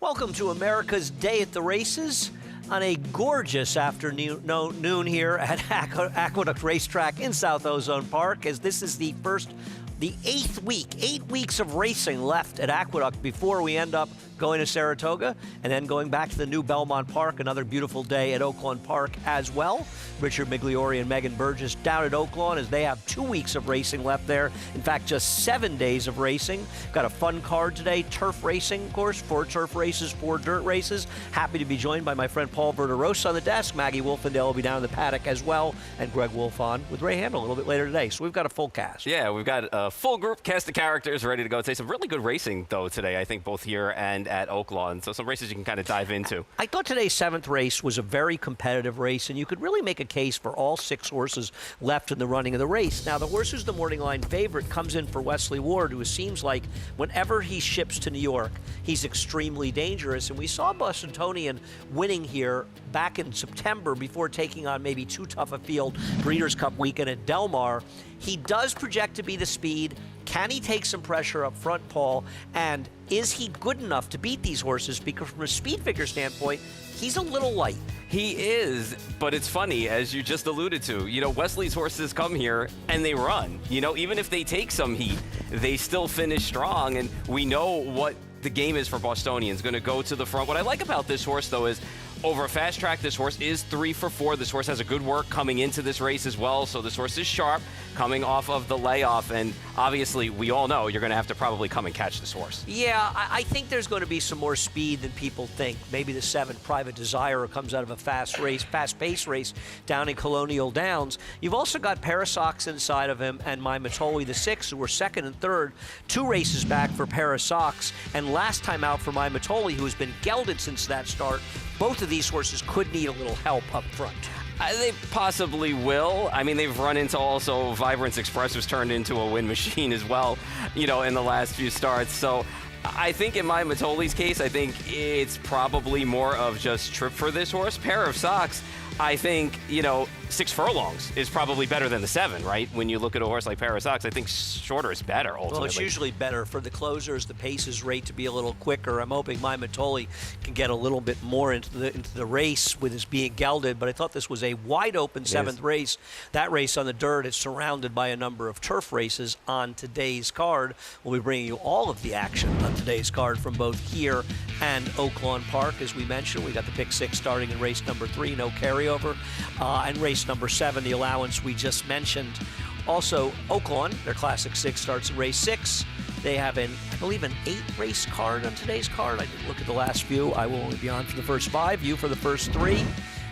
Welcome to America's Day at the Races on a gorgeous afternoon here at Aqueduct Racetrack in South Ozone Park, as this is the 8th week, 8 weeks of racing left at Aqueduct before we end up going to Saratoga and then going back to the new Belmont Park. Another beautiful day at Oaklawn Park as well. Richard Migliori and Megan Burgess down at Oaklawn as they have 2 weeks of racing left there. In fact, just 7 days of racing. Got a fun card today, turf racing, of course, 4 turf races, 4 dirt races. Happy to be joined by my friend Paul Verderosa on the desk. Maggie Wolfendale will be down in the paddock as well, and Greg Wolf on with Ray Handel a little bit later today. So we've got a full cast. Yeah, we've got a full group, cast of characters ready to go today. Some really good racing, though, today, I think, both here and at Oaklawn. So some races you can kind of dive into. I thought today's 7th race was a very competitive race, and you could really make a case for all 6 horses left in the running of the race. Now, the horse who's the morning line favorite comes in for Wesley Ward, who seems like whenever he ships to New York, he's extremely dangerous. And we saw Bostonian winning here back in September before taking on maybe too tough a field Breeders' Cup weekend at Del Mar. He does project to be the speed. Can he take some pressure up front, Paul? And is he good enough to beat these horses? Because from a speed figure standpoint, he's a little light. He is, but it's funny, as you just alluded to. You know, Wesley's horses come here and they run. You know, even if they take some heat, they still finish strong. And we know what the game is for Bostonians. Going to go to the front. What I like about this horse, though, is over a fast track, this horse is 3 for 4. This horse has a good work coming into this race as well. So this horse is sharp coming off of the layoff. And obviously, we all know you're going to have to probably come and catch this horse. Yeah, I think there's going to be some more speed than people think. Maybe the 7 Private Desire comes out of a fast-paced race down in Colonial Downs. You've also got Parasox inside of him and My Matoli, the 6, who were 2nd and 3rd, 2 races back for Parasox. And last time out for My Matoli, who has been gelded since that start. Both of these horses could need a little help up front. They possibly will. I mean, they've run into also Vibrance Express, who's turned into a win machine as well, you know, in the last few starts. So I think in my Matoli's case, I think it's probably more of just trip for this horse. Pair of Socks, I think, you know, 6 furlongs is probably better than the 7, right? When you look at a horse like Parasox, I think shorter is better, ultimately. Well, it's usually better for the closers. The paces rate to be a little quicker. I'm hoping My Matoli can get a little bit more into the race with his being gelded, but I thought this was a wide-open 7th race. That race on the dirt is surrounded by a number of turf races on today's card. We'll be bringing you all of the action on today's card from both here and Oaklawn Park. As we mentioned, we got the pick 6 starting in race number 3, no carryover, and race number 7, the allowance we just mentioned. Also, Oaklawn, their Classic 6 starts in race 6. They have I believe, an 8-race card on today's card. I didn't look at the last few. I will only be on for the first 5, you for the first 3.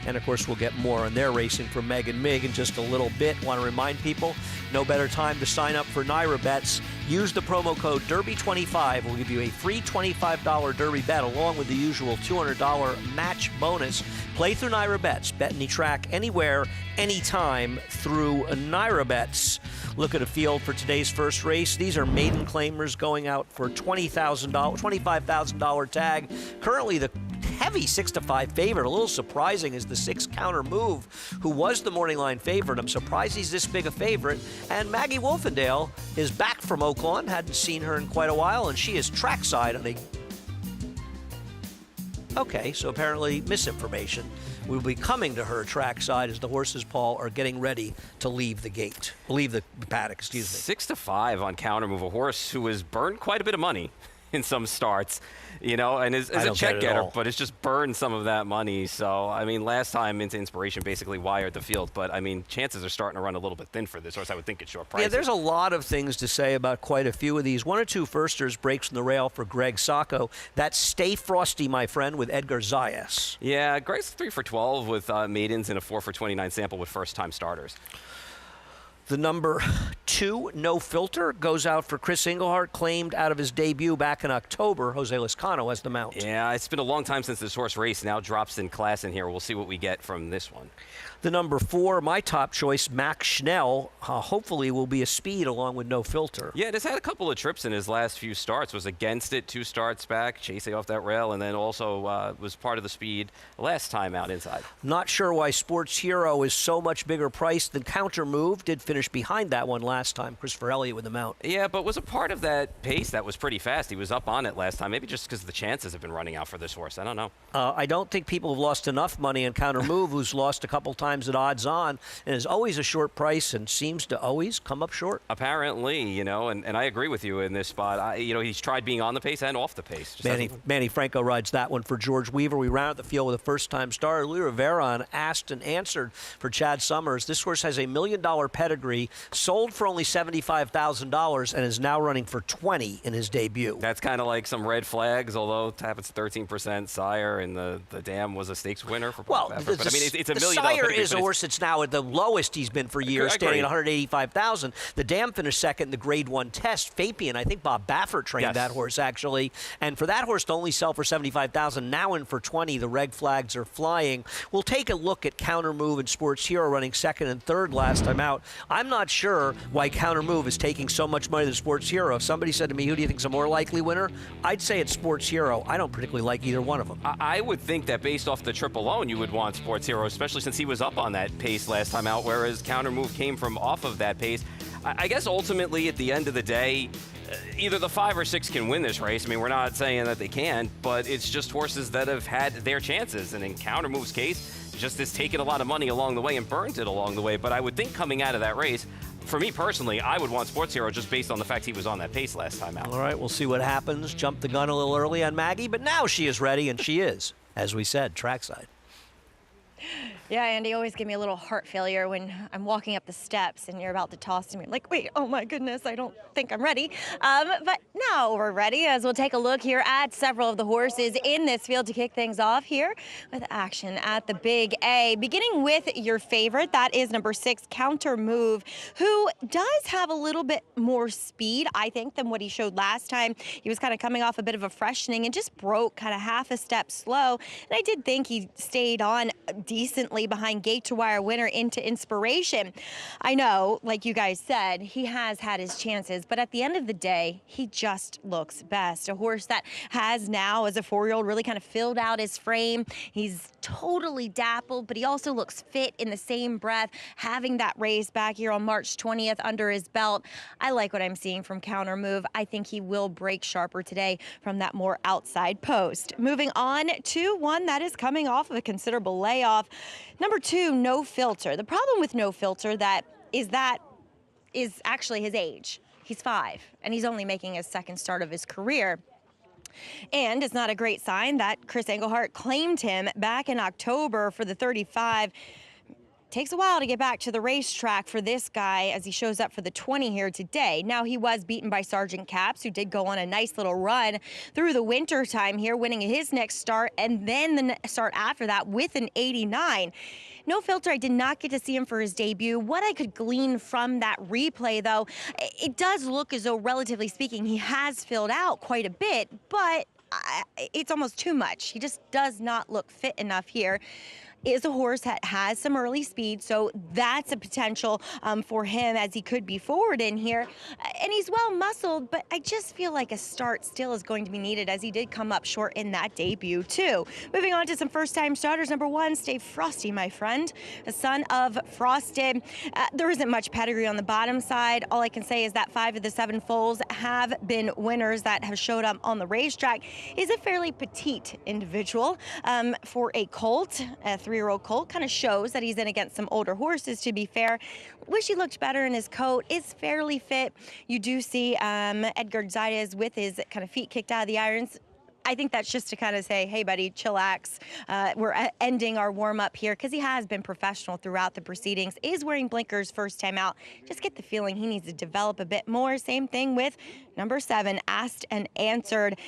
And, of course, we'll get more on their racing from Meg and Mig in just a little bit. Want to remind people, no better time to sign up for Naira Bets. Use the promo code Derby25. We'll give you a free $25 Derby bet along with the usual $200 match bonus. Play through Naira Bets. Bet any track, anywhere, anytime through Naira Bets. Look at a field for today's first race. These are maiden claimers going out for $25,000 tag. Currently, the heavy 6-5 favorite. A little surprising is the 6 Counter Move, who was the morning line favorite. I'm surprised he's this big a favorite. And Maggie Wolfendale is back from Oaklawn. Hadn't seen her in quite a while, and she is trackside on a... Okay, so apparently misinformation. We'll be coming to her trackside as the horses, Paul, are getting ready to leave the gate. Leave the paddock, excuse me. 6-5 on Counter Move, a horse who has burned quite a bit of money in some starts, you know, and is a check getter, but it's just burned some of that money. So, I mean, last time Into Inspiration basically wired the field, but, I mean, chances are starting to run a little bit thin for this horse, I would think, at short prices. Yeah, there's a lot of things to say about quite a few of these. 1 or 2 firsters breaks from the rail for Greg Sacco. That's Stay Frosty, my friend, with Edgar Zayas. Yeah, Greg's 3 for 12 with maidens and a 4 for 29 sample with first-time starters. The number 2, No Filter, goes out for Chris Englehart, claimed out of his debut back in October. Jose Lezcano has the mount. Yeah, it's been a long time since this horse raced. Now drops in class in here. We'll see what we get from this one. The number 4, my top choice, Max Schnell, hopefully will be a speed along with No Filter. Yeah, just had a couple of trips in his last few starts. Was against it 2 starts back, chasing off that rail, and then also was part of the speed last time out inside. Not sure why Sports Hero is so much bigger price than Counter Move. Did finish finished behind that one last time, Christopher Elliott with the mount. Yeah, but was a part of that pace that was pretty fast. He was up on it last time. Maybe just because the chances have been running out for this horse. I don't know. I don't think people have lost enough money on Counter Move, who's lost a couple times at odds on, and is always a short price and seems to always come up short. Apparently, you know, and I agree with you in this spot. You know, he's tried being on the pace and off the pace. Manny Franco rides that one for George Weaver. We round out the field with a first-time starter. Louis Rivera on Asked and Answered for Chad Summers. This horse has a $1 million pedigree, sold for only $75,000, and is now running for $20 in his debut. That's kind of like some red flags, although Tappett's 13% sire, and the dam was a stakes winner for well, effort. But I mean, it's $1 million. The sire is a horse that's now at the lowest he's been for years, standing at $185,000. The dam finished second in the Grade 1 test. Fabian, I think Bob Baffert trained that horse, actually. And for that horse to only sell for $75,000, now in for $20, the red flags are flying. We'll take a look at Counter Move and Sports Hero running second and third last time out. I'm not sure why Counter Move is taking so much money to Sports Hero. If somebody said to me, who do you think is a more likely winner? I'd say it's Sports Hero. I don't particularly like either one of them. I would think that based off the trip alone, you would want Sports Hero, especially since he was up on that pace last time out, whereas Counter Move came from off of that pace. I guess ultimately, at the end of the day, either the 5 or 6 can win this race. I mean, we're not saying that they can, but it's just horses that have had their chances. And in Counter Move's case, just has taken a lot of money along the way and burned it along the way. But I would think coming out of that race, for me personally, I would want Sports Hero just based on the fact he was on that pace last time out. All right, we'll see what happens. Jumped the gun a little early on Maggie, but now she is ready, and she is, as we said, trackside. Yeah, Andy, always give me a little heart failure when I'm walking up the steps and you're about to toss to me. Like, wait, oh my goodness, I don't think I'm ready. But now we're ready as we'll take a look here at several of the horses in this field to kick things off here with action at the Big A. Beginning with your favorite, that is number 6, Counter Move, who does have a little bit more speed, I think, than what he showed last time. He was kind of coming off a bit of a freshening and just broke kind of half a step slow. And I did think he stayed on decently behind Gate to Wire winner Into Inspiration. I know, like you guys said, he has had his chances, but at the end of the day, he just looks best. A horse that has now, as a 4-year-old, really kind of filled out his frame. He's totally dappled, but he also looks fit in the same breath, having that race back here on March 20th under his belt. I like what I'm seeing from Counter Move. I think he will break sharper today from that more outside post. Moving on to one that is coming off of a considerable layoff. Number 2, No Filter. The problem with No Filter that is actually his age. He's 5, and he's only making his second start of his career. And it's not a great sign that Chris Englehart claimed him back in October for the 35. Takes a while to get back to the racetrack for this guy as he shows up for the 20 here today. Now, he was beaten by Sergeant Caps, who did go on a nice little run through the winter time here, winning his next start, and then the start after that with an 89. No Filter, I did not get to see him for his debut. What I could glean from that replay, though, it does look as though, relatively speaking, he has filled out quite a bit, but it's almost too much. He just does not look fit enough here. Is a horse that has some early speed, so that's a potential for him as he could be forward in here. And he's well muscled, but I just feel like a start still is going to be needed as he did come up short in that debut too. Moving on to some first-time starters. Number 1, Stay Frosty, my friend, the son of Frosted. There isn't much pedigree on the bottom side. All I can say is that 5 of the 7 foals have been winners that have showed up on the racetrack. He's a fairly petite individual for a colt, a 3-year-old colt. Kind of shows that he's in against some older horses, to be fair. Wish he looked better in his coat. Is fairly fit. You do see Edgar Zaydes with his kind of feet kicked out of the irons. I think that's just to kind of say, hey, buddy, chillax. We're ending our warm-up here because he has been professional throughout the proceedings, is wearing blinkers first time out. Just get the feeling he needs to develop a bit more. Same thing with number 7, Asked and Answered.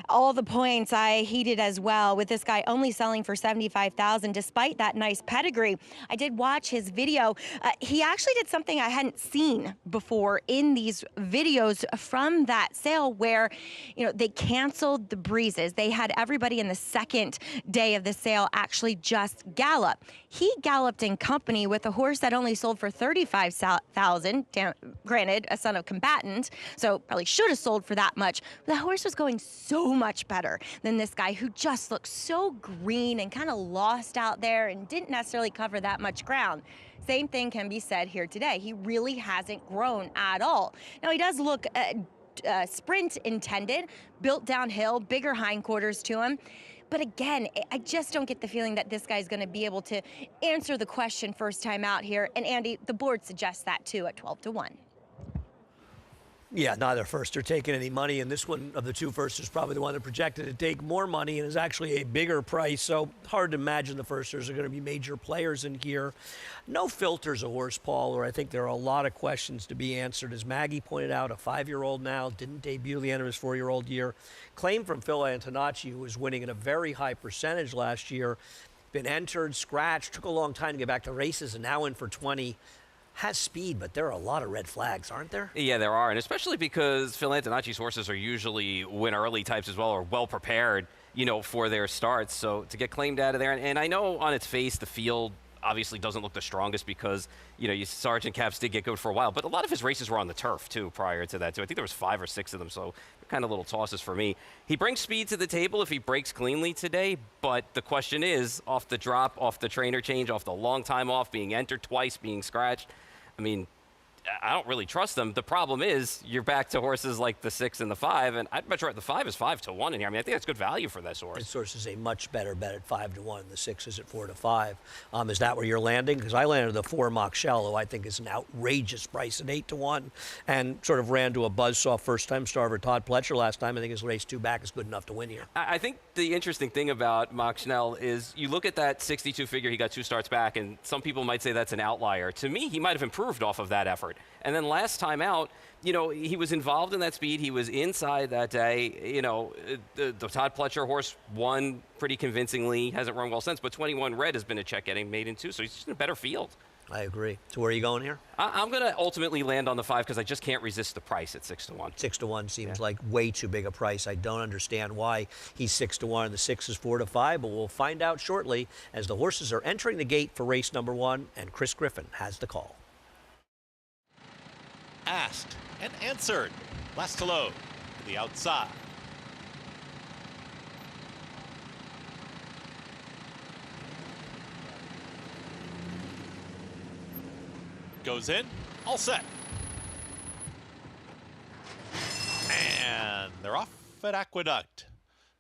All the points I heeded as well, with this guy only selling for $75,000 despite that nice pedigree. I did watch his video. He actually did something I hadn't seen before in these videos from that sale where, you know, they canceled the breezes. horses. They had everybody in the second day of the sale actually just gallop. He galloped in company with a horse that only sold for $35,000. Granted, a son of combatant, so probably should have sold for that much. But the horse was going so much better than this guy who just looked so green and kind of lost out there and didn't necessarily cover that much ground. Same thing can be said here today. He really hasn't grown at all. Now, he does look sprint intended, built downhill, bigger hindquarters to him. But again, I just don't get the feeling that this guy's going to be able to answer the question first time out here. And Andy, the board suggests that too at 12-1. Yeah, neither first are taking any money, and this one of the two firsts is probably the one that projected to take more money and is actually a bigger price, so hard to imagine the firsters are going to be major players in here. No Filter's a horse, Paul, or I think there are a lot of questions to be answered. As Maggie pointed out, a 5-year-old now, didn't debut the end of his 4-year-old year. Claim from Phil Antonacci, who was winning at a very high percentage last year, been entered, scratched, took a long time to get back to races, and now in for 20. Has speed, but there are a lot of red flags, aren't there? Yeah, there are, and especially because Phil Antonacci's horses are usually win-early types as well, or well-prepared, for their starts. So to get claimed out of there, and I know on its face the field obviously doesn't look the strongest because, Sergeant Caps did get good for a while, but a lot of his races were on the turf, too, prior to that, too. I think there was 5 or 6 of them, so kind of little tosses for me. He brings speed to the table if he breaks cleanly today, but the question is, off the drop, off the trainer change, off the long time off, being entered twice, being scratched, I don't really trust them. The problem is you're back to horses like the 6 and the 5, and I'd much rather the 5 is 5-1 in here. I think that's good value for this horse. This horse is a much better bet at 5-1. The 6 is at 4-5. Is that where you're landing? Because I landed the 4 Mockshell, who I think is an outrageous price at 8-1, and sort of ran to a buzzsaw first-time starver Todd Pletcher last time. I think his race 2 back is good enough to win here. I think the interesting thing about Mockshell is you look at that 62 figure, he got 2 starts back, and some people might say that's an outlier. To me, he might have improved off of that effort. And then last time out, he was involved in that speed. He was inside that day. The Todd Pletcher horse won pretty convincingly. Hasn't run well since, but 21 Red has been a check getting made in 2, so he's just in a better field. I agree. So where are you going here? I'm going to ultimately land on the 5 because I just can't resist the price at 6-1. 6-1 seems like way too big a price. I don't understand why he's 6-1 and the 6 is 4-5, but we'll find out shortly as the horses are entering the gate for race number 1, and Chris Griffin has the call. Asked and answered. Last to load to the outside. Goes in, all set. And they're off at Aqueduct.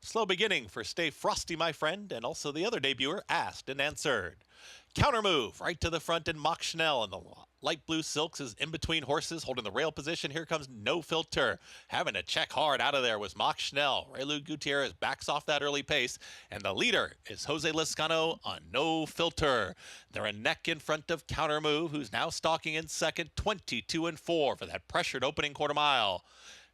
Slow beginning for Stay Frosty, my friend, and also the other debuter, Asked and Answered. Counter move right to the front, and Mockshell and the light blue silks is in between horses, holding the rail position. Here comes No Filter. Having to check hard out of there was Mockshell. Raylu Gutierrez backs off that early pace, and the leader is Jose Lezcano on No Filter. They're a neck in front of Counter Move, who's now stalking in second, 22-4 for that pressured opening quarter mile.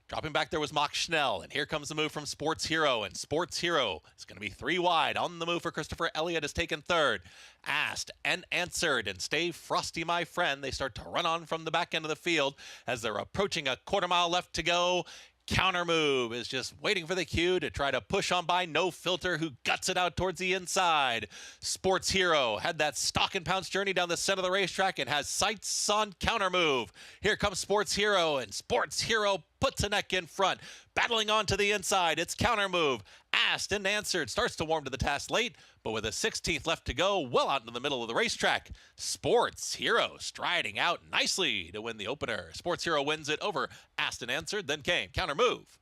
Dropping back there was Mockshell, and here comes the move from Sports Hero, and Sports Hero is going to be 3 wide. On the move for Christopher Elliott has taken third. Asked and Answered and Stay Frosty, my friend. They start to run on from the back end of the field as they're approaching a quarter mile left to go. Counter Move is just waiting for the cue to try to push on by No Filter, who guts it out towards the inside. Sports Hero had that stock and pounce journey down the center of the racetrack and has sights on Counter Move. Here comes Sports Hero, and Sports Hero puts a neck in front. Battling on to the inside, it's Counter Move. Asked and Answered starts to warm to the task late, but with a 16th left to go, well out into the middle of the racetrack. Sports Hero striding out nicely to win the opener. Sports Hero wins it over Asked and Answered, then came Counter Move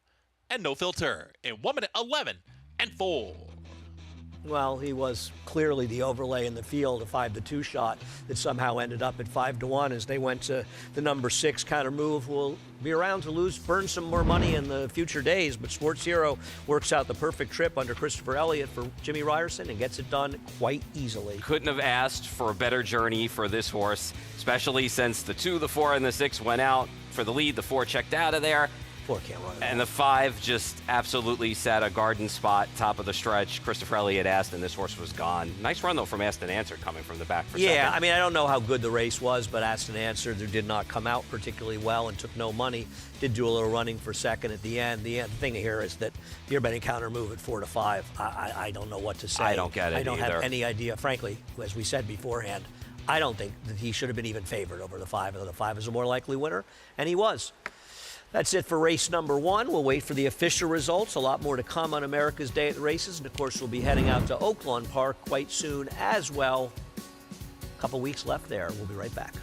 and No Filter in 1 minute 11 and 4. Well, he was clearly the overlay in the field, a 5-2 shot that somehow ended up at 5-1 as they went to the number 6. Counter Move will be around to burn some more money in the future days, but Sports Hero works out the perfect trip under Christopher Elliott for Jimmy Ryerson and gets it done quite easily. Couldn't have asked for a better journey for this horse, especially since the 2, the 4, and the 6 went out for the lead. The 4 checked out of there. 4 can't run at And all. the 5 just absolutely sat a garden spot, top of the stretch. Christopher Elliott Aston, this horse was gone. Nice run, though, from Aston Answered coming from the back for Yeah, second. I mean, I don't know how good the race was, but Aston Answered, who did not come out particularly well and took no money, did do a little running for second at the end. The thing here is that you're betting counter move at 4 to 5. I don't know what to say. I don't get it I don't either. have any idea. Frankly, as we said beforehand, I don't think that he should have been even favored over the 5. The 5 is a more likely winner, and he was. That's it for race number 1. We'll wait for the official results. A lot more to come on America's Day at the Races. And, of course, we'll be heading out to Oaklawn Park quite soon as well. A couple weeks left there. We'll be right back.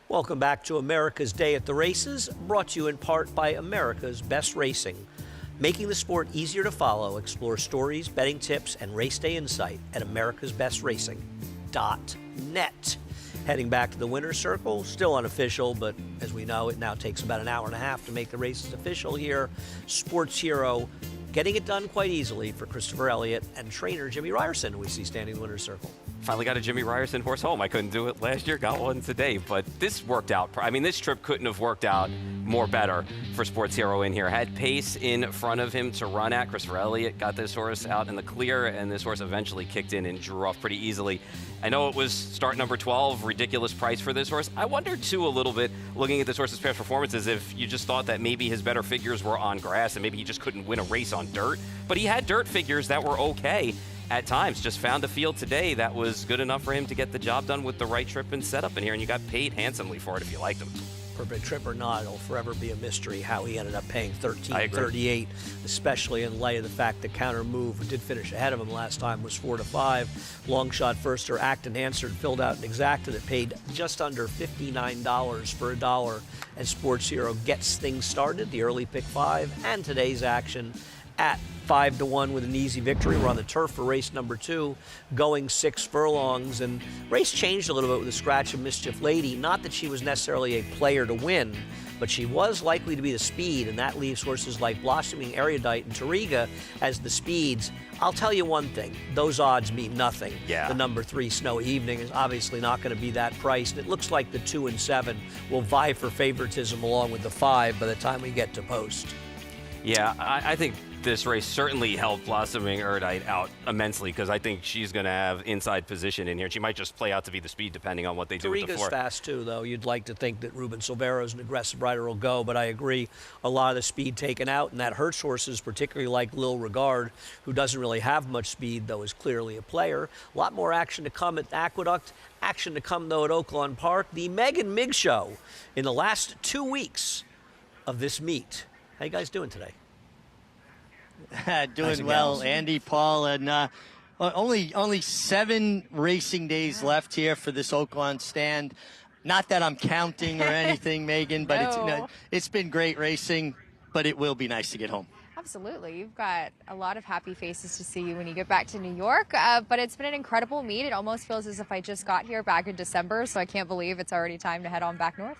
Welcome back to America's Day at the Races, brought to you in part by America's Best Racing. Making the sport easier to follow, explore stories, betting tips, and race day insight at americasbestracing.net. Heading back to the winner's circle, still unofficial, but as we know, it now takes about an hour and a half to make the races official here. Sports hero getting it done quite easily for Christopher Elliott and trainer Jimmy Ryerson, who we see standing in the winner's circle. Finally got a Jimmy Ryerson horse home. I couldn't do it last year, got one today, but this worked out. I mean, this trip couldn't have worked out more better for Sports Hero in here. Had pace in front of him to run at. Christopher Elliott got this horse out in the clear, and this horse eventually kicked in and drew off pretty easily. I know it was start number 12, ridiculous price for this horse. I wondered, too, a little bit, looking at this horse's past performances, if you just thought that maybe his better figures were on grass and maybe he just couldn't win a race on dirt. But he had dirt figures that were okay at times. Just found a field today that was good enough for him to get the job done with the right trip and setup in here, and you got paid handsomely for it if you liked him. Perfect trip or not, it'll forever be a mystery how he ended up paying $13.38, especially in light of the fact that counter move, who did finish ahead of him last time, was 4 to 5. Long shot firster Acton Answered filled out an exacta that paid just under $59 for a dollar. And Sports Hero gets things started, the early pick 5, and today's action at 5-1 with an easy victory. We're on the turf for race number 2, going 6 furlongs. And race changed a little bit with the Scratch of Mischief Lady. Not that she was necessarily a player to win, but she was likely to be the speed, and that leaves horses like Blossoming Erudite and Tariga as the speeds. I'll tell you one thing, those odds mean nothing. Yeah. The number 3, Snowy Evening, is obviously not going to be that priced. It looks like the 2 and 7 will vie for favoritism along with the 5 by the time we get to post. Yeah, I think this race certainly helped Blossoming Erudite out immensely, because I think she's going to have inside position in here. She might just play out to be the speed depending on what they do with the Tariga's 4. fast too, though. You'd like to think that Ruben Silvero's an aggressive rider will go, but I agree, a lot of the speed taken out, and that hurts horses, particularly like Lil Regard, who doesn't really have much speed, though is clearly a player. A lot more action to come at Aqueduct. Action to come, though, at Oaklawn Park. The Megan Mig Show in the last 2 weeks of this meet. How you guys doing today? Doing well, Andy, Paul, and only 7 racing days left here for this Oaklawn stand. Not that I'm counting or anything, Megan, but it's been great racing, but it will be nice to get home. Absolutely. You've got a lot of happy faces to see you when you get back to New York, but it's been an incredible meet. It almost feels as if I just got here back in December, so I can't believe it's already time to head on back north.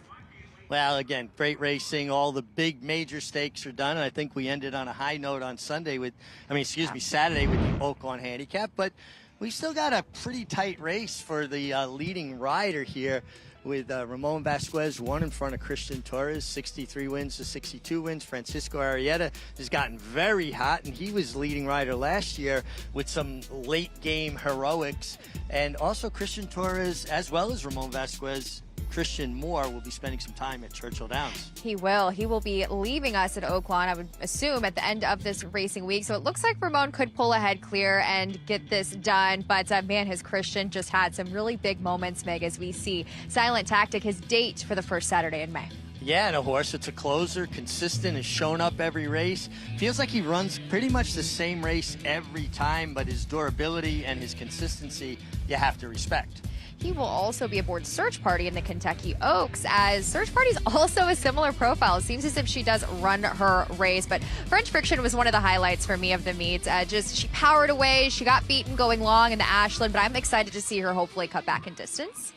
Well, again, great racing. All the big major stakes are done. And I think we ended on a high note on Saturday with the Oaklawn Handicap. But we still got a pretty tight race for the leading rider here with Ramon Vasquez 1 in front of Christian Torres, 63 wins to 62 wins. Francisco Arrieta has gotten very hot, and he was leading rider last year with some late game heroics. And also Christian Torres, as well as Ramon Vasquez, Christian Moore will be spending some time at Churchill Downs. He will. He will be leaving us at Oaklawn, I would assume, at the end of this racing week. So it looks like Ramon could pull ahead clear and get this done. But, man, has Christian just had some really big moments, Meg, as we see Silent Tactic, his date for the first Saturday in May. Yeah, and a horse that's a closer, consistent, has shown up every race. Feels like he runs pretty much the same race every time, but his durability and his consistency you have to respect. He will also be aboard Search Party in the Kentucky Oaks, as Search Party is also a similar profile. It seems as if she does run her race, but French Friction was one of the highlights for me of the meet. She powered away, she got beaten going long in the Ashland, but I'm excited to see her hopefully cut back in distance.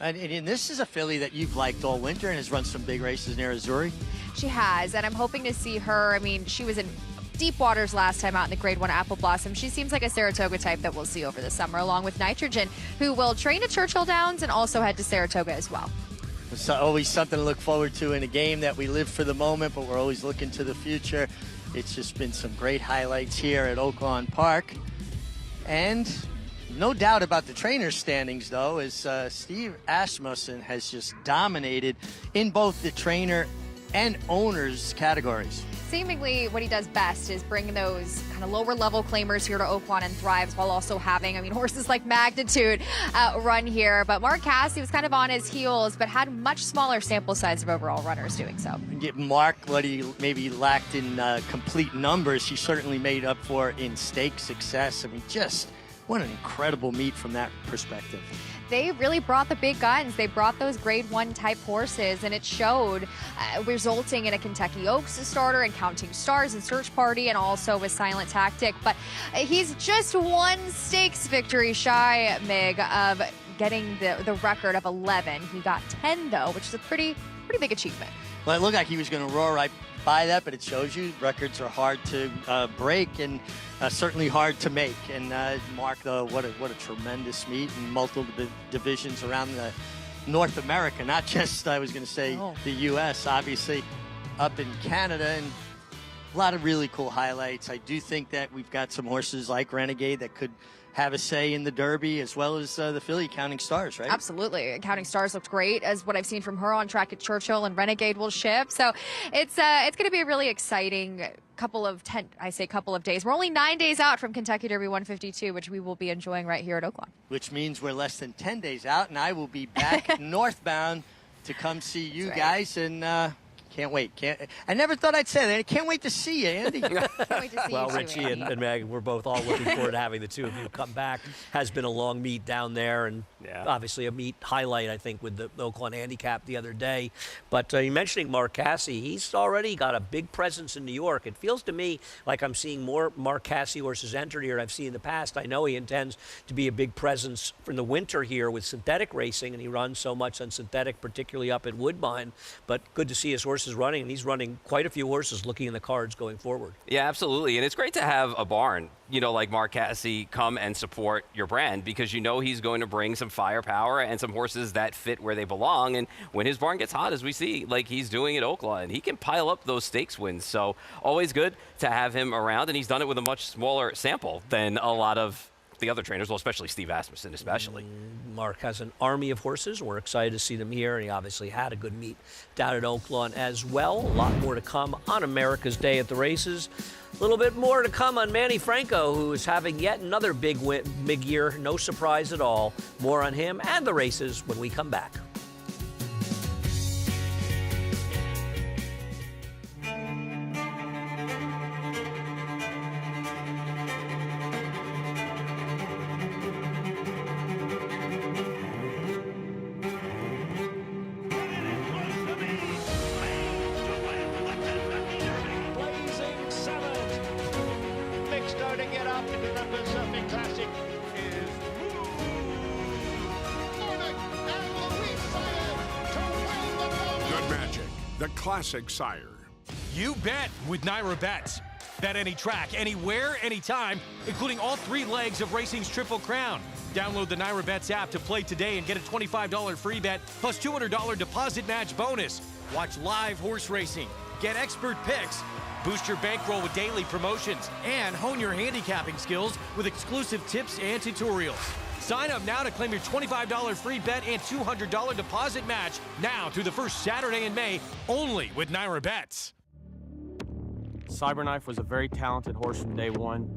And this is a filly that you've liked all winter and has run some big races near Missouri. She has, and I'm hoping to see her. I mean, she was in deep waters last time out in the Grade 1 Apple Blossom. She seems like a Saratoga type that we'll see over the summer, along with Nitrogen, who will train at Churchill Downs and also head to Saratoga as well. It's always something to look forward to in a game that we live for the moment, but we're always looking to the future. It's just been some great highlights here at Oaklawn Park. And no doubt about the trainer standings, though, as Steve Asmussen has just dominated in both the trainer and owners categories. Seemingly what he does best is bring those kind of lower level claimers here to Oaklawn and thrives while also having, horses like Magnitude run here. But Mark Cassidy was kind of on his heels, but had much smaller sample size of overall runners doing so. Get Mark what he maybe lacked in complete numbers, he certainly made up for in stake success. Just what an incredible meet from that perspective. They really brought the big guns. They brought those Grade 1 type horses, and it showed, resulting in a Kentucky Oaks starter and Counting Stars and Search Party, and also with Silent Tactic. But he's just one stakes victory shy, Mig, of getting the record of 11. He got 10, though, which is a pretty big achievement. Well, it looked like he was going to roar right by that, but it shows you records are hard to break and certainly hard to make. And Mark, what a tremendous meet in multiple divisions around North America, not just, I was going to say, the U.S., obviously, up in Canada, and a lot of really cool highlights. I do think that we've got some horses like Renegade that could have a say in the Derby, as well as the filly Counting Stars, right? Absolutely. Counting Stars looked great, as what I've seen from her on track at Churchill, and Renegade will ship. So it's going to be a really exciting couple of days. We're only 9 days out from Kentucky Derby 152, which we will be enjoying right here at Oaklawn. Which means we're less than 10 days out, and I will be back northbound to come see you guys and Can't wait. I never thought I'd say that. I can't wait to see you, Andy. Can't wait to see Well, you too, Richie Andy. and Megan, we're both all looking forward to having the two of you come back. Has been a long meet down there, and obviously a meet highlight, I think, with the Oaklawn Handicap the other day. But you're mentioning Mark Casse. He's already got a big presence in New York. It feels to me like I'm seeing more Mark Casse horses entered here than I've seen in the past. I know he intends to be a big presence in the winter here with synthetic racing, and he runs so much on synthetic, particularly up at Woodbine. But good to see his horses running, and he's running quite a few horses looking in the cards going forward. Yeah, absolutely. And it's great to have a barn, like Mark Casse come and support your brand, because he's going to bring some firepower and some horses that fit where they belong. And when his barn gets hot, as we see, like he's doing at Oaklawn, he can pile up those stakes wins. So always good to have him around. And he's done it with a much smaller sample than a lot of the other trainers, well, especially Steve Asmussen, especially. Mark has an army of horses. We're excited to see them here, and he obviously had a good meet down at Oaklawn as well. A lot more to come on America's Day at the races. A little bit more to come on Manny Franco, who is having yet another big year. No surprise at all. More on him and the races when we come back. Starting it up into number something classic is Good Magic, the classic sire. You bet with Naira Bets. Bet any track, anywhere, anytime, including all 3 legs of racing's Triple Crown. Download the Naira Bets app to play today and get a $25 free bet plus $200 deposit match bonus. Watch live horse racing, get expert picks, boost your bankroll with daily promotions, and hone your handicapping skills with exclusive tips and tutorials. Sign up now to claim your $25 free bet and $200 deposit match now through the first Saturday in May, only with Naira Bets. Cyberknife was a very talented horse from day one.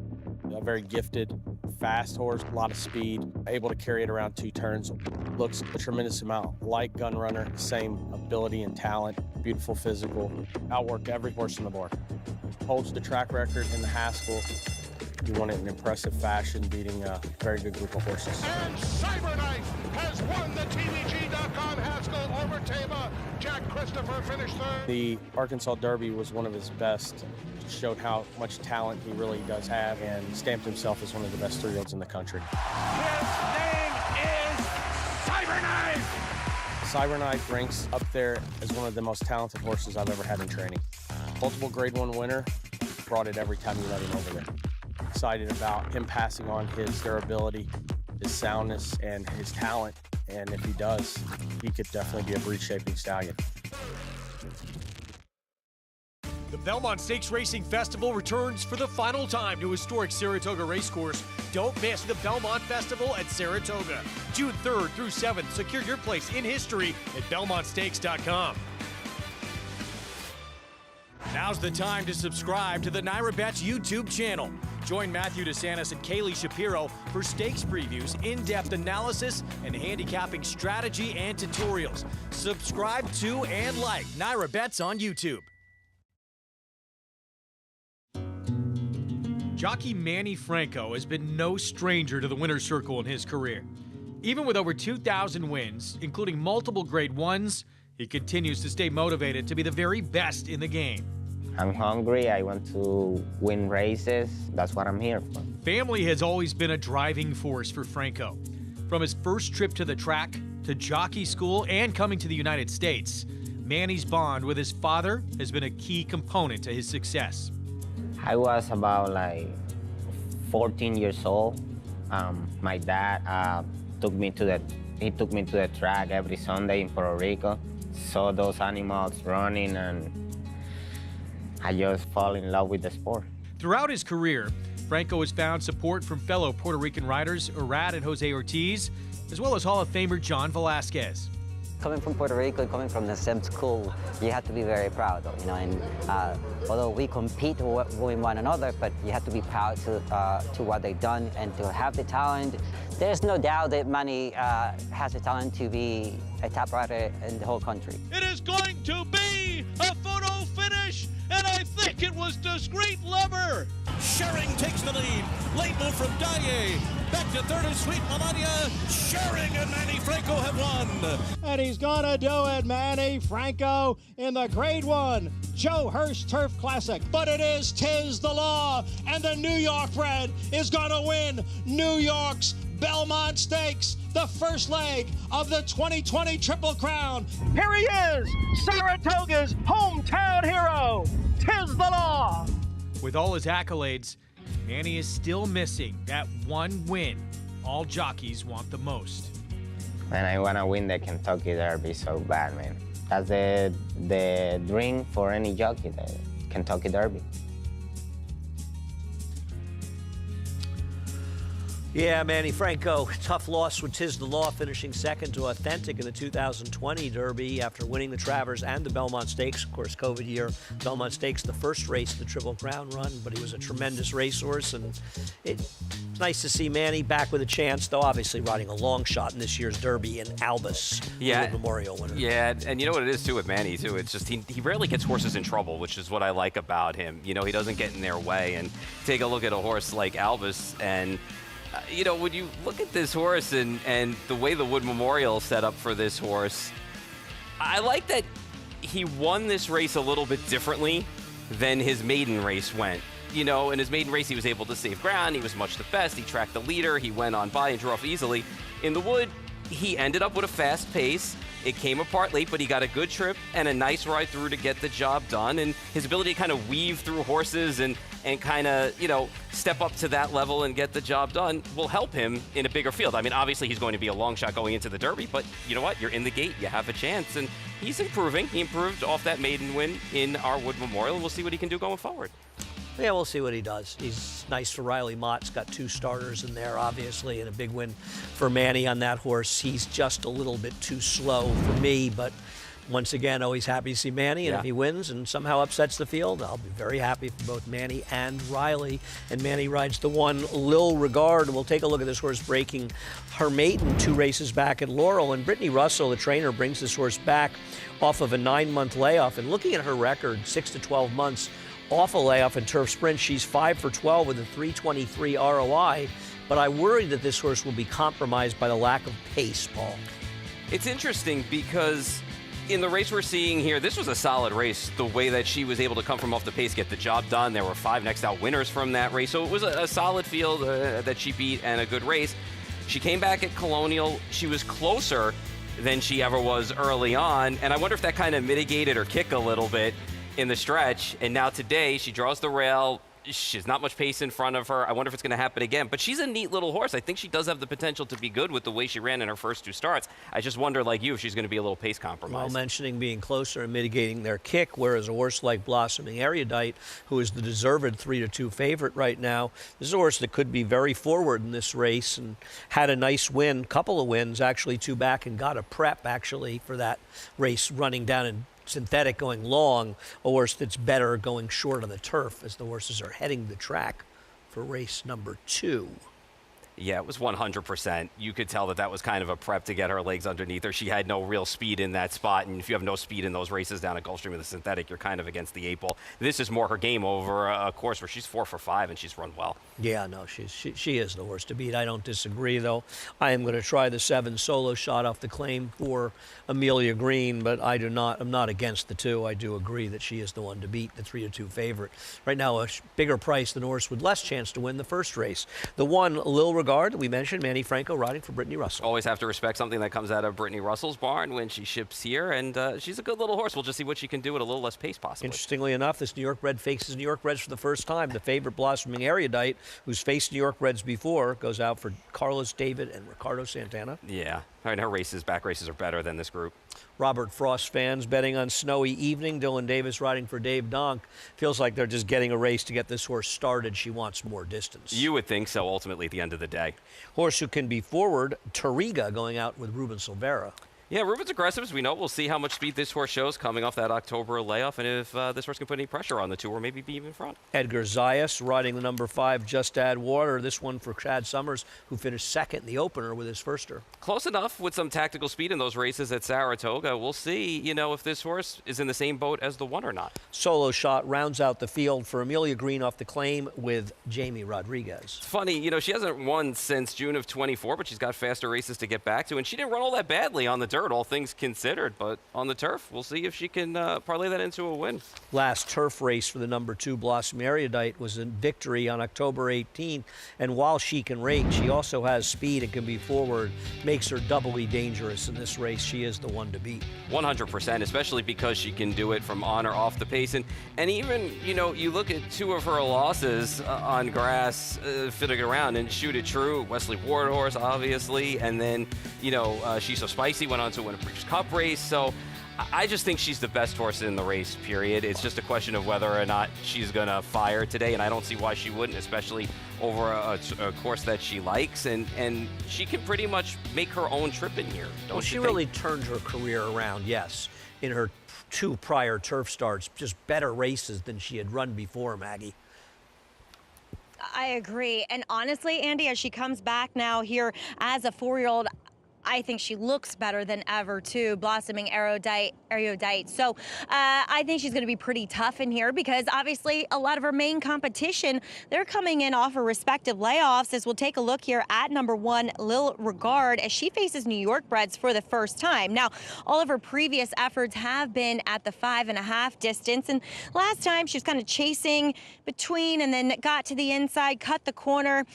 A very gifted, fast horse, a lot of speed, able to carry it around 2 turns. Looks a tremendous amount like Gun Runner, same ability and talent, beautiful physical, outworked every horse in the board. Holds the track record in the Haskell. He won it in impressive fashion, beating a very good group of horses. And Cyberknife has won the TVG.com Haskell over Tama. Jack Christopher finished 3rd. The Arkansas Derby was one of his best. Showed how much talent he really does have and stamped himself as one of the best 3-year-olds in the country. His name is Cyberknife! Cyberknife ranks up there as one of the most talented horses I've ever had in training. Multiple Grade 1 winner, brought it every time you let him over there. Excited about him passing on his durability, his soundness, and his talent. And if he does, he could definitely be a breed-shaping stallion. The Belmont Stakes Racing Festival returns for the final time to historic Saratoga Racecourse. Don't miss the Belmont Festival at Saratoga. June 3rd through 7th. Secure your place in history at BelmontStakes.com. Now's the time to subscribe to the Naira Bets YouTube channel. Join Matthew DeSantis and Kaylee Shapiro for stakes previews, in-depth analysis, and handicapping strategy and tutorials. Subscribe to and like Naira Bets on YouTube. Jockey Manny Franco has been no stranger to the winner's circle in his career. Even with over 2,000 wins, including multiple Grade 1s, he continues to stay motivated to be the very best in the game. I'm hungry. I want to win races. That's what I'm here for. Family has always been a driving force for Franco. From his first trip to the track, to jockey school, and coming to the United States, Manny's bond with his father has been a key component to his success. I was about 14 years old. My dad took me to the track every Sunday in Puerto Rico. Saw those animals running, and I just fall in love with the sport. Throughout his career, Franco has found support from fellow Puerto Rican riders Arad and Jose Ortiz, as well as Hall of Famer John Velasquez. Coming from Puerto Rico, coming from the same school, you have to be very proud, and although we compete with one another, but you have to be proud to what they've done and to have the talent. There's no doubt that Manny has the talent to be a top rider in the whole country. It is going to be Finally, a photo finish, and I think it was Discreet Lover. Schering takes the lead. Late move from Dye. Back to third is Sweet Melania. Schering and Manny Franco have won. And he's gonna do it, Manny Franco, in the Grade 1 Joe Hurst Turf Classic. But it is Tis the Law, and the New York bred is gonna win New York's Belmont Stakes, the first leg of the 2020 Triple Crown. Here he is, Saratoga's hometown hero, Tis the Law. With all his accolades, Manny is still missing that one win all jockeys want the most. Man, I want to win the Kentucky Derby so bad, man. That's the dream for any jockey, the Kentucky Derby. Yeah, Manny Franco, tough loss with Tis the Law, finishing second to Authentic in the 2020 Derby after winning the Travers and the Belmont Stakes. Of course, COVID year, Belmont Stakes, the first race of the Triple Crown run, but he was a tremendous racehorse, and it's nice to see Manny back with a chance, though obviously riding a long shot in this year's Derby in Albus, the Memorial winner. Yeah, and you know what it is, too, with Manny, too? It's just he rarely gets horses in trouble, which is what I like about him. You know, he doesn't get in their way, and take a look at a horse like Albus, and you know, when you look at this horse and the way the Wood Memorial set up for this horse, I like that he won this race a little bit differently than his maiden race went. You know, in his maiden race, he was able to save ground. He was much the best. He tracked the leader. He went on by and drew off easily. In the Wood, he ended up with a fast pace. It came apart late, but he got a good trip and a nice ride through to get the job done. And his ability to kind of weave through horses and kind of, you know, step up to that level and get the job done will help him in a bigger field. I mean, obviously he's going to be a long shot going into the Derby, but you know what? You're in the gate. You have a chance. And he's improving. He improved off that maiden win in our Wood Memorial. We'll see what he can do going forward. Yeah, we'll see what he does. He's nice for Riley Mott's got 2 starters in there, obviously, and a big win for Manny on that horse. He's just a little bit too slow for me, but once again, always happy to see Manny, and if he wins and somehow upsets the field, I'll be very happy for both Manny and Riley. And Manny rides the one Lil Regard. We'll take a look at this horse breaking her maiden 2 races back at Laurel, and Brittany Russell, the trainer, brings this horse back off of a 9-month layoff. And looking at her record, 6 to 12 months, off a layoff in turf sprint, she's 5 for 12 with a 323 ROI, but I worry that this horse will be compromised by the lack of pace, Paul. It's interesting because in the race we're seeing here, this was a solid race, the way that she was able to come from off the pace, get the job done. There were 5 next out winners from that race, so it was a solid field that she beat and a good race. She came back at Colonial. She was closer than she ever was early on, and I wonder if that kind of mitigated her kick a little bit in the stretch. And now today she draws the rail. She's not much pace in front of her. I wonder if it's going to happen again. But she's a neat little horse. I think she does have the potential to be good with the way she ran in her first 2 starts. I just wonder, like you, if she's going to be a little pace compromised. While mentioning being closer and mitigating their kick, whereas a horse like Blossoming Erudite, who is the deserved 3-2 favorite right now, this is a horse that could be very forward in this race and had a nice win, couple of wins, actually 2 back, and got a prep, actually, for that race running down in synthetic going long, a horse that's better going short on the turf as the horses are heading the track for race number 2. Yeah, it was 100%. You could tell that was kind of a prep to get her legs underneath her. She had no real speed in that spot, and if you have no speed in those races down at Gulfstream with the synthetic, you're kind of against the 8 ball. This is more her game over a course where she's 4 for 5 and she's run well. Yeah, no, she is the horse to beat. I don't disagree, though. I am going to try the 7 Solo Shot off the claim for Amelia Green, but I'm not against the 2. I do agree that she is the one to beat, the 3-2 favorite. Right now, a bigger price than a horse with less chance to win the first race. The 1 Lil Regard, we mentioned, Manny Franco riding for Brittany Russell. Always have to respect something that comes out of Brittany Russell's barn when she ships here, and she's a good little horse. We'll just see what she can do at a little less pace, possibly. Interestingly enough, this New York bred faces New York breds for the first time. The favorite, Blossoming Erudite, who's faced New York breds before, goes out for Carlos David and Ricardo Santana. Yeah, and her back races are better than this group. Robert Frost fans betting on Snowy Evening. Dylan Davis riding for Dave Donk. Feels like they're just getting a race to get this horse started. She wants more distance. You would think so, ultimately, at the end of the day. Horse who can be forward, Tariga, going out with Ruben Silvera. Yeah, Ruben's aggressive, as we know. We'll see how much speed this horse shows coming off that October layoff, and if this horse can put any pressure on the 2 or maybe be even in front. Edgar Zayas riding the number 5, Just Add Water. This one for Chad Summers, who finished second in the opener with his firster. Close enough with some tactical speed in those races at Saratoga. We'll see, if this horse is in the same boat as the 1 or not. Solo Shot rounds out the field for Amelia Green off the claim with Jamie Rodriguez. It's funny, she hasn't won since June of 24, but she's got faster races to get back to, and she didn't run all that badly on the dirt, all things considered, but on the turf, we'll see if she can parlay that into a win. Last turf race for the number 2 Blossom Erudite was a victory on October 18th, and while she can rate, she also has speed and can be forward, makes her doubly dangerous in this race. She is the one to beat. 100%, especially because she can do it from on or off the pace, and even, you look at 2 of her losses on grass, fitting around, and Shoot It True, Wesley Ward horse, obviously, and then, She's So Spicy went on to win a Breeders' Cup race. So I just think she's the best horse in the race, period. It's just a question of whether or not she's going to fire today, and I don't see why she wouldn't, especially over a course that she likes. And she can pretty much make her own trip in here, don't well, she you really think? turned her career around, yes, in her 2 prior turf starts, just better races than she had run before, Maggie. I agree. And honestly, Andy, as she comes back now here as a 4-year-old, I think she looks better than ever, too, blossoming erudite. So I think she's going to be pretty tough in here because obviously a lot of her main competition, they're coming in off her respective layoffs. As we'll take a look here at number 1, Lil Regard, as she faces New York breds for the first time. Now, all of her previous efforts have been at the 5.5 distance. And last time she was kind of chasing between and then got to the inside, cut the corner.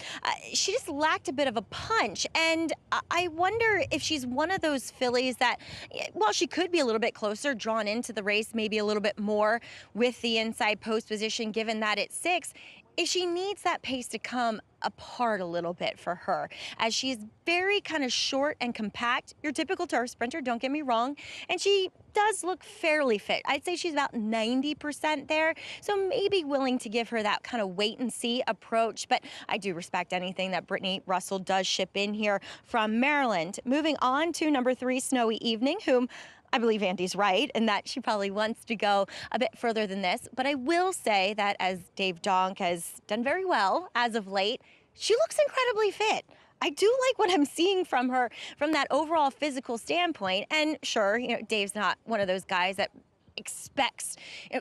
She just lacked a bit of a punch. And I wonder if she's one of those fillies that, well, she could be a little bit closer, drawn into the race, maybe a little bit more with the inside post position, given that it's 6. If she needs that pace to come apart a little bit for her, as she's very kind of short and compact, your typical turf sprinter, don't get me wrong, and she does look fairly fit. I'd say she's about 90% there, so maybe willing to give her that kind of wait and see approach, but I do respect anything that Brittany Russell does ship in here from Maryland. Moving on to number 3, Snowy Evening, whom I believe Andy's right in that she probably wants to go a bit further than this. But I will say that as Dave Donk has done very well as of late, she looks incredibly fit. I do like what I'm seeing from her from that overall physical standpoint. And sure, Dave's not one of those guys that expects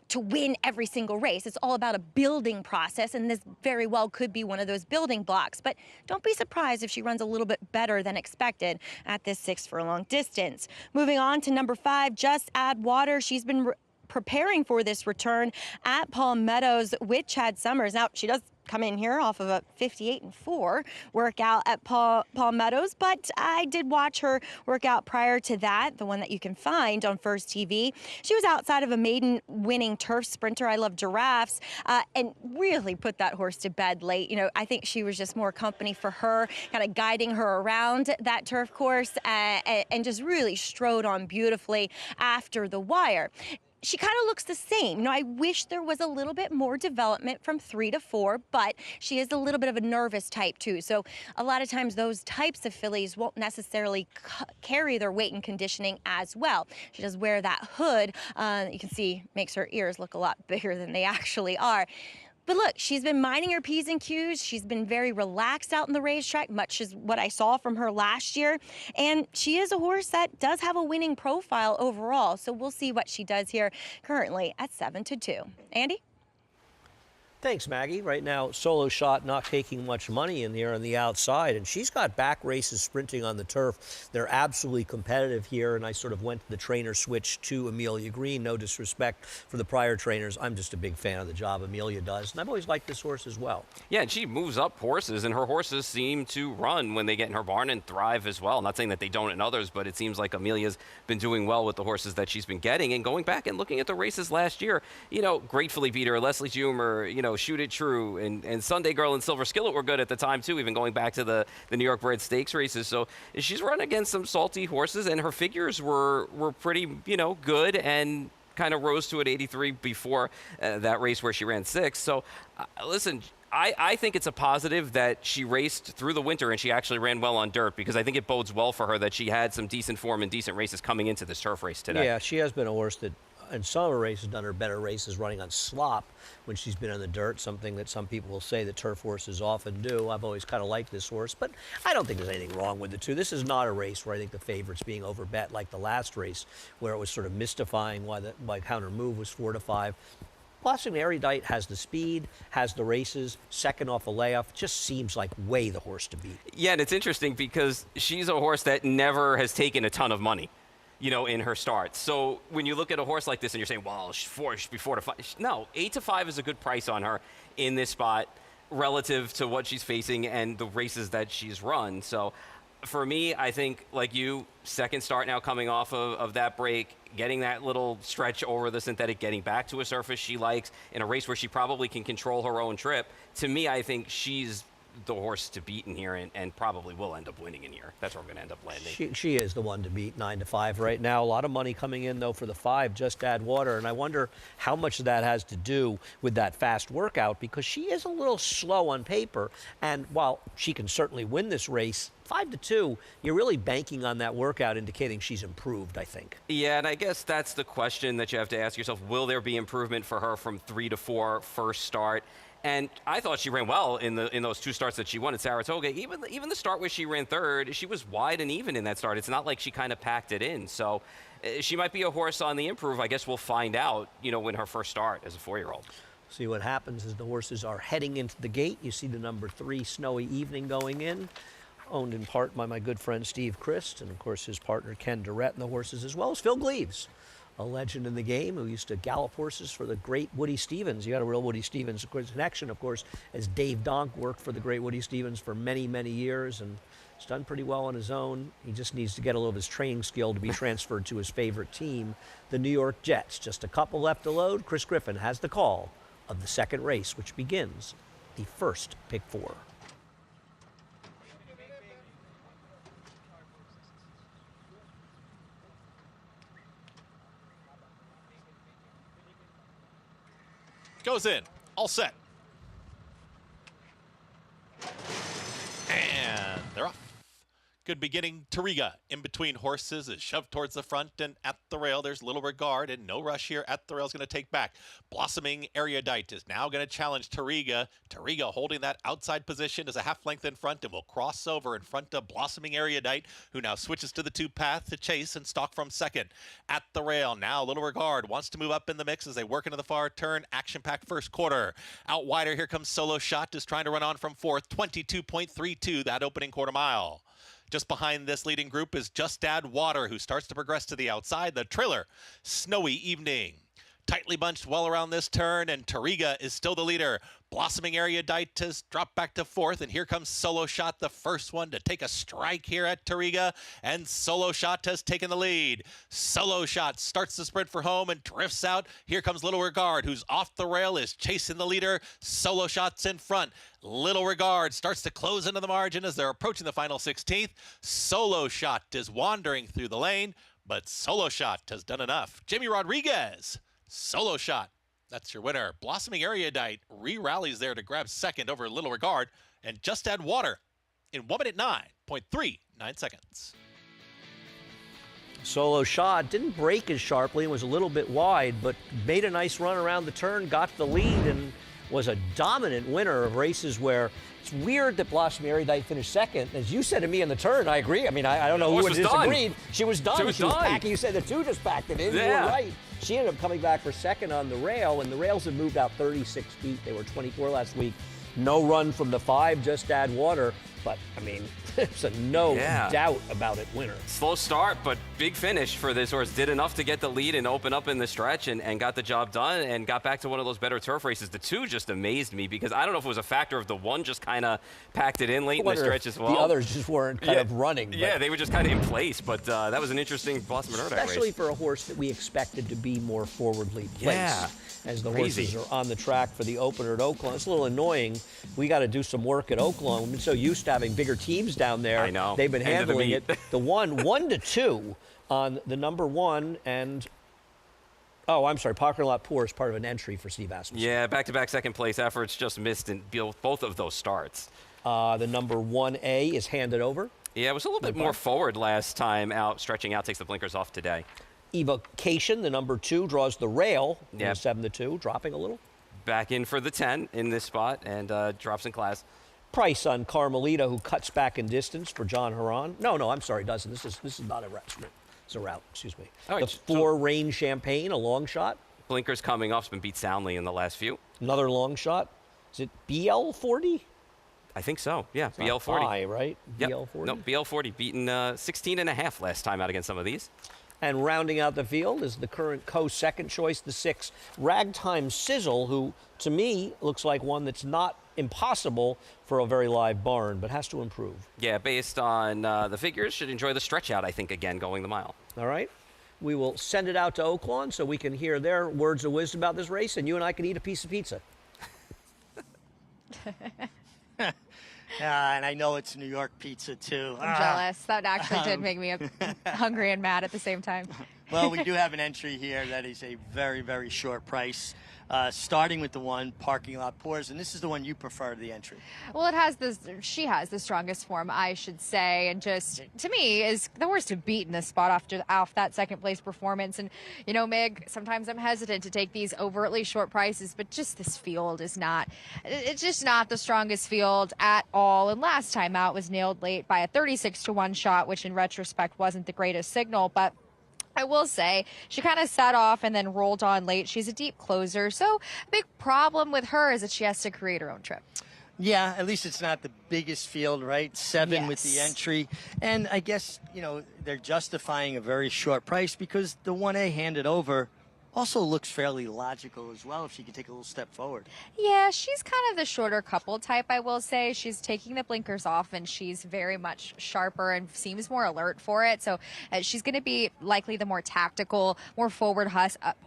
to win every single race. It's all about a building process, and this very well could be one of those building blocks. But don't be surprised if she runs a little bit better than expected at this 6 furlong distance. Moving on to number 5, Just Add Water. She's been preparing for this return at Palm Meadows with Chad Summers. Now, she does come in here off of a 58-4 workout at Palm Meadows, but I did watch her workout prior to that, the one that you can find on First TV. She was outside of a maiden winning turf sprinter, I Love Giraffes, and really put that horse to bed late. I think she was just more company for her, kind of guiding her around that turf course and just really strode on beautifully after the wire. She kind of looks the same. I wish there was a little bit more development from 3 to 4, but she is a little bit of a nervous type too. So a lot of times those types of fillies won't necessarily carry their weight and conditioning as well. She does wear that hood. You can see makes her ears look a lot bigger than they actually are. But look, she's been minding her P's and Q's. She's been very relaxed out in the racetrack, much as what I saw from her last year. And she is a horse that does have a winning profile overall. So we'll see what she does here currently at 7-2. Andy? Thanks, Maggie. Right now, Solo Shot not taking much money in there on the outside, and she's got back races sprinting on the turf. They're absolutely competitive here, and I sort of went to the trainer switch to Amelia Green. No disrespect for the prior trainers. I'm just a big fan of the job Amelia does, and I've always liked this horse as well. Yeah, and she moves up horses, and her horses seem to run when they get in her barn and thrive as well. Not saying that they don't in others, but it seems like Amelia's been doing well with the horses that she's been getting. And going back and looking at the races last year, gratefully beat her, Leslie Humer, Shoot It True, and Sunday Girl and Silver Skillet were good at the time too, even going back to the New York bred stakes races. So she's run against some salty horses, and her figures were pretty good, and kind of rose to an 83 before that race where she ran 6. So listen, I think it's a positive that she raced through the winter and she actually ran well on dirt, because I think it bodes well for her that she had some decent form and decent races coming into this turf race today. Yeah, she has been a horse that in summer races done her better races running on slop when she's been on the dirt, something that some people will say that turf horses often do. I've always kind of liked this horse, but I don't think there's anything wrong with the two. This is not a race where I think the favorite's being overbet like the last race, where it was sort of mystifying why Counter Move was 4-5. Blossoming Erudite has the speed, has the races, second off a layoff. Just seems like way the horse to beat. Yeah, and it's interesting because she's a horse that never has taken a ton of money, you know, in her starts. So when you look at a horse like this and you're saying, well, she should be 4-5. No, 8-5 is a good price on her in this spot relative to what she's facing and the races that she's run. So for me, I think, like you, second start now coming off of that break, getting that little stretch over the synthetic, getting back to a surface she likes in a race where she probably can control her own trip. To me, I think she's the horse to beat in here and probably will end up winning in here. That's where we're going to end up landing. She is the one to beat 9-5 right now. A lot of money coming in, though, for the 5, Just Add Water. And I wonder how much of that has to do with that fast workout, because she is a little slow on paper. And while she can certainly win this race, 5-2, you're really banking on that workout, indicating she's improved, I think. Yeah, and I guess that's the question that you have to ask yourself. Will there be improvement for her from 3-4 first start? And I thought she ran well in those 2 starts that she won at Saratoga. Even the start where she ran third, she was wide and even in that start. It's not like she kind of packed it in. So she might be a horse on the improve. I guess we'll find out, you know, when her first start as a 4-year-old. See what happens as the horses are heading into the gate. You see the number 3, Snowy Evening, going in, owned in part by my good friend Steve Christ, and of course his partner Ken Durrett and the horses, as well as Phil Gleaves, a legend in the game who used to gallop horses for the great Woody Stevens. You got a real Woody Stevens connection, of course, as Dave Donk worked for the great Woody Stevens for many, many years, and he's done pretty well on his own. He just needs to get a little of his training skill to be transferred to his favorite team, the New York Jets. Just a couple left to load. Chris Griffin has the call of the second race, which begins the first pick 4. Goes in, all set. And they're off. Good beginning. Tariga in between horses is shoved towards the front and at the rail. There's little regard and no rush here. At the rail is going to take back. Blossoming Erudite is now going to challenge Tariga. Tariga holding that outside position is a half length in front and will cross over in front of Blossoming Erudite, who now switches to the 2 path to chase and stalk from second. At the rail now, little regard wants to move up in the mix as they work into the far turn. Action-packed first quarter. Out wider, here comes Solo Shot, is trying to run on from fourth. 22.32 that opening quarter mile. Just behind this leading group is Just Add Water, who starts to progress to the outside. The trailer, Snowy Evening. Tightly bunched well around this turn, and Tariga is still the leader. Blossoming Erudite has dropped back to fourth, and here comes Solo Shot, the first one to take a strike here at Tariga, and Solo Shot has taken the lead. Solo Shot starts the sprint for home and drifts out. Here comes Little Regard, who's off the rail, is chasing the leader. Solo Shot's in front. Little Regard starts to close into the margin as they're approaching the final 16th. Solo Shot is wandering through the lane, but Solo Shot has done enough. Jamie Rodriguez, Solo Shot. That's your winner. Blossoming Erudite re-rallies there to grab second over Little Regard, and Just Add Water in 1:09.39 seconds. Solo Shot didn't break as sharply and was a little bit wide, but made a nice run around the turn, got the lead, and was a dominant winner of races where it's weird that Blossoming Erudite finished second. As you said to me in the turn, I agree. I mean, I don't know who would have disagreed. She was done. She was packing. You said the 2 just packed it in. Yeah. You were right. She ended up coming back for second on the rail, and the rails have moved out 36 feet. They were 24 last week. No run from the 5, Just Add Water. But, I mean, there's a doubt about it winner. Slow start, but big finish for this horse. Did enough to get the lead and open up in the stretch and got the job done and got back to one of those better turf races. The 2 just amazed me because I don't know if it was a factor of the 1 just kind of packed it in late in the stretch as well. The others just weren't kind of running. Yeah, they were just kind of in place, but that was an interesting Blossoming Erudite race. Especially for a horse that we expected to be more forwardly placed. Yeah. As the horses are on the track for the opener at Oaklawn. It's a little annoying. We got to do some work at Oaklawn. We've been so used to having bigger teams down there. I know. They've been handling it. The 1 to 2 on the number 1, and Oh, I'm sorry. Parking Lot Poor is part of an entry for Steve Asmussen. Yeah, back-to-back second-place efforts just missed in both of those starts. The number 1A is handed over. Yeah, it was a little bit more forward last time out, stretching out, takes the blinkers off today. Evocation, the number 2, draws the rail. Yeah. 7-2, dropping a little. Back in for the 10 in this spot and drops in class. Price on Carmelita, who cuts back in distance for John Haran. No, I'm sorry, doesn't. This is not a route. It's a route, excuse me. All right, the 4 Rain Champagne, a long shot. Blinkers coming off, has been beat soundly in the last few. Another long shot. Is it BL40? I think so, yeah, It's BL40. not high, right? Yep. BL40? No, BL40, beaten 16.5 last time out against some of these. And rounding out the field is the current co-second choice, the 6 Ragtime Sizzle, who to me looks like one that's not impossible for a very live barn, but has to improve. Yeah, based on the figures, should enjoy the stretch out, I think, again, going the mile. All right. We will send it out to Oaklawn so we can hear their words of wisdom about this race, and you and I can eat a piece of pizza. And I know it's New York pizza, too. I'm jealous. That actually did make me hungry and mad at the same time. Well, we do have an entry here that is a very, very short price. Starting with the 1 Parking Lot Pours, and this is the one you prefer to the entry. Well, she has the strongest form, I should say, and just, to me, is the worst to beat in this spot off that second place performance. And, you know, Mig, sometimes I'm hesitant to take these overtly short prices, but just this field is not, it's just not the strongest field at all. And last time out was nailed late by a 36-1 shot, which in retrospect wasn't the greatest signal, but I will say she kind of sat off and then rolled on late. She's a deep closer, so a big problem with her is that she has to create her own trip. Yeah, at least it's not the biggest field, right? 7 with the entry. And I guess, you know, they're justifying a very short price because the 1A handed over also looks fairly logical as well if she could take a little step forward. Yeah, she's kind of the shorter couple type, I will say. She's taking the blinkers off, and she's very much sharper and seems more alert for it. So she's going to be likely the more tactical, more forward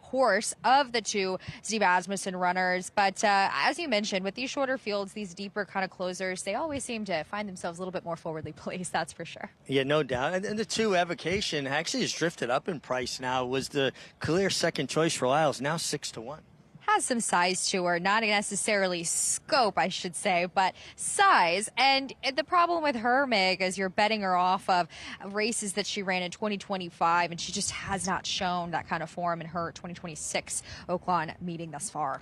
horse of the 2 Steve Asmussen runners. But as you mentioned, with these shorter fields, these deeper kind of closers, they always seem to find themselves a little bit more forwardly placed, that's for sure. Yeah, no doubt. And the 2 Evocation actually has drifted up in price now. Was the clear second choice for a while, is now 6-1. Has some size to her, not necessarily scope, I should say, but size. And the problem with her, Meg, is you're betting her off of races that she ran in 2025, and she just has not shown that kind of form in her 2026 Oaklawn meeting thus far.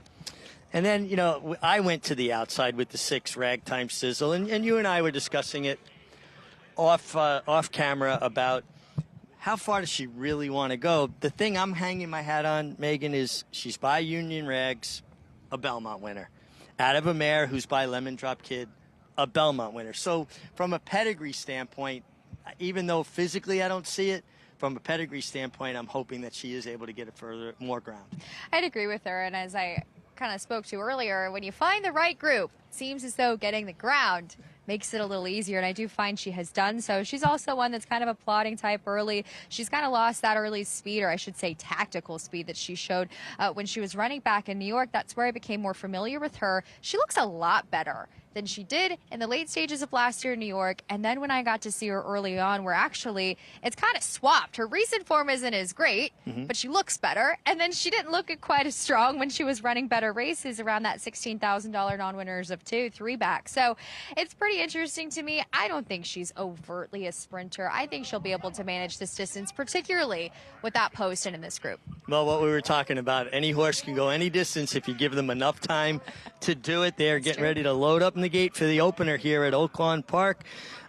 And then, you know, I went to the outside with the 6 Ragtime Sizzle, and you and I were discussing it off camera about how far does she really want to go? The thing I'm hanging my hat on, Megan, is she's by Union Rags, a Belmont winner. Out of a mare who's by Lemon Drop Kid, a Belmont winner. So from a pedigree standpoint, even though physically I don't see it, from a pedigree standpoint, I'm hoping that she is able to get it more ground. I'd agree with her, and as I kind of spoke to earlier, when you find the right group, it seems as though getting the ground makes it a little easier, and I do find she has done so. She's also one that's kind of a plodding type early. She's kind of lost that early speed, or I should say tactical speed, that she showed when she was running back in New York. That's where I became more familiar with her. She looks a lot better than she did in the late stages of last year in New York, and then when I got to see her early on, where actually it's kind of swapped. Her recent form isn't as great, but she looks better, and then she didn't look quite as strong when she was running better races around that $16,000 non-winners of 2-3 back. So it's pretty interesting to me. I don't think she's overtly a sprinter. I think she'll be able to manage this distance, particularly with that post and in this group. Well, what we were talking about, any horse can go any distance if you give them enough time to do it. They're getting ready to load up in the gate for the opener here at Oaklawn Park.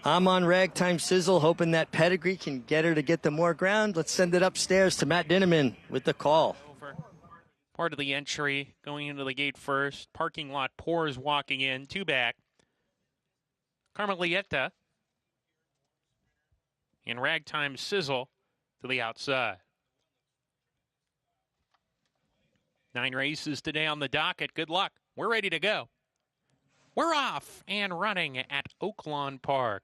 I'm on Ragtime Sizzle, hoping that pedigree can get her to get the more ground. Let's send it upstairs to Matt Dinneman with the call. Part of the entry going into the gate first. Parking Lot Pours walking in, 2 back. Carmelita and Ragtime Sizzle to the outside. 9 races today on the docket. Good luck. We're ready to go. We're off and running at Oaklawn Park.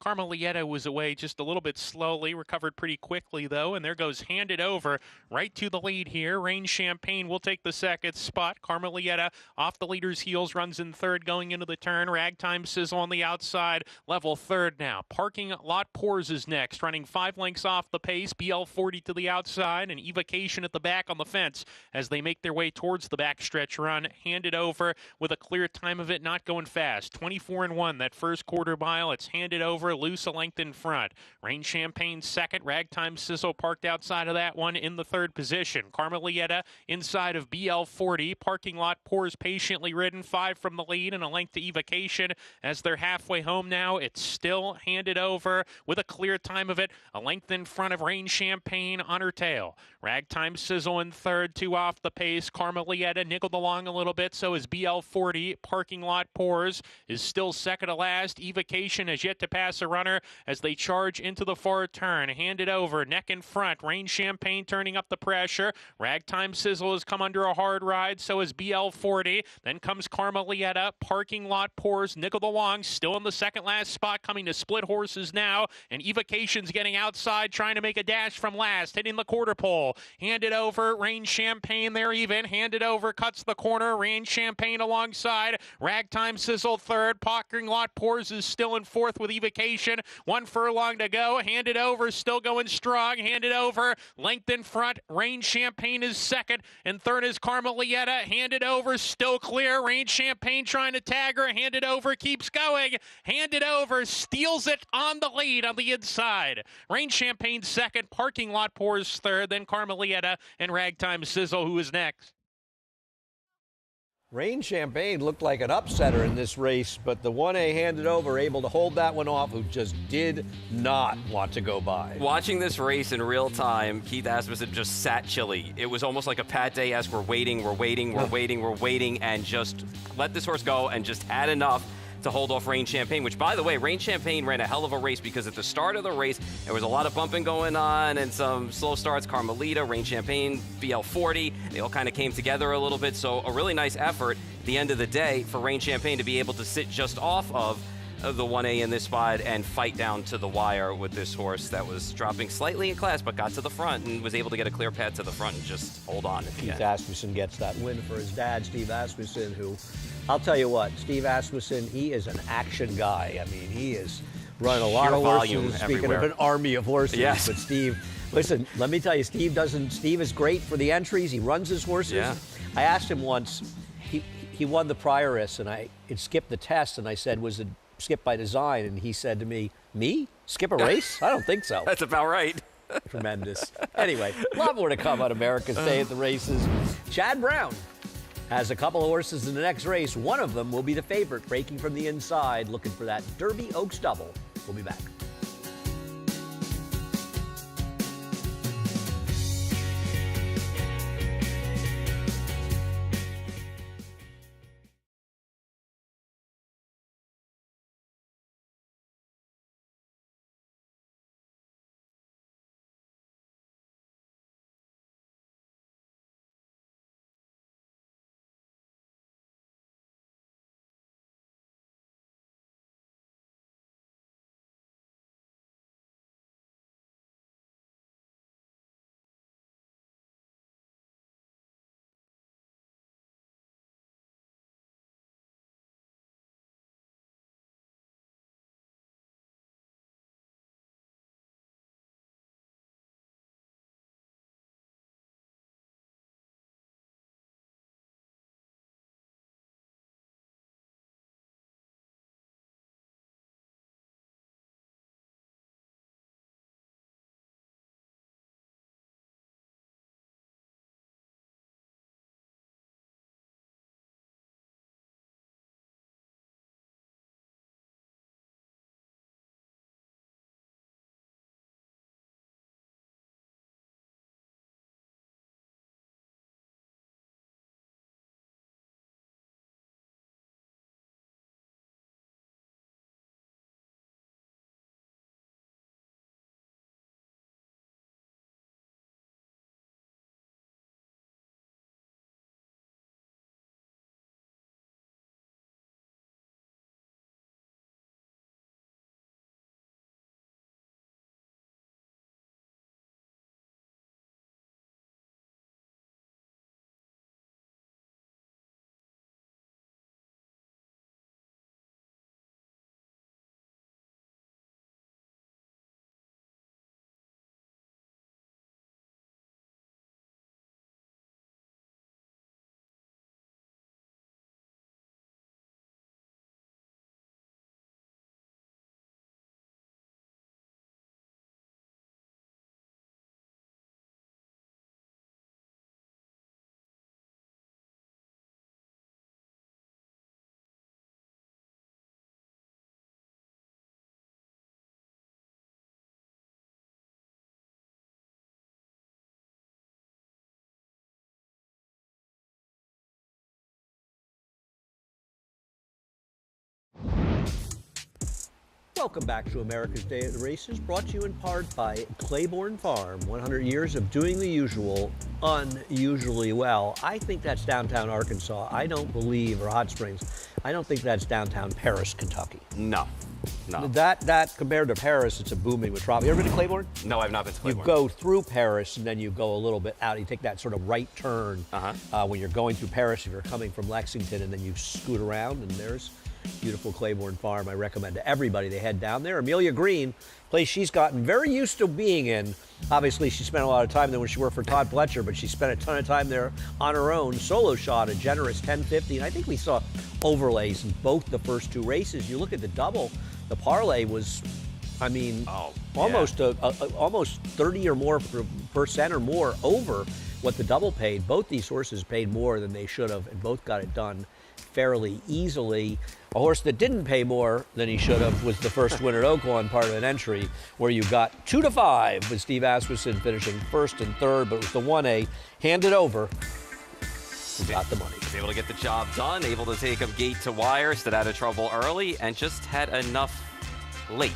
Carmelietta was away just a little bit slowly, recovered pretty quickly, though, and there goes Handed Over right to the lead here. Rain Champagne will take the second spot. Carmelietta off the leader's heels, runs in third going into the turn. Ragtime Sizzle on the outside, level third now. Parking Lot Pours is next, running 5 lengths off the pace. BL40 to the outside, and Evocation at the back on the fence as they make their way towards the backstretch run. Handed Over with a clear time of it, not going fast. 24-1 that first quarter mile. It's Handed Over, loose a length in front. Rain Champagne second. Ragtime Sizzle parked outside of that one in the third position. Carmelietta inside of BL40. Parking Lot Pours patiently ridden, 5 from the lead and a length to Evocation as they're halfway home now. It's still Handed Over with a clear time of it, a length in front of Rain Champagne on her tail. Ragtime Sizzle in third, 2 off the pace. Carmelietta niggled along a little bit, so is BL40. Parking Lot Pours is still second to last. Evocation has yet to pass a runner as they charge into the far turn. Handed Over, neck in front. Rain Champagne turning up the pressure. Ragtime Sizzle has come under a hard ride, so is BL40. Then comes Carmelietta. Parking Lot Pours niggled along, still in the second last spot, coming to split horses now, and Evocation's getting outside, trying to make a dash from last, hitting the quarter pole. Handed Over, Rain Champagne there even. Handed Over cuts the corner. Rain Champagne alongside. Ragtime Sizzle third. Parking Lot Pours is still in fourth with Evocation. 1 furlong to go. Handed Over still going strong. Handed Over length in front. Rain Champagne is second, and third is Carmelietta. Handed Over still clear. Rain Champagne trying to tag her. Handed Over keeps going. Handed Over steals it on the lead on the inside. Rain Champagne second. Parking Lot Pours third. Then Carmelietta and Ragtime Sizzle, who is next. Rain Champagne looked like an upsetter in this race, but the 1A Handed Over able to hold that one off, who just did not want to go by. Watching this race in real time, Keith Asmussen just sat chilly. It was almost like a Pat Day-esque, we're waiting, and just let this horse go and just had enough to hold off Rain Champagne, which, by the way, Rain Champagne ran a hell of a race because at the start of the race, there was a lot of bumping going on and some slow starts. Carmelita, Rain Champagne, BL40, they all kind of came together a little bit. So a really nice effort at the end of the day for Rain Champagne to be able to sit just off of the 1A in this spot and fight down to the wire with this horse that was dropping slightly in class but got to the front and was able to get a clear path to the front and just hold on at the Keith end. Asmussen gets that win for his dad, Steve Asmussen, who, I'll tell you what, Steve Asmussen, he is an action guy. I mean, he is run a lot of horses. Speaking everywhere. of an army of horses, yes. But Steve, listen, let me tell you, Steve is great for the entries. He runs his horses. Yeah. I asked him once, he won the Prioress, and it skipped the test, and I said, was it skipped by design? And he said to me, skip a race? I don't think so. That's about right. Tremendous. Anyway, a lot more to come on America's Day at the Races. Chad Brown has a couple of horses in the next race. One of them will be the favorite, breaking from the inside, looking for that Derby Oaks double. We'll be back. Welcome back to America's Day at the Races, brought to you in part by Claiborne Farm. 100 years of doing the usual unusually well. I think that's downtown Arkansas. I don't believe, or Hot Springs, I don't think that's downtown Paris, Kentucky. No. That compared to Paris, it's a booming metropolis. You ever been to Claiborne? No, I've not been to Claiborne. You go through Paris, and then you go a little bit out. You take that sort of right turn when you're going through Paris if you're coming from Lexington, and then you scoot around, and there's beautiful Claiborne Farm. I recommend to everybody they head down there. Amelia Green, place she's gotten very used to being in. Obviously, she spent a lot of time there when she worked for Todd Pletcher, but she spent a ton of time there on her own. Solo shot, a generous 10.50, and I think we saw overlays in both the first two races. You look at the double, the parlay was, I mean, almost 30 or more percent or more over what the double paid. Both these horses paid more than they should have, and both got it done fairly easily. A horse that didn't pay more than he should have was the first winner at Oaklawn Park of an entry, where you got 2-5 with Steve Asmussen finishing first and third, but it was the 1A handed over who got the money. Was able to get the job done, able to take him gate to wire, stood out of trouble early, and just had enough late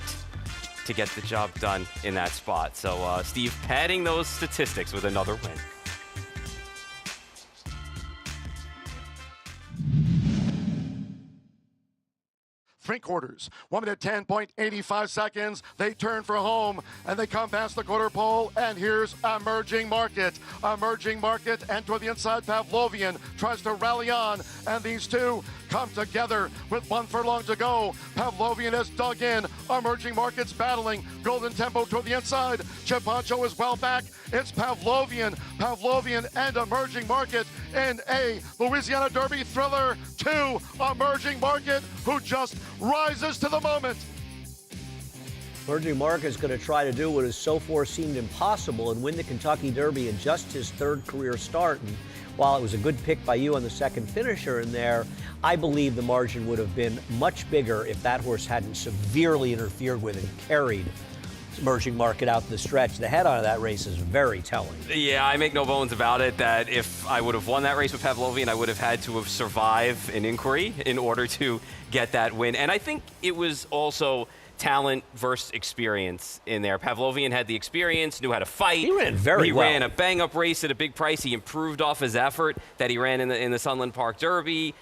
to get the job done in that spot. So Steve padding those statistics with another win. Three-quarters, 1 minute 10.85 seconds. They turn for home, and they come past the quarter pole, and here's Emerging Market. Emerging Market, and toward the inside, Pavlovian tries to rally on, and these two come together with 1 furlong to go. Pavlovian has dug in. Emerging Market's battling. Golden Tempo toward the inside. Chip Poncho is well back. It's Pavlovian and Emerging Market in a Louisiana Derby thriller. 2, Emerging Market, who just rises to the moment. Emerging Market is going to try to do what has so far seemed impossible and win the Kentucky Derby in just his third career start. And while it was a good pick by you on the second finisher in there, I believe the margin would have been much bigger if that horse hadn't severely interfered with and carried Emerging Market out the stretch. The head-on of that race is very telling. Yeah, I make no bones about it that if I would have won that race with Pavlovian, I would have had to have survived an inquiry in order to get that win. And I think it was also talent versus experience in there. Pavlovian had the experience, knew how to fight. He ran very He well. ran a bang-up race at a big price. He improved off his effort that he ran in the Sunland Park Derby.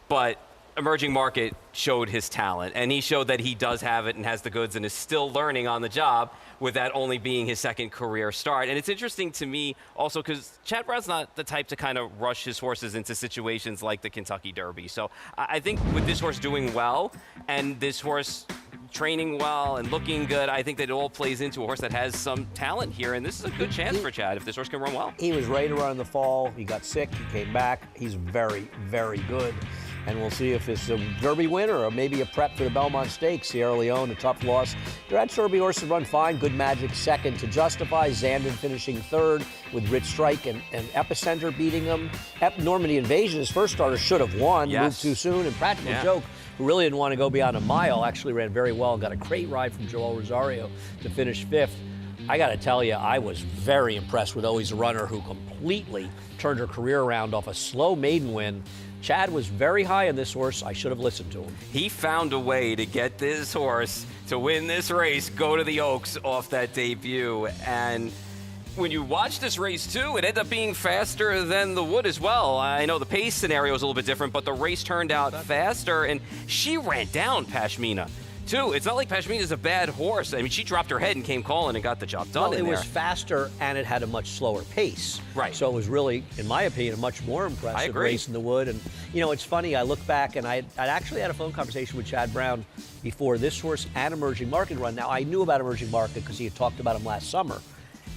But Emerging Market showed his talent, and he showed that he does have it and has the goods and is still learning on the job, with that only being his second career start. And it's interesting to me also because Chad Brown's not the type to kind of rush his horses into situations like the Kentucky Derby. So I think with this horse doing well and this horse training well and looking good, I think that it all plays into a horse that has some talent here, and this is a good chance for Chad if this horse can run well. He was ready to run in the fall. He got sick. He came back. He's very, very good. And we'll see if it's a Derby winner or maybe a prep for the Belmont Stakes. Sierra Leone, a tough loss. Durant Derby horses run fine. Good Magic second to Justify. Zandon finishing third with Rich Strike and Epicenter beating him. Normandy Invasion, his first starter, should have won. Yes. Moved too soon. And Practical Joke, who really didn't want to go beyond a mile, actually ran very well and got a great ride from Joel Rosario to finish fifth. I got to tell you, I was very impressed with Always a Runner, who completely turned her career around off a slow maiden win. Chad was very high on this horse. I should have listened to him. He found a way to get this horse to win this race, go to the Oaks off that debut. And when you watch this race, too, it ended up being faster than the Wood as well. I know the pace scenario is a little bit different, but the race turned out faster, and she ran down Pashmina, too. It's not like Pashmina's a bad horse. I mean, she dropped her head and came calling and got the job done. Well, it was faster, and it had a much slower pace. Right. So it was really, in my opinion, a much more impressive race in the Wood. And, you know, it's funny, I look back, and I'd actually had a phone conversation with Chad Brown before this horse and Emerging Market run. Now, I knew about Emerging Market because he had talked about him last summer.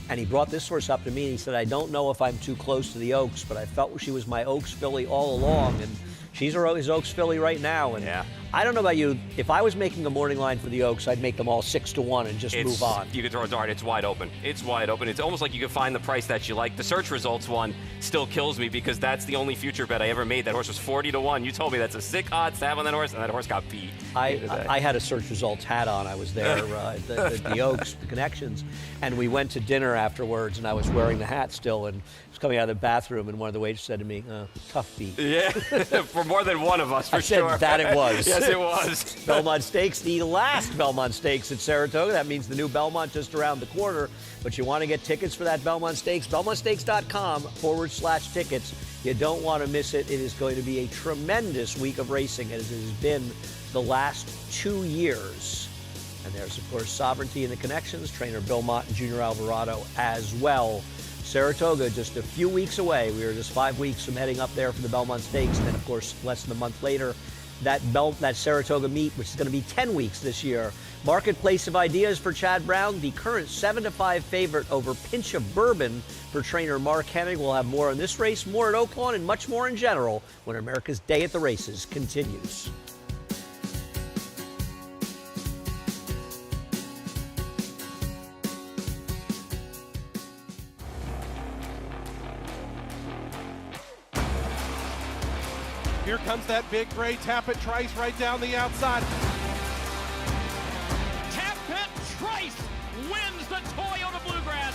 And he brought this horse up to me, and he said, I don't know if I'm too close to the Oaks, but I felt she was my Oaks filly all along. And she's his Oaks filly right now. And I don't know about you. If I was making a morning line for the Oaks, I'd make them all 6-1 and just move on. You could throw a dart. It's wide open. It's wide open. It's almost like you could find the price that you like. The search results one still kills me because that's the only future bet I ever made. That horse was 40-1. You told me that's a sick odds to have on that horse, and that horse got beat. I had a search results hat on. I was there at the Oaks, the Connections, and we went to dinner afterwards, and I was wearing the hat still, and I was coming out of the bathroom, and one of the waiters said to me, tough beat. Yeah, for more than one of us, for I sure. said that it was. Yes, it was. Belmont Stakes, the last Belmont Stakes at Saratoga. That means the new Belmont just around the corner. But you want to get tickets for that Belmont Stakes, belmontstakes.com/tickets. You don't want to miss it. It is going to be a tremendous week of racing, as it has been the last 2 years. And there's, of course, Sovereignty and the connections, trainer Bill Mott and Junior Alvarado as well. Saratoga just a few weeks away. We are just 5 weeks from heading up there for the Belmont Stakes. And then, of course, less than a month later, that Saratoga meet, which is going to be 10 weeks this year. Marketplace of ideas for Chad Brown, the current 7-5 favorite over Pinch of Bourbon for trainer Mark Hennig. We'll have more on this race, more at Oaklawn, and much more in general when America's Day at the Races continues. Here comes that big gray Tappet Trice right down the outside. Tappet Trice wins the Toyota Bluegrass.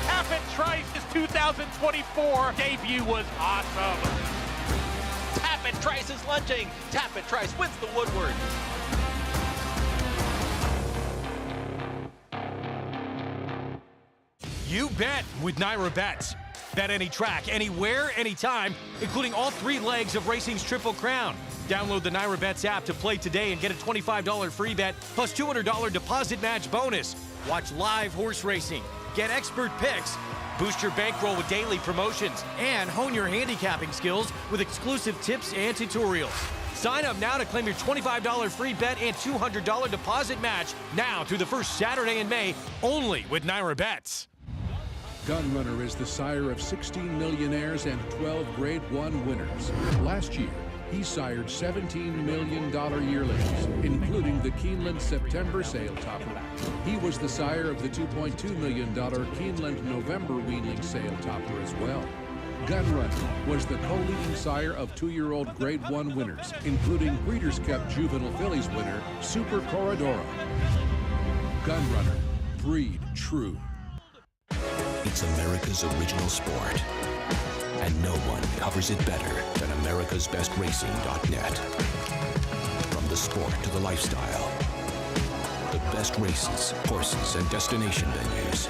Tappet Trice's 2024 debut was awesome. Tappet Trice is lunching. Tappet Trice wins the Woodward. You bet with Naira Bets. Bet any track, anywhere, anytime, including all 3 legs of racing's Triple Crown. Download the Naira Bets app to play today and get a $25 free bet plus $200 deposit match bonus. Watch live horse racing, get expert picks, boost your bankroll with daily promotions, and hone your handicapping skills with exclusive tips and tutorials. Sign up now to claim your $25 free bet and $200 deposit match now through the first Saturday in May, only with Naira Bets. Gunrunner is the sire of 16 millionaires and 12 Grade 1 winners. Last year, he sired $17 million yearlings, including the Keeneland September sale topper. He was the sire of the $2.2 million Keeneland November weanling sale topper as well. Gunrunner was the co-leading sire of 2-year-old Grade 1 winners, including Breeders' Cup Juvenile Fillies winner Super Corridoro. Gunrunner, breed true. It's America's original sport, and no one covers it better than americasbestracing.net. From the sport to the lifestyle, the best races, horses, and destination venues,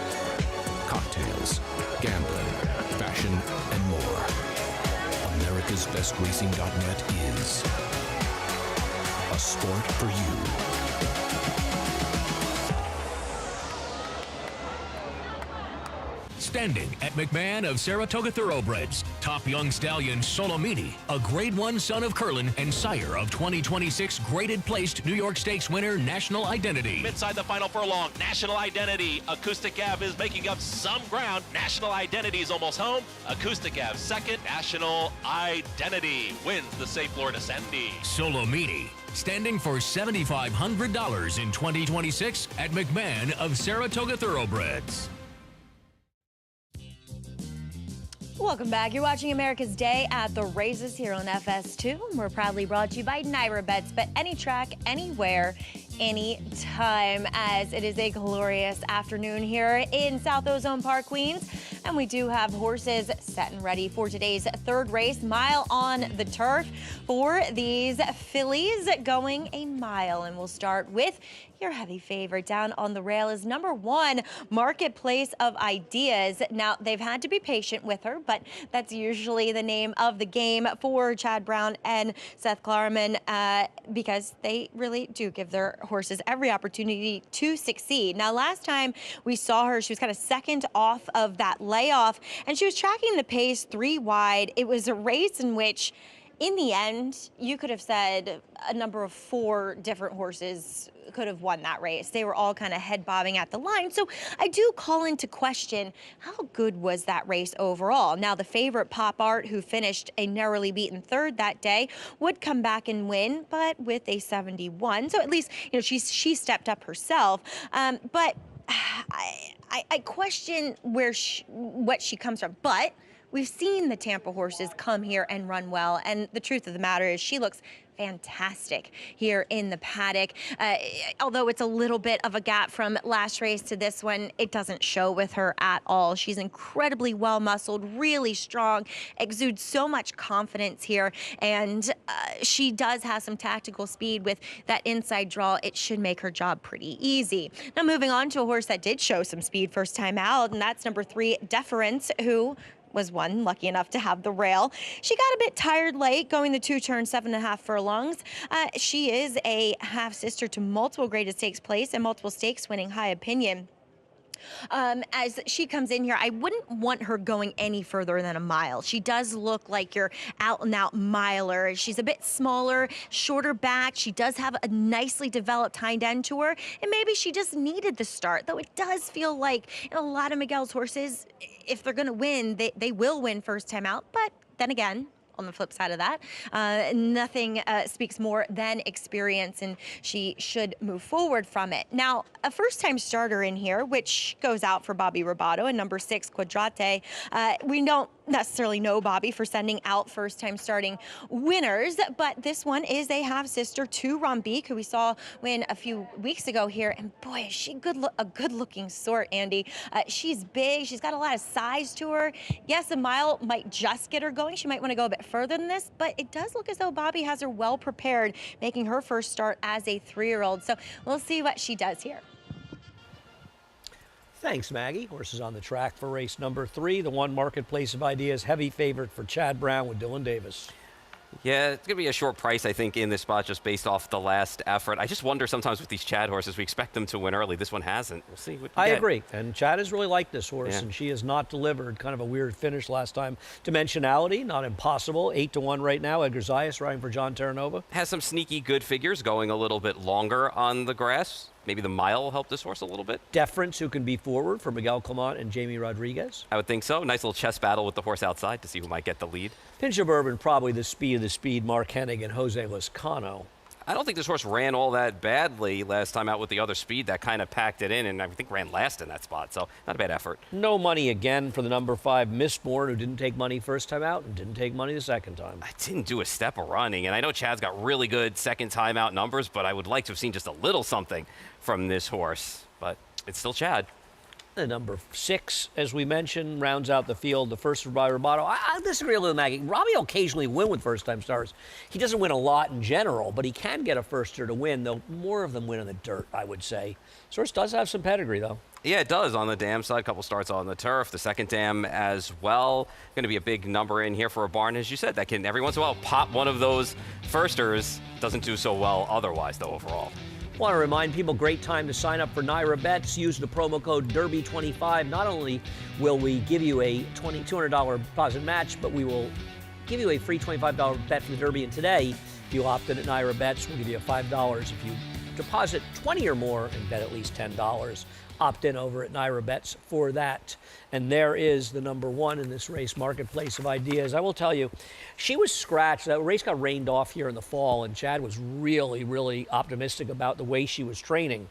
cocktails, gambling, fashion, and more. americasbestracing.net is a sport for you. Standing at McMahon of Saratoga Thoroughbreds, top young stallion Solomini, a Grade 1 son of Curlin and sire of 2026 graded placed New York Stakes winner National Identity. Inside the final furlong, National Identity. Acoustic Ave is making up some ground. National Identity is almost home. Acoustic Ave second. National Identity wins the Safe Lord Ascendi. Solomini, standing for $7,500 in 2026 at McMahon of Saratoga Thoroughbreds. Welcome back. You're watching America's Day at the Races here on FS2. We're proudly brought to you by Naira Bets. Bet any track, anywhere, anytime, as it is a glorious afternoon here in South Oaklawn Park, Queens. And we do have horses set and ready for today's 3rd race, mile on the turf, for these fillies going a mile. And we'll start with your heavy favorite. Down on the rail is number 1, Marketplace of Ideas. Now, they've had to be patient with her, but that's usually the name of the game for Chad Brown and Seth Klarman, because they really do give their horses every opportunity to succeed. Now, last time we saw her, she was kind of second off of that layoff, and she was tracking the pace 3 wide. It was a race in which, in the end, you could have said a number of 4 different horses could have won that race. They were all kind of head bobbing at the line. So I do call into question, how good was that race overall? Now, the favorite Pop Art, who finished a narrowly beaten 3rd that day, would come back and win, but with a 71. So at least, you know, she stepped up herself. But I question what she comes from. But we've seen the Tampa horses come here and run well, and the truth of the matter is she looks fantastic here in the paddock. Although it's a little bit of a gap from last race to this one, it doesn't show with her at all. She's incredibly well muscled, really strong, exudes so much confidence here, and she does have some tactical speed with that inside draw. It should make her job pretty easy. Now moving on to a horse that did show some speed first time out, and that's number 3, Deference, who was one lucky enough to have the rail. She got a bit tired late, going the 2 turn, 7.5 furlongs. She is a half sister to multiple graded stakes place and multiple stakes winning High Opinion. As she comes in here, I wouldn't want her going any further than a mile. She does look like your out-and-out miler. She's a bit smaller, shorter back. She does have a nicely developed hind end to her, and maybe she just needed the start, though it does feel like a lot of Miguel's horses, if they're going to win, they will win first time out, but then again, on the flip side of that, nothing speaks more than experience, and she should move forward from it. Now, a first-time starter in here, which goes out for Bobby Robato and number 6, Quadrate. We don't necessarily know Bobby for sending out first-time starting winners, but this one is a half-sister to Rombeek, who we saw win a few weeks ago here, and boy, is she a good-looking sort, Andy. She's big. She's got a lot of size to her. Yes, a mile might just get her going. She might want to go a bit further than this, but it does look as though Bobby has her well prepared, making her first start as a 3-year-old. So we'll see what she does here. Thanks, Maggie. Horses on the track for race number 3. The one Marketplace of Ideas heavy favorite for Chad Brown with Dylan Davis. Yeah, it's going to be a short price, I think, in this spot just based off the last effort. I just wonder sometimes with these Chad horses, we expect them to win early. This one hasn't. We'll see what I agree. And Chad has really liked this horse, Yeah. and she has not delivered. Kind of a weird finish last time. Dimensionality, not impossible. 8-1 right now. Edgar Zayas riding for John Terranova. Has some sneaky good figures, going a little bit longer on the grass. Maybe the mile will help this horse a little bit. Deference, who can be forward for Miguel Clement and Jamie Rodriguez. I would think so. Nice little chess battle with the horse outside to see who might get the lead. Pinch of Bourbon, probably the speed of the speed. Mark Hennig and Jose Lezcano. I don't think this horse ran all that badly last time out with the other speed. That kind of packed it in, and I think ran last in that spot, so not a bad effort. No money again for the number 5, Mistborn, who didn't take money first time out and didn't take money the second time. I didn't do a step of running, and I know Chad's got really good second time out numbers, but I would like to have seen just a little something from this horse, but it's still Chad. The number 6, as we mentioned, rounds out the field. The first for Bobby Robato. I disagree a little with Maggie. Robbie will occasionally win with first-time stars. He doesn't win a lot in general, but he can get a firster to win, though more of them win in the dirt, I would say. This horse does have some pedigree, though. Yeah, it does on the dam side. A couple starts on the turf. The second dam as well. Going to be a big number in here for a barn, as you said. That can every once in a while pop one of those firsters. Doesn't do so well otherwise, though, overall. Want to remind people, great time to sign up for Naira Bets. Use the promo code Derby25. Not only will we give you a $200 deposit match, but we will give you a free $25 bet for the Derby. And today, if you opt in at Naira Bets, we'll give you a $5 if you deposit 20 or more and bet at least $10. Opt in over at Naira Bets for that. And there is the number 1 in this race, Marketplace of Ideas. I will tell you, she was scratched. That race got rained off here in the fall, and Chad was really, really optimistic about the way she was training.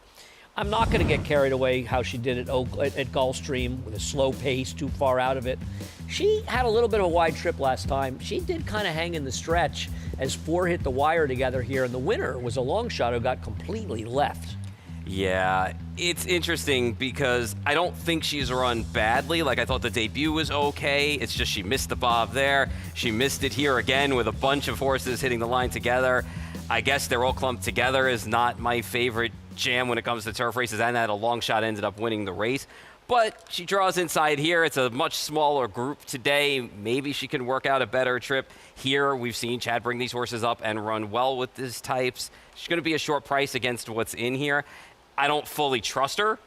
I'm not going to get carried away how she did at Gulfstream with a slow pace, too far out of it. She had a little bit of a wide trip last time. She did kind of hang in the stretch as 4 hit the wire together here, and the winner was a long shot who got completely left. Yeah, it's interesting because I don't think she's run badly. Like, I thought the debut was okay. It's just she missed the bob there. She missed it here again with a bunch of horses hitting the line together. I guess they're all clumped together is not my favorite jam when it comes to turf races, and that a long shot ended up winning the race. But she draws inside here. It's a much smaller group today. Maybe she can work out a better trip. Here, we've seen Chad bring these horses up and run well with these types. She's going to be a short price against what's in here. I don't fully trust her,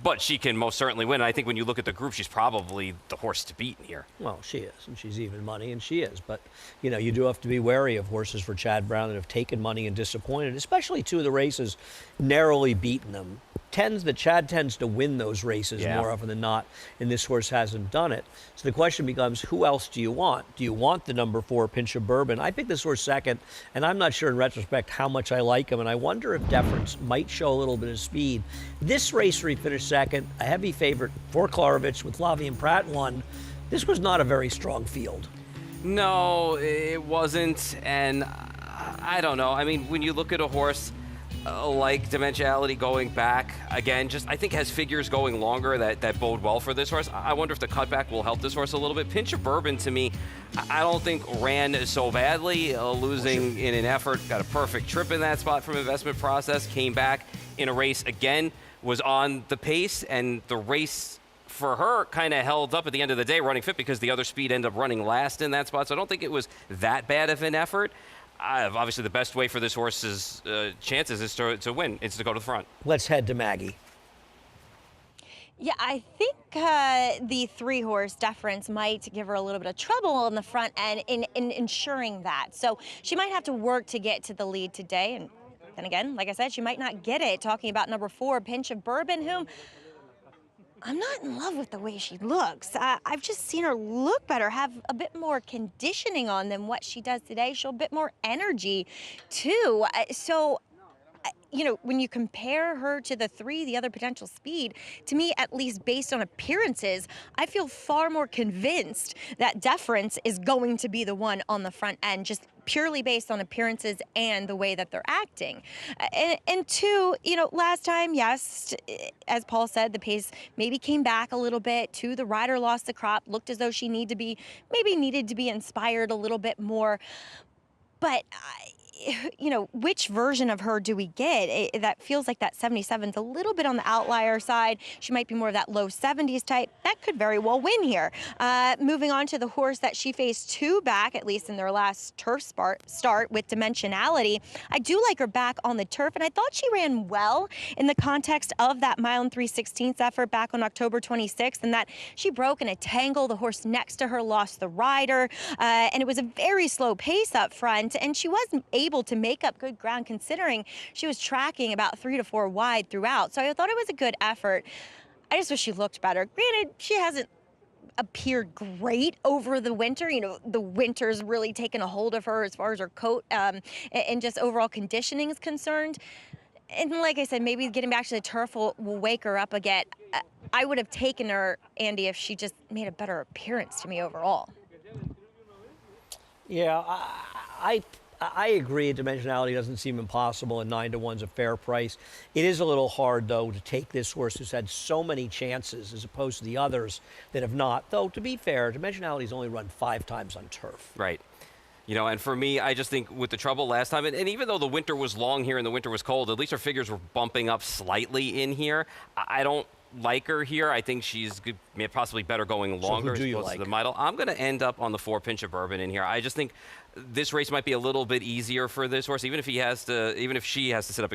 but she can most certainly win. And I think when you look at the group, she's probably the horse to beat in here. Well, she is, and she's even money, and she is. But, you know, you do have to be wary of horses for Chad Brown that have taken money and disappointed, especially 2 of the races narrowly beaten them. Chad tends to win those races more often than not, and this horse hasn't done it. So the question becomes, who else do you want? Do you want the number 4, Pinch of Bourbon? I picked this horse second, and I'm not sure in retrospect how much I like him, and I wonder if Deference might show a little bit of speed. This race where he finished second, a heavy favorite for Klarovich with Flavien Prat won. This was not a very strong field. No, it wasn't, and I don't know. I mean, when you look at a horse like Dimensionality going back, again, just I think has figures going longer that bode well for this horse. I wonder if the cutback will help this horse a little bit. Pinch of Bourbon, to me, I don't think ran so badly, losing in an effort. Got a perfect trip in that spot from Investment Process, came back in a race again, was on the pace, and the race for her kind of held up at the end of the day running fit because the other speed ended up running last in that spot. So I don't think it was that bad of an effort. Obviously, the best way for this horse's chances is to win. It's to go to the front. Let's head to Maggie. Yeah, I think the 3-horse Deference might give her a little bit of trouble on the front end in ensuring that. So she might have to work to get to the lead today. And then again, like I said, she might not get it. Talking about number 4, Pinch of Bourbon, whom I'm not in love with the way she looks. I've just seen her look better, have a bit more conditioning on than what she does today. She'll a bit more energy, too. You know, when you compare her to the 3, the other potential speed, to me, at least based on appearances, I feel far more convinced that Deference is going to be the one on the front end, just purely based on appearances and the way that they're acting. And 2, you know, last time, yes, as Paul said, the pace maybe came back a little bit. 2, the rider lost the crop, looked as though she needed to be inspired a little bit more. But you know, which version of her do we get? That feels like that 77's a little bit on the outlier side. She might be more of that low 70s type. That could very well win here. Moving on to the horse that she faced 2 back, at least in their last turf start with Dimensionality. I do like her back on the turf, and I thought she ran well in the context of that mile and 3/16 effort back on October 26th, and that she broke in a tangle. The horse next to her lost the rider, and it was a very slow pace up front, and she wasn't able to make up good ground considering she was tracking about 3 to 4 wide throughout. So I thought it was a good effort. I just wish she looked better. Granted, she hasn't appeared great over the winter. You know, the winter's really taken a hold of her as far as her coat and just overall conditioning is concerned. And like I said, maybe getting back to the turf will wake her up again. I would have taken her, Andy, if she just made a better appearance to me overall. Yeah, I agree. Dimensionality doesn't seem impossible, and 9 to 1's a fair price. It is a little hard, though, to take this horse who's had so many chances as opposed to the others that have not. Though, to be fair, Dimensionality's only run 5 times on turf. Right. You know, and for me, I just think with the trouble last time, and even though the winter was long here and the winter was cold, at least her figures were bumping up slightly in here. I don't like her here. I think she's possibly better going longer. So who do you like? The Midel. I'm going to end up on the 4 Pinch of Bourbon in here. I just think this race might be a little bit easier for this horse, even if she has to sit up,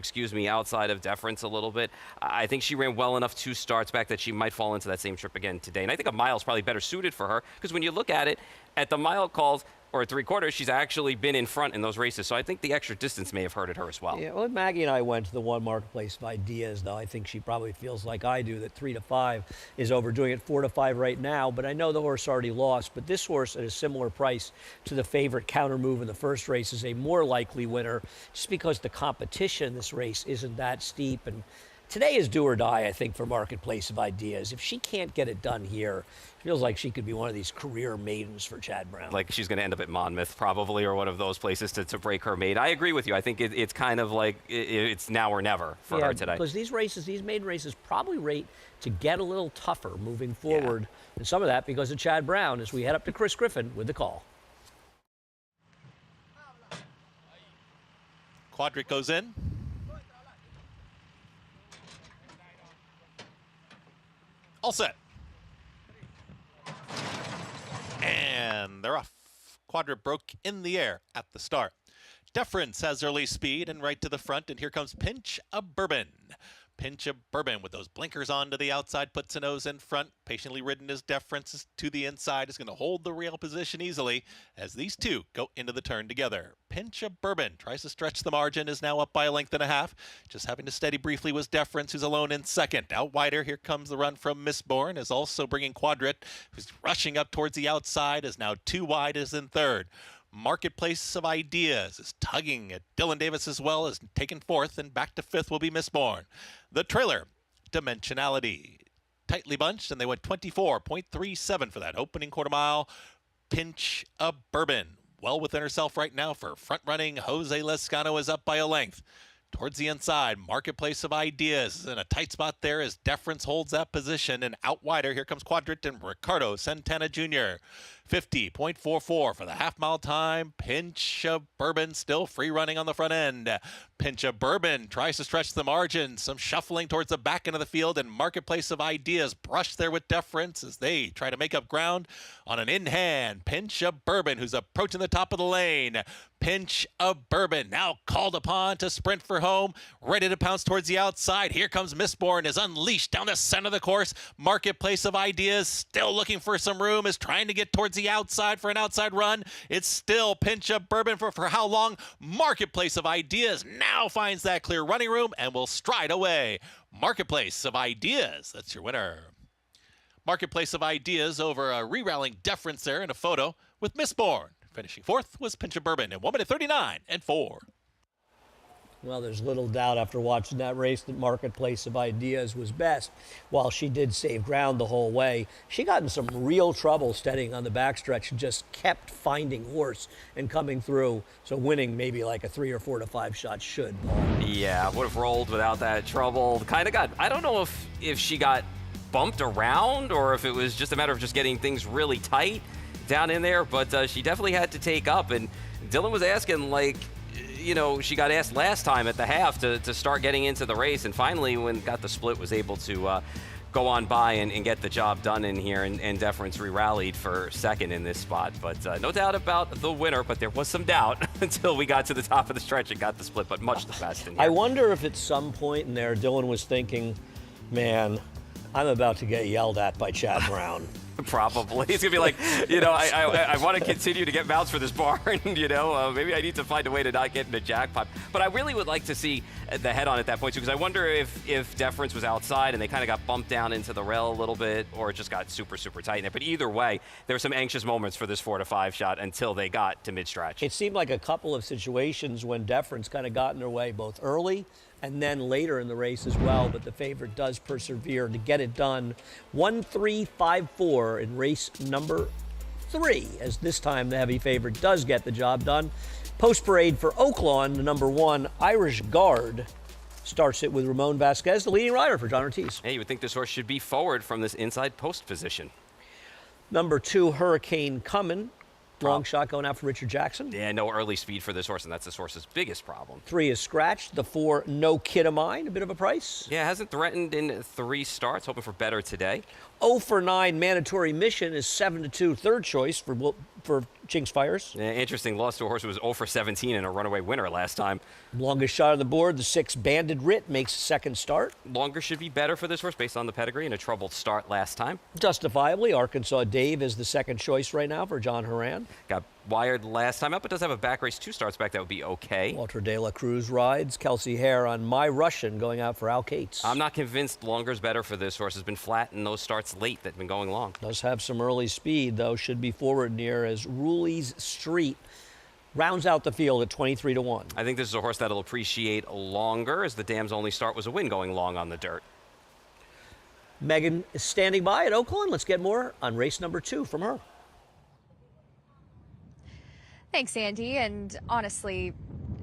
outside of Deference a little bit. I think she ran well enough 2 starts back that she might fall into that same trip again today. And I think a mile is probably better suited for her because when you look at it, at the mile calls or 3/4, she's actually been in front in those races. So I think the extra distance may have hurted her as well. Yeah, well, Maggie and I went to the one Marketplace of Ideas, though. I think she probably feels like I do, that 3 to 5 is overdoing it. 4 to 5 right now, but I know the horse already lost. But this horse at a similar price to the favorite Counter Move in the first race is a more likely winner just because the competition in this race isn't that steep. And today is do or die, I think, for Marketplace of Ideas. If she can't get it done here, it feels like she could be one of these career maidens for Chad Brown. Like she's going to end up at Monmouth probably, or one of those places to break her maid. I agree with you. I think it's kind of like it's now or never for her today. Because these races, these maiden races, probably rate to get a little tougher moving forward. Yeah. And some of that because of Chad Brown as we head up to Chris Griffin with the call. Quadric goes in. All set. And they're off. Quadric broke in the air at the start. Deference has early speed and right to the front, and here comes Pinch of Bourbon. Pinch of Bourbon with those blinkers on to the outside, puts a nose in front. Patiently ridden as Deference to the inside is going to hold the rail position easily as these two go into the turn together. Pinch of Bourbon tries to stretch the margin, is now up by 1.5 lengths. Just having to steady briefly was Deference, who's alone in second. Out wider, here comes the run from Mistborn, is also bringing Quadric, who's rushing up towards the outside, is now 2 wide, is in third. Marketplace of Ideas is tugging at Dylan Davis as well, as taken 4th, and back to 5th will be Mistborn. The trailer, Dimensionality. tightly bunched, and they went 24.37 for that opening quarter mile. Pinch of Bourbon, well within herself right now for front-running. Jose Lescano is up by a length. Towards the inside, Marketplace of Ideas is in a tight spot there as Deference holds that position. And out wider, here comes Quadrant and Ricardo Santana Jr. 50.44 for the half-mile time. Pinch of Bourbon still free running on the front end. Pinch of Bourbon tries to stretch the margin. Some shuffling towards the back end of the field, and Marketplace of Ideas brushed there with Deference as they try to make up ground on an in-hand. Pinch of Bourbon, who's approaching the top of the lane. Pinch of Bourbon now called upon to sprint for home, ready to pounce towards the outside. Here comes Mistborn, is unleashed down the center of the course. Marketplace of Ideas still looking for some room, is trying to get towards the outside for an outside run. It's still Pinch of Bourbon for how long? Marketplace of Ideas now finds that clear running room and will stride away. Marketplace of Ideas, that's your winner. Marketplace of Ideas over a re-rallying Deference there in a photo with Mistborn. Finishing fourth was Pinch of Bourbon in 1 minute 39 and 4. Well, there's little doubt after watching that race that Marketplace of Ideas was best. While she did save ground the whole way, she got in some real trouble steadying on the backstretch and just kept finding horse and coming through. So winning maybe like a 3 or 4 to 5 shot should. Yeah, would have rolled without that trouble. Kind of got, I don't know if she got bumped around or if it was just a matter of just getting things really tight down in there, but she definitely had to take up. And Dylan was asking, like, you know, she got asked last time at the half to start getting into the race, and finally when got the split was able to go on by and get the job done in here, and Deference re-rallied for second in this spot. But no doubt about the winner, but there was some doubt until we got to the top of the stretch and got the split, but much the best in here. I wonder if at some point in there Dylan was thinking, man, I'm about to get yelled at by Chad Brown. Probably. He's going to be like, you know, I want to continue to get mounts for this barn, you know. Maybe I need to find a way to not get in the jackpot. But I really would like to see the head-on at that point, too, because I wonder if Deference was outside and they kind of got bumped down into the rail a little bit, or it just got super, super tight in there. But either way, there were some anxious moments for this 4 to 5 shot until they got to mid-stretch. It seemed like a couple of situations when Deference kind of got in their way, both early and then later in the race as well, but the favorite does persevere to get it done. 1-3-5-4 in race number 3, as this time the heavy favorite does get the job done. Post parade for Oaklawn, the number 1 Irish Guard starts it with Ramon Vasquez, the leading rider for John Ortiz. Hey, you would think this horse should be forward from this inside post position. Number 2 Hurricane Cumin. Long shot going out for Richard Jackson. Yeah, no early speed for this horse, and that's this horse's biggest problem. 3 is scratched. The 4, No Kid of Mine, a bit of a price. Yeah, hasn't threatened in 3 starts. Hoping for better today. 0 for 9, Mandatory Mission is 7-2, third choice for Jinx Fires. Yeah, interesting. Lost to a horse who was 0 for 17 and a runaway winner last time. Longest shot on the board, the 6, Banded Writ, makes second start. Longer should be better for this horse based on the pedigree and a troubled start last time. Justifiably, Arkansas Dave is the second choice right now for John Horan. Got wired last time out, but does have a back race 2 starts back. That would be okay. Walter De La Cruz rides. Kelsey Hare on My Russian going out for Al Cates. I'm not convinced Longer's better for this horse. Has been flat in those starts late that have been going long. Does have some early speed, though. Should be forward near as Ruley's Street rounds out the field at 23-1. I think this is a horse that'll appreciate Longer, as the dam's only start was a win going long on the dirt. Megan is standing by at Oaklawn. Let's get more on race number 2 from her. Thanks, Andy. And honestly,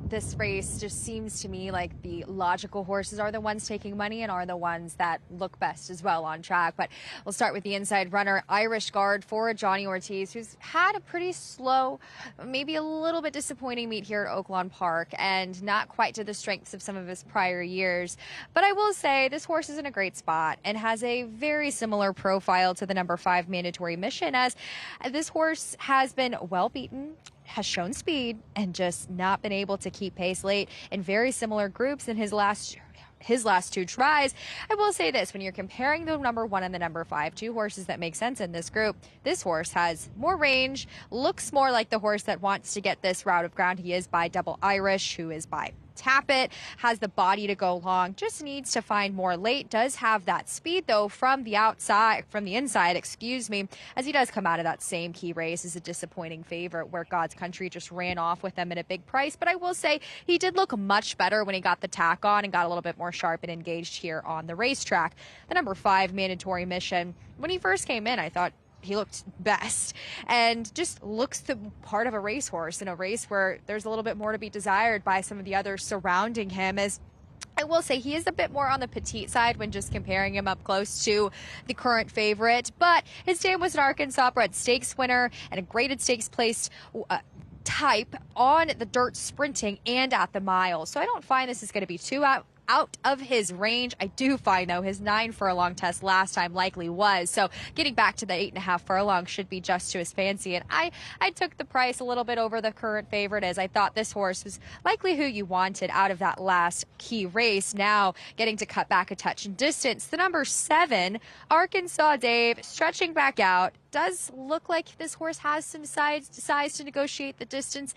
this race just seems to me like the logical horses are the ones taking money and are the ones that look best as well on track. But we'll start with the inside runner, Irish Guard for Johnny Ortiz, who's had a pretty slow, maybe a little bit disappointing meet here at Oaklawn Park and not quite to the strengths of some of his prior years. But I will say this horse is in a great spot and has a very similar profile to the number 5 Mandatory Mission, as this horse has been well beaten, has shown speed, and just not been able to keep pace late in very similar groups in his last 2 tries. I will say this, when you're comparing the number 1 and the number 5, 2 horses that make sense in this group, this horse has more range, looks more like the horse that wants to get this route of ground. He is by Double Irish, who is by Tappet has the body to go long, just needs to find more late. Does have that speed though from the inside, as he does come out of that same key race as a disappointing favorite where God's Country just ran off with them at a big price. But I will say he did look much better when he got the tack on and got a little bit more sharp and engaged here on the racetrack. The number 5 Mandatory Mission, when he first came in, I thought he looked best and just looks the part of a racehorse in a race where there's a little bit more to be desired by some of the others surrounding him. As I will say, he is a bit more on the petite side when just comparing him up close to the current favorite, but his dam was an Arkansas bred stakes winner and a graded stakes placed type on the dirt sprinting and at the mile. So I don't find this is going to be too out of his range. I do find, though, his 9 furlong test last time likely was. So getting back to the 8.5 furlong should be just to his fancy. And I took the price a little bit over the current favorite as I thought this horse was likely who you wanted out of that last key race. Now getting to cut back a touch in distance. The number 7, Arkansas Dave, stretching back out. Does look like this horse has some size to negotiate the distance.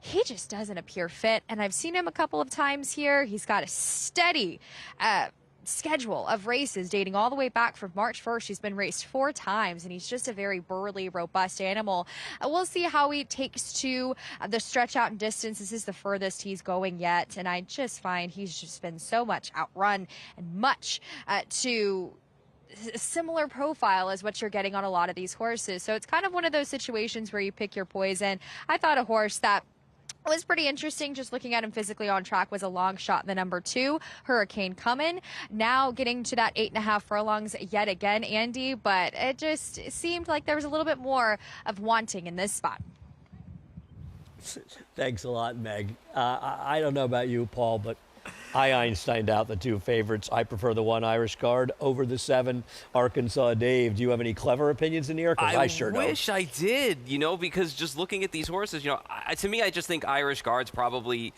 He just doesn't appear fit, and I've seen him a couple of times here. He's got a steady schedule of races dating all the way back from March 1st. He's been raced 4 times, and he's just a very burly, robust animal. We'll see how he takes to the stretch out in distance. This is the furthest he's going yet, and I just find he's just been so much outrun and much to a similar profile as what you're getting on a lot of these horses. So it's kind of one of those situations where you pick your poison. I thought a horse that was pretty interesting, just looking at him physically on track, was a long shot, the number 2, Hurricane Comin'. Now getting to that 8.5 furlongs yet again, Andy, but it seemed like there was a little bit more of wanting in this spot. Thanks a lot, Meg. I don't know about you, Paul, but I Einsteined out the 2 favorites. I prefer the 1 Irish Guard over the 7 Arkansas Dave. Do you have any clever opinions in the air? I sure don't. I wish I did, because just looking at these horses, to me, I just think Irish Guard's probably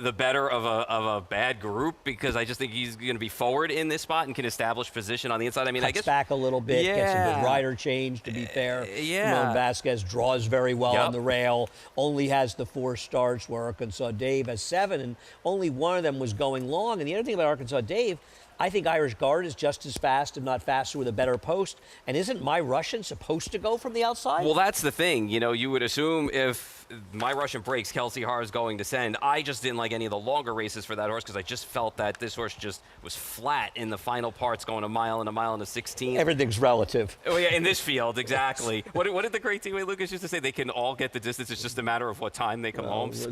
the better of a bad group, because I just think he's going to be forward in this spot and can establish position on the inside. I mean, Cuts I guess back a little bit, gets a good rider change, to be fair. Simone Vasquez draws very well on the rail, only has the 4 starts, where Arkansas Dave has 7, and only one of them was going long. And the other thing about Arkansas Dave, I think Irish Guard is just as fast, if not faster, with a better post. And isn't My Russian supposed to go from the outside? Well, that's the thing. You would assume if My Russian breaks, Kelsey Haar is going to send. I just didn't like any of the longer races for that horse because I just felt that this horse just was flat in the final parts, going a mile and a 16. Everything's relative. Oh, yeah, in this field, exactly. What did the great T.W. Lucas used to say? They can all get the distance. It's just a matter of what time they come home. So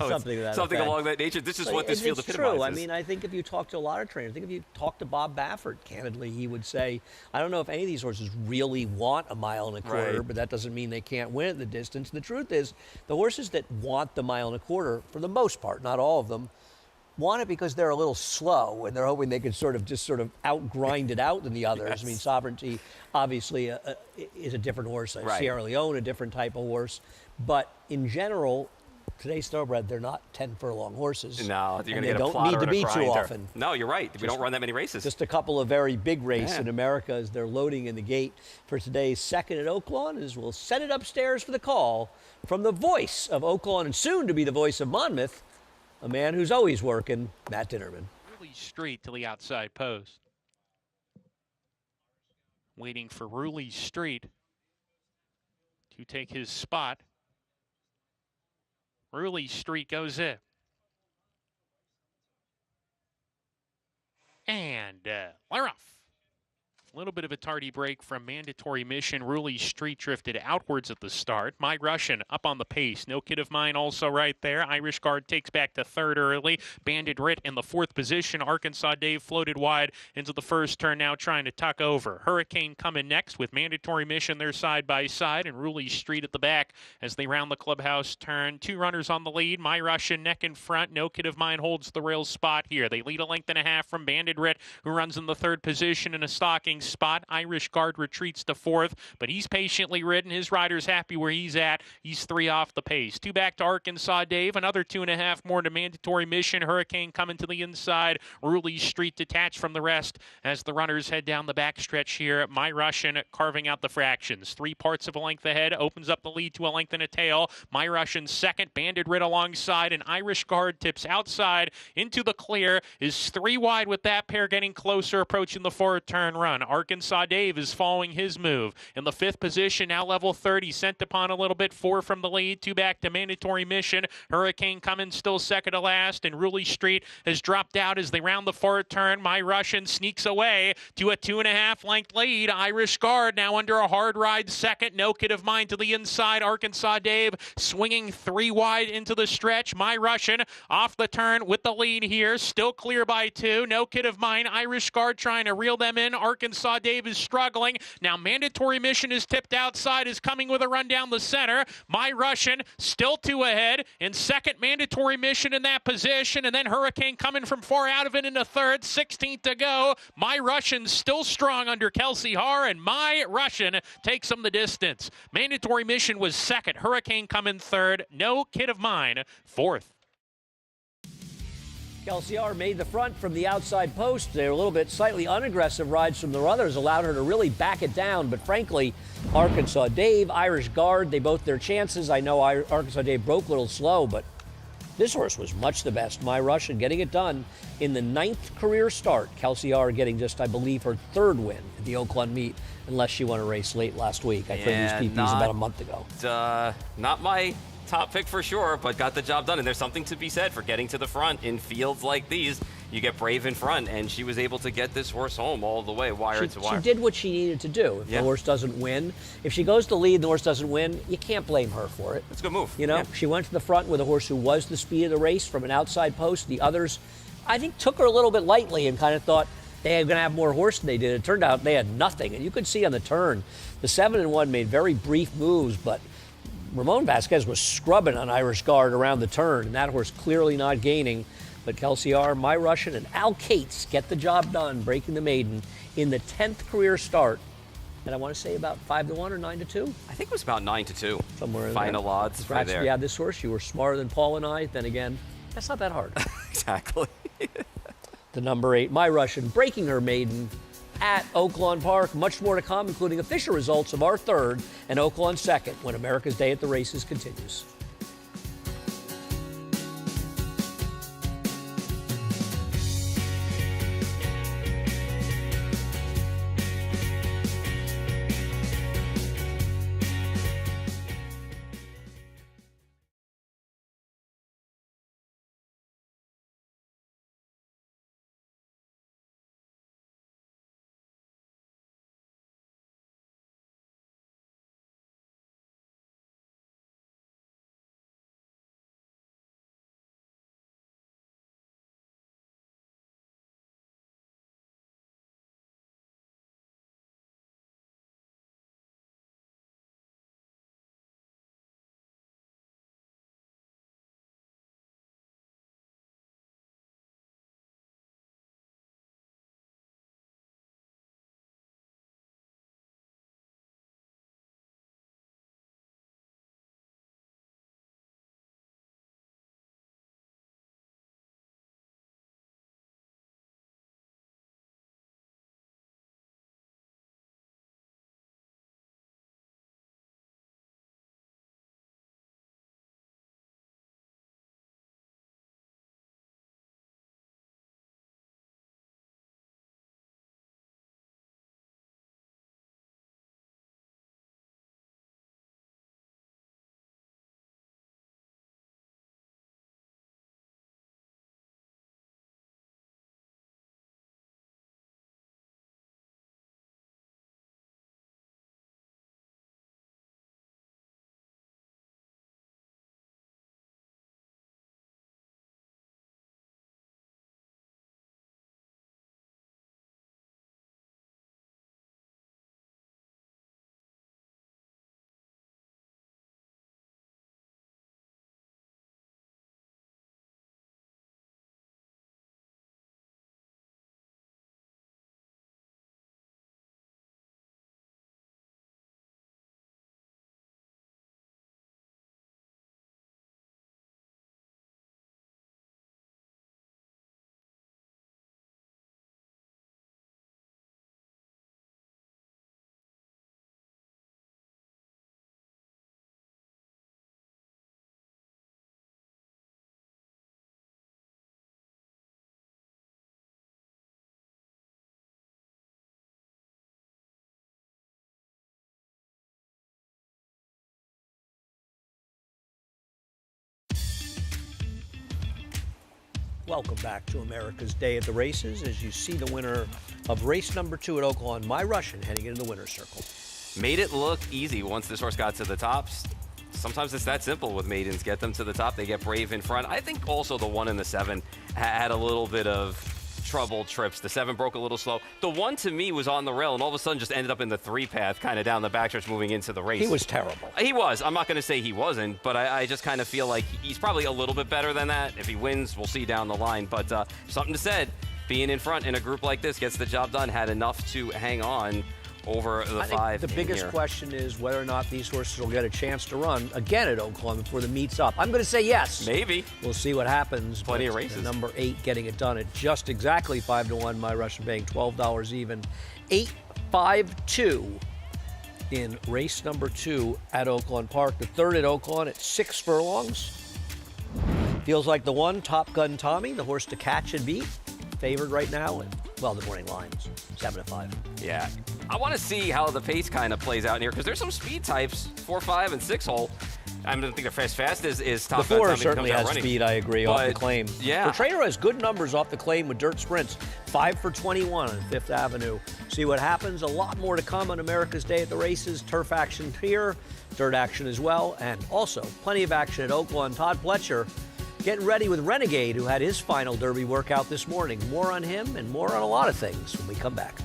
something along that nature. This is what this field epitomizes. It's true. I mean, I think if you talk to a lot of trainers, I think if you talk to Bob Baffert, candidly, he would say, I don't know if any of these horses really want a mile and a quarter, but that doesn't mean they can't win at the distance. And the truth is, the horses that want the mile and a quarter, for the most part, not all of them, want it because they're a little slow and they're hoping they can sort of outgrind it out than the others. Yes. I mean, Sovereignty obviously is a different horse. Sierra Leone, a different type of horse. But in general, today's thoroughbred, they're not 10 furlong horses. No, you're going to get a don't plotter need to and a be too grinder. often. No, you're right. We don't run that many races. Just a couple of very big races in America as they're loading in the gate for today's second at Oaklawn, as we'll send it upstairs for the call from the voice of Oaklawn and soon to be the voice of Monmouth, a man who's always working, Matt Dinnerman. Really straight to the outside post. Waiting for Ruley Street to take his spot. Ruley Street goes in. And we're off. A little bit of a tardy break from Mandatory Mission. Ruley Street drifted outwards at the start. My Russian up on the pace. No Kid of Mine also right there. Irish Guard takes back to third early. Banded Rit in the 4th position. Arkansas Dave floated wide into the first turn, now trying to tuck over. Hurricane coming next with Mandatory Mission there side by side, and Ruley Street at the back as they round the clubhouse turn. 2 runners on the lead. My Russian neck in front. No Kid of Mine holds the rail spot here. They lead a length and a half from Banded Rit, who runs in the 3rd position in a stalking spot. Irish Guard retreats to 4th, but he's patiently ridden. His rider's happy where he's at. He's 3 off the pace. 2 back to Arkansas Dave. Another 2.5 more to Mandatory Mission. Hurricane coming to the inside. Ruley Street detached from the rest as the runners head down the backstretch here. My Russian carving out the fractions. 3 parts of a length ahead. Opens up the lead to a length and a tail. My Russian second. Banded Rid alongside. And Irish Guard tips outside into the clear. Is 3 wide with that pair getting closer, approaching the forward turn run. Arkansas Dave is following his move. In the 5th position, now level 30. Sent upon a little bit. 4 from the lead. 2 back to Mandatory Mission. Hurricane coming still second to last. And Ruley Street has dropped out as they round the forward turn. My Russian sneaks away to a 2.5 length lead. Irish Guard now under a hard ride second. No Kid of Mine to the inside. Arkansas Dave swinging 3 wide into the stretch. My Russian off the turn with the lead here. Still clear by 2. No Kid of Mine. Irish Guard trying to reel them in. Arkansas Dave is struggling. Now Mandatory Mission is tipped outside, is coming with a run down the center. My Russian still 2 ahead. In second, Mandatory Mission in that position. And then Hurricane coming from far out of it into 3rd. 16th to go. My Russian still strong under Kelsey Haar, and My Russian takes him the distance. Mandatory Mission was 2nd. Hurricane coming 3rd. No Kid of Mine 4th. Kelsey Haar made the front from the outside post. They were a little bit slightly unaggressive rides from the runners, allowed her to really back it down. But frankly, Arkansas Dave, Irish Guard, they both their chances. I know Arkansas Dave broke a little slow, but this horse was much the best. My Russian getting it done in the 9th career start. Kelsey Haar getting just, I believe, her 3rd win at the Oaklawn meet, unless she won a race late last week. I played these PPs about a month ago. Not my top pick for sure, but got the job done. And there's something to be said for getting to the front in fields like these. You get brave in front, and she was able to get this horse home all the way, wire to wire. She did what she needed to do. If the horse doesn't win, if she goes to lead and the horse doesn't win, you can't blame her for it. That's a good move. You know, she went to the front with a horse who was the speed of the race from an outside post. The others, I think, took her a little bit lightly and kind of thought they were going to have more horse than they did. It turned out they had nothing, and you could see on the turn, the 7-1 made very brief moves, but Ramon Vasquez was scrubbing on Irish Guard around the turn, and that horse clearly not gaining. But Kelsey Haar, My Russian, and Al Cates get the job done, breaking the maiden in the 10th career start. And I want to say about 5-1 or 9-2. I think it was about 9-2. Somewhere in Final there. odds right there. Yeah, this horse, you were smarter than Paul and I. Then again, that's not that hard. Exactly. The number 8, My Russian, breaking her maiden at Oaklawn Park. Much more to come, including official results of our 3rd and Oaklawn 2nd when America's Day at the Races continues. Welcome back to America's Day at the Races as you see the winner of race number 2 at Oaklawn, My Russian, heading into the winner's circle. Made it look easy once this horse got to the tops. Sometimes it's that simple with maidens. Get them to the top, they get Brave in front. I think also the 1 and the 7 had a little bit of trouble trips. The 7 broke a little slow. The 1 to me was on the rail and all of a sudden just ended up in the 3 path, kind of down the backstretch moving into the race. He was terrible. He was. I'm not going to say he wasn't, but I just kind of feel like he's probably a little bit better than that. If he wins, we'll see down the line. But something to said, being in front in a group like this gets the job done, had enough to hang on over the 5. The biggest question is whether or not these horses will get a chance to run again at Oaklawn before the meet's up. I'm going to say yes. Maybe. We'll see what happens. Plenty of races. Number 8 getting it done at just exactly 5-1. My Russian paying $12 even. 8-5-2 in race number 2 at Oaklawn Park. The 3rd at Oaklawn at 6 furlongs. Feels like the 1, Top Gun Tommy, the horse to catch and beat. Favored right now. And, well, the morning lines, 7-5. Yeah. I want to see how the pace kind of plays out in here because there's some speed types, 4, 5, and 6 hole. I don't think they're fast as Top The 4 Gun certainly has running. speed, I agree, off the claim. Yeah. The trainer has good numbers off the claim with dirt sprints. 5 for 21 on 5th Avenue. See what happens. A lot more to come on America's Day at the Races. Turf action here, dirt action as well, and also plenty of action at Oaklawn. Todd Pletcher getting ready with Renegade, who had his final Derby workout this morning. More on him and more on a lot of things when we come back.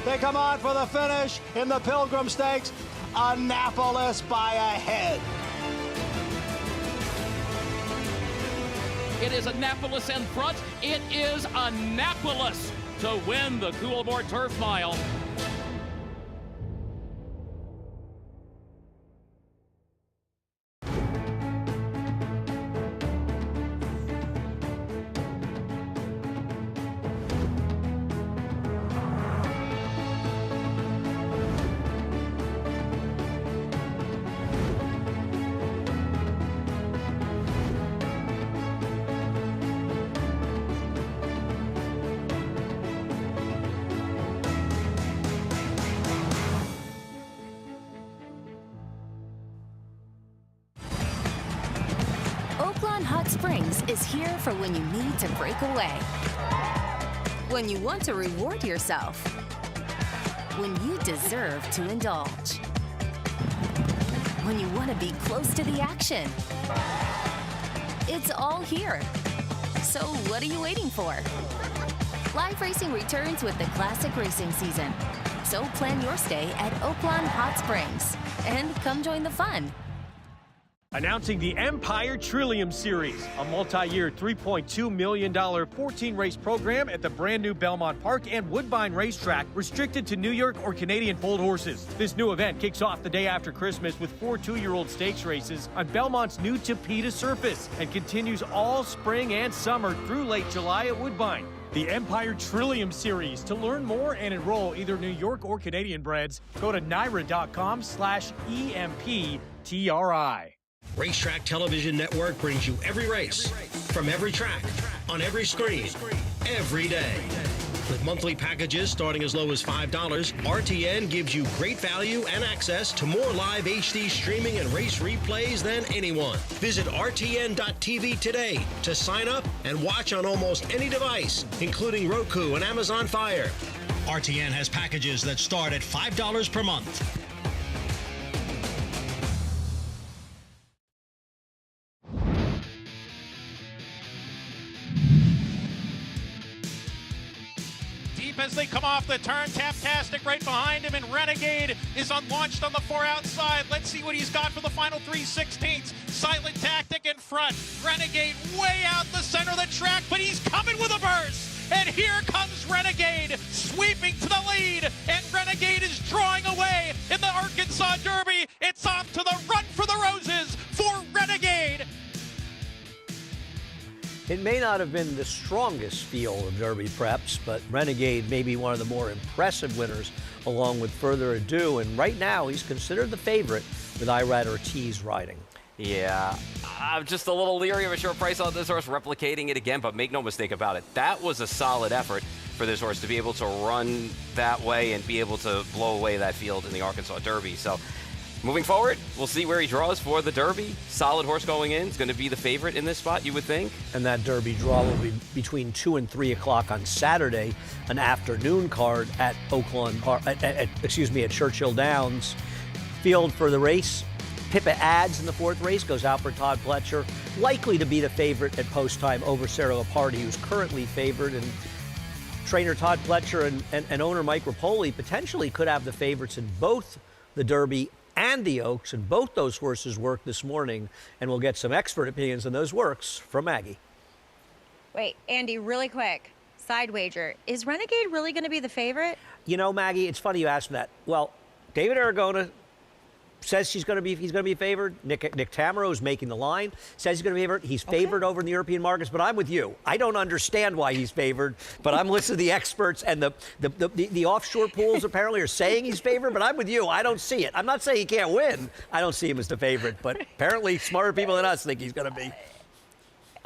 They come on for the finish in the Pilgrim Stakes. Annapolis by a head. It is Annapolis in front. It is Annapolis to win the Coolmore Turf Mile. Oaklawn Hot Springs is here for when you need to break away, when you want to reward yourself, when you deserve to indulge, when you want to be close to the action. It's all here. So what are you waiting for? Live racing returns with the classic racing season. So plan your stay at Oaklawn Hot Springs and come join the fun. Announcing the Empire Trillium Series, a multi-year $3.2 million 14-race program at the brand new Belmont Park and Woodbine Racetrack, restricted to New York or Canadian foaled horses. This new event kicks off the day after Christmas with 4 two-year-old stakes races on Belmont's new Tapeta surface and continues all spring and summer through late July at Woodbine. The Empire Trillium Series. To learn more and enroll either New York or Canadian breds, go to NYRA.com/EMPTRI. Racetrack Television Network brings you every race, from every track, on every screen, every day. With monthly packages starting as low as $5, RTN gives you great value and access to more live HD streaming and race replays than anyone. Visit RTN.tv today to sign up and watch on almost any device, including Roku and Amazon Fire. RTN has packages that start at $5 per month. As they come off the turn, Taptastic right behind him, and Renegade is unlaunched on the 4 outside. Let's see what he's got for the final 3/16. Silent Tactic in front. Renegade way out the center of the track, but he's coming with a burst. And here comes Renegade, sweeping to the lead, and Renegade is drawing away in the Arkansas Derby. It's off to the run for the roses for Renegade. It may not have been the strongest field of Derby preps, but Renegade may be one of the more impressive winners along with Further Ado, and right now he's considered the favorite with Irad Ortiz riding. Yeah, I'm just a little leery of a short price on this horse replicating it again, but make no mistake about it, that was a solid effort. for this horse to be able to run that way and be able to blow away that field in the Arkansas Derby. So moving forward, we'll see where he draws for the Derby. Solid horse going in. It's going to be the favorite in this spot, you would think. And that Derby draw will be between 2 and 3 o'clock on Saturday, an afternoon card at Oaklawn Park, at Churchill Downs. Field for the race. Pippa Adds in the 4th race goes out for Todd Pletcher, likely to be the favorite at post time over Sarah Party, who's currently favored. And trainer Todd Pletcher and owner Mike Rapoli potentially could have the favorites in both the Derby and the Oaks, and both those horses work this morning, and we'll get some expert opinions on those works from Maggie. Wait, Andy, really quick, side wager. Is Renegade really going to be the favorite? You know, Maggie, it's funny you asked that. Well, David Aragona says he's going to be favored. Nick Tamaro is making the line, says he's going to be favored. He's favored over in the European markets, but I'm with you. I don't understand why he's favored, but I'm listening to the experts, and the offshore pools apparently are saying he's favored, but I'm with you. I don't see it. I'm not saying he can't win. I don't see him as the favorite, but apparently smarter people than us think he's going to be.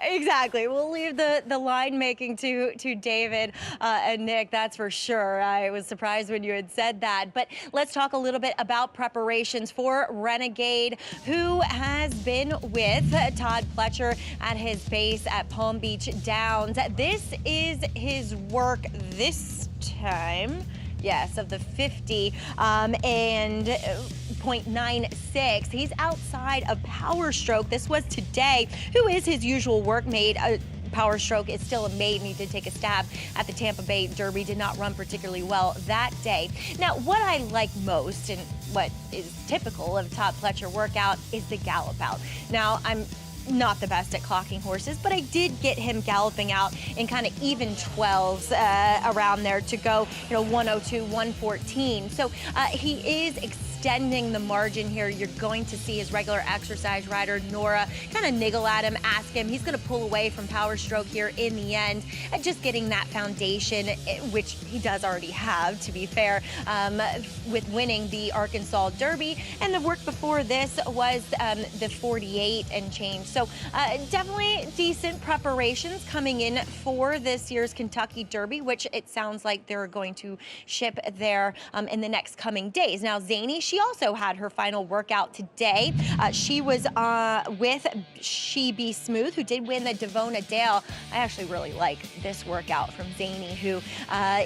Exactly. We'll leave the line making to David and Nick, that's for sure. I was surprised when you had said that. But let's talk a little bit about preparations for Renegade, who has been with Todd Pletcher at his base at Palm Beach Downs. This is his work this time. Yes, of the 50 and 0.96. He's outside of Power Stroke. This was today, who is his usual workmate. Power Stroke is still a maiden. He did take a stab at the Tampa Bay Derby, did not run particularly well that day. Now, what I like most and what is typical of Todd Pletcher workout is the gallop out. Now, I'm not the best at clocking horses, but I did get him galloping out in kind of even 12s around there to go, 102, 114. So he is extending the margin here. You're going to see his regular exercise rider, Nora, kind of niggle at him, ask him. He's going to pull away from Power Stroke here in the end, and just getting that foundation, which he does already have, to be fair, with winning the Arkansas Derby. And the work before this was the 48 and change. So definitely decent preparations coming in for this year's Kentucky Derby, which it sounds like they're going to ship there in the next coming days. Now, Zany, she also had her final workout today. She was with She Be Smooth, who did win the Devona Dale. I actually really like this workout from Zany, who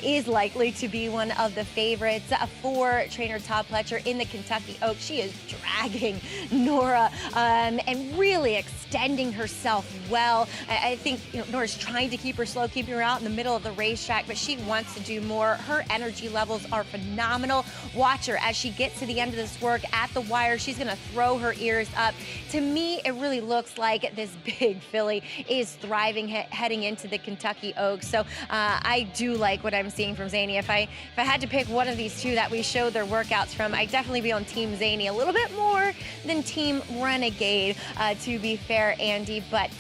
is likely to be one of the favorites for trainer Todd Pletcher in the Kentucky Oaks. She is dragging Nora and really extending herself well. I think Nora's trying to keep her slow, keeping her out in the middle of the racetrack, but she wants to do more. Her energy levels are phenomenal. Watch her as she gets to the end of this work at the wire. She's going to throw her ears up. To me, it really looks like this big filly is thriving heading into the Kentucky Oaks. So I do like what I'm seeing from Zany. If I had to pick one of these two that we showed their workouts from, I'd definitely be on Team Zany a little bit more than Team Renegade, to be fair, Andy. But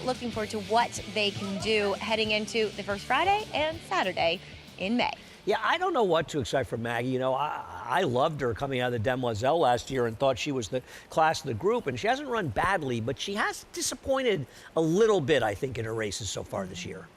looking forward to what they can do heading into the first Friday and Saturday in May. Yeah, I don't know what to expect from Maggie. I loved her coming out of the Demoiselle last year and thought she was the class of the group, and she hasn't run badly, but she has disappointed a little bit, I think, in her races so far this year.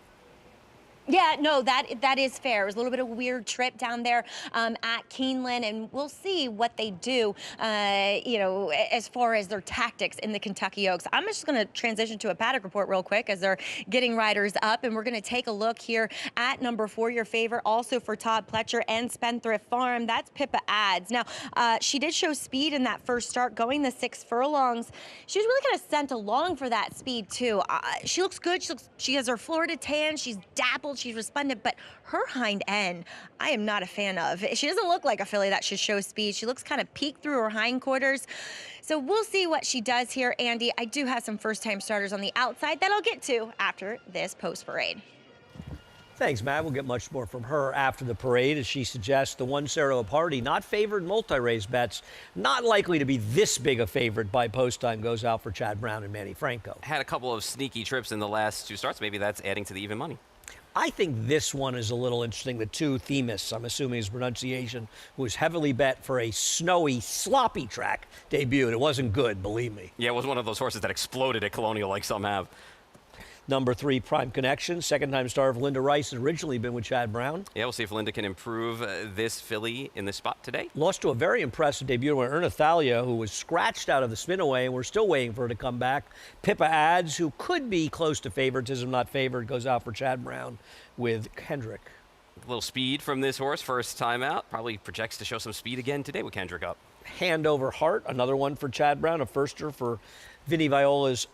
Yeah, no, that is fair. It was a little bit of a weird trip down there at Keeneland, and we'll see what they do, as far as their tactics in the Kentucky Oaks. I'm just going to transition to a paddock report real quick as they're getting riders up, and we're going to take a look here at number 4, your favorite, also for Todd Pletcher and Spendthrift Farm. That's Pippa Adds. Now, she did show speed in that first start, going the 6 furlongs. She was really kind of sent along for that speed, too. She looks good. She has her Florida tan. She's dappled. She's resplendent, but her hind end, I am not a fan of. She doesn't look like a filly that should show speed. She looks kind of peaked through her hindquarters. So we'll see what she does here, Andy. I do have some first-time starters on the outside that I'll get to after this post-parade. Thanks, Matt. We'll get much more from her after the parade. As she suggests, the one Sarah Party, not favored multi-race bets, not likely to be this big a favorite by post time, goes out for Chad Brown and Manny Franco. Had a couple of sneaky trips in the last 2 starts. Maybe that's adding to the even money. I think this one is a little interesting. The 2 Themis, I'm assuming his pronunciation, was heavily bet for a snowy, sloppy track debut. It wasn't good, believe me. Yeah, it was one of those horses that exploded at Colonial like some have. Number 3, Prime Connection, second-time star of Linda Rice, has originally been with Chad Brown. Yeah, we'll see if Linda can improve this filly in this spot today. Lost to a very impressive debut with Erna Thalia, who was scratched out of the spin-away, and we're still waiting for her to come back. Pippa Adds, who could be close to favoritism, not favored, goes out for Chad Brown with Kendrick. A little speed from this horse, first time out. Probably projects to show some speed again today with Kendrick up. Hand Over Heart, another one for Chad Brown, a firster for Vinnie Viola's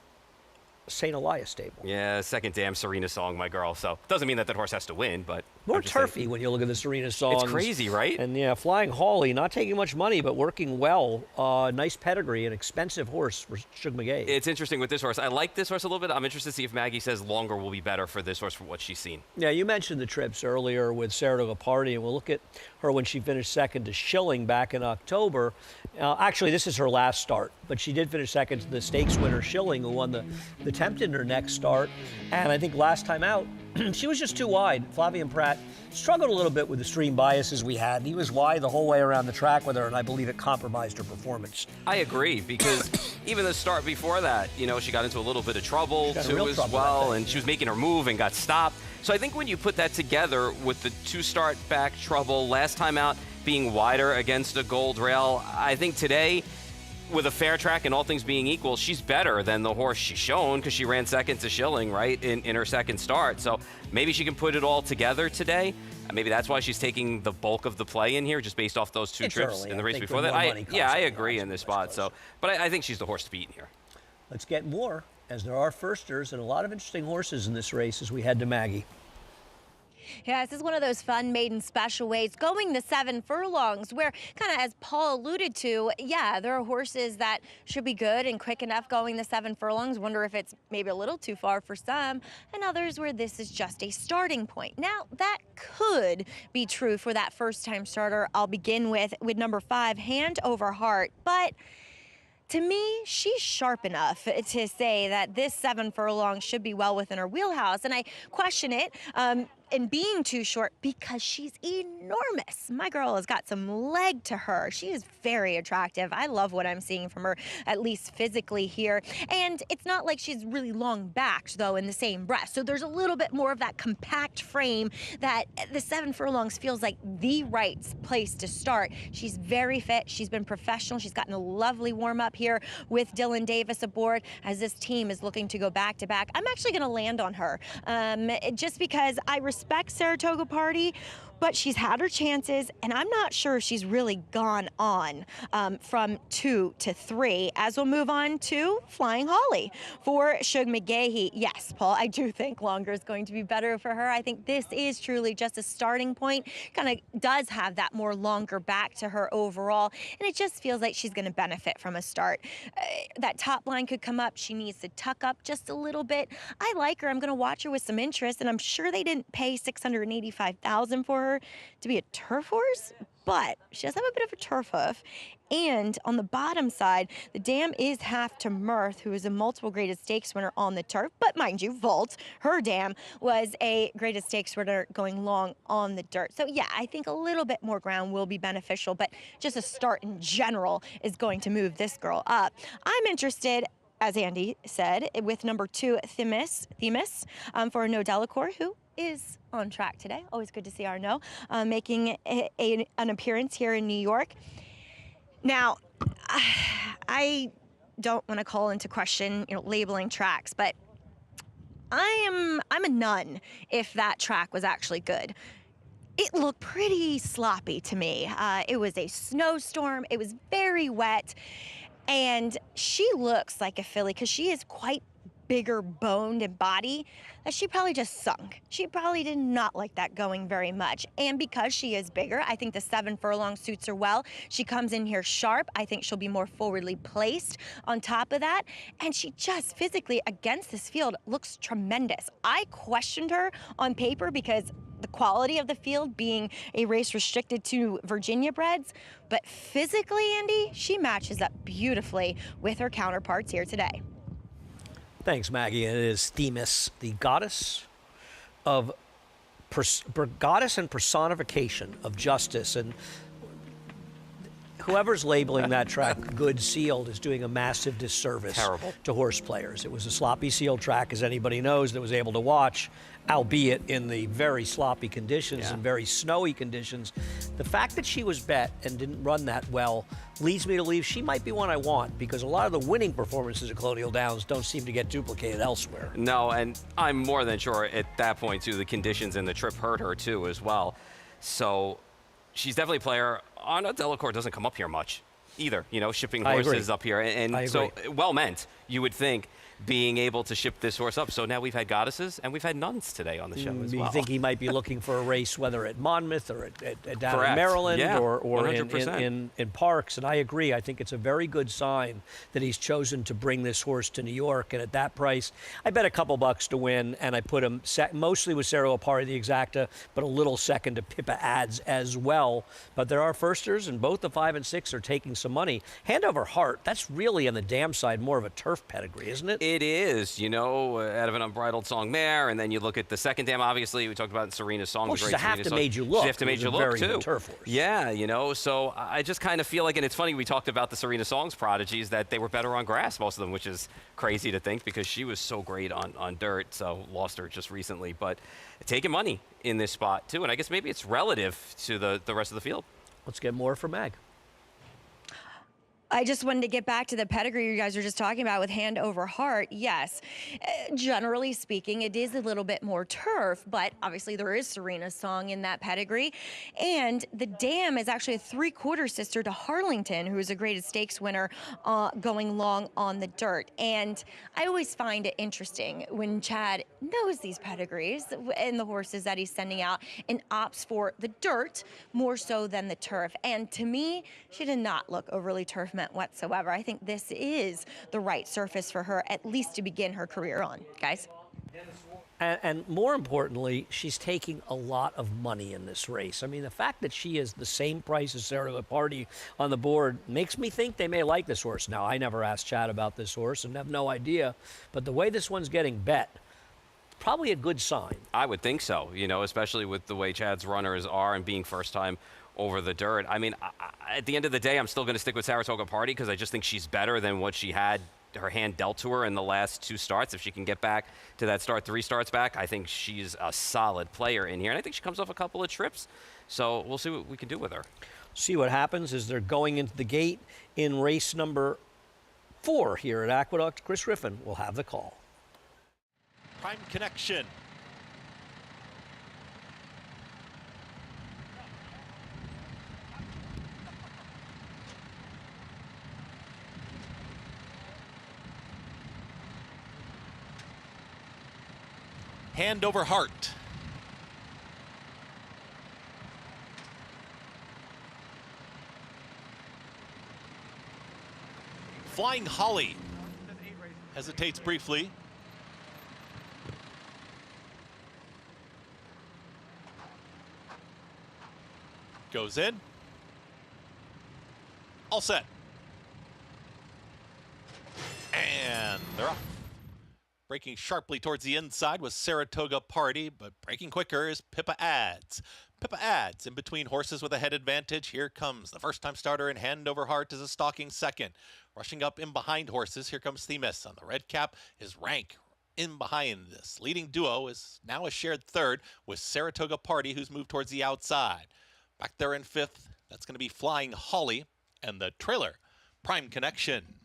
St. Elias stable. Yeah, second dam Serena song, my girl. So doesn't mean that horse has to win, but more turfy when you look at the Serena songs. It's crazy, right? And yeah, Flying Holly, not taking much money, but working well. Nice pedigree, an expensive horse for Shug McGay. It's interesting with this horse. I like this horse a little bit. I'm interested to see if Maggie says longer will be better for this horse for what she's seen. Yeah, you mentioned the trips earlier with Saratoga Party, and we'll look at her when she finished second to Schilling back in October. Actually, this is her last start, but she did finish second to the stakes winner Schilling, who won the Tempted in her next start. And I think last time out, she was just too wide. Flavien Prat struggled a little bit with the stream biases we had. He was wide the whole way around the track with her, and I believe it compromised her performance. I agree, because even the start before that, she got into a little bit of trouble too as well, and she was making her move and got stopped. So I think when you put that together with the 2-start back trouble, last time out being wider against a gold rail, I think today, with a fair track and all things being equal, she's better than the horse she's shown because she ran second to Schilling, right, in her second start. So maybe she can put it all together today. Maybe that's why she's taking the bulk of the play in here, just based off those two trips in the race before that. I agree in this spot. So, but I think she's the horse to beat in here. Let's get more, as there are firsters and a lot of interesting horses in this race as we head to Maggie. Yeah, this is one of those fun maiden special weights going the 7 furlongs where, kind of as Paul alluded to, yeah, there are horses that should be good and quick enough going the 7 furlongs. Wonder if it's maybe a little too far for some, and others where this is just a starting point. Now, that could be true for that first-time starter. I'll begin with number 5, Hand Over Heart, but to me, she's sharp enough to say that this 7 furlongs should be well within her wheelhouse, and I question it in being too short because she's enormous. My girl has got some leg to her. She is very attractive. I love what I'm seeing from her, at least physically here. And it's not like she's really long backed, though, in the same breath. So there's a little bit more of that compact frame that the 7 furlongs feels like the right place to start. She's very fit. She's been professional. She's gotten a lovely warm-up here with Dylan Davis aboard as this team is looking to go back-to-back. I'm actually going to land on her just because I respect Saratoga Party, but she's had her chances, and I'm not sure she's really gone on from 2 to 3, as we'll move on to Flying Holly for Shug McGahee. Yes, Paul, I do think longer is going to be better for her. I think this is truly just a starting point. Kind of does have that more longer back to her overall, and it just feels like she's going to benefit from a start. That top line could come up. She needs to tuck up just a little bit. I like her. I'm going to watch her with some interest, and I'm sure they didn't pay $685,000 for her to be a turf horse, but she does have a bit of a turf hoof. And on the bottom side, the dam is half to Mirth, who is a multiple graded stakes winner on the turf. But mind you, Volt, her dam, was a graded stakes winner going long on the dirt. So yeah, I think a little bit more ground will be beneficial, but just a start in general is going to move this girl up. I'm interested, as Andy said, with number 2, Themis, for No Delacour, who is on track today. Always good to see Arnaud making an appearance here in New York. Now, I don't want to call into question, labeling tracks, but I'm a nun if that track was actually good. It looked pretty sloppy to me. It was a snowstorm. It was very wet. And she looks like a filly because she is quite bigger boned in body that she probably just sunk. She probably did not like that going very much. And because she is bigger, I think the 7 furlong suits her well. She comes in here sharp. I think she'll be more forwardly placed on top of that. And she just physically against this field looks tremendous. I questioned her on paper because the quality of the field being a race restricted to Virginia breds, but physically, Andy, she matches up beautifully with her counterparts here today. Thanks, Maggie. And it is Themis, the goddess of goddess and personification of justice. And Whoever's labeling that track good sealed is doing a massive disservice to horse players. It was a sloppy sealed track, as anybody knows, that was able to watch, albeit in the very sloppy conditions and very snowy conditions. The fact that she was bet and didn't run that well leads me to believe she might be one I want, because a lot of the winning performances at Colonial Downs don't seem to get duplicated elsewhere. No, and I'm more than sure at that point, too, the conditions and the trip hurt her, too, as well. So she's definitely a player. Anna Delacour doesn't come up here much either, you know, shipping horses up here. And so, well meant, you would think, being able to ship this horse up. So now we've had goddesses and we've had nuns today on the show as well. You think he might be looking for a race, whether at Monmouth or at down in Maryland or in Parks, and I agree. I think it's a very good sign that he's chosen to bring this horse to New York, and at that price, I bet a couple bucks to win, and I put him mostly with Saratoga Party, the exacta, but a little second to Pippa Ads as well. But there are firsters, and both the 5 and 6 are taking some money. Hand Over Heart, that's really on the dam side more of a turf pedigree, isn't it? It is, you know, out of an Unbridled Song Mare, and then you look at the second dam, obviously, we talked about Serena's Song. Well, she's a Have to Made You Look. She's Have to Made You Look, too. Turf horse. Yeah, you know, so I just kind of feel like, and it's funny, we talked about the Serena Songs prodigies, that they were better on grass, most of them, which is crazy to think because she was so great on dirt, so lost her just recently. But taking money in this spot, too, and I guess maybe it's relative to the rest of the field. Let's get more from Mag. I just wanted to get back to the pedigree you guys were just talking about with Hand Over Heart. Yes, generally speaking, it is a little bit more turf, but obviously there is Serena's Song in that pedigree. And the dam is actually a 3/4 sister to Harlington, who is a graded stakes winner going long on the dirt. And I always find it interesting when Chad knows these pedigrees and the horses that he's sending out and opts for the dirt more so than the turf. And to me, she did not look overly turf whatsoever. I think this is the right surface for her, at least to begin her career on, guys. And more importantly, she's taking a lot of money in this race. I mean, the fact that she is the same price as Saratoga Party on the board makes me think they may like this horse. Now, I never asked Chad about this horse and have no idea, but the way this one's getting bet, probably a good sign. I would think so, you know, especially with the way Chad's runners are and being first time over the dirt. I mean, at the end of the day, I'm still going to stick with Saratoga Party because I just think she's better than what she had her hand dealt to her in the last 2 starts. If she can get back to that start 3 starts back, I think she's a solid player in here. And I think she comes off a couple of trips. So we'll see what we can do with her. See what happens as they're going into the gate in race number 4 here at Aqueduct. Chris Griffin will have the call. Prime Connection. Hand Over Heart. Flying Holly hesitates briefly. Goes in. All set. And they're off. Breaking sharply towards the inside was Saratoga Party, but breaking quicker is Pippa Ads. Pippa Ads in between horses with a head advantage. Here comes the first-time starter in Hand Over Heart as a stalking second. Rushing up in behind horses, here comes Themis on the red cap. His rank in behind this leading duo is now a shared third with Saratoga Party, who's moved towards the outside. Back there in 5th, that's going to be Flying Holly and the trailer, Prime Connection.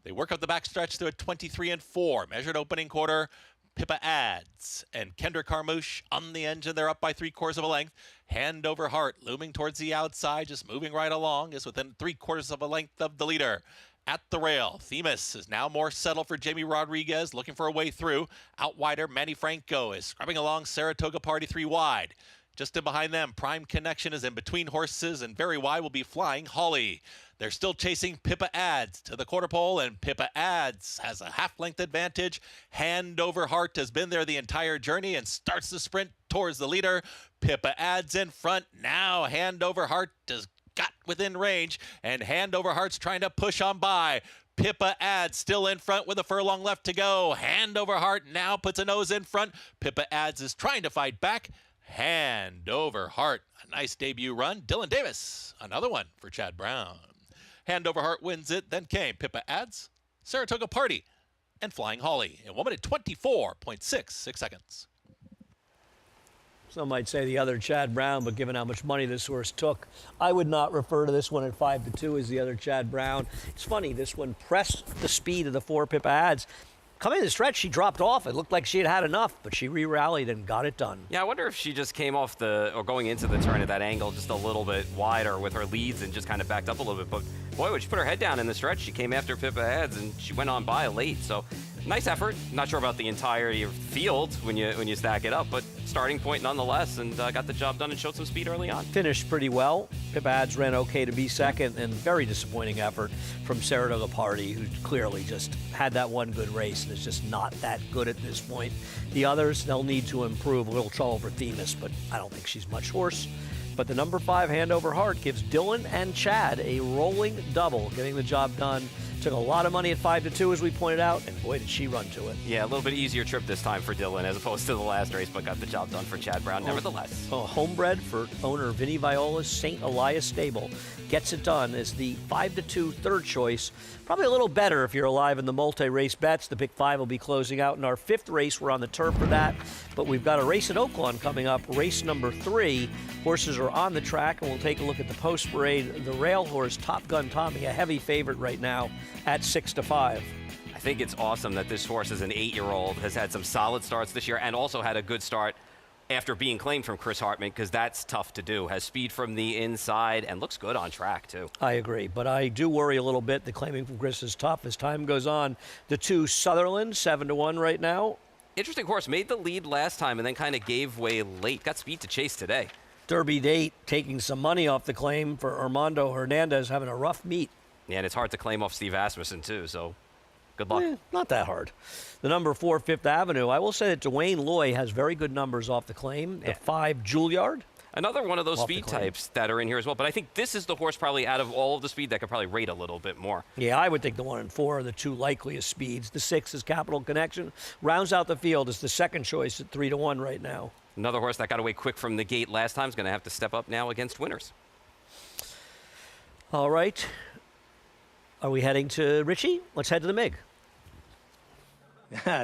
They work up the backstretch to a 23 and 4. Measured opening quarter, Pippa Ads and Kendrick Carmouche on the engine. They're up by 3/4 of a length. Hand Over Heart looming towards the outside, just moving right along, is within 3/4 of a length of the leader. At the rail, Themis is now more settled for Jamie Rodriguez, looking for a way through. Out wider, Manny Franco is scrubbing along Saratoga Party 3 wide. Just in behind them, Prime Connection is in between horses, and very wide will be Flying Holly. They're still chasing Pippa Ads to the quarter pole, and Pippa Ads has a half-length advantage. Hand Over Heart has been there the entire journey and starts the sprint towards the leader. Pippa Ads in front. Now Hand Over Heart has got within range, and Hand Over Heart's trying to push on by. Pippa Ads still in front with a furlong left to go. Hand Over Heart now puts a nose in front. Pippa Ads is trying to fight back. Hand Over Heart, a nice debut run. Dylan Davis, another one for Chad Brown. Hand Over Heart wins it. Then came Pippa Adds, Saratoga Party, and Flying Holly in 1 minute 24.66 seconds. Some might say the other Chad Brown, but given how much money this horse took, I would not refer to this one at 5-2 as the other Chad Brown. It's funny, this one pressed the speed of the 4 Pippa Adds. Coming in the stretch, she dropped off. It looked like she had had enough, but she re-rallied and got it done. Yeah, I wonder if she just came off or going into the turn at that angle just a little bit wider with her leads and just kind of backed up a little bit. But boy, when she put her head down in the stretch, she came after Pippa Adds and she went on by late. So nice effort. Not sure about the entirety of the field when you stack it up, but starting point nonetheless, and got the job done and showed some speed early on. Finished pretty well. Pippa Adds ran okay to be second, and very disappointing effort from Saratoga Party, who clearly just had that one good race and is just not that good at this point. The others, they'll need to improve. A little trouble for Themis, but I don't think she's much horse. But the number 5 Hand Over Heart gives Dylan and Chad a rolling double, getting the job done. Took a lot of money at 5-2, as we pointed out, and boy, did she run to it. Yeah, a little bit easier trip this time for Dylan as opposed to the last race, but got the job done for Chad Brown nevertheless. Homebred for owner Vinny Viola's St. Elias Stable gets it done as the 5-2 third choice. Probably a little better if you're alive in the multi-race bets. The Big 5 will be closing out in our 5th race. We're on the turf for that, but we've got a race at Oaklawn coming up, race number 3. Horses are on the track, and we'll take a look at the post parade. The rail horse, Top Gun Tommy, a heavy favorite right now at 6-5. I think it's awesome that this horse, as an 8-year-old, has had some solid starts this year and also had a good start after being claimed from Chris Hartman, because that's tough to do. Has speed from the inside and looks good on track, too. I agree, but I do worry a little bit. The claiming from Chris is tough as time goes on. The 2 Sutherland, 7-1 right now. Interesting horse. Made the lead last time and then kind of gave way late. Got speed to chase today. Derby Date taking some money off the claim for Armando Hernandez, having a rough meet. Yeah, and it's hard to claim off Steve Asmussen, too, so good luck. Not that hard. The number 4, Fifth Avenue. I will say that Dwayne Loy has very good numbers off the claim. The 5, Juilliard. Another one of those speed types that are in here as well. But I think this is the horse probably out of all of the speed that could probably rate a little bit more. Yeah, I would think the 1 and 4 are the 2 likeliest speeds. The 6 is Capital Connection. Rounds out the field is the second choice at 3-1 right now. Another horse that got away quick from the gate last time is going to have to step up now against winners. All right. Are we heading to Richie? Let's head to the MIG.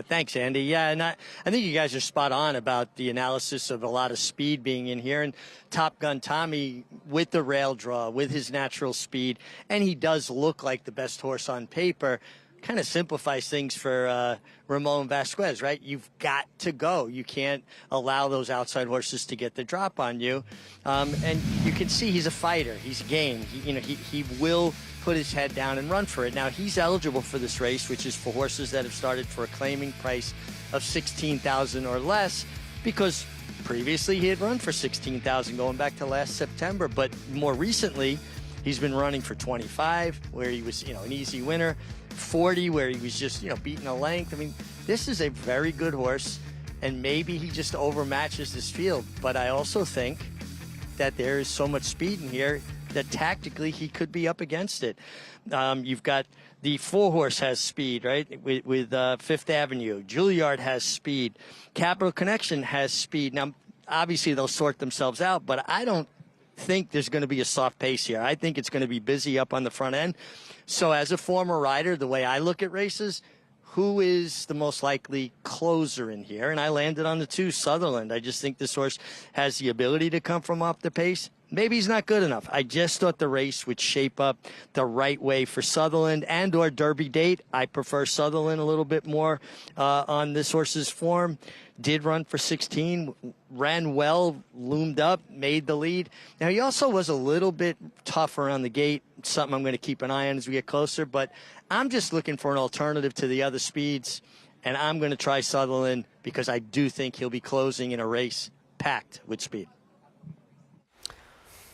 Thanks, Andy. Yeah, and I think you guys are spot on about the analysis of a lot of speed being in here. And Top Gun Tommy, with the rail draw, with his natural speed, and he does look like the best horse on paper, kind of simplifies things for Ramon Vasquez, right? You've got to go. You can't allow those outside horses to get the drop on you. And you can see he's a fighter. He's game. He will put his head down and run for it. Now, he's eligible for this race, which is for horses that have started for a claiming price of $16,000 or less, because previously he had run for $16,000 going back to last September. But more recently, he's been running for $25,000, where he was, an easy winner. $40,000, where he was just, beating a length. I mean, this is a very good horse, and maybe he just overmatches this field. But I also think that there is so much speed in here that tactically he could be up against it. You've got the 4-horse has speed, right, with Fifth Avenue. Juilliard has speed. Capital Connection has speed. Now, obviously, they'll sort themselves out, but I don't think there's going to be a soft pace here. I think it's going to be busy up on the front end. So as a former rider, the way I look at races, who is the most likely closer in here? And I landed on the 2, Sutherland. I just think this horse has the ability to come from off the pace. Maybe he's not good enough. I just thought the race would shape up the right way for Sutherland and or Derby Date. I prefer Sutherland a little bit more on this horse's form. Did run for 16, ran well, loomed up, made the lead. Now, he also was a little bit tougher on the gate, something I'm going to keep an eye on as we get closer. But I'm just looking for an alternative to the other speeds, and I'm going to try Sutherland because I do think he'll be closing in a race packed with speed.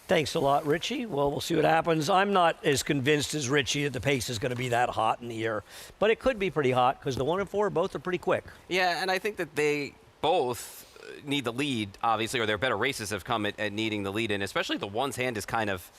Thanks a lot, Richie. Well, we'll see what happens. I'm not as convinced as Richie that the pace is going to be that hot in the air, but it could be pretty hot because the 1 and 4 both are pretty quick. Yeah, and I think that they both need the lead, obviously, or their better races have come at needing the lead, and especially the 1's hand is kind of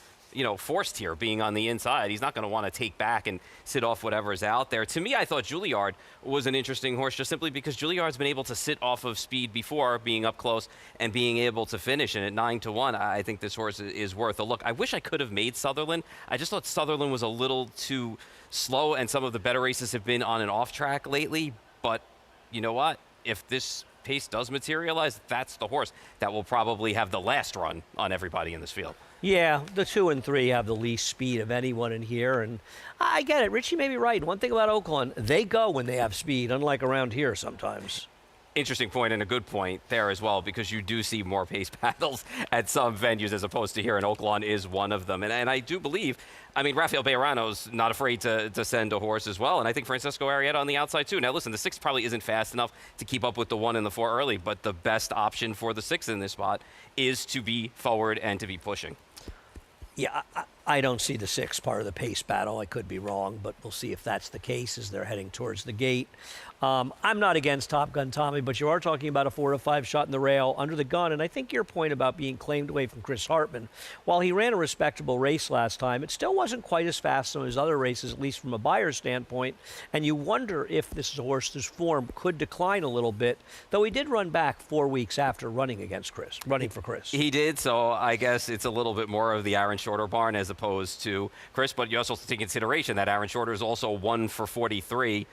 forced here, being on the inside. He's not going to want to take back and sit off whatever's out there. To me, I thought Juilliard was an interesting horse just simply because Juilliard's been able to sit off of speed before, being up close and being able to finish. And at 9-1, I think this horse is worth a look. I wish I could have made Sutherland. I just thought Sutherland was a little too slow, and some of the better races have been on and off track lately. But you know what? If this pace does materialize, that's the horse that will probably have the last run on everybody in this field. Yeah, the 2 and 3 have the least speed of anyone in here, and I get it. Richie may be right. One thing about Oaklawn, they go when they have speed, unlike around here sometimes. Interesting point and a good point there as well, because you do see more pace battles at some venues as opposed to here, and Oaklawn is one of them. And I do believe, Rafael Bejarano's not afraid to send a horse as well, and I think Francisco Arrieta on the outside too. Now listen, the 6 probably isn't fast enough to keep up with the 1 and the 4 early, but the best option for the 6 in this spot is to be forward and to be pushing. Yeah, I don't see the 6 part of the pace battle. I could be wrong, but we'll see if that's the case as they're heading towards the gate. I'm not against Top Gun Tommy, but you are talking about a 4 to 5 shot in the rail under the gun. And I think your point about being claimed away from Chris Hartman, while he ran a respectable race last time, it still wasn't quite as fast as his other races, at least from a buyer's standpoint. And you wonder if this horse's form could decline a little bit, though he did run back 4 weeks after running for Chris. He did, so I guess it's a little bit more of the Aaron Shorter barn as opposed to Chris, but you also have to take into consideration that Aaron Shorter is also 1 for 43,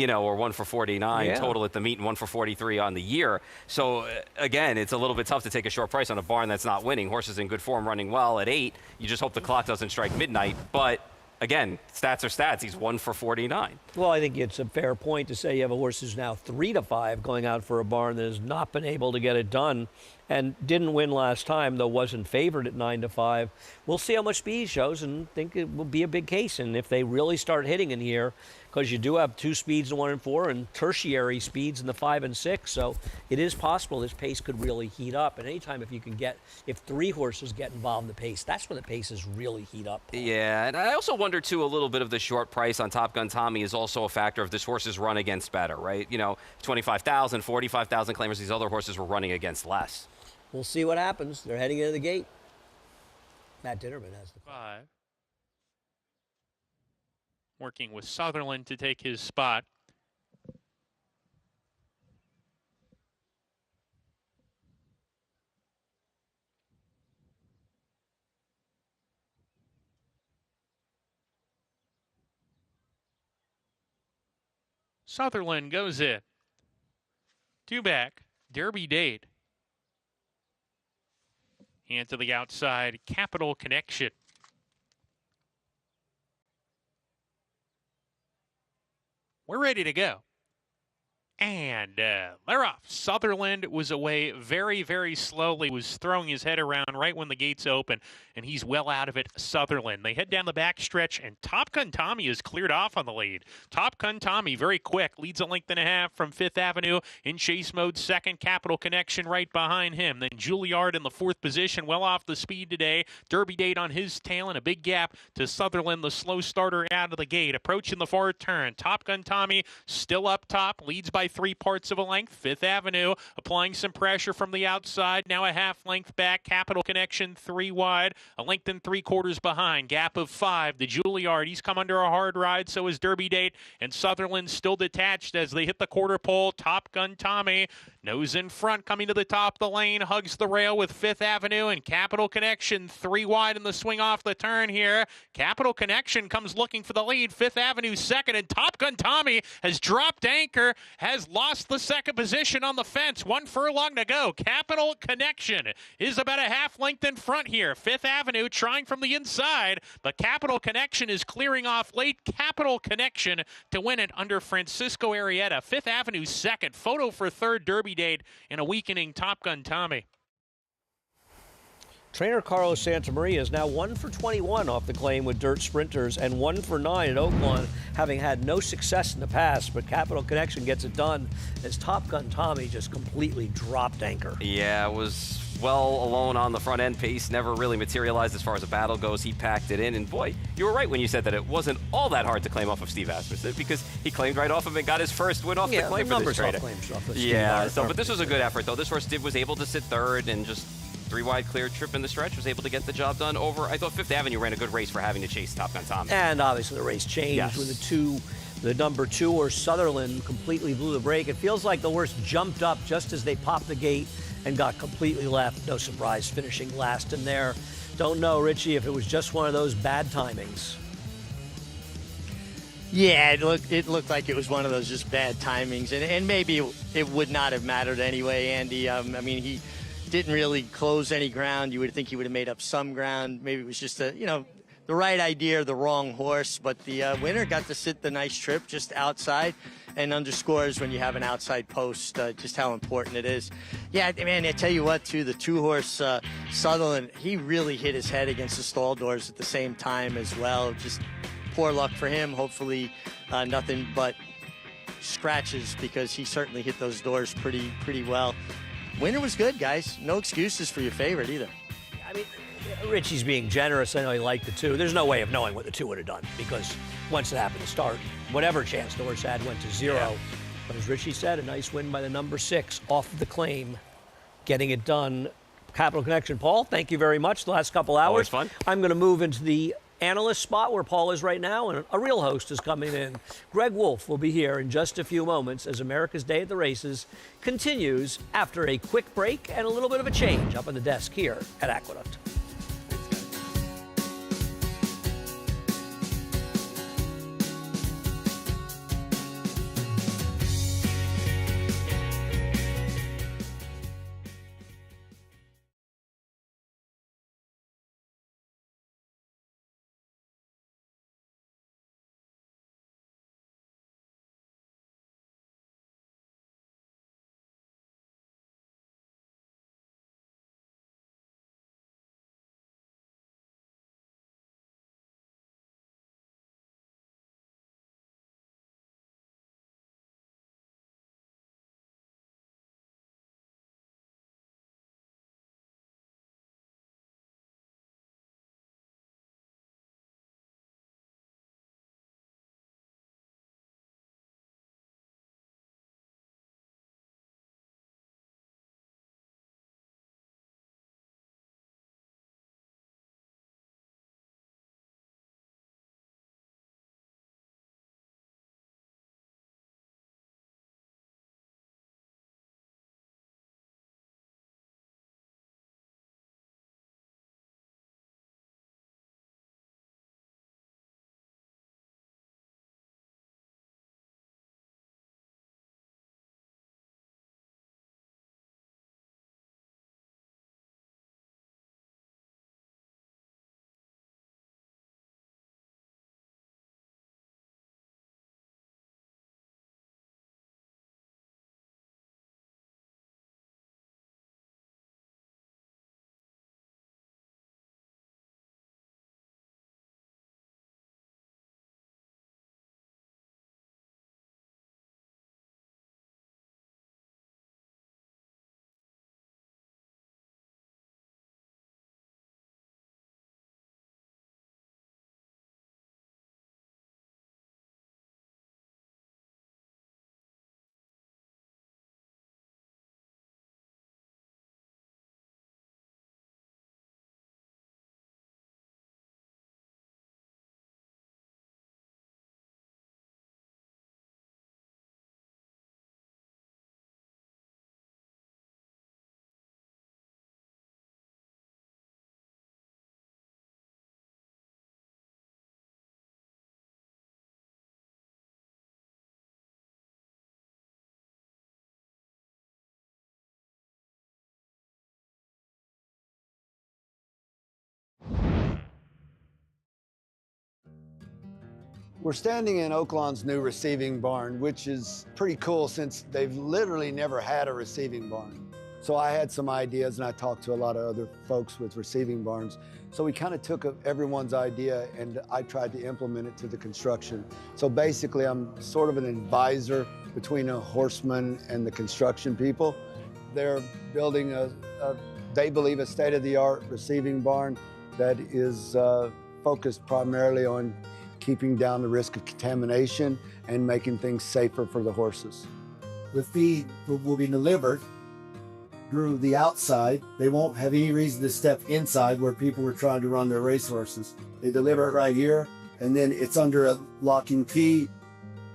or 1 for 49 total at the meet and 1 for 43 on the year. So again, it's a little bit tough to take a short price on a barn that's not winning. Horses in good form running well at 8. You just hope the clock doesn't strike midnight, but again, stats are stats. He's 1 for 49. Well, I think it's a fair point to say you have a horse who's now 3 to 5 going out for a barn that has not been able to get it done and didn't win last time, though wasn't favored at 9 to 5. We'll see how much speed he shows and think it will be a big case. And if they really start hitting in here, because you do have 2 speeds in 1 and 4 and tertiary speeds in the 5 and 6, so it is possible this pace could really heat up. And anytime if 3 horses get involved in the pace, that's when the paces really heat up. Yeah, and I also wonder too, a little bit of the short price on Top Gun Tommy is also a factor of this horse's run against better, right? 25,000, 45,000 claimers. These other horses were running against less. We'll see what happens. They're heading into the gate. Matt Ditterman has the 5. Working with Sutherland to take his spot. Sutherland goes in. 2 back, Derby Date. And to the outside, Capital Connection. We're ready to go. And they're off. Sutherland was away very, very slowly, was throwing his head around right when the gates open, and he's well out of it, Sutherland. They head down the back stretch, and Top Gun Tommy is cleared off on the lead. Top Gun Tommy, very quick, leads a length and a half from 5th Avenue in chase mode. Second, Capital Connection right behind him. Then Juilliard in the 4th position, well off the speed today. Derby Date on his tail, and a big gap to Sutherland, the slow starter out of the gate. Approaching the far turn. Top Gun Tommy still up top, leads by 3 parts of a length. 5th Avenue applying some pressure from the outside. Now a half length back. Capital Connection 3 wide. A length and 3/4 behind. Gap of 5. The Juilliard, he's come under a hard ride. So is Derby Date. And Sutherland still detached as they hit the quarter pole. Top Gun Tommy nose in front, coming to the top of the lane. Hugs the rail with 5th Avenue and Capital Connection 3 wide in the swing off the turn here. Capital Connection comes looking for the lead. 5th Avenue second, and Top Gun Tommy has dropped anchor, has lost the second position on the fence. 1 furlong to go. Capital Connection is about a half length in front here. 5th Avenue trying from the inside, but Capital Connection is clearing off late. Capital Connection to win it under Francisco Arrieta. 5th Avenue second. Photo for 3rd, Derby Date, and a weakening Top Gun Tommy. Trainer Carlos Santamaria is now 1 for 21 off the claim with dirt sprinters and 1 for 9 at Oaklawn, having had no success in the past, but Capital Connection gets it done as Top Gun Tommy just completely dropped anchor. Yeah, it was well alone on the front end. Pace never really materialized as far as a battle goes. He packed it in, and boy, you were right when you said that it wasn't all that hard to claim off of Steve Asmussen, because he claimed right off him and got his first win off the claim for this trader. Claims off of yeah, but this was a good effort, though. This horse was able to sit 3rd and just 3 wide clear trip in the stretch, was able to get the job done over. I thought Fifth Avenue ran a good race for having to chase Top Gun Tommy. And obviously the race changed when the number 2 or Sutherland completely blew the brake. It feels like the horse jumped up just as they popped the gate and got completely left. No surprise, finishing last in there. Don't know, Richie, if it was just one of those bad timings. Yeah, it looked like it was one of those just bad timings, and maybe it would not have mattered anyway, Andy. I mean, he didn't really close any ground. You would think he would have made up some ground. Maybe it was just the right idea, the wrong horse. But the winner got to sit the nice trip just outside, and underscores when you have an outside post just how important it is. Yeah, man, I tell you what, too, the 2-horse Sutherland, he really hit his head against the stall doors at the same time as well. Just poor luck for him. Hopefully nothing but scratches, because he certainly hit those doors pretty well. Winner was good, guys. No excuses for your favorite either. I mean, Richie's being generous. I know he liked the 2. There's no way of knowing what the 2 would have done, because once it happened to start, whatever chance the horse had went to 0. Yeah. But as Richie said, a nice win by the number 6 off the claim, getting it done. Capital Connection, Paul, thank you very much. The last couple hours. Always fun. I'm going to move into the analyst spot where Paul is right now, and a real host is coming in. Greg Wolf will be here in just a few moments as America's Day at the Races continues after a quick break and a little bit of a change up on the desk here at Aqueduct. We're standing in Oaklawn's new receiving barn, which is pretty cool since they've literally never had a receiving barn. So I had some ideas, and I talked to a lot of other folks with receiving barns. So we kind of took everyone's idea, and I tried to implement it to the construction. So basically, I'm sort of an advisor between a horseman and the construction people. They're building they believe, a state-of-the-art receiving barn that is focused primarily on keeping down the risk of contamination and making things safer for the horses. The feed will be delivered through the outside. They won't have any reason to step inside where people were trying to run their racehorses. They deliver it right here, and then it's under a locking key.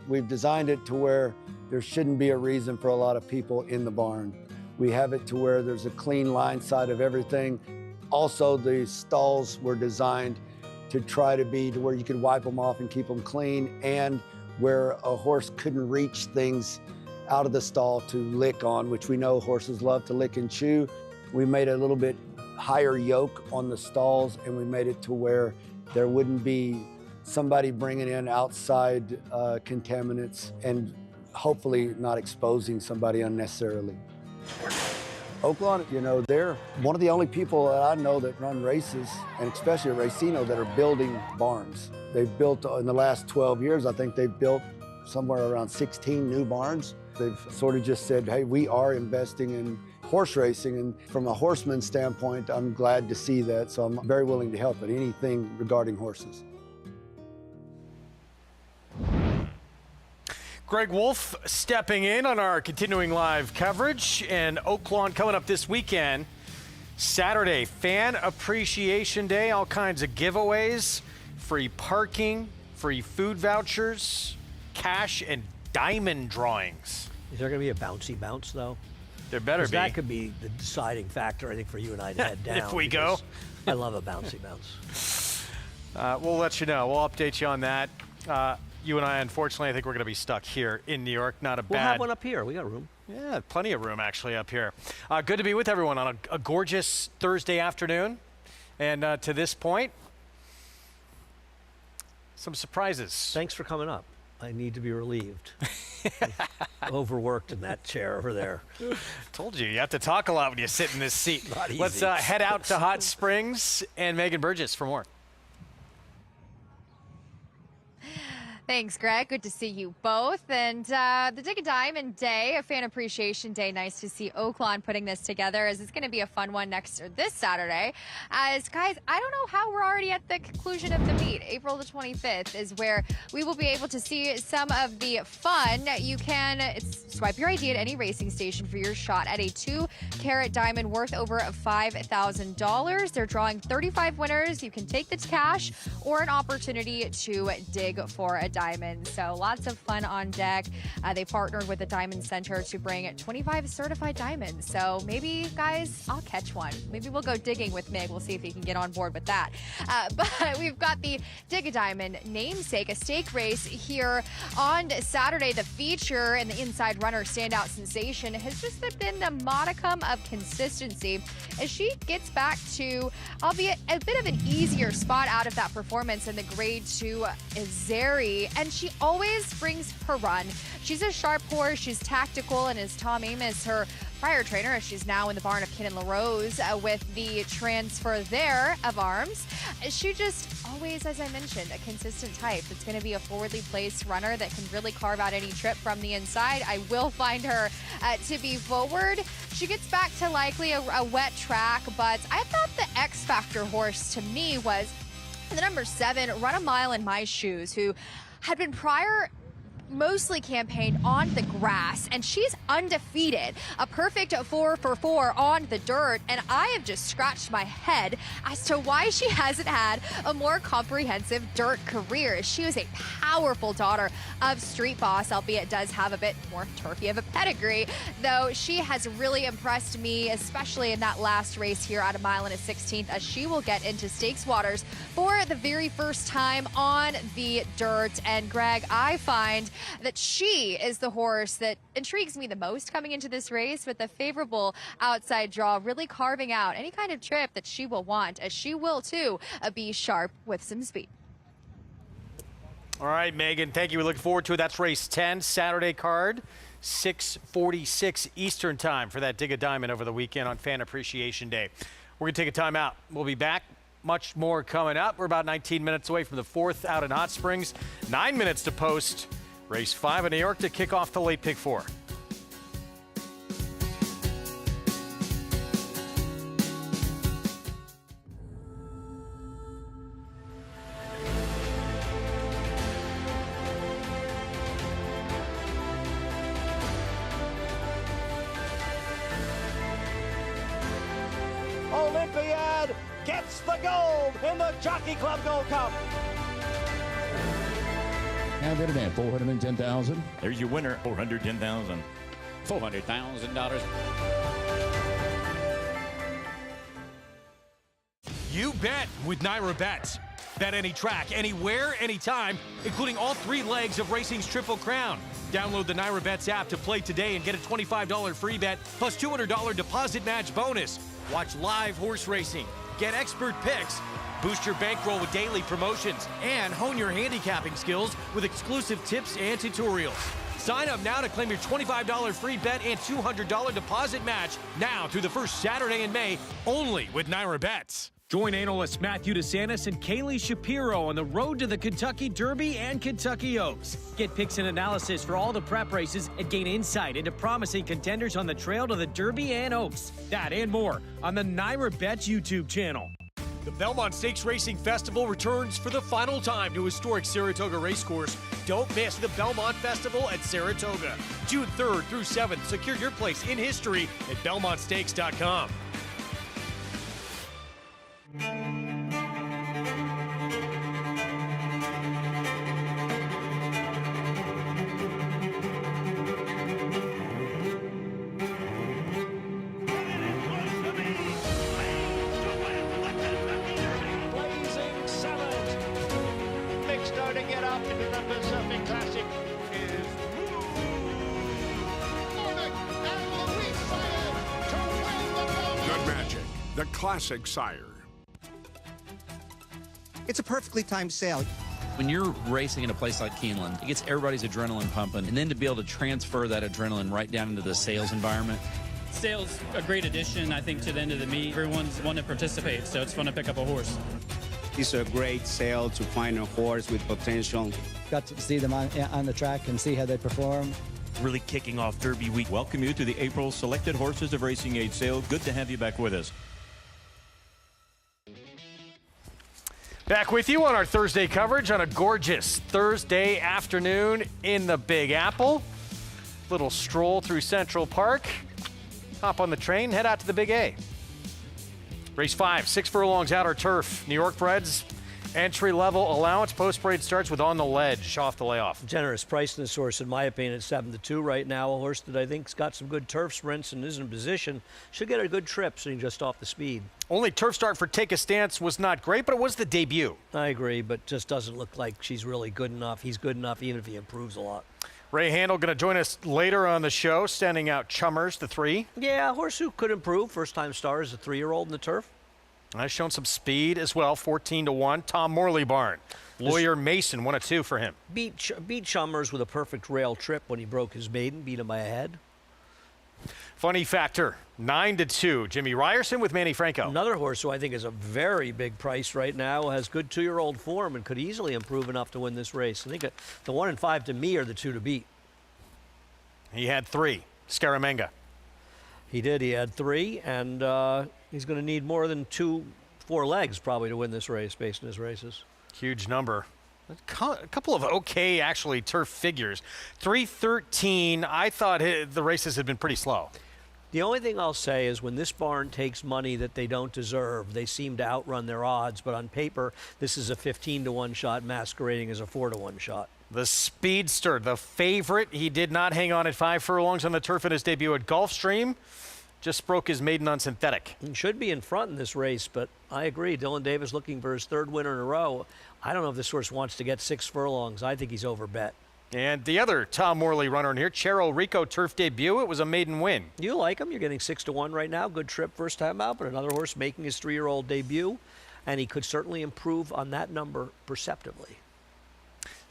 We've designed it to where there shouldn't be a reason for a lot of people in the barn. We have it to where there's a clean line side of everything. Also, the stalls were designed to try to be to where you could wipe them off and keep them clean, and where a horse couldn't reach things out of the stall to lick on, which we know horses love to lick and chew. We made a little bit higher yoke on the stalls, and we made it to where there wouldn't be somebody bringing in outside contaminants and hopefully not exposing somebody unnecessarily. Oaklawn, you know, they're one of the only people that I know that run races, and especially at Racino, that are building barns. They've built, in the last 12 years, I think they've built somewhere around 16 new barns. They've sort of just said, hey, we are investing in horse racing, and from a horseman's standpoint, I'm glad to see that, so I'm very willing to help at anything regarding horses. Greg Wolf stepping in on our continuing live coverage, and Oaklawn coming up this weekend. Saturday, Fan Appreciation Day, all kinds of giveaways, free parking, free food vouchers, cash, and diamond drawings. Is there going to be a bouncy bounce, though? There better be. That could be the deciding factor, I think, for you and I to head down. If we go. I love a bouncy bounce. We'll let you know. We'll update you on that. You and I, unfortunately, I think we're going to be stuck here in New York. Not a bad... We'll have one up here. We got room. Yeah, plenty of room, actually, up here. Good to be with everyone on a gorgeous Thursday afternoon. And to this point, some surprises. Thanks for coming up. I need to be relieved. Overworked in that chair over there. Told you have to talk a lot when you sit in this seat. Not easy. Let's head out to Hot Springs and Megan Burgess for more. Thanks, Greg. Good to see you both. And the Dig a Diamond Day, a Fan Appreciation Day. Nice to see Oaklawn putting this together, as it's going to be a fun one this Saturday. As guys, I don't know how we're already at the conclusion of the meet. April the 25th is where we will be able to see some of the fun. You can swipe your ID at any racing station for your shot at a 2-carat diamond worth over $5,000. They're drawing 35 winners. You can take the cash or an opportunity to dig for a diamond. So lots of fun on deck. They partnered with the Diamond Center to bring 25 certified diamonds. So maybe, guys, I'll catch one. Maybe we'll go digging with Mig. We'll see if he can get on board with that. But we've got the Dig a Diamond namesake, a stake race here on Saturday. The feature and the inside runner standout sensation has just been the modicum of consistency as she gets back to, albeit a bit of an easier spot out of that performance in the Grade 2 Azeri. And she always brings her run. She's a sharp horse, she's tactical, and as Tom Amos, her prior trainer, as she's now in the barn of Kenan LaRose with the transfer there of arms, she just always, as I mentioned, a consistent type. It's going to be a forwardly placed runner that can really carve out any trip from the inside. I will find her to be forward. She gets back to likely a wet track, but I thought the X Factor horse to me was the number 7, Run a Mile in My Shoes, who had been prior mostly campaigned on the grass, and she's undefeated. A perfect 4 for 4 on the dirt, and I have just scratched my head as to why she hasn't had a more comprehensive dirt career. She was a powerful daughter of Street Boss, albeit does have a bit more turfy of a pedigree, though she has really impressed me, especially in that last race here at a mile and a 16th, as she will get into stakes waters for the very first time on the dirt. And Greg, I find that she is the horse that intrigues me the most coming into this race, with a favorable outside draw, really carving out any kind of trip that she will want, as she will too be sharp with some speed. All right, Megan, thank you. We look forward to it. That's race 10, Saturday card, 6:46 Eastern time for that Dig a Diamond over the weekend on Fan Appreciation Day. We're going to take a time out. We'll be back. Much more coming up. We're about 19 minutes away from the 4th out in Hot Springs. 9 minutes to post race 5 in New York to kick off the late pick 4. Olympiad gets the gold in the Jockey Club Gold Cup. And in at $410,000. There's your winner, $410,000. $400,000. You bet with Naira Bets. Bet any track, anywhere, anytime, including all 3 legs of racing's Triple Crown. Download the Naira Bets app to play today and get a $25 free bet plus $200 deposit match bonus. Watch live horse racing, get expert picks, boost your bankroll with daily promotions, and hone your handicapping skills with exclusive tips and tutorials. Sign up now to claim your $25 free bet and $200 deposit match now through the first Saturday in May, only with Naira Bets. Join analysts Matthew DeSantis and Kaylee Shapiro on the road to the Kentucky Derby and Kentucky Oaks. Get picks and analysis for all the prep races and gain insight into promising contenders on the trail to the Derby and Oaks. That and more on the Naira Bets YouTube channel. The Belmont Stakes Racing Festival returns for the final time to historic Saratoga Racecourse. Don't miss the Belmont Festival at Saratoga. June 3rd through 7th. Secure your place in history at BelmontStakes.com. The classic sire. It's a perfectly timed sale. When you're racing in a place like Keeneland, it gets everybody's adrenaline pumping, and then to be able to transfer that adrenaline right down into the sales environment. Sales a great addition, I think, to the end of the meet. Everyone's want to participate, so it's fun to pick up a horse. It's a great sale to find a horse with potential. Got to see them on the track and see how they perform. Really kicking off Derby week. Welcome you to the April Selected Horses of Racing Age sale. Good to have you back with us. Back with you on our Thursday coverage on a gorgeous Thursday afternoon in the Big Apple. Little stroll through Central Park. Hop on the train, head out to the Big A. Race 5, 6 furlongs outer turf. New York breds, entry-level allowance. Post-parade starts with On the Ledge off the layoff. Generous price in this horse, in my opinion, at 7-2 right now. A horse that I think's got some good turf sprints and is in position. Should get a good trip sitting just off the speed. Only turf start for Take a Stance was not great, but it was the debut. I agree, but just doesn't look like she's really good enough. He's good enough even if he improves a lot. Ray Handel going to join us later on the show, standing out Chummers, the 3. Yeah, a horse who could improve. First-time star is a 3-year-old in the turf. Has shown some speed as well, 14-1. Tom Morley barn. Lawyer Mason, 1-2 for him. Beat Chummers with a perfect rail trip when he broke his maiden, beat him by a head. Funny factor, 9-2. Jimmy Ryerson with Manny Franco. Another horse who I think is a very big price right now, has good 2-year-old form and could easily improve enough to win this race. I think the 1 and 5 to me are the 2 to beat. He had 3. Scaramanga. He did. He had 3, and he's going to need more than 4 legs probably to win this race based on his races. Huge number. A couple of okay, actually, turf figures. 313, I thought the races had been pretty slow. The only thing I'll say is when this barn takes money that they don't deserve, they seem to outrun their odds. But on paper, this is a 15-1 shot masquerading as a 4-1 shot. The Speedster, the favorite. He did not hang on at 5 furlongs on the turf in his debut at Gulfstream. Just broke his maiden on synthetic. He should be in front in this race, but I agree. Dylan Davis looking for his 3rd winner in a row. I don't know if this horse wants to get 6 furlongs. I think he's overbet. And the other Tom Morley runner in here, Chero Rico turf debut. It was a maiden win. You like him. You're getting 6-1 right now. Good trip first time out, but another horse making his 3-year-old debut, and he could certainly improve on that number perceptibly.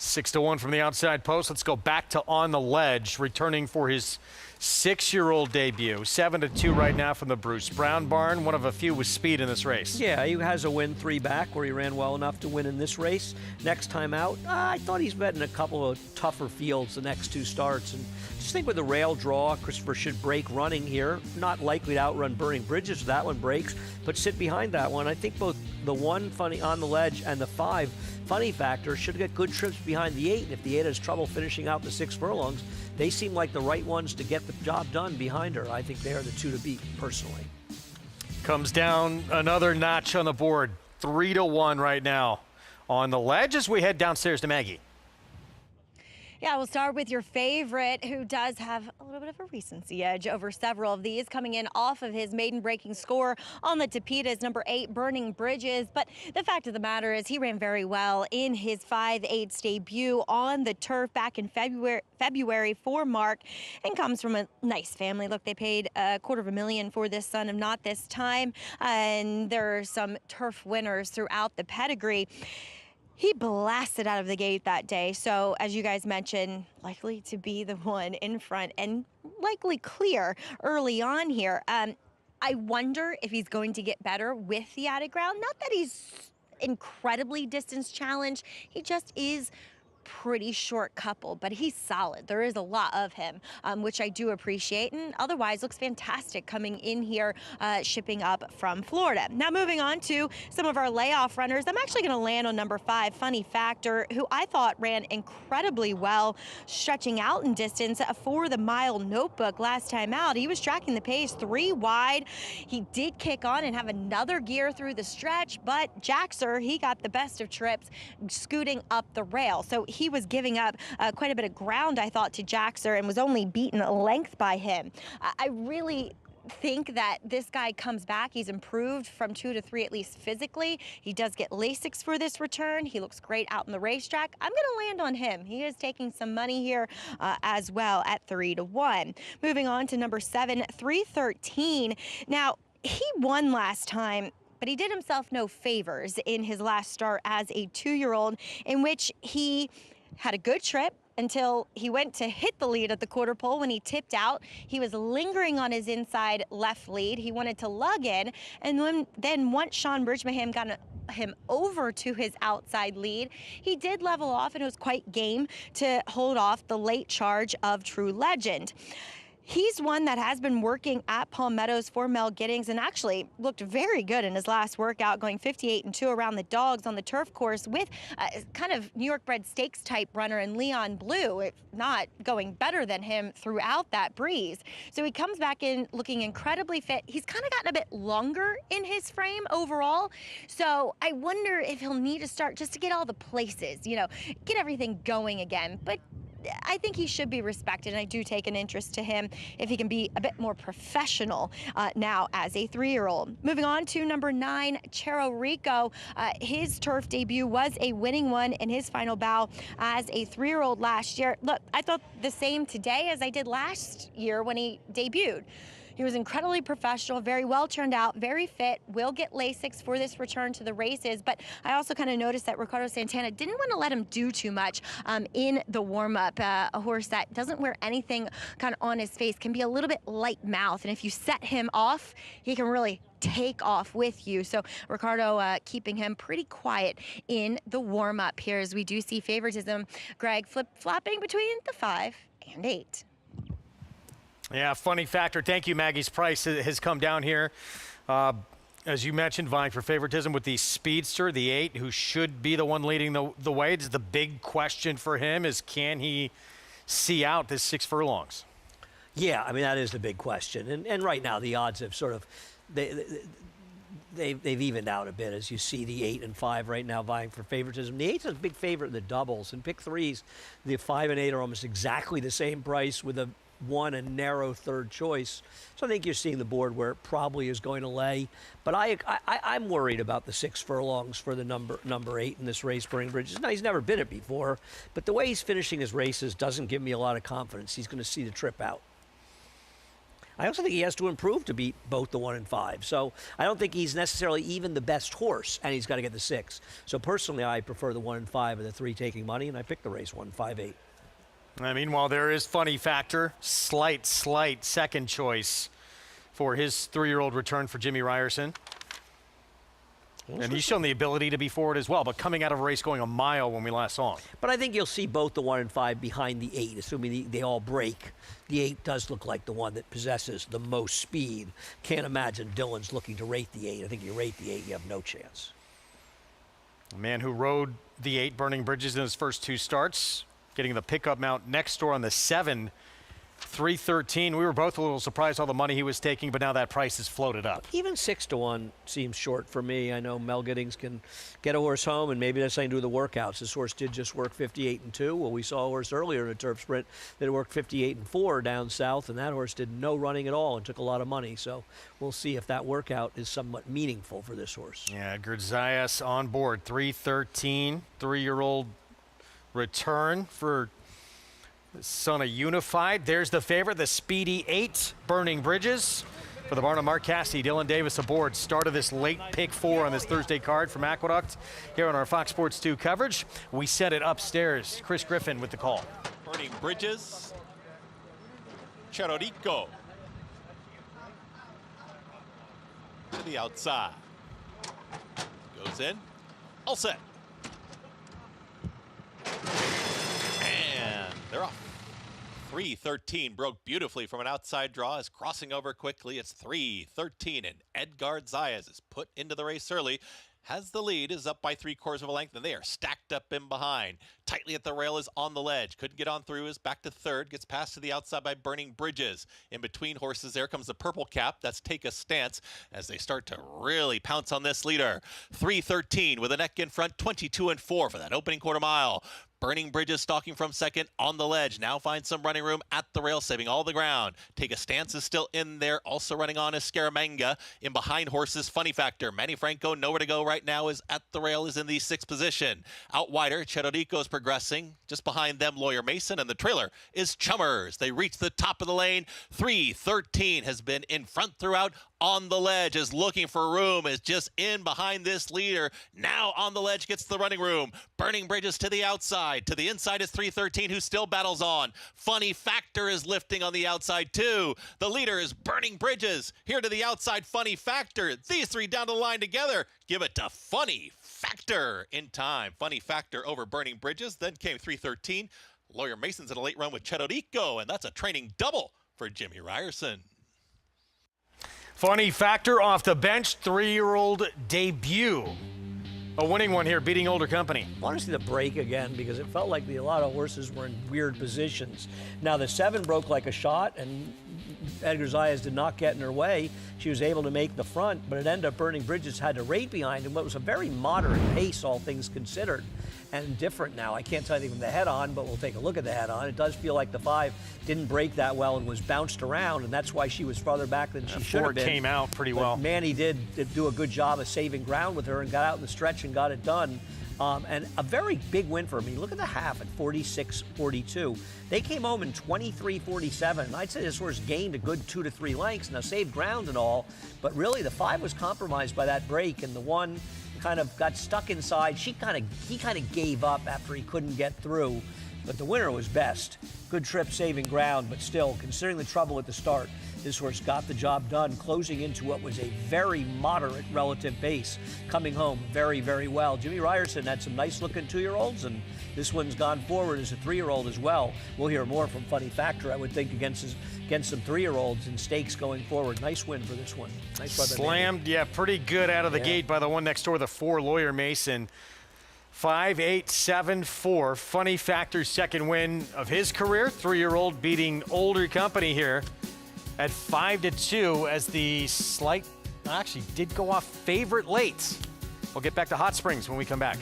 6-1 from the outside post. Let's go back to On the Ledge, returning for his 6-year-old debut. 7-2 right now from the Bruce Brown barn. One of a few with speed in this race. Yeah, he has a win 3 back where he ran well enough to win in this race. Next time out, I thought he's betting a couple of tougher fields the next 2 starts. And just think with the rail draw, Christopher should break running here. Not likely to outrun Burning Bridges if that one breaks, but sit behind that one. I think both the 1 funny On the Ledge and the 5 funny factor should get good trips behind the 8. And if the 8 has trouble finishing out the 6 furlongs, they seem like the right ones to get the job done behind her. I think they are the 2 to beat, personally. Comes down another notch on the board. 3-1 right now on the ledge as we head downstairs to Maggie. Yeah, we'll start with your favorite, who does have a little bit of a recency edge over several of these, coming in off of his maiden-breaking score on the Tapitas, number 8, Burning Bridges. But the fact of the matter is he ran very well in his 5/8 debut on the turf back in February for Mark, and comes from a nice family. Look, they paid $250,000 for this son of Not This Time, and there are some turf winners throughout the pedigree. He blasted out of the gate that day, so as you guys mentioned, likely to be the one in front and likely clear early on here. I wonder if he's going to get better with the added ground. Not that he's incredibly distance challenged, he just is pretty short couple, but he's solid. There is a lot of him, which I do appreciate, and otherwise looks fantastic coming in here, shipping up from Florida. Now moving on to some of our layoff runners, I'm actually going to land on number 5, Funny Factor, who I thought ran incredibly well, stretching out in distance for the mile notebook last time out. He was tracking the pace 3 wide. He did kick on and have another gear through the stretch, but Jaxer, he got the best of trips, scooting up the rail. So he was giving up quite a bit of ground, I thought, to Jaxer, and was only beaten a length by him. I really think that this guy comes back. He's improved from 2 to 3, at least physically. He does get Lasix for this return. He looks great out in the racetrack. I'm going to land on him. He is taking some money here as well at 3-1. Moving on to number 7, 313. Now, he won last time, but he did himself no favors in his last start as a 2-year-old, in which he had a good trip until he went to hit the lead at the quarter pole. When he tipped out, he was lingering on his inside left lead. He wanted to lug in, and then once Sean Bridgman got him over to his outside lead, he did level off, and it was quite game to hold off the late charge of True Legend. He's one that has been working at Palm Meadows for Mel Giddings and actually looked very good in his last workout, going 58-2 around the dogs on the turf course with kind of New York bred stakes type runner in Leon Blue, if not going better than him throughout that breeze. So he comes back in looking incredibly fit. He's kind of gotten a bit longer in his frame overall. So I wonder if he'll need to start just to get all the places, you know, get everything going again. But I think he should be respected, and I do take an interest to him if he can be a bit more professional now as a 3-year-old. Moving on to number 9, Chero Rico. His turf debut was a winning one in his final bow as a 3-year-old last year. Look, I thought the same today as I did last year when he debuted. He was incredibly professional, very well turned out, very fit, will get Lasix for this return to the races. But I also kind of noticed that Ricardo Santana didn't want to let him do too much in the warm-up. A horse that doesn't wear anything kind of on his face, can be a little bit light mouth. And if you set him off, he can really take off with you. So Ricardo keeping him pretty quiet in the warm-up here, as we do see favoritism, Greg, flip-flopping between the 5 and 8. Yeah, Funny Factor. Thank you, Maggie's price has come down here. As you mentioned, vying for favoritism with the speedster, the 8, who should be the one leading the way. It's the big question for him is, can he see out this 6 furlongs? Yeah, I mean, that is the big question. And right now, the odds have sort of, they've evened out a bit, as you see the 8 and 5 right now vying for favoritism. The 8's a big favorite in the doubles. In pick 3s, the 5 and 8 are almost exactly the same price with a 1 and narrow third choice. So I think you're seeing the board where it probably is going to lay. But I'm worried about the 6 furlongs for the number 8 in this race, Burning Bridges. Now, he's never been it before, but the way he's finishing his races doesn't give me a lot of confidence he's going to see the trip out. I also think he has to improve to beat both the 1 and 5. So I don't think he's necessarily even the best horse, and he's got to get the 6. So personally, I prefer the 1 and 5 and the 3 taking money, and I picked the race 1, 5, 8. Meanwhile, there is Funny Factor, slight second choice for his 3-year-old return for Jimmy Ryerson. And he's shown the ability to be forward as well, but coming out of a race going a mile when we last saw him. But I think you'll see both the 1 and 5 behind the 8, assuming they all break. The 8 does look like the one that possesses the most speed. Can't imagine Dylan's looking to rate the 8. I think you rate the 8, you have no chance. A man who rode the 8 Burning Bridges in his first 2 starts, getting the pickup mount next door on the 7 313. We were both a little surprised all the money he was taking, but now that price is floated up. Even 6-1 seems short for me. I know Mel Giddings can get a horse home, and maybe that's something to do with the workouts. This horse did just work 58-2. Well, we saw a horse earlier in a turf sprint that worked 58-4 down south, and that horse did no running at all and took a lot of money. So we'll see if that workout is somewhat meaningful for this horse. Yeah, Gerdzayas on board. 313, 3-year-old return for Son of Unified. There's the favorite, the Speedy 8, Burning Bridges. For the barn of Mark Cassidy, Dylan Davis aboard. Start of this late pick 4 on this Thursday card from Aqueduct here on our Fox Sports 2 coverage. We set it upstairs. Chris Griffin with the call. Burning Bridges. Cherorico. To the outside. Goes in. All set. And they're off. 313 broke beautifully from an outside draw, is crossing over quickly. It's 313, and Edgar Zayas is put into the race early. Has the lead, is up by 3/4 of a length, and they are stacked up in behind. Tightly at the rail is on the ledge. Couldn't get on through, is back to third. Gets passed to the outside by Burning Bridges. In between horses, there comes the purple cap. That's Take a Stance as they start to really pounce on this leader. 313 with a neck in front, 22-4 for that opening quarter mile. Burning Bridges stalking from second on the ledge. Now finds some running room at the rail, saving all the ground. Take a Stance is still in there. Also running on is Scaramanga. In behind horses, Funny Factor. Manny Franco, nowhere to go right now, is at the rail, is in the 6th position. Out wider, Cherorico is progressing. Just behind them, Lawyer Mason, and the trailer is Chummers. They reach the top of the lane. 313 has been in front throughout. On the ledge, is looking for room, is just in behind this leader. Now on the ledge, gets the running room. Burning Bridges to the outside. To the inside is 313, who still battles on. Funny Factor is lifting on the outside too. The leader is Burning Bridges. Here to the outside, Funny Factor. These three down the line together. Give it to Funny Factor in time. Funny Factor over Burning Bridges. Then came 313. Lawyer Mason's in a late run with Cherorico, and that's a training double for Jimmy Ryerson. Funny Factor off the bench, 3-year-old debut. A winning one here, beating older company. I want to see the break again because it felt like a lot of horses were in weird positions. Now the 7 broke like a shot, and Edgar Zayas did not get in her way. She was able to make the front, but it ended up Burning Bridges had to rate behind him. What was a very moderate pace, all things considered, and different now. I can't tell anything from the head-on, but we'll take a look at the head-on. It does feel like the 5 didn't break that well and was bounced around, and that's why she was farther back than she should have been. 4 came out pretty well. Manny did do a good job of saving ground with her and got out in the stretch and got it done. And a very big win for me. Look at the half at 46-42. They came home in 23-47. I'd say this horse gained a good 2 to 3 lengths. Now saved ground and all, but really the 5 was compromised by that break, and the 1 kind of got stuck inside. He kind of gave up after he couldn't get through. But the winner was best. Good trip saving ground, but still, considering the trouble at the start, this horse got the job done, closing into what was a very moderate relative pace, coming home very, very well. Jimmy Ryerson had some nice-looking 2-year-olds, and this one's gone forward as a 3-year-old as well. We'll hear more from Funny Factor, I would think, against some 3-year-olds in stakes going forward. Nice win for this one. Nice run. Slammed, yeah, pretty good out of the gate by the one next door, the 4, Lawyer Mason. 5-8-7-4. Funny Factor's second win of his career. 3-year-old beating older company here at 5-2 as the slight, actually did go off favorite late. We'll get back to Hot Springs when we come back.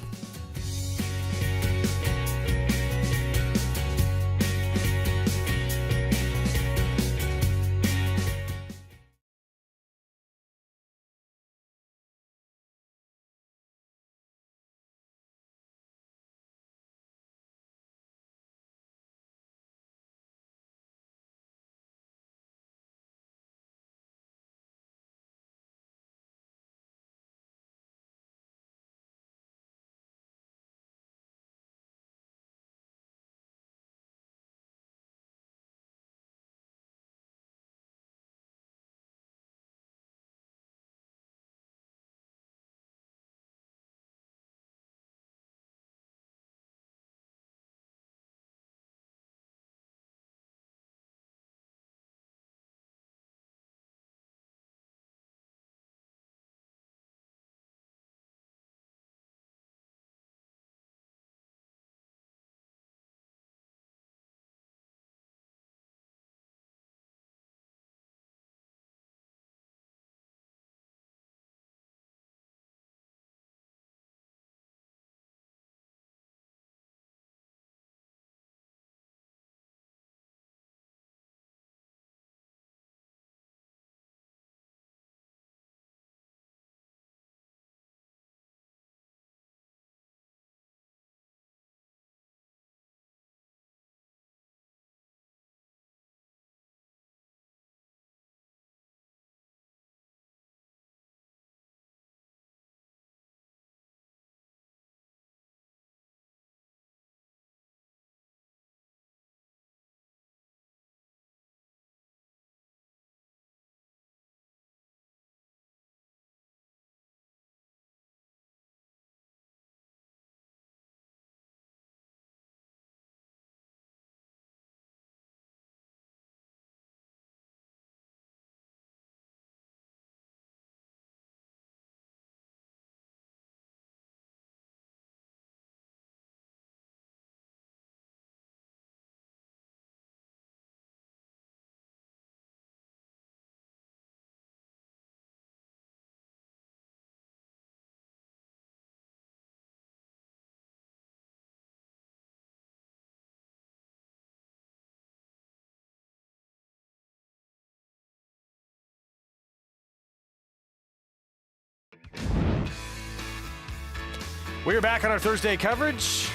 We're back on our Thursday coverage.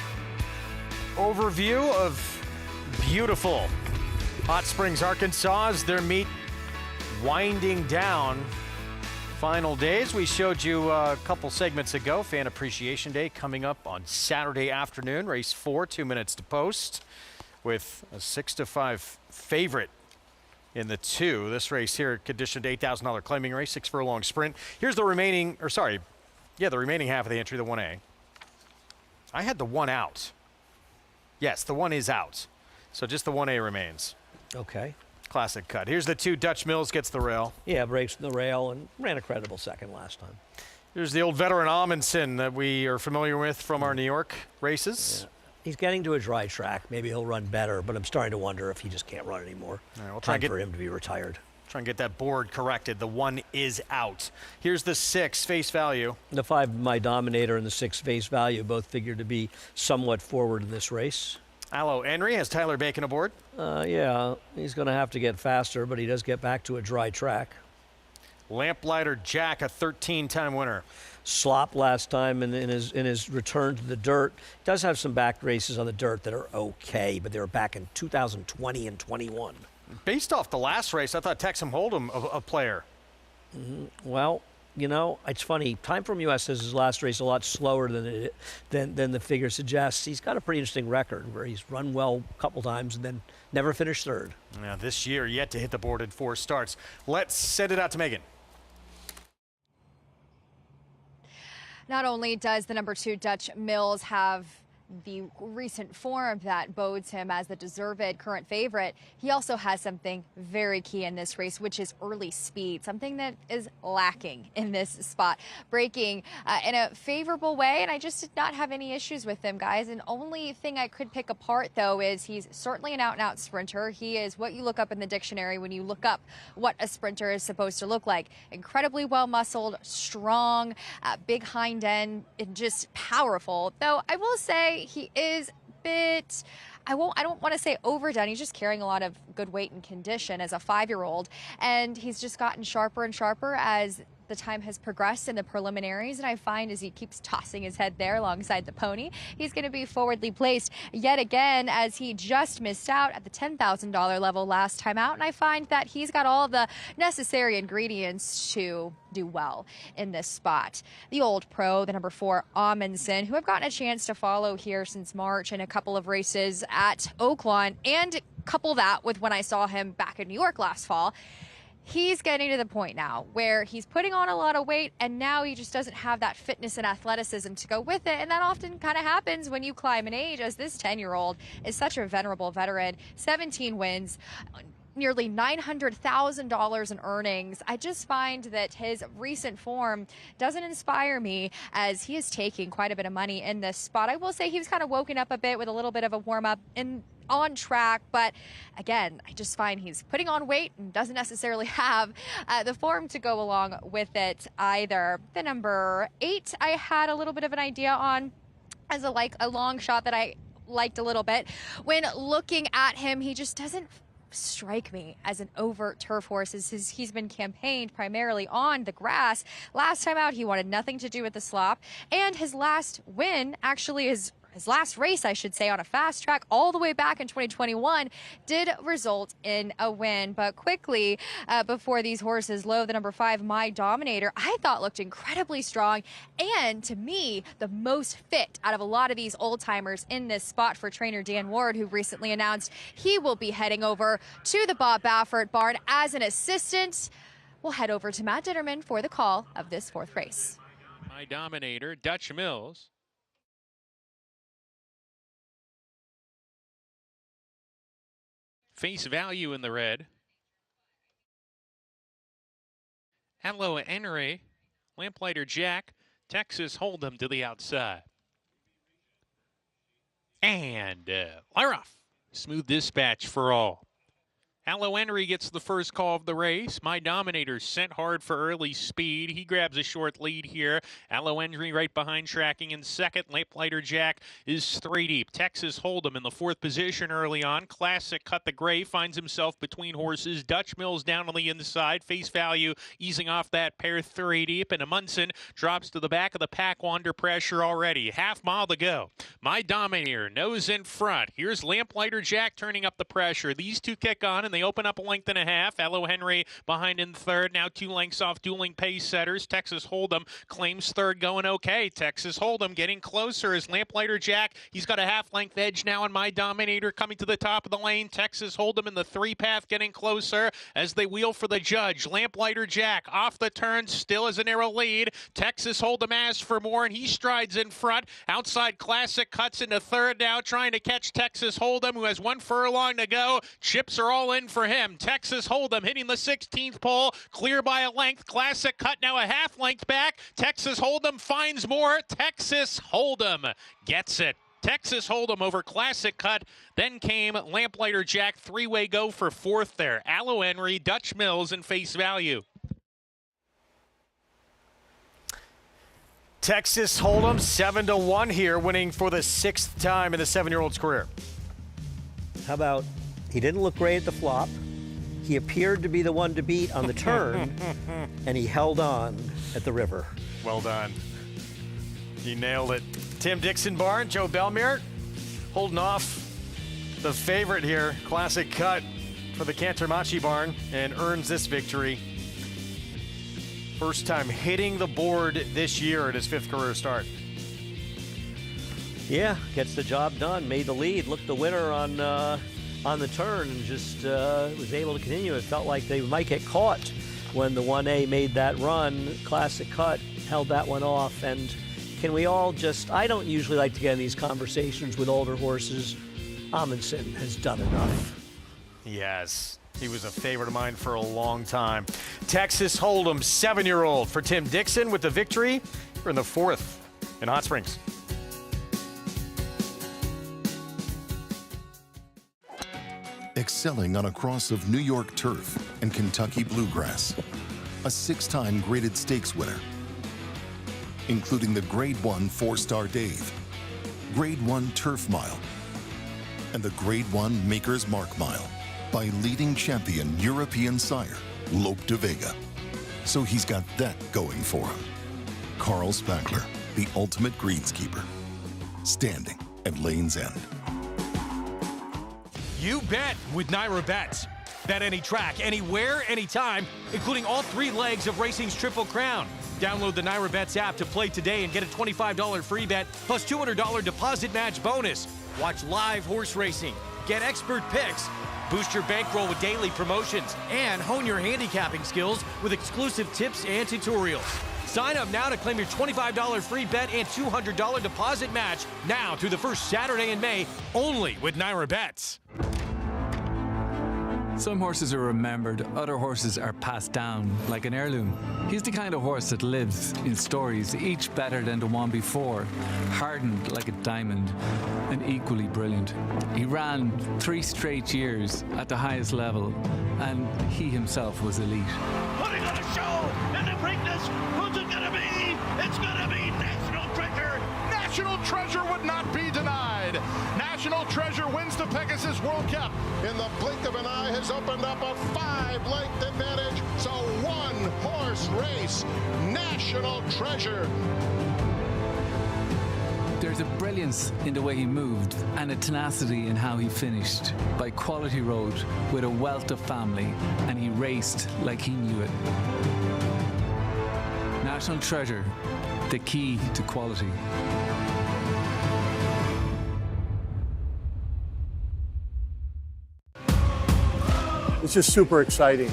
Overview of beautiful Hot Springs, Arkansas, as their meet winding down. Final days. We showed you a couple segments ago. Fan Appreciation Day coming up on Saturday afternoon. Race 4, 2 minutes to post, with a 6-5 favorite in the 2. This race here conditioned $8,000 claiming race, 6 furlong sprint. Here's the remaining, the remaining half of the entry, the 1A. I had the 1 out. Yes, the 1 is out. So just the 1A remains. Okay. Classic cut. Here's the 2. Dutch Mills gets the rail. Yeah, breaks the rail and ran a credible second last time. Here's the old veteran Amundsen that we are familiar with from our New York races. Yeah. He's getting to a dry track. Maybe he'll run better, but I'm starting to wonder if he just can't run anymore. All right, we'll try Time for him to be retired. Try and get that board corrected. The 1 is out. Here's the 6, face value. The 5, My Dominator, and the 6, Face Value, both figured to be somewhat forward in this race. Allo Henry has Tyler Bacon aboard. Yeah, he's going to have to get faster, but he does get back to a dry track. Lamplighter Jack, a 13-time winner. Slop last time in his return to the dirt. Does have some back races on the dirt that are okay, but they were back in 2020 and 21. Based off the last race, I thought Texam Hold'em a player. Well, you know, it's funny. Time from US says his last race a lot slower than the figure suggests. He's got a pretty interesting record where he's run well a couple times and then never finished third. Now this year, yet to hit the board in 4 starts. Let's send it out to Megan. Not only does the number 2 Dutch Mills have the recent form that bodes him as the deserved current favorite, he also has something very key in this race, which is early speed, something that is lacking in this spot. Breaking in a favorable way, and I just did not have any issues with him, guys. And only thing I could pick apart, though, is he's certainly an out-and-out sprinter. He is what you look up in the dictionary when you look up what a sprinter is supposed to look like. Incredibly well-muscled, strong, big hind end, and just powerful. Though I will say, he is a bit, I don't want to say overdone. He's just carrying a lot of good weight and condition as a 5-year-old. And he's just gotten sharper and sharper as the time has progressed in the preliminaries, and I find as he keeps tossing his head there alongside the pony, he's going to be forwardly placed yet again, as he just missed out at the $10,000 level last time out, and I find that he's got all the necessary ingredients to do well in this spot. The old pro, the number 4 Amundsen, who I've gotten a chance to follow here since March in a couple of races at Oaklawn, and couple that with when I saw him back in New York last fall. He's getting to the point now where he's putting on a lot of weight, and now he just doesn't have that fitness and athleticism to go with it. And that often kind of happens when you climb in age, as this 10-year-old is such a venerable veteran. 17 wins, nearly $900,000 in earnings. I just find that his recent form doesn't inspire me, as he is taking quite a bit of money in this spot. I will say he was kind of woken up a bit with a little bit of a warm-up on track, but again, I just find he's putting on weight and doesn't necessarily have the form to go along with it either. The number 8 I had a little bit of an idea on as a long shot that I liked a little bit. When looking at him, he just doesn't strike me as an overt turf horse, as he's been campaigned primarily on the grass. Last time out, he wanted nothing to do with the slop, and his last win actually is his last race, I should say, on a fast track all the way back in 2021 did result in a win. But quickly, before these horses, the number 5, My Dominator, I thought looked incredibly strong, and to me, the most fit out of a lot of these old-timers in this spot for trainer Dan Ward, who recently announced he will be heading over to the Bob Baffert barn as an assistant. We'll head over to Matt Ditterman for the call of this 4th race. My Dominator, Dutch Mills. Face Value in the red. Allo Henry, Lamplighter Jack, Texas Hold'em to the outside. And Lyroff, Smooth Dispatch for all. Allo Henry gets the first call of the race. My Dominator sent hard for early speed. He grabs a short lead here. Allo Henry right behind, tracking in second. Lamplighter Jack is 3 deep. Texas Hold'em in the 4th position early on. Classic Cut the Gray finds himself between horses. Dutch Mills down on the inside. Face Value easing off that pair 3 deep. And Amundsen drops to the back of the pack under pressure already. Half mile to go. My Dominator nose in front. Here's Lamplighter Jack turning up the pressure. These two kick on and they open up a length and a half. Allo Henry behind in third. Now 2 lengths off dueling pace setters. Texas Hold'em claims third, going okay. Texas Hold'em getting closer as Lamplighter Jack. He's got a half-length edge now on My Dominator coming to the top of the lane. Texas Hold'em in the 3-path getting closer as they wheel for the judge. Lamplighter Jack off the turn, still has a narrow lead. Texas Hold'em asks for more and he strides in front. Outside Classic cuts into third now, trying to catch Texas Hold'em, who has 1 furlong to go. Chips are all in for him. Texas Hold'em hitting the 16th pole, clear by a length. Classic Cut now a half length back. Texas Hold'em finds more. Texas Hold'em gets it. Texas Hold'em over Classic Cut. Then came Lamplighter Jack. 3-way go for 4th there. Allo Henry, Dutch Mills, and Face Value. Texas Hold'em 7-1 here, winning for the 6th time in the 7-year-old's career. How about he didn't look great at the flop. He appeared to be the one to beat on the turn, and he held on at the river. Well done. He nailed it. Tim Dixon barn, Joe Belmire holding off the favorite here, Classic Cut, for the Cantermachi barn, and earns this victory. First time hitting the board this year at his 5th career start. Yeah, gets the job done. Made the lead. Looked the winner on the turn and just was able to continue. It felt like they might get caught when the 1A made that run. Classic Cut held that one off. And can we all just, I don't usually like to get in these conversations with older horses. Amundsen has done enough. Yes, he was a favorite of mine for a long time. Texas Hold'em 7-year-old for Tim Dixon with the victory. We're in the 4th in Hot Springs. Excelling on a cross of New York turf and Kentucky bluegrass. A 6-time graded stakes winner, including the Grade 1 4-Star Dave, Grade 1 Turf Mile, and the Grade 1 Maker's Mark Mile by leading champion European sire, Lope de Vega. So he's got that going for him. Carl Spackler, the ultimate greenskeeper, standing at Lane's End. You bet with Naira Bets. Bet any track, anywhere, anytime, including all 3 legs of racing's Triple Crown. Download the Naira Bets app to play today and get a $25 free bet plus $200 deposit match bonus. Watch live horse racing, get expert picks, boost your bankroll with daily promotions, and hone your handicapping skills with exclusive tips and tutorials. Sign up now to claim your $25 free bet and $200 deposit match now through the first Saturday in May, only with Naira Bets. Some horses are remembered, other horses are passed down like an heirloom. He's the kind of horse that lives in stories, each better than the one before, hardened like a diamond and equally brilliant. He ran 3 straight years at the highest level, and he himself was elite. Putting on a show and the Preakness, who's it gonna be? It's gonna be National Treasure. National Treasure would not be denied. National Treasure wins the Pegasus World Cup. In the blink of an eye has opened up a 5-length advantage. So 1-horse race, National Treasure. There's a brilliance in the way he moved and a tenacity in how he finished. By quality road with a wealth of family, and he raced like he knew it. National Treasure, the key to quality. It's just super exciting.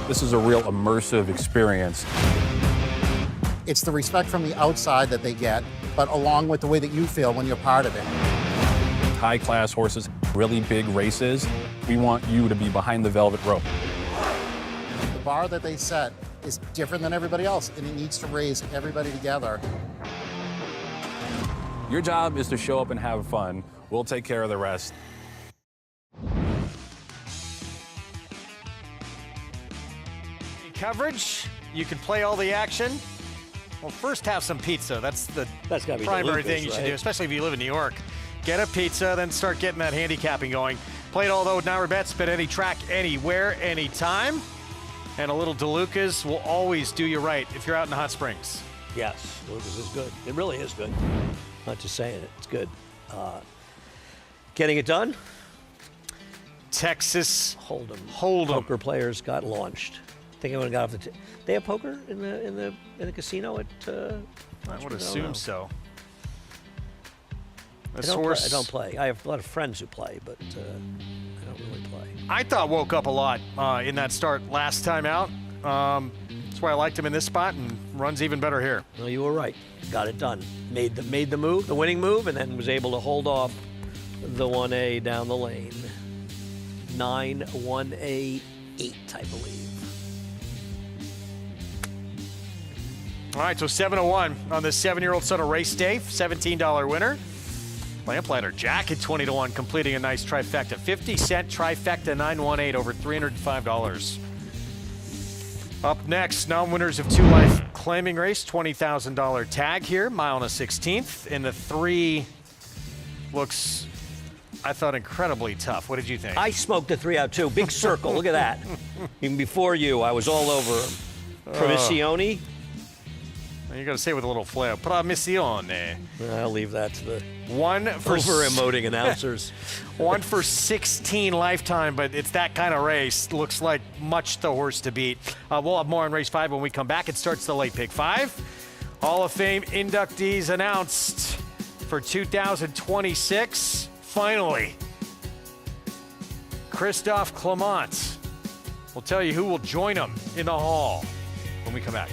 This is a real immersive experience. It's the respect from the outside that they get, but along with the way that you feel when you're part of it. High-class horses, really big races. We want you to be behind the velvet rope. The bar that they set is different than everybody else, and it needs to raise everybody together. Your job is to show up and have fun. We'll take care of the rest. coverage. You can play all the action. Well, first have some pizza. That's the gotta be primary DeLucas, thing you should right? do, especially if you live in New York. Get a pizza, then start getting that handicapping going. Play it all though with Naira Bets. Bet any track, anywhere, anytime. And a little DeLucas will always do you right if you're out in Hot Springs. Yes, Lucas is good. It really is good. Not just saying it. It's good. Getting it done. Texas Hold'em. Hold'em. Poker players got launched. I think everyone got off the. They have poker in the casino at. I would assume so. I don't play. I have a lot of friends who play, but I don't really play. I thought woke up a lot in that start last time out. That's why I liked him in this spot, and runs even better here. Well, you were right. Got it done. Made the move, the winning move, and then was able to hold off the 1A down the lane. 9-1A 8, I believe. All right, so 7-1 on the 7-year-old son of race day, $17 winner. Lamplighter Jack at 20-1, completing a nice trifecta. 50-cent trifecta, 918, over $305. Up next, non-winners of 2 Life claiming race, $20,000 tag here, mile and a 16th. And the 3 looks, I thought, incredibly tough. What did you think? I smoked the 3 out too. Big circle. Look at that. Even before you, I was all over him. Promotional. You got to say it with a little flair. Promozione. I'll leave that to the over-emoting announcers. 1 for 16 lifetime, but it's that kind of race. Looks like much the horse to beat. We'll have more on race 5 when we come back. It starts the late pick 5. Hall of Fame inductees announced for 2026. Finally, Christophe Clement will tell you who will join him in the hall when we come back.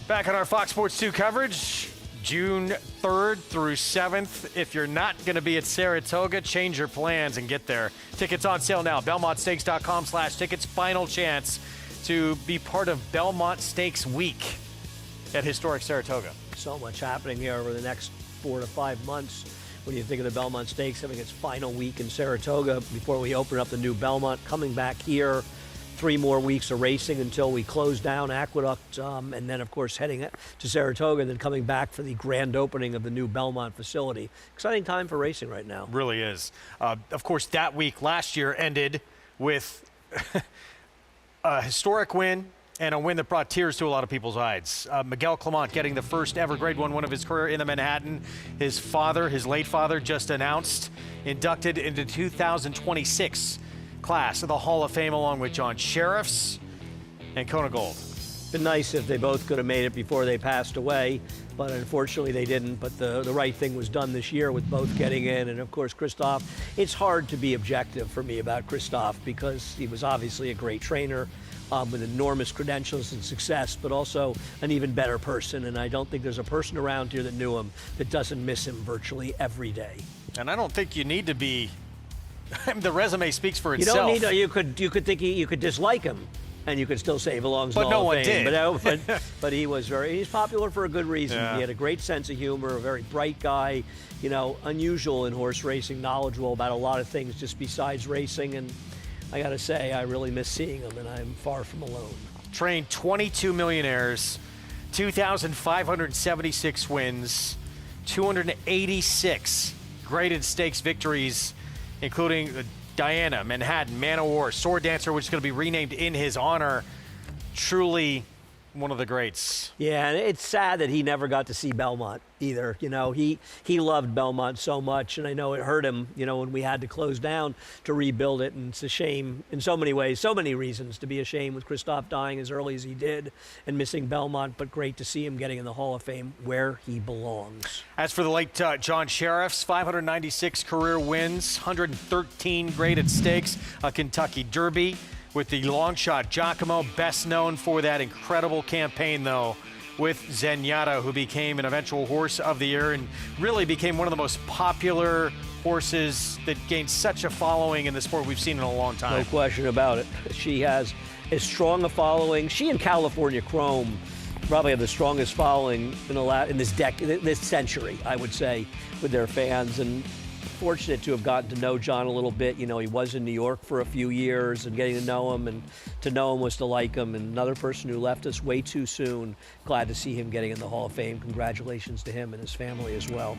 Back on our Fox Sports 2 coverage, June 3rd through 7th. If you're not going to be at Saratoga, change your plans and get there. Tickets on sale now. BelmontStakes.com/tickets. Final chance to be part of Belmont Stakes Week at historic Saratoga. So much happening here over the next 4 to 5 months. When you think of the Belmont Stakes having its final week in Saratoga before we open up the new Belmont, coming back here, 3 more weeks of racing until we close down Aqueduct, and then, of course, heading to Saratoga and then coming back for the grand opening of the new Belmont facility. Exciting time for racing right now. Really is. Of course, that week last year ended with a historic win and a win that brought tears to a lot of people's eyes. Miguel Clement getting the first ever Grade 1 win of his career in the Manhattan. His father, his late father, just announced, inducted into 2026 class of the Hall of Fame along with John Sheriffs and Kona Gold. Been nice if they both could have made it before they passed away, but unfortunately they didn't. But the right thing was done this year with both getting in. And of course, Christophe, it's hard to be objective for me about Christophe because he was obviously a great trainer with enormous credentials and success, but also an even better person. And I don't think there's a person around here that knew him that doesn't miss him virtually every day. And I don't think you need to be, the resume speaks for itself. You don't need to, you could think you could dislike him and you could still say he belongs in the Hall of Fame. But no one did. But he was he's popular for a good reason. Yeah. He had a great sense of humor, a very bright guy, unusual in horse racing, knowledgeable about a lot of things just besides racing. And I got to say, I really miss seeing him, and I'm far from alone. Trained 22 millionaires, 2,576 wins, 286 graded stakes victories, including Diana, Manhattan, Man o' War, Sword Dancer, which is going to be renamed in his honor. Truly one of the greats. Yeah, and it's sad that he never got to see Belmont either. He loved Belmont so much, and I know it hurt him, when we had to close down to rebuild it. And it's a shame in so many ways, so many reasons to be ashamed with Christophe dying as early as he did and missing Belmont, but great to see him getting in the Hall of Fame where he belongs. As for the late John Sheriffs, 596 career wins, 113 graded stakes, a Kentucky Derby with the long shot Giacomo, best known for that incredible campaign, though, with Zenyatta, who became an eventual horse of the year and really became one of the most popular horses that gained such a following in the sport we've seen in a long time. No question about it. She has as strong a following. She and California Chrome probably have the strongest following in this century, I would say, with their fans. And fortunate to have gotten to know John a little bit. He was in New York for a few years, and getting to know him and to know him was to like him. And another person who left us way too soon. Glad to see him getting in the Hall of Fame. Congratulations to him and his family as well.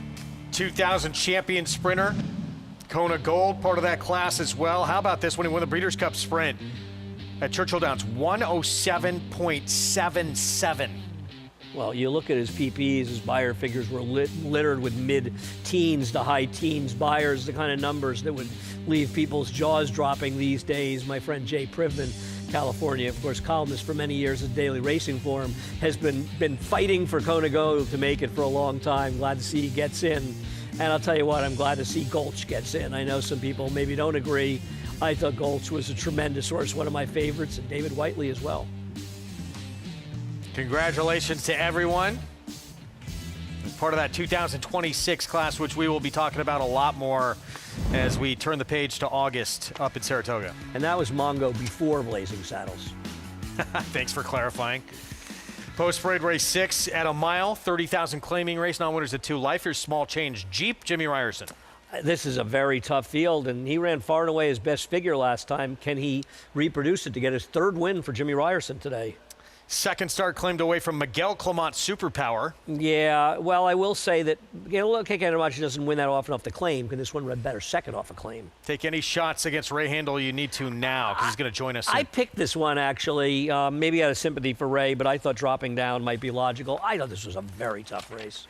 2000 champion sprinter, Kona Gold, part of that class as well. How about this when he won the Breeders' Cup Sprint at Churchill Downs? 107.77. Well, you look at his PPs, his buyer figures were littered with mid-teens to high-teens buyers, the kind of numbers that would leave people's jaws dropping these days. My friend Jay Privman, California, of course, columnist for many years at Daily Racing Forum, has been fighting for Kona Gold to make it for a long time. Glad to see he gets in. And I'll tell you what, I'm glad to see Gulch gets in. I know some people maybe don't agree. I thought Gulch was a tremendous horse, one of my favorites, and David Whiteley as well. Congratulations to everyone. Part of that 2026 class, which we will be talking about a lot more as we turn the page to August up in Saratoga. And that was Mongo before Blazing Saddles. Thanks for clarifying. Post-parade race 6 at a mile, 30,000 claiming race, non-winners at 2. Lifers, small change, Jeep, Jimmy Ryerson. This is a very tough field, and he ran far and away his best figure last time. Can he reproduce it to get his 3rd win for Jimmy Ryerson today? Second start claimed away from Miguel Clement Superpower. Yeah, well, I will say that Kekanamochi doesn't win that often off the claim. Can this one run better second off a claim? Take any shots against Ray Handel you need to now, because he's going to join us soon. I picked this one, actually, maybe out of sympathy for Ray, but I thought dropping down might be logical. I thought this was a very tough race.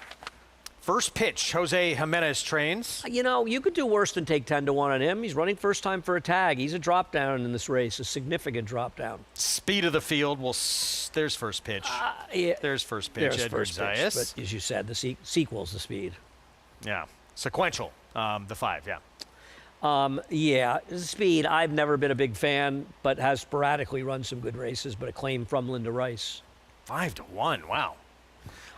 First pitch, Jose Jimenez trains. You could do worse than take 10-1 on him. He's running first time for a tag. He's a drop down in this race, a significant drop down. Speed of the field, there's first pitch. Yeah. There's first pitch, Edward Zayas. But as you said, the sequel's the speed. Yeah, sequential, the 5, yeah. Yeah, speed, I've never been a big fan, but has sporadically run some good races, but a claim from Linda Rice. 5-1, wow.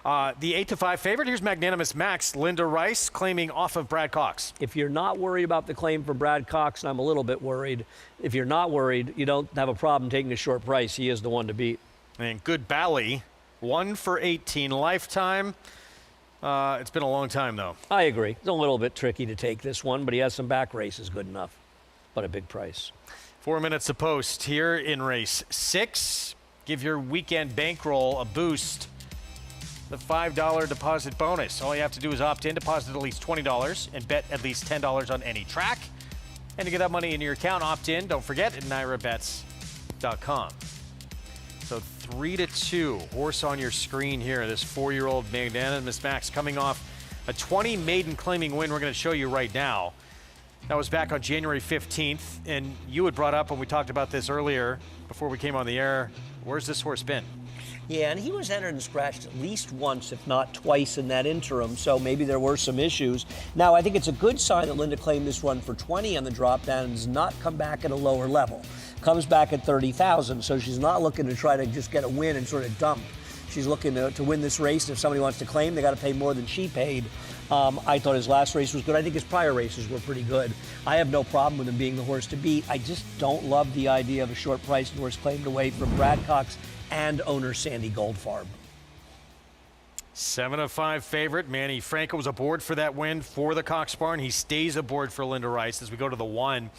The 8-5 favorite, here's Magnanimous Max, Linda Rice, claiming off of Brad Cox. If you're not worried about the claim for Brad Cox, and I'm a little bit worried, if you're not worried, you don't have a problem taking a short price. He is the one to beat. And Good Bally, 1 for 18 lifetime. It's been a long time, though. I agree. It's a little bit tricky to take this one, but he has some back races good enough, but a big price. 4 minutes to post here in race 6. Give your weekend bankroll a boost. The $5 deposit bonus. All you have to do is opt in, deposit at least $20, and bet at least $10 on any track. And to get that money in your account, opt in, don't forget, at NYRABets.com. So 3-2, horse on your screen here. This 4-year-old Magnanimous Max coming off a 20 maiden claiming win we're going to show you right now. That was back on January 15th, and you had brought up when we talked about this earlier before we came on the air, where's this horse been? Yeah, and he was entered and scratched at least once, if not twice, in that interim, so maybe there were some issues. Now, I think it's a good sign that Linda claimed this run for 20 on the drop down and does not come back at a lower level. Comes back at 30,000, so she's not looking to try to just get a win and sort of dump. She's looking to win this race. If somebody wants to claim, they got to pay more than she paid. I thought his last race was good. I think his prior races were pretty good. I have no problem with him being the horse to beat. I just don't love the idea of a short priced horse claimed away from Brad Cox and owner Sandy Goldfarb. 7-5 favorite. Manny Franco was aboard for that win for the Cox Barn. He stays aboard for Linda Rice as we go to the 1.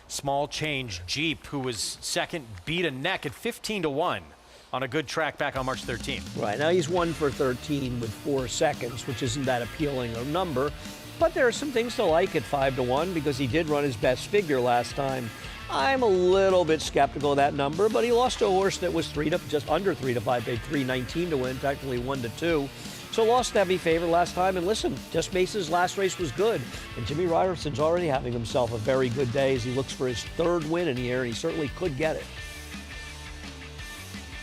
Small Change Jeep, who was second, beat a neck at 15-1 on a good track back on March 13th. Right, now he's 1 for 13 with 4 seconds, which isn't that appealing a number. But there are some things to like at 5-1 because he did run his best figure last time. I'm a little bit skeptical of that number, but he lost to a horse that was just under 3-5, paid $3.19 to win, technically 1-2. So lost heavy favor last time. And listen, Just Mace's last race was good. And Jimmy Ryderson's already having himself a very good day as he looks for his 3rd win in here, and he certainly could get it.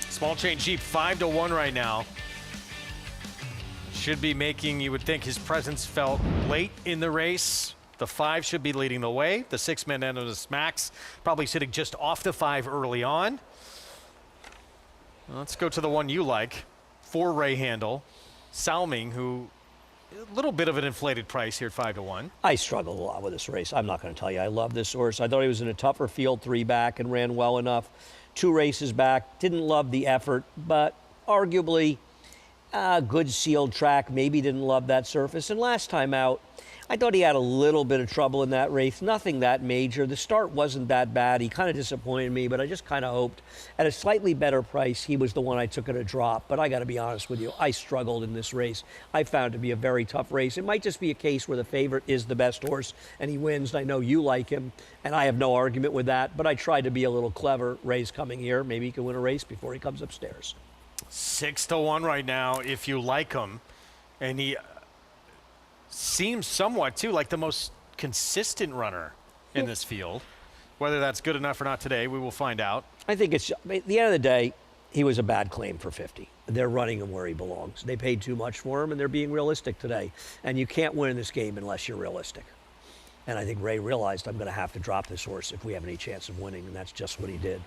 Small Change Jeep, 5-1 right now. Should be making, you would think, his presence felt late in the race. The 5 should be leading the way. The 6 Magnanimous Max probably sitting just off the 5 early on. Let's go to the one you like. 4 Ray Handle. Salming, who a little bit of an inflated price here at 5-1. I struggled a lot with this race. I'm not going to tell you. I love this horse. I thought he was in a tougher field 3 back and ran well enough. 2 races back. Didn't love the effort, but arguably a good sealed track. Maybe didn't love that surface. And last time out, I thought he had a little bit of trouble in that race. Nothing that major. The start wasn't that bad. He kind of disappointed me, but I just kind of hoped at a slightly better price, he was the one I took at a drop. But I got to be honest with you, I struggled in this race. I found it to be a very tough race. It might just be a case where the favorite is the best horse and he wins. I know you like him, and I have no argument with that, but I tried to be a little clever. Ray's coming here. Maybe he can win a race before he comes upstairs. 6-1 right now if you like him. And he seems somewhat, too, like the most consistent runner in this field. Whether that's good enough or not today, we will find out. I think it's, at the end of the day, he was a bad claim for 50. They're running him where he belongs. They paid too much for him, and they're being realistic today. And you can't win in this game unless you're realistic. And I think Ray realized, I'm going to have to drop this horse if we have any chance of winning, and that's just what he did.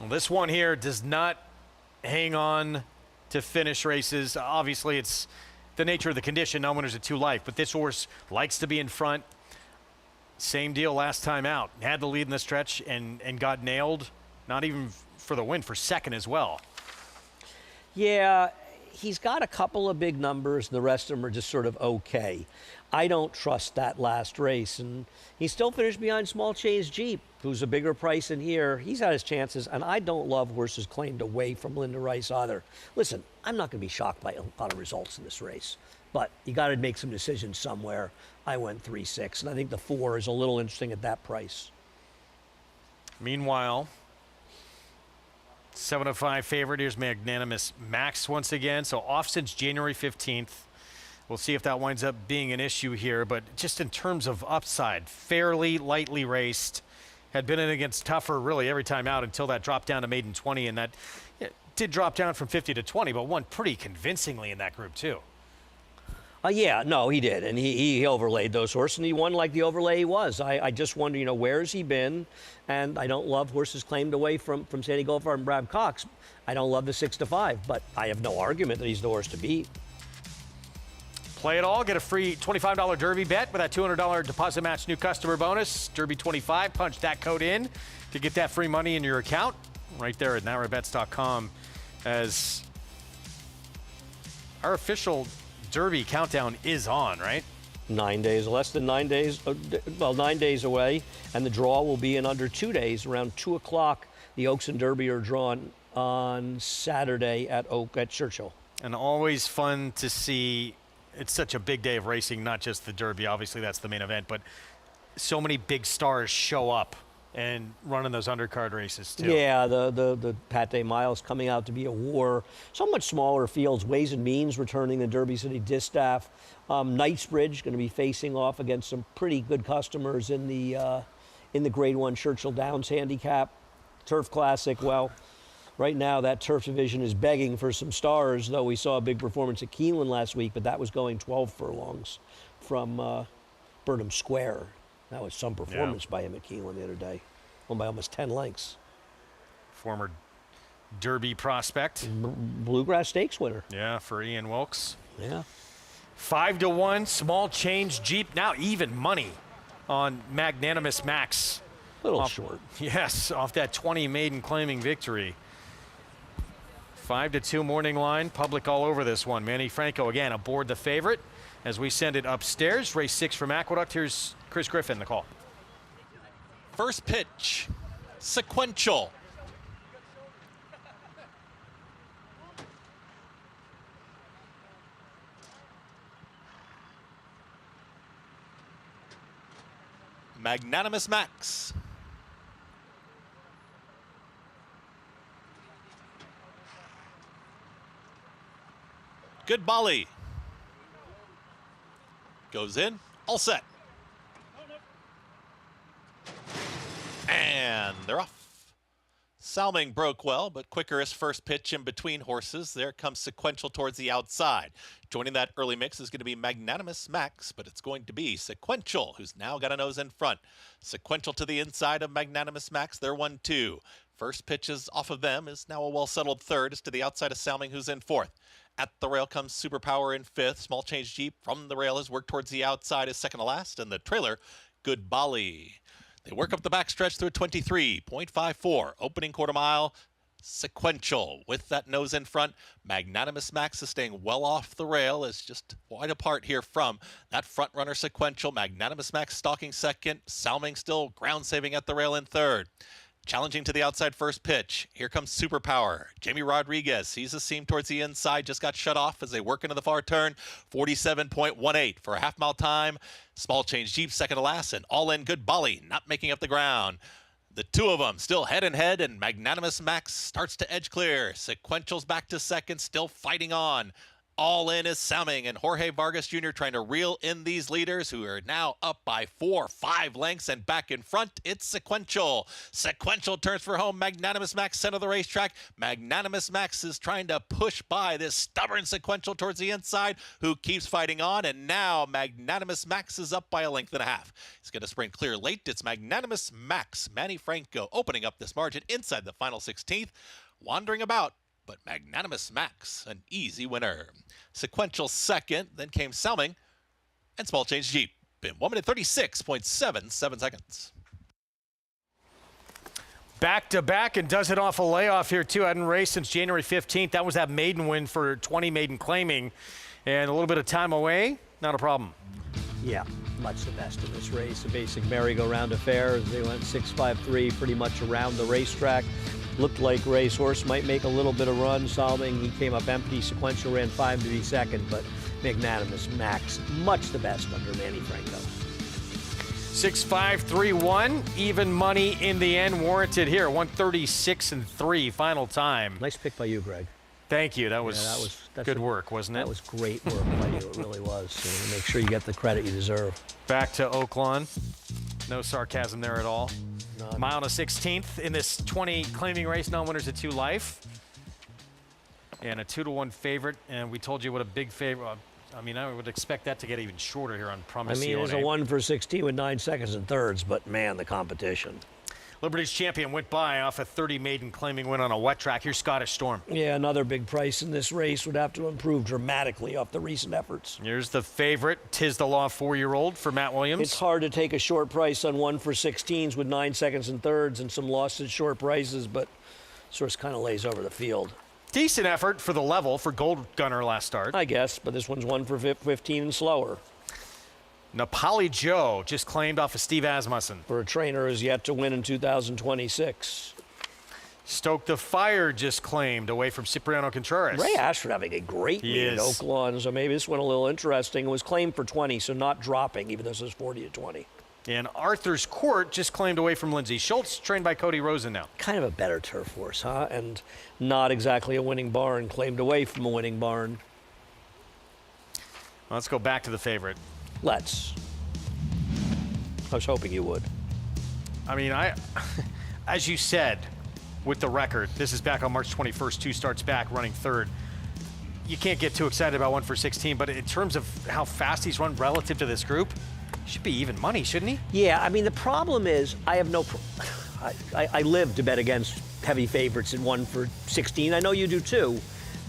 Well, this one here does not hang on to finish races. Obviously, it's the nature of the condition. Non-winners at 2 life, but this horse likes to be in front. Same deal last time out. Had the lead in the stretch and got nailed. Not even for the win, for second as well. Yeah, he's got a couple of big numbers, and the rest of them are just sort of okay. I don't trust that last race, and he still finished behind Small Change Jeep, who's a bigger price in here. He's had his chances, and I don't love horses claimed away from Linda Rice either. Listen, I'm not going to be shocked by a lot of results in this race, but you got to make some decisions somewhere. I went 3-6, and I think the 4 is a little interesting at that price. Meanwhile, 7-5 favorite. Here's Magnanimous Max once again. So off since January 15th. We'll see if that winds up being an issue here, but just in terms of upside, fairly lightly raced. Had been in against tougher really every time out until that drop down to maiden 20, and that did drop down from 50 to 20, but won pretty convincingly in that group too. Yeah, no, he did, and he overlaid those horses, and he won like the overlay he was. I just wonder, where has he been? And I don't love horses claimed away from Sandy Goldfarb and Brad Cox. I don't love the 6-5, but I have no argument that he's the horse to beat. Play it all. Get a free $25 Derby bet with that $200 deposit match new customer bonus. Derby 25. Punch that code in to get that free money in your account right there at NyraBets.com. As our official Derby countdown is on, right? 9 days, less than 9 days, well, 9 days away, and the draw will be in under 2 days. Around 2 o'clock, the Oaks and Derby are drawn on Saturday at Churchill. And always fun to see. It's such a big day of racing, not just the Derby. Obviously, that's the main event, but so many big stars show up and running those undercard races too. Yeah, the Pate Miles coming out to be a war. So much smaller fields. Ways and Means returning the Derby City Distaff. Knightsbridge going to be facing off against some pretty good customers in the Grade 1 Churchill Downs Handicap. Turf Classic, well, right now that turf division is begging for some stars, though we saw a big performance at Keeneland last week, but that was going 12 furlongs from Burnham Square. That was some performance by him at Keeneland the other day. Won by almost 10 lengths. Former Derby prospect. Bluegrass Stakes winner. Yeah, for Ian Wilkes. Yeah. 5-1, small change Jeep. Now even money on Magnanimous Max. A little short. Yes, off that 20 maiden claiming victory. 5-2 morning line. Public all over this one. Manny Franco again aboard the favorite as we send it upstairs. Race 6 from Aqueduct. Here's Chris Griffin, the call. First pitch, Sequential. Magnanimous Max. Good volley. Goes in, all set. And they're off. Salming broke well, but quicker his first pitch in between horses. There comes Sequential towards the outside. Joining that early mix is going to be Magnanimous Max, but it's going to be Sequential, who's now got a nose in front. Sequential to the inside of Magnanimous Max. They're 1-2. First pitches off of them is now a well-settled third. Is to the outside of Salming, who's in fourth. At the rail comes Superpower in fifth. Small change Jeep from the rail has worked towards the outside is second to last. And the trailer, Good Bali. They work up the backstretch through 23.54. Opening quarter mile, Sequential with that nose in front. Magnanimous Max is staying well off the rail, is just wide apart here from that front runner Sequential. Magnanimous Max stalking second. Salming still ground saving at the rail in third. Challenging to the outside first pitch. Here comes Superpower. Jamie Rodriguez sees a seam towards the inside. Just got shut off as they work into the far turn. 47.18 for a half mile time. Small change Jeep second to last. And all in Good Bali not making up the ground. The two of them still head and head, and Magnanimous Max starts to edge clear. Sequential's back to second, still fighting on. All in is Salming and Jorge Vargas Jr. trying to reel in these leaders who are now up by 4-5 lengths, and back in front, it's Sequential. Sequential turns for home. Magnanimous Max center of the racetrack. Magnanimous Max is trying to push by this stubborn Sequential towards the inside, who keeps fighting on, and now Magnanimous Max is up by 1.5 lengths. He's going to sprint clear late. It's Magnanimous Max. Manny Franco opening up this margin inside the final 16th. Wandering about, but Magnanimous Max, an easy winner. Sequential second, then came Salming, and Small Change Jeep in 1 minute 36.77 seconds. Back to back, and does it off a layoff here too. Hadn't raced since January 15th. That was that maiden win for 20 maiden claiming, and a little bit of time away, not a problem. Yeah, much the best in this race. A basic merry-go-round affair. They went 6-5-3 pretty much around the racetrack. Looked like Racehorse might make a little bit of run. Salming, he came up empty. Sequential ran 5 to be second, but Magnanimous Max, much the best under Manny Franco. 6-5-3-1, even money in the end warranted here. 136-3 final time. Nice pick by you, Greg. Thank you. That's good work, wasn't it? That was great work by you. It really was. So make sure you get the credit you deserve. Back to Oaklawn. No sarcasm there at all. None. Mile and a 16th in this 20 claiming race, non-winners at 2 life. And a 2-1 favorite. And we told you what a big favorite. I mean, I would expect that to get even shorter here on Promotional. I mean, it's a 1 for 16 with 9 seconds and thirds, but man, the competition. Liberty's Champion went by off a 30 maiden claiming win on a wet track. Here's Scottish Storm. Yeah, another big price in this race. Would have to improve dramatically off the recent efforts. Here's the favorite, Tis the Law 4-year-old for Matt Williams. It's hard to take a short price on 1 for 16s with 9 seconds and thirds and some lost at short prices, but Source kind of lays over the field. Decent effort for the level for Gold Gunner last start. I guess, but this one's 1 for 15 and slower. Napali Joe just claimed off of Steve Asmussen. For a trainer who's yet to win in 2026. Stoke the Fire just claimed away from Cipriano Contreras. Ray Ashford having a great meet at Oaklawn, so maybe this one a little interesting. It was claimed for 20, so not dropping, even though this was 40 to 20. And Arthur's Court just claimed away from Lindsay Schultz, trained by Cody Rosen now. Kind of a better turf horse, huh? And not exactly a winning barn, claimed away from a winning barn. Let's go back to the favorite. Let's. I was hoping you would. I mean, as you said, with the record, this is back on March 21st, 2 starts back, running third. You can't get too excited about 1 for 16, but in terms of how fast he's run relative to this group, should be even money, shouldn't he? Yeah, I mean, the problem is I have no... I live to bet against heavy favorites at 1 for 16. I know you do too.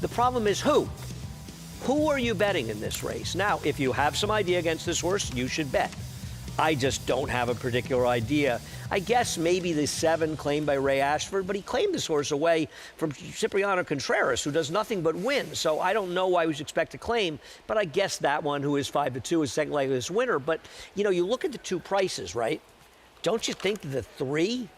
The problem is who? Who are you betting in this race? Now, if you have some idea against this horse, you should bet. I just don't have a particular idea. I guess maybe the 7 claimed by Ray Ashford, but he claimed this horse away from Cipriano Contreras, who does nothing but win. So I don't know why we should expect to claim, but I guess that one, who is 5 to 2, is second leg of this winner. But, you know, you look at the 2 prices, right? Don't you think the 3,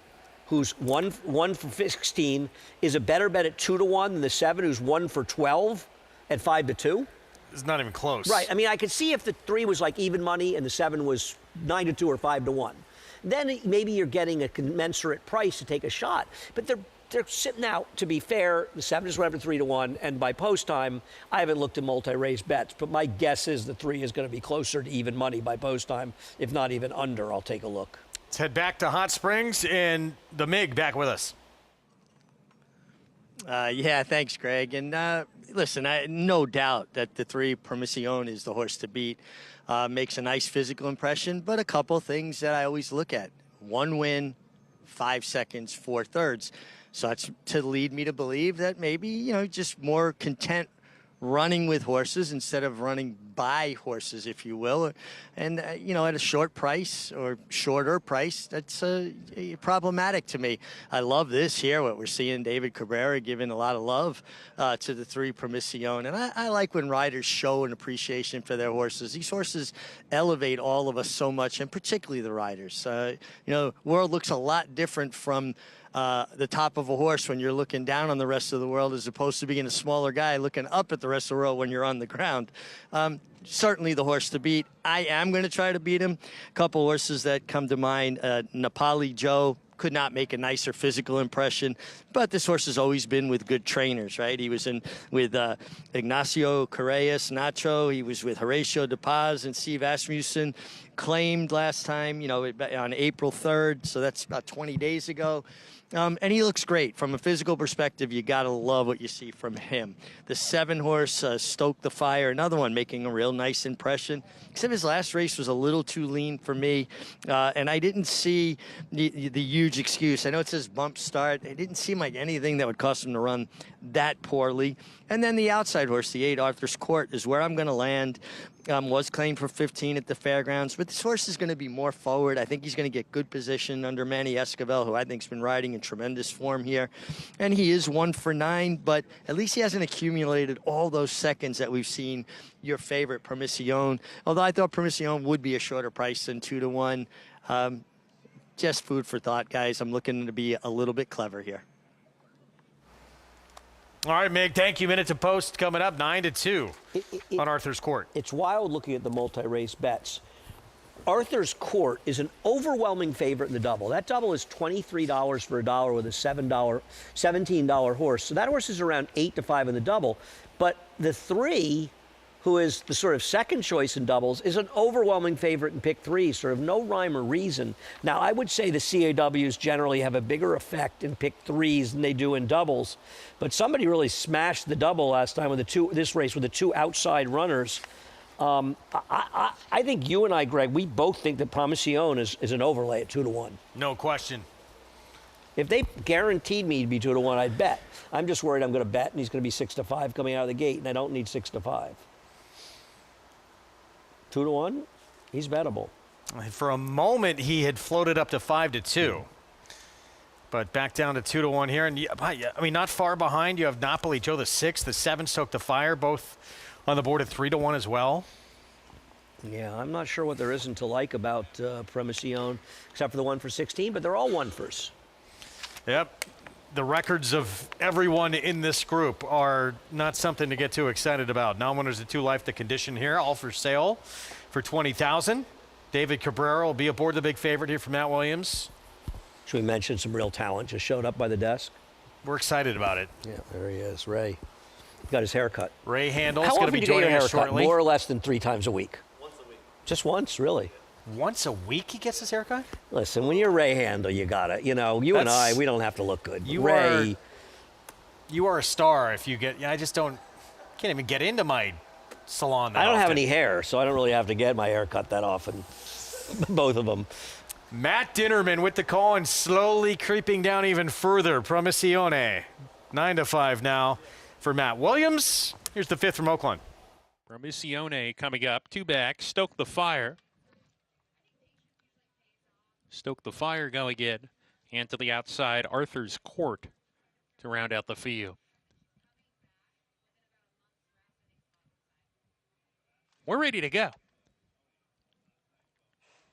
who's 1 for 16, is a better bet at 2 to 1 than the 7, who's 1 for 12 at 5 to 2? It's not even close. Right. I mean, I could see if the 3 was like even money and the 7 was 9 to 2 or 5 to 1. Then maybe you're getting a commensurate price to take a shot. But they're sitting out, to be fair, the 7 is whatever 3 to 1, and by post time, I haven't looked at multi-race bets, but my guess is the 3 is going to be closer to even money by post time, if not even under. I'll take a look. Let's head back to Hot Springs, and the MIG back with us. Yeah, thanks, Greg. And listen, no doubt that the 3 Promotional is the horse to beat. Makes a nice physical impression, but a couple things that I always look at. 1 win, 5 seconds, 4 thirds. So that's to lead me to believe that maybe, you know, just more content running with horses instead of running by horses, if you will. And, you know, at a short price or shorter price, that's problematic to me. I love this here, what we're seeing David Cabrera giving a lot of love to the 3 Promotional. And I like when riders show an appreciation for their horses. These horses elevate all of us so much, and particularly the riders. You know, the world looks a lot different from the top of a horse when you're looking down on the rest of the world, as opposed to being a smaller guy looking up at the rest of the world when you're on the ground. Certainly the horse to beat. I am going to try to beat him. A couple horses that come to mind, Napali Joe could not make a nicer physical impression, but this horse has always been with good trainers, right? He was with Ignacio Correas, Nacho. He was with Horatio De Paz and Steve Asmussen. Claimed last time, you know, on April 3rd, so that's about 20 days ago. And he looks great. From a physical perspective, you got to love what you see from him. The 7 horse, Stoke the Fire, another one making a real nice impression, except his last race was a little too lean for me. And I didn't see the huge excuse. I know it says bump start. It didn't seem like anything that would cause him to run that poorly. And then the outside horse, the 8 Arthur's Court, is where I'm going to land. Was claimed for 15 at the fairgrounds, but this horse is going to be more forward. I think he's going to get good position under Manny Esquivel, who I think has been riding in tremendous form here. And he is 1 for 9, but at least he hasn't accumulated all those seconds that we've seen your favorite Promotional. Although I thought Promotional would be a shorter price than 2 to 1. Just food for thought, guys. I'm looking to be a little bit clever here. All right, Mig, thank you. Minute to post coming up, 9 to 2 on Arthur's Court. It's wild looking at the multi-race bets. Arthur's Court is an overwhelming favorite in the double. That double is $23 for $1 with a $17 horse. So that horse is around 8 to 5 in the double. But the 3, who is the sort of second choice in doubles, is an overwhelming favorite in pick 3, sort of no rhyme or reason. Now, I would say the CAWs generally have a bigger effect in pick 3s than they do in doubles, but somebody really smashed the double last time with this race with the 2 outside runners. I think you and I, Greg, we both think that Promotional is an overlay at 2 to 1. No question. If they guaranteed me to be 2-1, I'd bet. I'm just worried I'm going to bet, and he's going to be 6-5 coming out of the gate, and I don't need 6-5. 2-1, he's bettable. For a moment, he had floated up to 5-2. But back down to 2-1 here. And I mean, not far behind, you have Napoli Joe the 6, the 7 Stoke the Fire, both on the board at 3-1 as well. Yeah, I'm not sure what there isn't to like about Promotional, except for the 1 for 16, but they're all 1-fers. Yep. The records of everyone in this group are not something to get too excited about. Non-winners of 2 Life, the condition here, all for sale for $20,000. David Cabrera will be aboard the big favorite here from Matt Williams. Should we mention some real talent just showed up by the desk? We're excited about it. Yeah, there he is, Ray. He got his hair cut. Ray Handle's going to be joining us shortly. More or less than 3 times a week? Once a week. Just once, really? Once a week he gets his haircut? Listen, when you're Ray Handle, you got it. You know, and I, we don't have to look good. You Ray. You are a star if you get, I just can't even get into my salon that I don't often. have any hair, so I don't really have to get my hair cut that often. Both of them. Matt Dinnerman with the call and slowly creeping down even further. Promotional, 9-5 now for Matt Williams. Here's the 5th from Oaklawn. Promotional coming up, 2 back, Stoke the Fire. Stoke the Fire going in, and to the outside, Arthur's Court to round out the field. We're ready to go.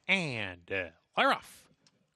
And we're off.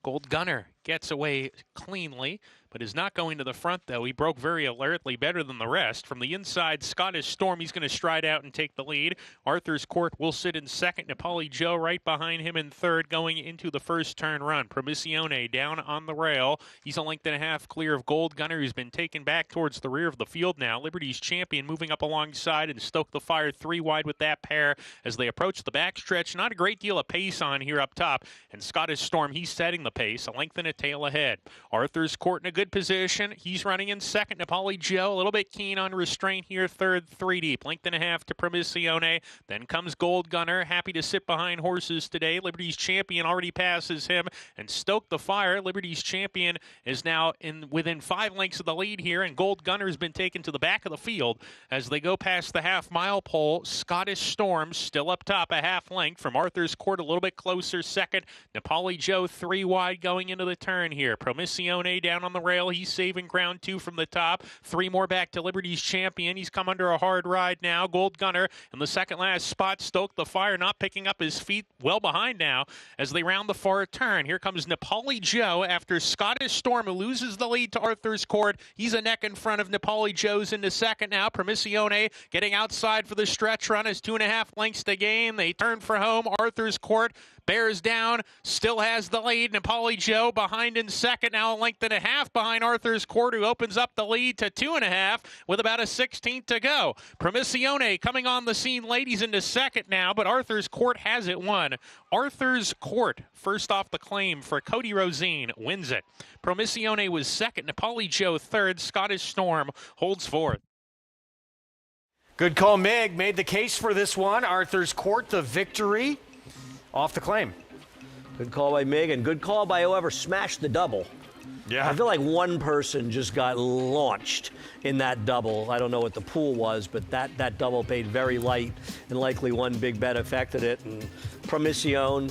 Gold Gunner gets away cleanly, but is not going to the front, though. He broke very alertly, better than the rest. From the inside, Scottish Storm, he's going to stride out and take the lead. Arthur's Court will sit in second. Nepali Joe right behind him in third, going into the first turn run. Promotional down on the rail. He's a length and a half clear of Gold Gunner, who's been taken back towards the rear of the field now. Liberty's Champion moving up alongside, and Stoke the Fire 3 wide with that pair as they approach the backstretch. Not a great deal of pace on here up top, and Scottish Storm, he's setting the pace, a length and a tail ahead. Arthur's Court in a good position. He's running in second. Nepali Joe, a little bit keen on restraint here. Third, 3 deep. Length and a half to Promotional. Then comes Gold Gunner, happy to sit behind horses today. Liberty's Champion already passes him. And Stoke the Fire, Liberty's Champion, is now within 5 lengths of the lead here. And Gold Gunner has been taken to the back of the field as they go past the half-mile pole. Scottish Storm still up top, a half length from Arthur's Court, a little bit closer. Second, Nepali Joe 3 wide going into the turn here. Promotional down on the rail. He's saving ground 2 from the top. 3 more back to Liberty's Champion. He's come under a hard ride now. Gold Gunner in the second last spot. Stoke the Fire not picking up his feet, well behind now as they round the far turn. Here comes Nepali Joe after Scottish Storm, who loses the lead to Arthur's Court. He's a neck in front of Nepali Joe's into second now. Promotional getting outside for the stretch run as 2.5 lengths to gain. They turn for home. Arthur's Court bears down, still has the lead. Nepali Joe behind in second, now a length and a half behind Arthur's Court, who opens up the lead to 2.5 with about a 16th to go. Promotional coming on the scene, ladies, into second now, but Arthur's Court has it won. Arthur's Court, first off the claim for Cody Rosine, wins it. Promotional was second, Nepali Joe third, Scottish Storm holds fourth. Good call, Mig. Made the case for this one. Arthur's Court, the victory. Off the claim. Good call by Mig, and good call by whoever smashed the double. Yeah. I feel like one person just got launched in that double. I don't know what the pool was, but that double paid very light, and likely one big bet affected it. And Promotional,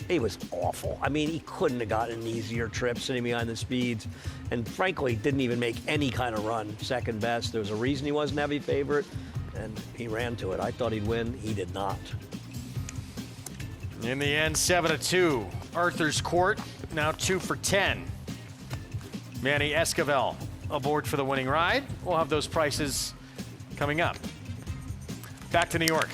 he was awful. I mean, he couldn't have gotten an easier trip sitting behind the speeds, and frankly, didn't even make any kind of run. Second best. There was a reason he wasn't heavy favorite, and he ran to it. I thought he'd win. He did not. In the end, 7-2. Arthur's Court, now 2 for 10. Manny Esquivel aboard for the winning ride. We'll have those prices coming up. Back to New York.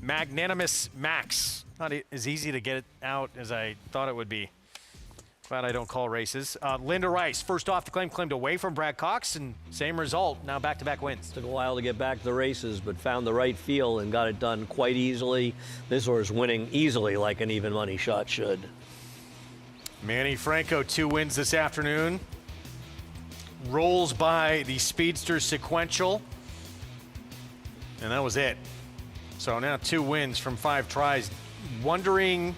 Magnanimous Max. Not as easy to get it out as I thought it would be. Glad I don't call races. Linda Rice, first off the claim, claimed away from Brad Cox, and same result, now back-to-back wins. Took a while to get back to the races, but found the right feel and got it done quite easily. This horse winning easily like an even money shot should. Manny Franco, 2 wins this afternoon. Rolls by the Speedster sequential, and that was it. So now 2 wins from 5 tries. Wondering,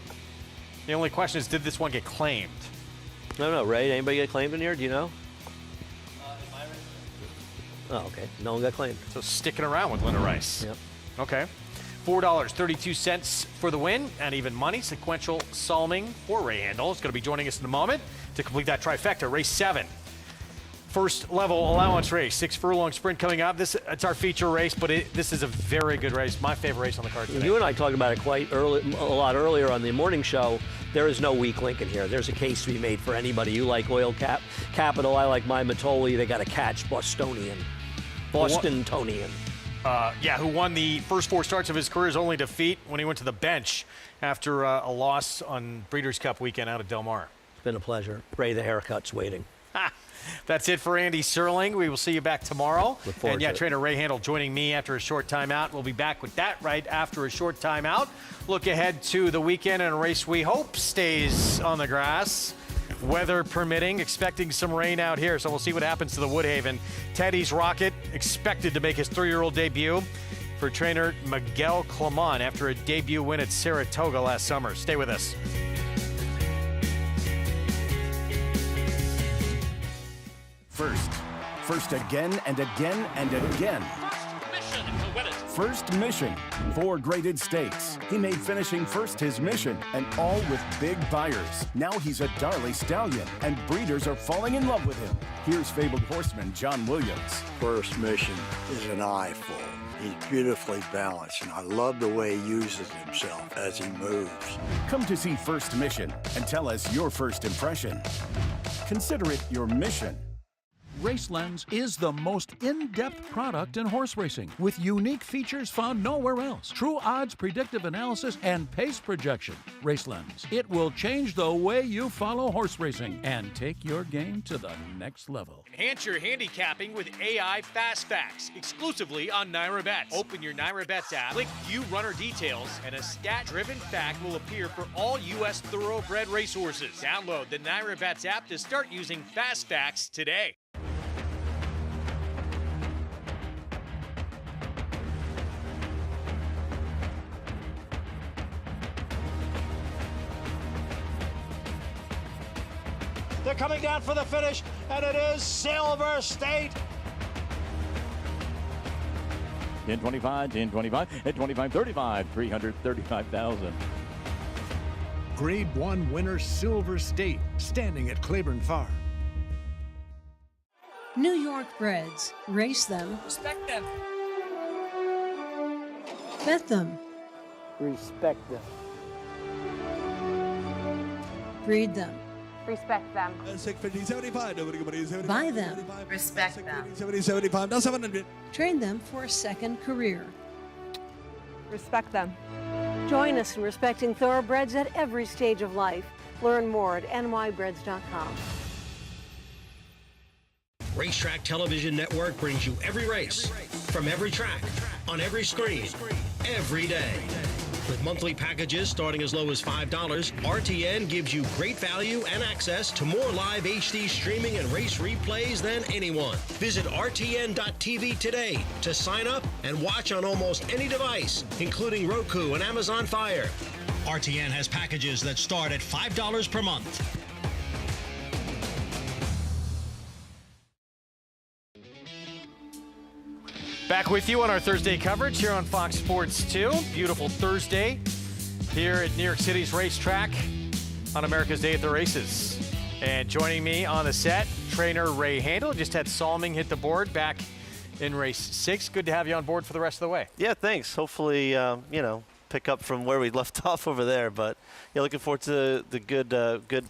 the only question is, did this one get claimed? No, Ray, anybody get claimed in here? Do you know? Oh, okay. No one got claimed. So sticking around with Linda Rice. Yep. Okay. $4.32 for the win, and even money. Sequential Salming for Ray Handel is going to be joining us in a moment to complete that trifecta. Race 7. First level allowance race, 6 furlong sprint coming up. It's our feature race, but this is a very good race. My favorite race on the card today. You and I talked about it a lot earlier on the morning show. There is no weak link in here. There's a case to be made for anybody. You like Oil Capital. I like My Matoli. They got to catch Bostonian. Who won the first 4 starts of his career's only defeat when he went to the bench after a loss on Breeders' Cup weekend out of Del Mar. It's been a pleasure. Ray, the haircut's waiting. That's it for Andy Serling. We will see you back tomorrow. Look forward to it. Trainer Ray Handel joining me after a short timeout. We'll be back with that right after a short timeout. Look ahead to the weekend and a race we hope stays on the grass. Weather permitting, expecting some rain out here, so we'll see what happens to the Woodhaven. Teddy's Rocket expected to make his 3-year-old debut for trainer Miguel Clement after a debut win at Saratoga last summer. Stay with us. First again and again and again. First mission, 4 graded stakes. He made finishing first his mission, and all with big buyers. Now he's a Darley Stallion, and breeders are falling in love with him. Here's fabled horseman John Williams. First mission is an eyeful. He's beautifully balanced, and I love the way he uses himself as he moves. Come to see First Mission and tell us your first impression. Consider it your mission. RaceLens is the most in-depth product in horse racing, with unique features found nowhere else. True odds, predictive analysis, and pace projection. RaceLens. It will change the way you follow horse racing and take your game to the next level. Enhance your handicapping with AI Fast Facts, exclusively on Naira Bets. Open your Naira Bets app, click View Runner Details, and a stat-driven fact will appear for all U.S. thoroughbred racehorses. Download the Naira Bets app to start using Fast Facts today. They're coming down for the finish, and it is Silver State. 10-25, 10-25, at 25-35, 335,000. Grade 1 winner Silver State, standing at Claiborne Farm. New York breds. Race them. Respect them. Bet them. Respect them. Breed them. Respect them. Buy them. Respect them. Train them for a second career. Respect them. Join us in respecting thoroughbreds at every stage of life. Learn more at nybreds.com. Racetrack Television Network brings you every race, from every track, on every screen, every day. With monthly packages starting as low as $5, RTN gives you great value and access to more live HD streaming and race replays than anyone. Visit RTN.tv today to sign up and watch on almost any device, including Roku and Amazon Fire. RTN has packages that start at $5 per month. Back with you on our Thursday coverage here on Fox Sports 2. Beautiful Thursday here at New York City's racetrack on America's Day at the Races. And joining me on the set, trainer Ray Handel. Just had Salming hit the board back in race 6. Good to have you on board for the rest of the way. Yeah, thanks. Hopefully, pick up from where we left off over there. But yeah, looking forward to the good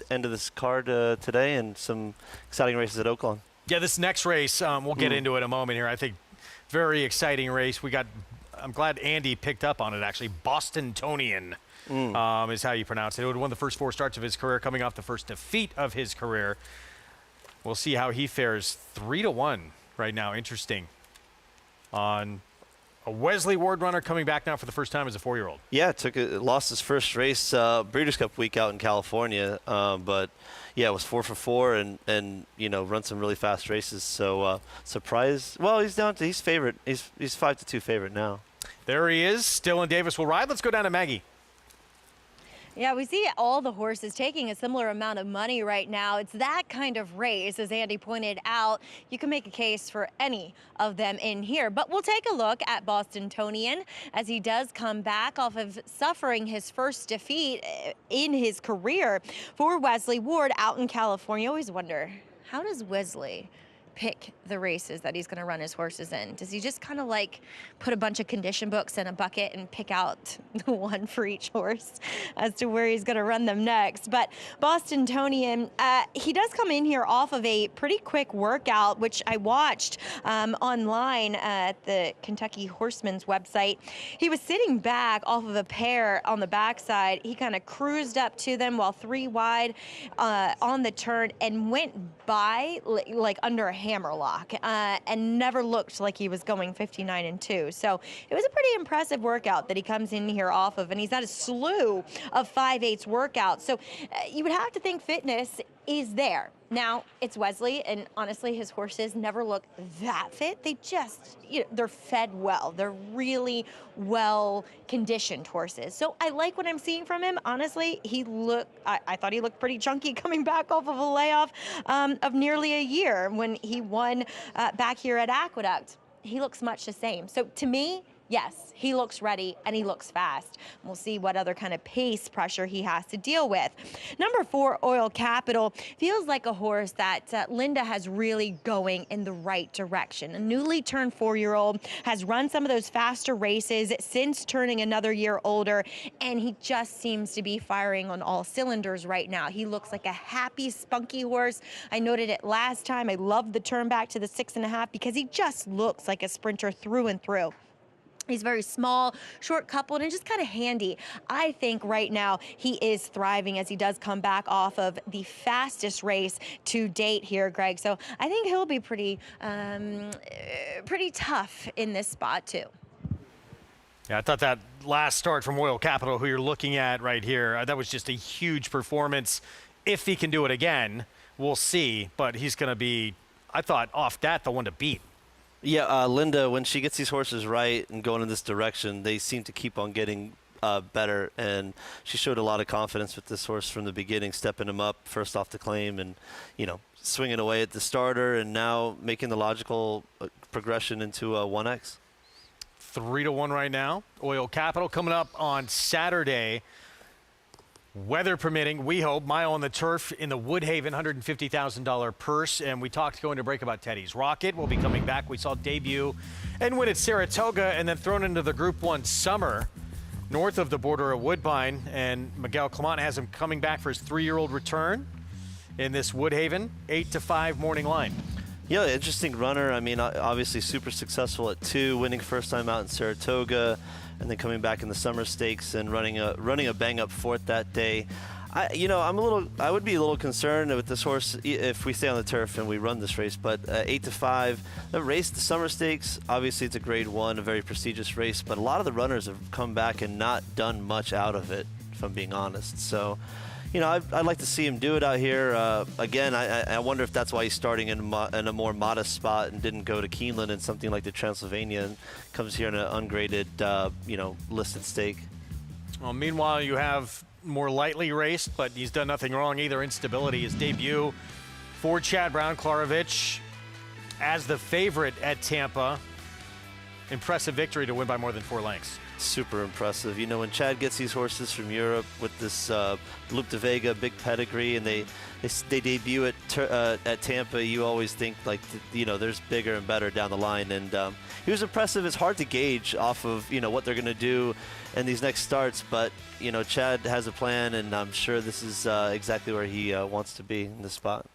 end of this card today and some exciting races at Oaklawn. Yeah, this next race, we'll get into it in a moment here. I think very exciting race. I'm glad Andy picked up on it, actually. Bostonian is how you pronounce it. He would won the first 4 starts of his career, coming off the first defeat of his career. We'll see how he fares. 3-1 right now. Interesting. On a Wesley Ward runner coming back now for the first time as a 4-year-old. Yeah, lost his first race, Breeders' Cup week out in California, but yeah, it was 4 for 4 and run some really fast races. So surprise. Well, he's favorite. He's 5-2 favorite now. There he is. Dylan Davis will ride. Let's go down to Maggie. Yeah, we see all the horses taking a similar amount of money right now. It's that kind of race, as Andy pointed out. You can make a case for any of them in here. But we'll take a look at Bostonian as he does come back off of suffering his first defeat in his career for Wesley Ward out in California. I always wonder, how does Wesley pick the races that he's going to run his horses in? Does he just kind of like put a bunch of condition books in a bucket and pick out the one for each horse as to where he's going to run them next? But Bostonian, he does come in here off of a pretty quick workout, which I watched online at the Kentucky Horseman's website. He was sitting back off of a pair on the backside. He kind of cruised up to them while 3 wide on the turn and went by like under a hammerlock and never looked like he was going 59-2. So it was a pretty impressive workout that he comes in here off of, and he's had a slew of 5/8 workouts. So you would have to think fitness is there. Now, it's Wesley, and honestly, his horses never look that fit. They just, they're fed well. They're really well-conditioned horses. So I like what I'm seeing from him. Honestly, I thought he looked pretty chunky coming back off of a layoff of nearly a year when he won back here at Aqueduct. He looks much the same. So to me, yes, he looks ready and he looks fast. We'll see what other kind of pace pressure he has to deal with. Number 4, Oil Capital, feels like a horse that Linda has really going in the right direction. A newly turned 4-year-old, has run some of those faster races since turning another year older, and he just seems to be firing on all cylinders right now. He looks like a happy, spunky horse. I noted it last time. I love the turn back to the 6.5 because he just looks like a sprinter through and through. He's very small, short coupled, and just kind of handy. I think right now he is thriving as he does come back off of the fastest race to date here, Greg. So I think he'll be pretty tough in this spot too. Yeah, I thought that last start from Oil Capital, who you're looking at right here, that was just a huge performance. If he can do it again, we'll see. But he's going to be, I thought, off that, the one to beat. Yeah, Linda, when she gets these horses right and going in this direction, they seem to keep on getting better. And she showed a lot of confidence with this horse from the beginning, stepping him up first off the claim and, swinging away at the starter and now making the logical progression into a 1X. 3-1 right now. Oil Capital coming up on Saturday. Weather permitting, we hope. Mile on the Turf in the Woodhaven $150,000 purse. And we talked going to break about Teddy's Rocket. Will be coming back. We saw debut and win at Saratoga and then thrown into the Group 1 Summer north of the border of Woodbine. And Miguel Clement has him coming back for his 3-year-old return in this Woodhaven 8-5 morning line. Yeah, interesting runner. I mean, obviously super successful at 2, winning first time out in Saratoga, and then coming back in the Summer Stakes and running a bang-up 4th that day. I would be a little concerned with this horse if we stay on the turf and we run this race. But 8-5, the race, the Summer Stakes, obviously it's a Grade 1, a very prestigious race. But a lot of the runners have come back and not done much out of it, if I'm being honest. So, I'd like to see him do it out here. Again, I wonder if that's why he's starting in a more modest spot and didn't go to Keeneland and something like the Transylvania and comes here in an ungraded, listed stake. Well, meanwhile, you have more lightly raced, but he's done nothing wrong either. Instability, his debut for Chad Brown-Klarovich as the favorite at Tampa. Impressive victory to win by more than 4 lengths. Super impressive. When Chad gets these horses from Europe with this Loop de Vega, big pedigree, and they debut at Tampa, you always think there's bigger and better down the line. And he was impressive. It's hard to gauge off of what they're going to do in these next starts, but Chad has a plan, and I'm sure this is exactly where he wants to be in this spot.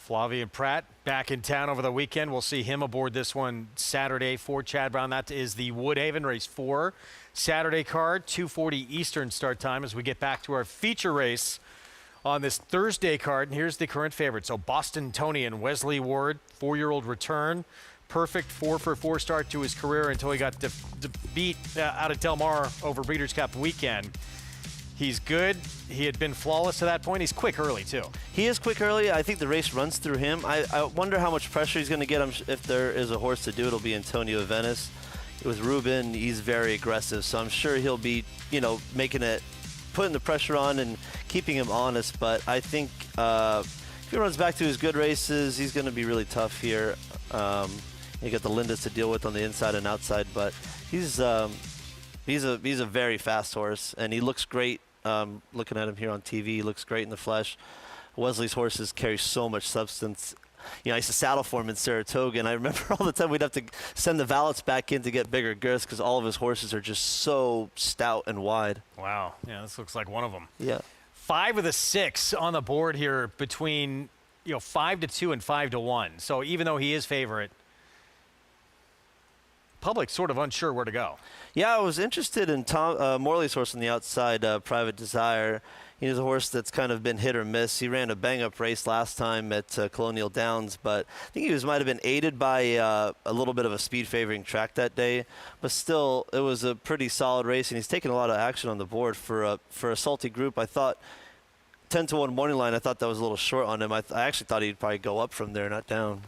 Flavien Prat back in town over the weekend. We'll see him aboard this one Saturday for Chad Brown. That is the Woodhaven race 4 Saturday card, 2:40 Eastern start time as we get back to our feature race on this Thursday card. And here's the current favorite. So Bostonian, Wesley Ward, 4-year-old return. Perfect 4-for-4 start to his career until he got beat out of Del Mar over Breeders' Cup weekend. He's good. He had been flawless to that point. He's quick early, too. He is quick early. I think the race runs through him. I wonder how much pressure he's going to get. If there is a horse to do it, it'll be Antonio Venice. With Ruben, he's very aggressive, so I'm sure he'll be, making it putting the pressure on and keeping him honest. But I think if he runs back to his good races, he's going to be really tough here. You got the Lindas to deal with on the inside and outside, but he's a very fast horse, and he looks great. Looking at him here on TV, he looks great in the flesh. Wesley's horses carry so much substance. You know, I used to saddle for him in Saratoga, and I remember all the time we'd have to send the valets back in to get bigger girths because all of his horses are just so stout and wide. Wow. Yeah, this looks like one of them. Yeah. 5 of the 6 on the board here between 5-2 and 5-1. So even though he is favorite, public's sort of unsure where to go. Yeah, I was interested in Tom Morley's horse on the outside, Private Desire. He's a horse that's kind of been hit or miss. He ran a bang-up race last time at Colonial Downs, but I think he might have been aided by a little bit of a speed favoring track that day. But still, it was a pretty solid race, and he's taken a lot of action on the board for a salty group. I thought 10-1 morning line, I thought that was a little short on him. I actually thought he'd probably go up from there, not down.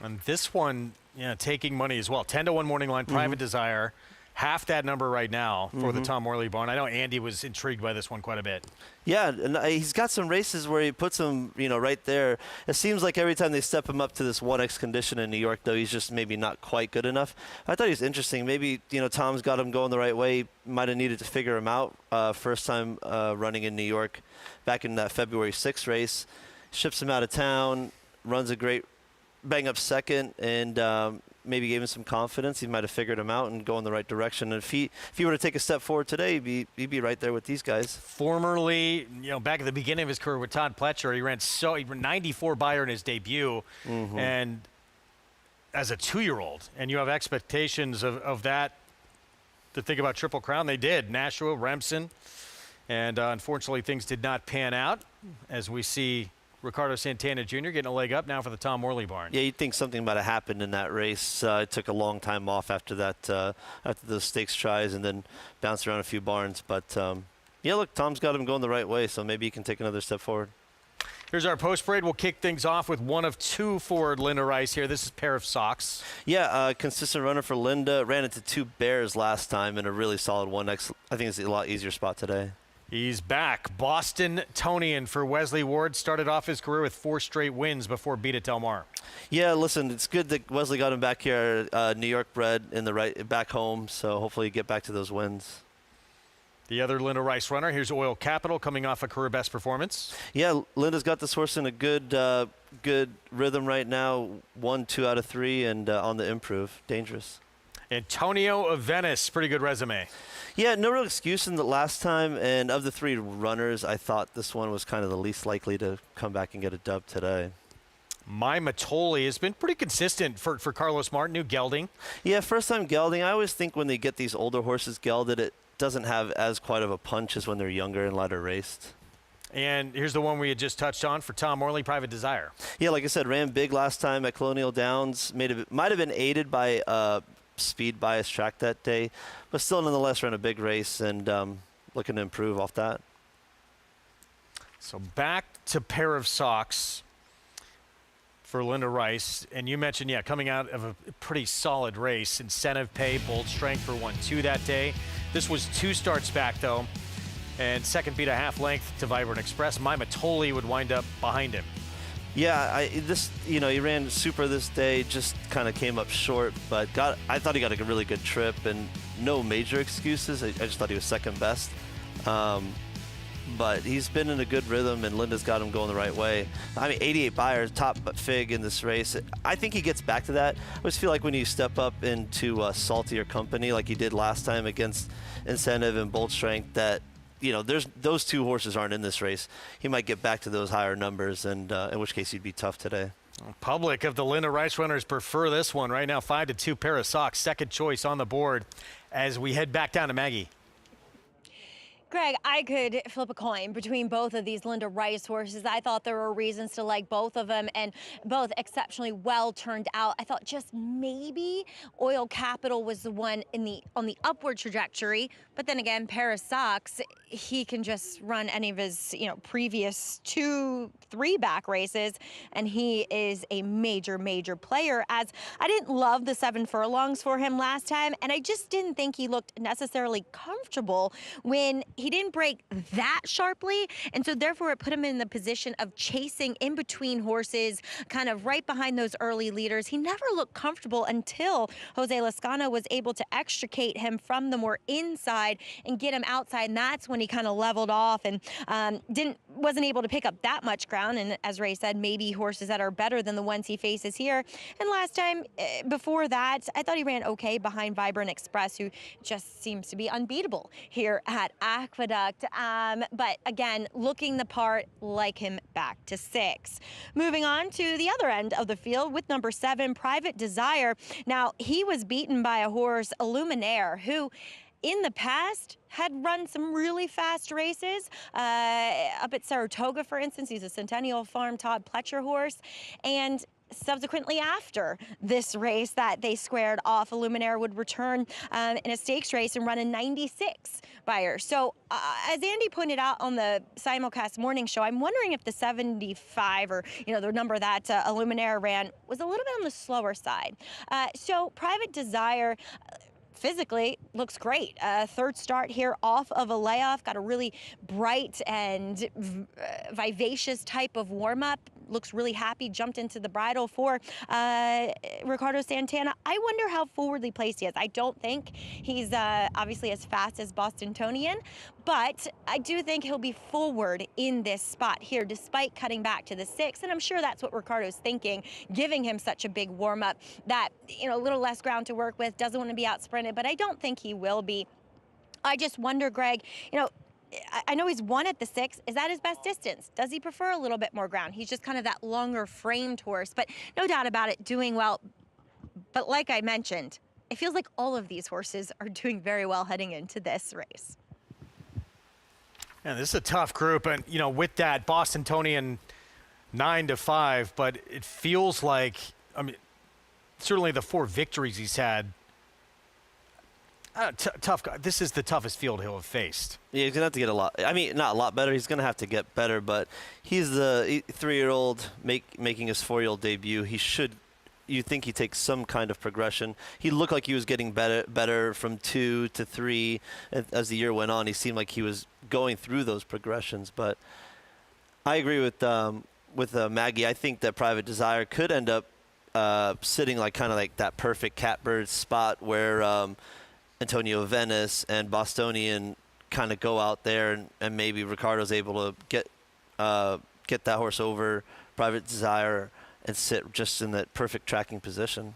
And this one, taking money as well. 10-1 morning line, Private Desire. Half that number right now for the Tom Morley barn. I know Andy was intrigued by this one quite a bit. Yeah, and he's got some races where he puts him, right there. It seems like every time they step him up to this 1X condition in New York, though, he's just maybe not quite good enough. I thought he was interesting. Maybe, Tom's got him going the right way. Might have needed to figure him out. First time running in New York back in that February 6th race. Ships him out of town, runs a great bang-up second, and maybe gave him some confidence. He might have figured him out and go in the right direction. And if he were to take a step forward today, he'd be right there with these guys. Formerly, back at the beginning of his career with Todd Pletcher, he ran 94 Beyer in his debut, and as a 2-year-old, and you have expectations of that to think about Triple Crown. They did. Nashua, Remsen, and unfortunately things did not pan out, as we see Ricardo Santana Jr. getting a leg up now for the Tom Morley barn. Yeah, you'd think something might have happened in that race. It took a long time off after that, after those stakes tries, and then bounced around a few barns. But yeah, look, Tom's got him going the right way, so maybe he can take another step forward. Here's our post parade. We'll kick things off with one of 2 for Linda Rice here. This is Pair of Socks. Yeah, consistent runner for Linda. Ran into 2 bears last time in a really solid 1X. I think it's a lot easier spot today. He's back. Bostonian for Wesley Ward. Started off his career with 4 straight wins before beat at Del Mar. Yeah, listen, it's good that Wesley got him back here, New York bred, back home. So hopefully get back to those wins. The other Linda Rice runner, here's Oil Capital coming off a career best performance. Yeah, Linda's got this horse in a good rhythm right now. 1, 2 out of 3, and on the improve. Dangerous. Antonio of Venice, pretty good resume. Yeah, no real excuse in the last time, and of the 3 runners, I thought this one was kind of the least likely to come back and get a dub today. My Matoli has been pretty consistent for Carlos Martin, new gelding. Yeah, first time gelding. I always think when they get these older horses gelded, it doesn't have as quite of a punch as when they're younger and lighter raced. And here's the one we had just touched on for Tom Morley, Private Desire. Yeah, like I said, ran big last time at Colonial Downs. Might have been aided by speed bias track that day, but still nonetheless ran a big race and looking to improve off that. So back to Pair of Socks for Linda Rice. And you mentioned, coming out of a pretty solid race. Incentive pay, bold strength for 1-2 that day. This was 2 starts back, though. And second beat a half length to Vibrant Express. My Matoli would wind up behind him. Yeah, he ran super this day, just kind of came up short, but I thought he got a really good trip and no major excuses. I just thought he was second best. But he's been in a good rhythm, and Linda's got him going the right way. 88 Beyer, top fig in this race. I think he gets back to that. I always feel like when you step up into saltier company like he did last time against Incentive and Bold Strength, that those 2 horses aren't in this race. He might get back to those higher numbers, and in which case he'd be tough today. Public of the Linda Rice runners prefer this one right now. 5-2 Pair of Socks, second choice on the board as we head back down to Maggie. Greg, I could flip a coin between both of these Linda Rice horses. I thought there were reasons to like both of them, and both exceptionally well turned out. I thought just maybe Oil Capital was the one on the upward trajectory, but then again, Pair of Socks, he can just run any of his previous 2-3 back races, and he is a major player. As I didn't love the 7 furlongs for him last time, and I just didn't think he looked necessarily comfortable when he didn't break that sharply, and so therefore it put him in the position of chasing in between horses, kind of right behind those early leaders. He never looked comfortable until Jose Lezcano was able to extricate him from the more inside and get him outside, and that's when he kind of leveled off and wasn't able to pick up that much ground. And as Ray said, maybe horses that are better than the ones he faces here. And last time before that, I thought he ran okay behind Vibrant Express, who just seems to be unbeatable here at Aqueduct. But again, looking the part, like him back to 6. Moving on to the other end of the field with number 7, Private Desire. Now, he was beaten by a horse, Illuminaire, who in the past had run some really fast races. Up at Saratoga, for instance, he's a Centennial Farm Todd Pletcher horse. And subsequently after this race that they squared off, Illuminaire would return in a stakes race and run a 96 buyer. So as Andy pointed out on the simulcast morning show, I'm wondering if the 75 or, the number that Illuminaire ran was a little bit on the slower side. So Private Desire physically looks great. Third start here off of a layoff, got a really bright and vivacious type of warm-up. Looks really happy, jumped into the bridle for Ricardo Santana. I wonder how forwardly placed he is. I don't think he's obviously as fast as Bostonian, but I do think he'll be forward in this spot here, despite cutting back to the 6. And I'm sure that's what Ricardo's thinking, giving him such a big warm-up that, a little less ground to work with, doesn't want to be out sprinted, but I don't think he will be. I just wonder, Greg, I know he's won at the 6. Is that his best distance? Does he prefer a little bit more ground? He's just kind of that longer framed horse, but no doubt about it, doing well. But like I mentioned, it feels like all of these horses are doing very well heading into this race. Yeah, this is a tough group, and with that Bostonian 9-5, but it feels like, certainly the 4 victories he's had. Tough guy. This is the toughest field he'll have faced. Yeah, he's going to have to get a lot. Not a lot better. He's going to have to get better, but he's the 3-year-old making his 4-year-old debut. You think he takes some kind of progression. He looked like he was getting better from 2 to 3 as the year went on. He seemed like he was going through those progressions, but I agree with Maggie. I think that Private Desire could end up sitting kind of like that perfect catbird spot where Antonio Venice and Bostonian kind of go out there, and maybe Ricardo's able to get that horse over Private Desire and sit just in that perfect tracking position.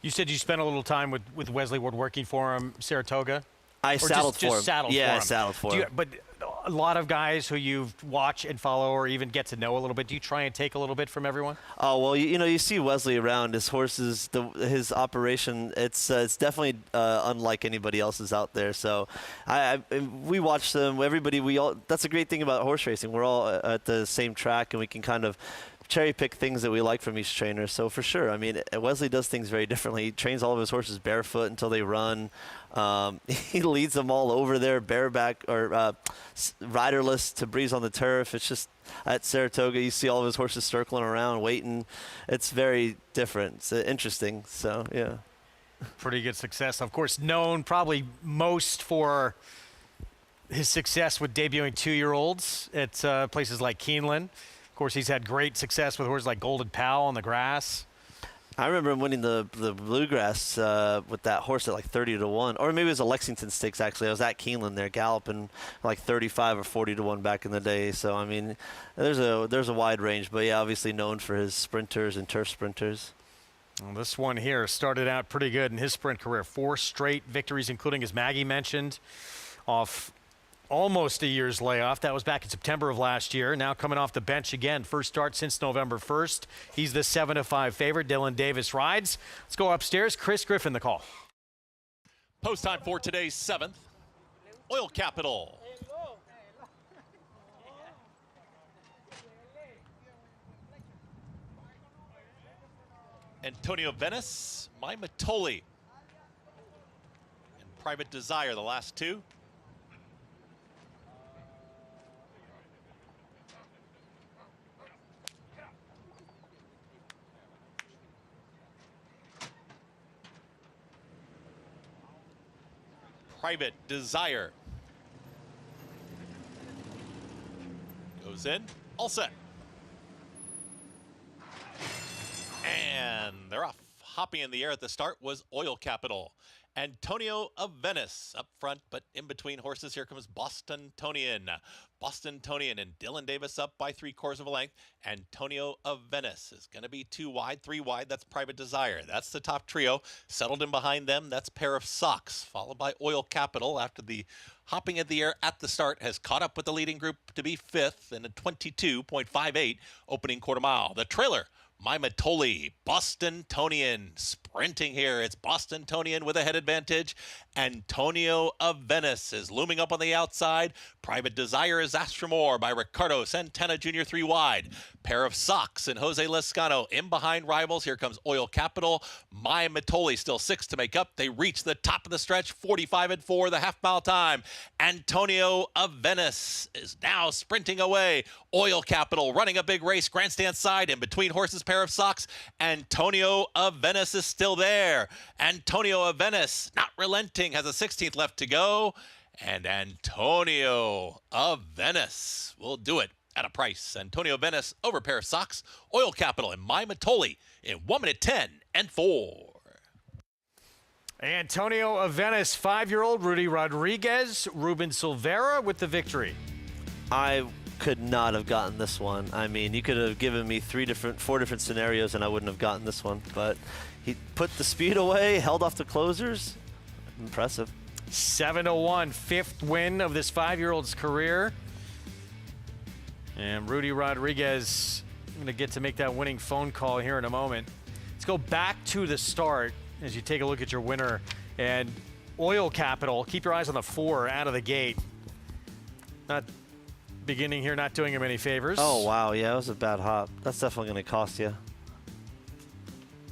You said you spent a little time with Wesley Ward working for him, Saratoga? I saddled for him. Just saddled for him. Yeah, saddled for him. But a lot of guys who you watch and follow or even get to know a little bit, do you try and take a little bit from everyone? Oh, well, you see Wesley around. His horses, his operation, it's definitely unlike anybody else's out there. So we watch them. That's a great thing about horse racing. We're all at the same track, and we can kind of cherry pick things that we like from each trainer. So for sure, Wesley does things very differently. He trains all of his horses barefoot until they run. He leads them all over there bareback or riderless to breeze on the turf. It's just at Saratoga, you see all of his horses circling around, waiting. It's very different. It's interesting. So yeah, pretty good success. Of course, known probably most for his success with debuting 2-year-olds at places like Keeneland. Of course, he's had great success with horses like Golden Pal on the grass. I remember him winning the Bluegrass with that horse at like 30-1, or maybe it was a Lexington Stakes actually. I was at Keeneland there, galloping like 35 or 40-1 back in the day. So there's a wide range, but yeah, obviously known for his sprinters and turf sprinters. Well, this one here started out pretty good in his sprint career. 4 straight victories, including, as Maggie mentioned, off almost a year's layoff. That was back in September of last year. Now coming off the bench again. First start since November 1st. He's the 7-5 favorite. Dylan Davis rides. Let's go upstairs. Chris Griffin, the call. Post time for today's 7th. Oil Capital. Antonio Venice, My Matoli, and Private Desire, the last 2. Private Desire. Nose in. All set. And they're off. Hopping in the air at the start was Oil Capital. Antonio of Venice up front, but in between horses, here comes Bostonian. Bostonian and Dylan Davis up by 3/4 of a length. Antonio of Venice is going to be 2 wide, 3 wide. That's Private Desire. That's the top trio. Settled in behind them, that's Pair of Socks, followed by Oil Capital after the hopping in the air at the start has caught up with the leading group to be 5th in a 22.58 opening quarter mile. The trailer, My Matoli, Bostonian sprinting here. It's Bostonian with a head advantage. Antonio of Venice is looming up on the outside. Private Desire is asked for more by Ricardo Santana Jr. 3 wide. Pair of Socks and Jose Lescano in behind rivals. Here comes Oil Capital. My Matoli still 6 to make up. They reach the top of the stretch, 45-4, the half-mile time. Antonio of Venice is now sprinting away. Oil Capital running a big race, grandstand side, in between horses, Pair of Socks. Antonio of Venice is still there. Antonio of Venice not relenting, has a 16th left to go. And Antonio of Venice will do it at a price. Antonio of Venice over Pair of Socks, Oil Capital, and My Matoli in 1 minute 10 and 4. Antonio of Venice, 5-year-old Rudy Rodriguez, Ruben Silvera with the victory. I could not have gotten this one. I mean, you could have given me 4 different scenarios and I wouldn't have gotten this one. But he put the speed away, held off the closers. Impressive. 7-1, 5th win of this 5-year-old's career. And Rudy Rodriguez, I'm going to get to make that winning phone call here in a moment. Let's go back to the start as you take a look at your winner. And Oil Capital, keep your eyes on the 4 out of the gate. Not beginning here, not doing him any favors. Oh, wow. Yeah, it was a bad hop. That's definitely going to cost you.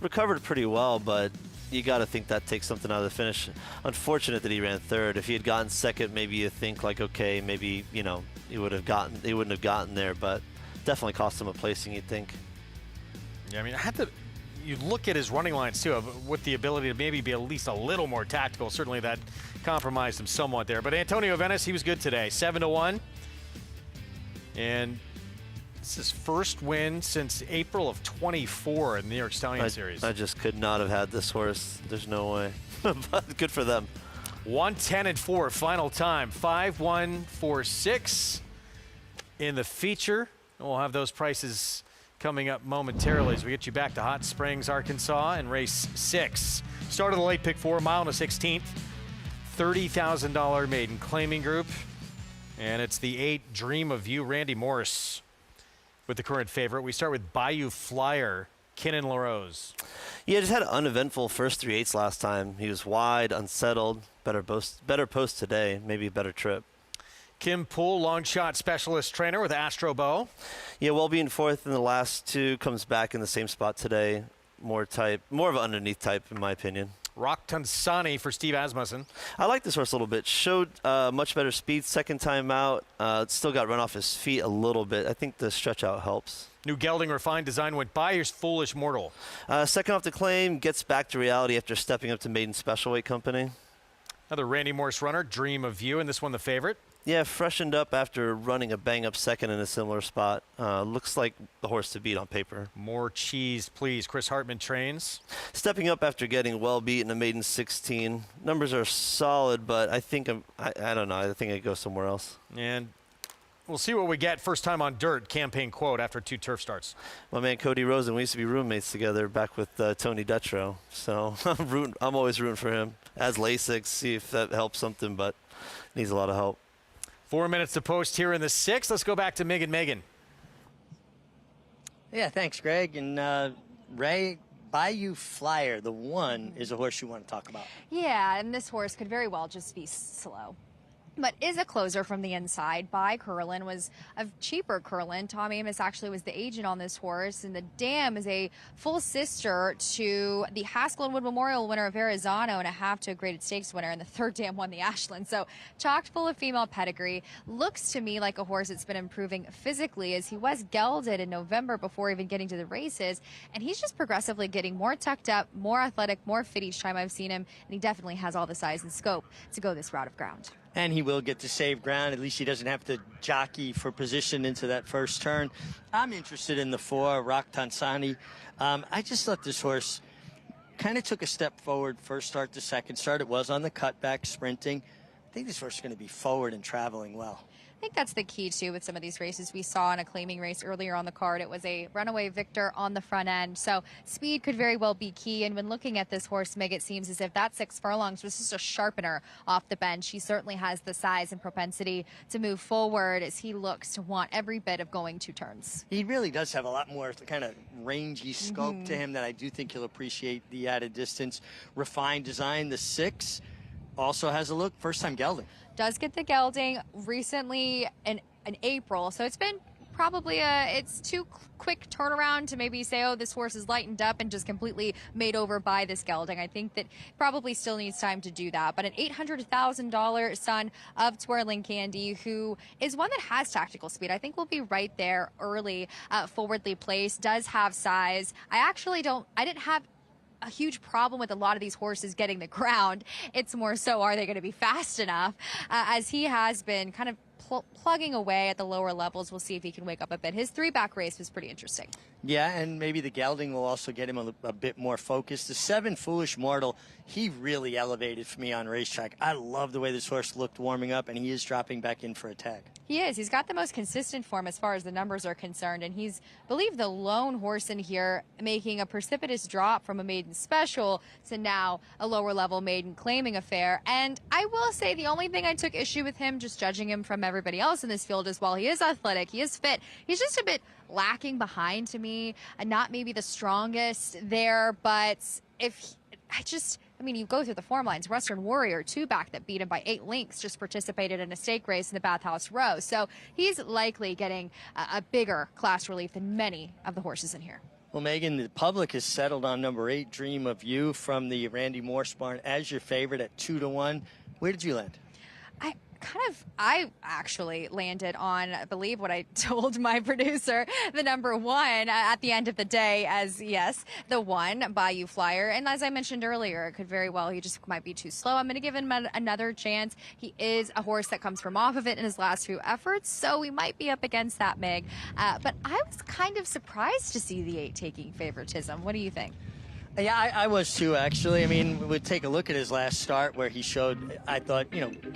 Recovered pretty well, but you got to think that takes something out of the finish. Unfortunate that he ran 3rd. If he had gotten 2nd, maybe you think like, okay, maybe, you know, he wouldn't have gotten there, but definitely cost him a placing, you'd think. Yeah, I mean, you look at his running lines too, with the ability to maybe be at least a little more tactical. Certainly that compromised him somewhat there. But Antonio Venice, he was good today, 7-1. And it's his first win since April of 24 in the New York Stallion Series. I just could not have had this horse. There's no way. But good for them. 1:10-4, final time. 5-1-4-6 in the feature. We'll have those prices coming up momentarily as we get you back to Hot Springs, Arkansas, and race 6. Start of the late pick 4, mile and a 16th. $30,000 maiden claiming group. And it's the 8 Dream of You, Randy Morris, with the current favorite. We start with Bayou Flyer, Kinnan LaRose. Yeah, just had an uneventful first 3/8 last time. He was wide, unsettled, better post today, maybe a better trip. Kim Poole, long shot specialist trainer with Astro Bow. Yeah, well being 4th in the last 2, comes back in the same spot today. More of an underneath type, in my opinion. Rock Tansani for Steve Asmussen. I like this horse a little bit. Showed much better speed second time out. Still got run off his feet a little bit. I think the stretch out helps. New gelding refined design went by. Here's Foolish Mortal. Second off the claim, gets back to reality after stepping up to maiden special weight company. Another Randy Morris runner, Dream of You, and this one the favorite. Yeah, freshened up after running a bang-up second in a similar spot. Looks like the horse to beat on paper. More cheese, please. Chris Hartman trains. Stepping up after getting well beat in a maiden 16. Numbers are solid, but I think I don't know. I think I'd go somewhere else. And we'll see what we get first time on dirt, campaign quote, after 2 turf starts. My man Cody Rosen, we used to be roommates together back with Tony Dutrow. So I'm always rooting for him. As LASIK, see if that helps something, but needs a lot of help. 4 minutes to post here in the 6th. Let's go back to Megan. Yeah, thanks, Greg. And Ray, Bayou Flyer, the 1, is a horse you want to talk about. Yeah, and this horse could very well just be slow. But is a closer from the inside by Curlin, was a cheaper Curlin. Tom Amos actually was the agent on this horse, and the dam is a full sister to the Haskell and Wood Memorial winner of Verrazano and a half to a graded stakes winner, and the 3rd dam won the Ashland. So chocked full of female pedigree. Looks to me like a horse that's been improving physically, as he was gelded in November before even getting to the races, and he's just progressively getting more tucked up, more athletic, more fit each time I've seen him, and he definitely has all the size and scope to go this route of ground. and he will get to save ground. At least he doesn't have to jockey for position into that first turn. I'm interested in the 4, Rock Tansani. I just thought this horse kind of took a step forward first start to second start. It was on the cutback sprinting. I think this horse is going to be forward and traveling well. I think that's the key, too, with some of these races. We saw in a claiming race earlier on the card, it was a runaway victor on the front end. So speed could very well be key. And when looking at this horse, Meg, it seems as if that 6 furlongs was just a sharpener off the bench. He certainly has the size and propensity to move forward as he looks to want every bit of going 2 turns. He really does have a lot more kind of rangy scope to him that I do think he'll appreciate the added distance. Refined design, the 6 also has a look. First time gelding. Does get the gelding recently in April, so it's been probably it's too quick turnaround to maybe say, oh, this horse is lightened up and just completely made over by this gelding. I think that probably still needs time to do that. But an $800,000 son of Twirling Candy, who is one that has tactical speed, I think will be right there early, forwardly placed, does have size. I didn't have a huge problem with a lot of these horses getting the ground. It's more so, are they going to be fast enough? As he has been kind of plugging away at the lower levels. We'll see if he can wake up a bit. His 3-back race was pretty interesting. Yeah, and maybe the gelding will also get him a bit more focused. The 7, Foolish Mortal, he really elevated for me on racetrack. I love the way this horse looked warming up, and he is dropping back in for a tag. He is. He's got the most consistent form as far as the numbers are concerned, and he's, I believe, the lone horse in here making a precipitous drop from a maiden special to now a lower-level maiden claiming affair. And I will say the only thing I took issue with him, just judging him from everybody else in this field, is while he is athletic, he is fit, he's just a bit lacking behind to me, and not maybe the strongest there, but you go through the form lines. Western Warrior, 2-back that beat him by 8 lengths, just participated in a stake race in the Bathhouse Row. So he's likely getting a bigger class relief than many of the horses in here. Well, Megan, the public has settled on number 8, Dream of You, from the Randy Morse barn as your favorite at 2-1. Where did you land? I actually landed on, I believe what I told my producer, the number 1 at the end of the day as, yes, the 1, Bayou Flyer. And as I mentioned earlier, it could very well, he just might be too slow. I'm going to give him another chance. He is a horse that comes from off of it in his last few efforts, so we might be up against that, Meg. But I was kind of surprised to see the 8 taking favoritism. What do you think? Yeah, I was too, actually. I mean, we'd take a look at his last start where he showed, I thought,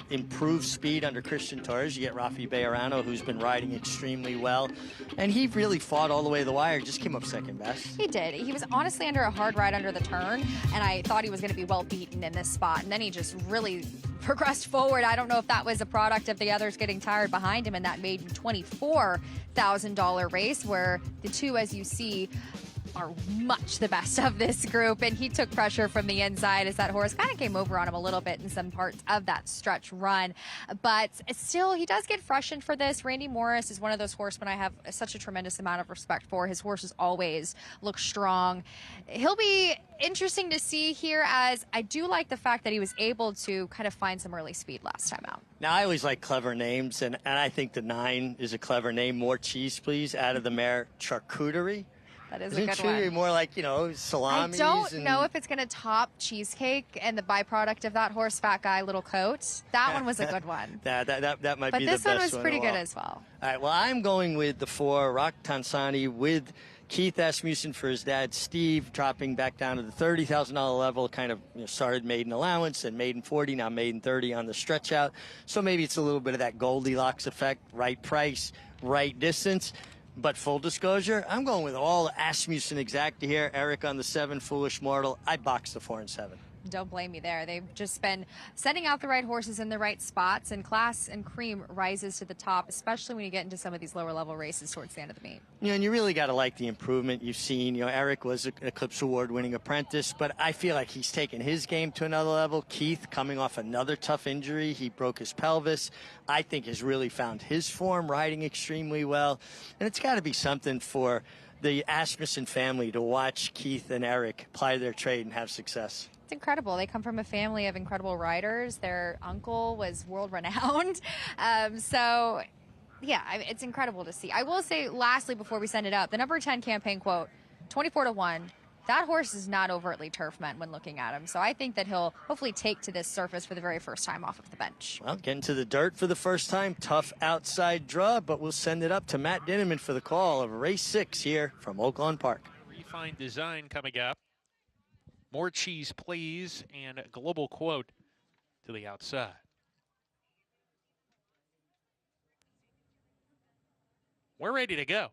improved speed under Christian Torres. You get Rafi Bejarano, who's been riding extremely well. And he really fought all the way to the wire, just came up second best. He did. He was honestly under a hard ride under the turn, and I thought he was going to be well beaten in this spot. And then he just really progressed forward. I don't know if that was a product of the others getting tired behind him in that maiden $24,000 race, where the 2, as you see, are much the best of this group, and he took pressure from the inside as that horse kind of came over on him a little bit in some parts of that stretch run. But still, he does get freshened for this. Randy Morris is one of those horsemen I have such a tremendous amount of respect for. His horses always look strong. He'll be interesting to see here, as I do like the fact that he was able to kind of find some early speed last time out. Now, I always like clever names, and I think the 9 is a clever name. More cheese, please, out of the mare Charcuterie. That is a good one. More like, salamis? I don't know if it's going to top Cheesecake and the byproduct of that horse, Fat Guy, Little Coat. That one was a good one. That might be the best one. But this one was pretty good as well. All right, well, I'm going with the 4, Rock Tansani, with Keith Asmussen for his dad, Steve, dropping back down to the $30,000 level, kind of started maiden allowance and maiden 40, now maiden 30 on the stretch out. So maybe it's a little bit of that Goldilocks effect, right price, right distance. But full disclosure, I'm going with all Asmussen exacta here. Eric on the 7, Foolish Mortal. I boxed the 4 and 7. Don't blame me there. They've just been sending out the right horses in the right spots, and class and cream rises to the top, especially when you get into some of these lower level races towards the end of the meet. And you really got to like the improvement you've seen. Eric was an Eclipse Award winning apprentice, but I feel like he's taken his game to another level. Keith, coming off another tough injury, he broke his pelvis. I think has really found his form, riding extremely well. And it's got to be something for the Asmussen family to watch Keith and Eric ply their trade and have success. It's incredible. They come from a family of incredible riders. Their uncle was world-renowned. So, yeah, it's incredible to see. I will say, lastly, before we send it up, the number 10 campaign quote, 24-1, that horse is not overtly turf meant when looking at him. So I think that he'll hopefully take to this surface for the very first time off of the bench. Well, getting to the dirt for the first time, tough outside draw, but we'll send it up to Matt Dinneman for the call of race 6 here from Oaklawn Park. Refined design coming up. More cheese, please, and a global quote to the outside. We're ready to go.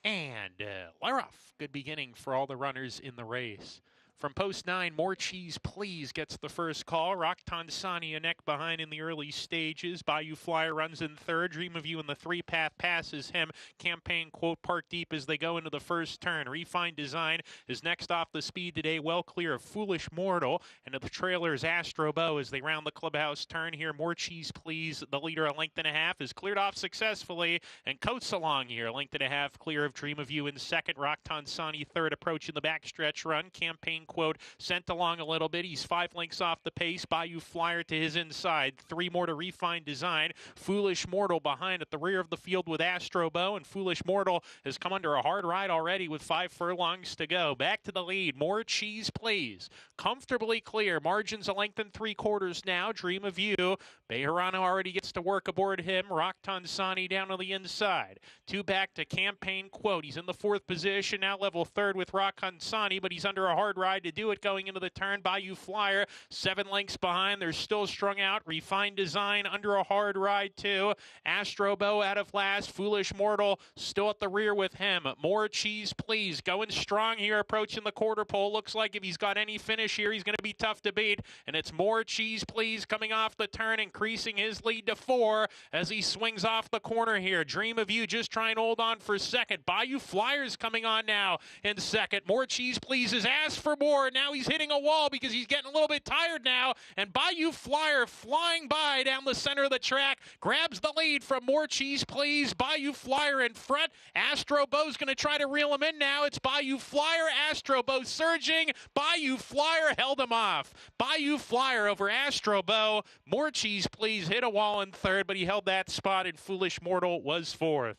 And we're off. Good beginning for all the runners in the race. From post 9, More Cheese Please gets the first call. Rock Tansani a neck behind in the early stages. Bayou Flyer runs in third. Dream of You in the 3-path passes him. Campaign Quote Park Deep as they go into the first turn. Refined Design is next off the speed today, well clear of Foolish Mortal. And the trailer's Astro Bow as they round the clubhouse turn here. More Cheese Please, the leader, a length and a half, is cleared off successfully. And Coats along here, a length and a half clear of Dream of You in second. Rock Tansani third, approaching the backstretch run. Campaign Quote sent along a little bit. He's 5 lengths off the pace. Bayou Flyer to his inside. 3 more to Refined Design. Foolish Mortal behind at the rear of the field with Astro Bow. And Foolish Mortal has come under a hard ride already with 5 furlongs to go. Back to the lead. More Cheese Please. Comfortably clear. Margins a length and 3/4 now. Dream of You. Bejarano already gets to work aboard him. Rock Tansani down on the inside. 2 back to Campaign Quote. He's in the 4th position. Now level 3rd with Rock Tansani, but he's under a hard ride to do it going into the turn. Bayou Flyer 7 lengths behind. They're still strung out. Refined Design under a hard ride too. Astro Bow out of last. Foolish Mortal still at the rear with him. More Cheese Please going strong here, approaching the quarter pole. Looks like if he's got any finish here, he's going to be tough to beat. And it's More Cheese Please coming off the turn, increasing his lead to 4 as he swings off the corner here. Dream of You just trying to hold on for second. Bayou Flyer's coming on now in second. More Cheese Please has asked for more. Now he's hitting a wall because he's getting a little bit tired now. And Bayou Flyer flying by down the center of the track. Grabs the lead from More Cheese Please. Bayou Flyer in front. Astro Bow's going to try to reel him in now. It's Bayou Flyer. Astro Bow surging. Bayou Flyer held him off. Bayou Flyer over Astro Bow. More Cheese Please hit a wall in third, but he held that spot, and Foolish Mortal was 4th.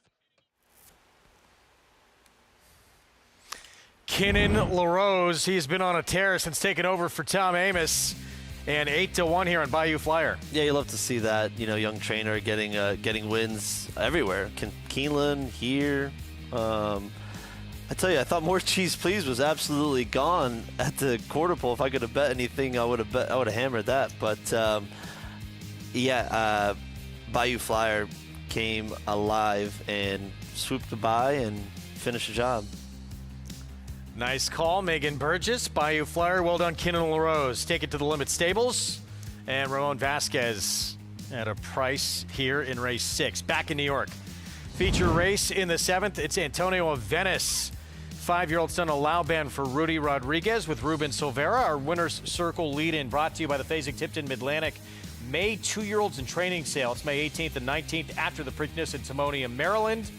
Kinnan LaRose, he's been on a tear since taking over for Tom Amos, and 8-1 here on Bayou Flyer. Yeah, you love to see that, young trainer getting wins everywhere. Keeneland here. I tell you, I thought More Cheese Please was absolutely gone at the quarter pole. If I could have bet anything, I would have hammered that. But Bayou Flyer came alive and swooped by and finished the job. Nice call, Megan Burgess. Bayou Flyer, well done, Kinnan LaRose. Take it to the Limit Stables. And Ramon Vasquez at a price here in race 6. Back in New York. Feature race in the 7th. It's Antonio of Venice. 5-year-old son of Lauban for Rudy Rodriguez with Ruben Silvera. Our Winner's Circle lead-in brought to you by the Fasig-Tipton Mid-Atlantic May 2-year-olds in training sale. It's May 18th and 19th after the Preakness in Timonium, Maryland.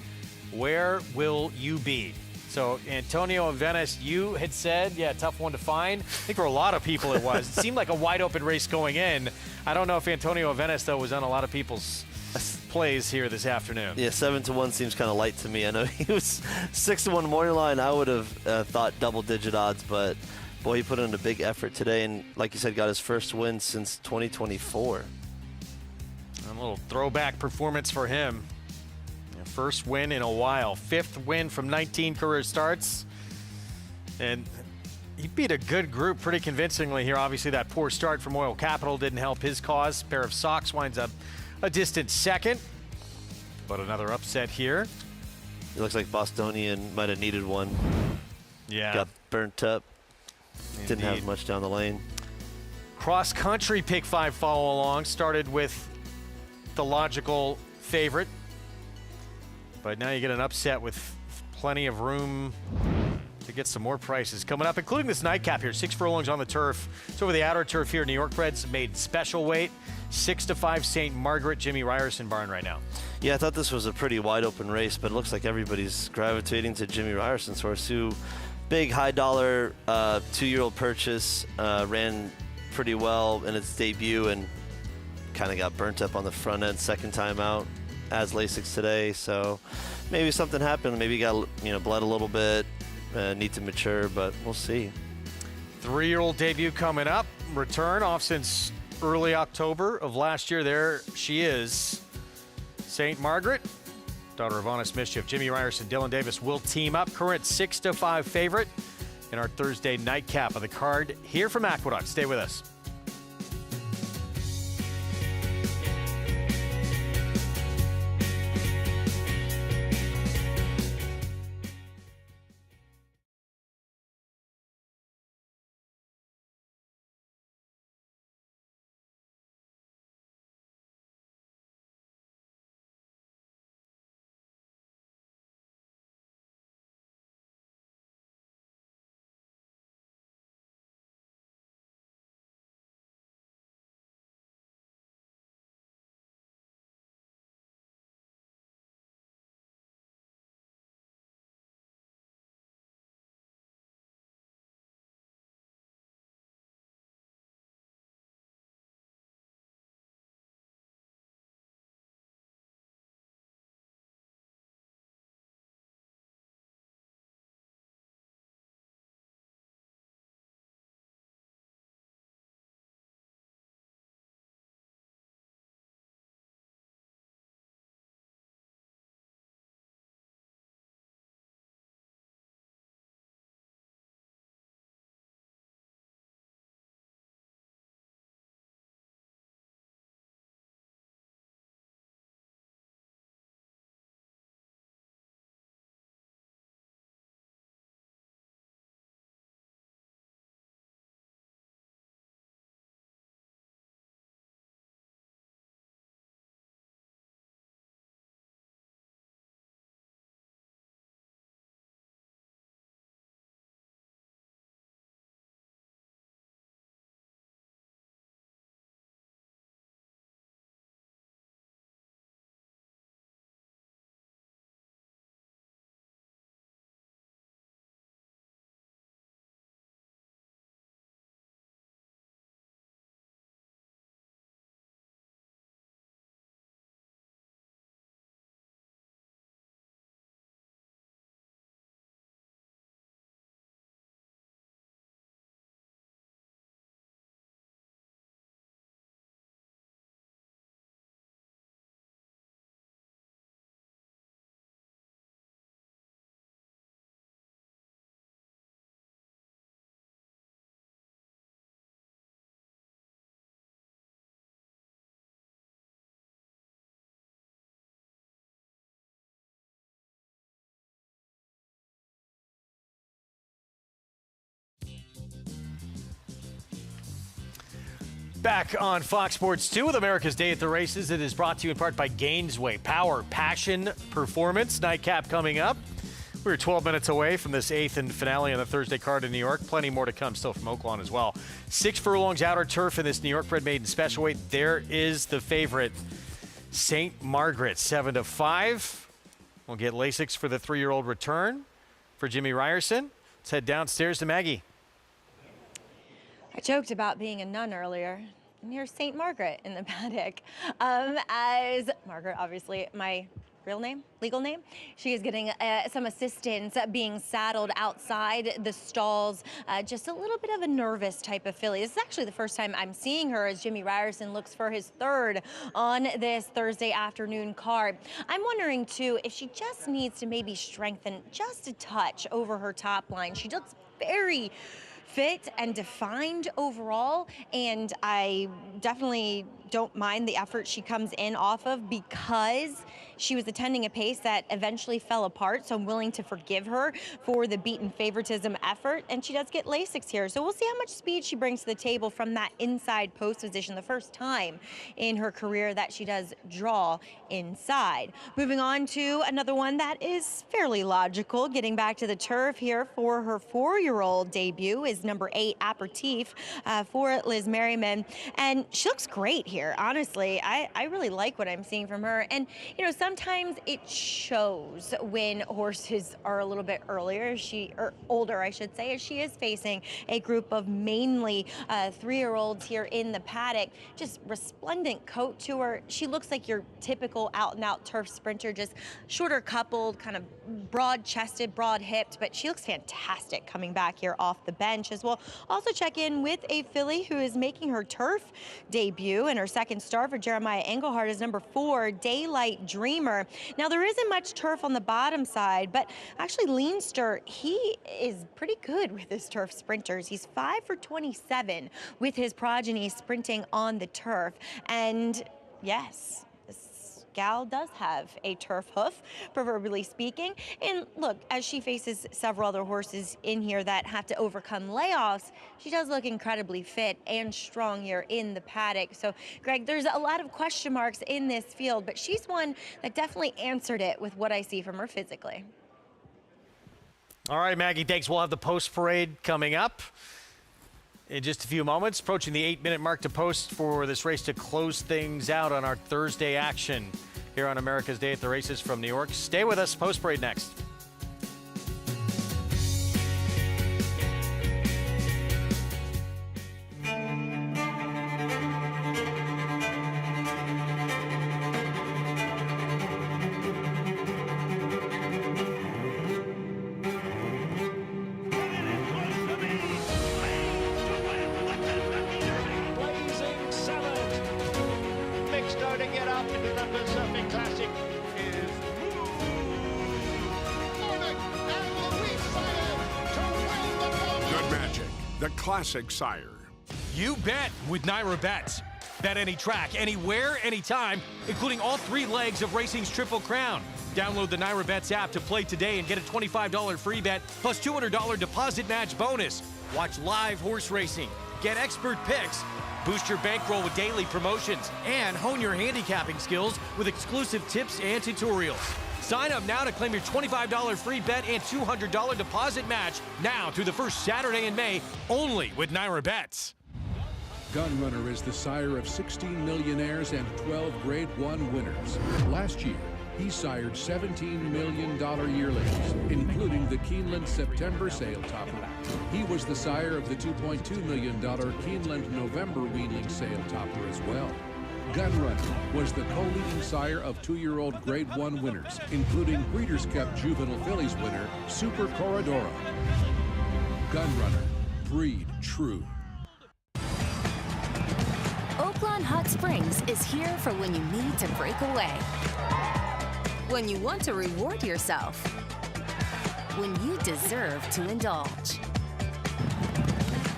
Where will you be? So Antonio and Venice, you had said, tough one to find. I think for a lot of people it was. It seemed like a wide open race going in. I don't know if Antonio and Venice, though, was on a lot of people's plays here this afternoon. Yeah, 7-1 seems kind of light to me. I know he was 6-1 morning line. I would have thought double-digit odds, but boy, he put in a big effort today, and like you said, got his first win since 2024. A little throwback performance for him. First win in a while. 5th win from 19 career starts. And he beat a good group pretty convincingly here. Obviously, that poor start from Oil Capital didn't help his cause. Pair of Socks winds up a distant second. But another upset here. It looks like Bostonian might have needed one. Yeah. Got burnt up. Indeed. Didn't have much down the lane. Cross country pick 5 follow along. Started with the logical favorite. But now you get an upset with plenty of room to get some more prices coming up, including this nightcap here. 6 furlongs on the turf. It's over the outer turf here. New York Reds made special weight. 6-5 St. Margaret, Jimmy Ryerson barn right now. Yeah, I thought this was a pretty wide open race, but it looks like everybody's gravitating to Jimmy Ryerson's horse, who big high dollar 2-year-old purchase, ran pretty well in its debut and kind of got burnt up on the front end second time out. As Lasix today, so maybe something happened. Maybe he got bled a little bit. need to mature, but we'll see. 3-year-old debut coming up. Return off since early October of last year. There she is. St. Margaret, daughter of Honest Mischief. Jimmy Ryerson, Dylan Davis will team up. Current 6-5 favorite in our Thursday nightcap of the card here from Aqueduct. Stay with us. Back on Fox Sports 2 with America's Day at the Races. It is brought to you in part by Gainesway. Power, passion, performance. Nightcap coming up. We're 12 minutes away from this 8th and finale on the Thursday card in New York. Plenty more to come still from Oaklawn as well. 6 furlongs outer turf in this New York bred maiden special weight. There is the favorite, St. Margaret, 7-5. We'll get Lasix for the 3-year-old return for Jimmy Ryerson. Let's head downstairs to Maggie. I joked about being a nun earlier. And here's St. Margaret in the paddock. As Margaret, obviously my real name, legal name. She is getting some assistance being saddled outside the stalls. Just a little bit of a nervous type of filly. This is actually the first time I'm seeing her as Jimmy Ryerson looks for his 3rd on this Thursday afternoon card. I'm wondering too if she just needs to maybe strengthen just a touch over her top line. She looks very fit and defined overall, and I definitely don't mind the effort she comes in off of because she was attending a pace that eventually fell apart, so I'm willing to forgive her for the beaten favoritism effort, and she does get Lasix here. So we'll see how much speed she brings to the table from that inside post position, the first time in her career that she does draw inside. Moving on to another one that is fairly logical, getting back to the turf here for her 4-year-old debut is number 8 Aperitif for Liz Merriman, and she looks great here. here. Honestly, I really like what I'm seeing from her. And, you know, sometimes it shows when horses are a little bit older, I should say, as she is facing a group of mainly 3-year-olds here in the paddock. Just resplendent coat to her. She looks like your typical out-and-out turf sprinter, just shorter coupled, kind of broad-chested, broad-hipped, but she looks fantastic coming back here off the bench as well. Also check in with a filly who is making her turf debut, and her second start for Jeremiah Engelhardt is number 4, Daylight Dreamer. Now, there isn't much turf on the bottom side, but actually Leinster, he is pretty good with his turf sprinters. He's 5 for 27 with his progeny sprinting on the turf. And yes, this gal does have a turf hoof, proverbially speaking. And look, as she faces several other horses in here that have to overcome layoffs, she does look incredibly fit and strong here in the paddock. So, Greg, there's a lot of question marks in this field, but she's one that definitely answered it with what I see from her physically. All right, Maggie, thanks. We'll have the post parade coming up in just a few moments. Approaching the 8-minute mark to post for this race to close things out on our Thursday action here on America's Day at the Races from New York. Stay with us. Post parade next. Classic sire. You bet with Naira Bets. Bet any track, anywhere, anytime, including all 3 legs of racing's Triple Crown. Download the Naira Bets app to play today and get a $25 free bet plus $200 deposit match bonus. Watch live horse racing, get expert picks, boost your bankroll with daily promotions, and hone your handicapping skills with exclusive tips and tutorials. Sign up now to claim your $25 free bet and $200 deposit match now through the first Saturday in May, only with Naira Bets. Gunrunner is the sire of 16 millionaires and 12 Grade 1 winners. Last year, he sired $17 million yearlings, including the Keeneland September sale topper. He was the sire of the $2.2 million Keeneland November weanling sale topper as well. Gunrunner was the co-leading sire of 2-year-old Grade 1 winners, including Breeders' Cup Juvenile Fillies winner Super Corridoro. Gunrunner, breed true. Oaklawn Hot Springs is here for when you need to break away, when you want to reward yourself, when you deserve to indulge,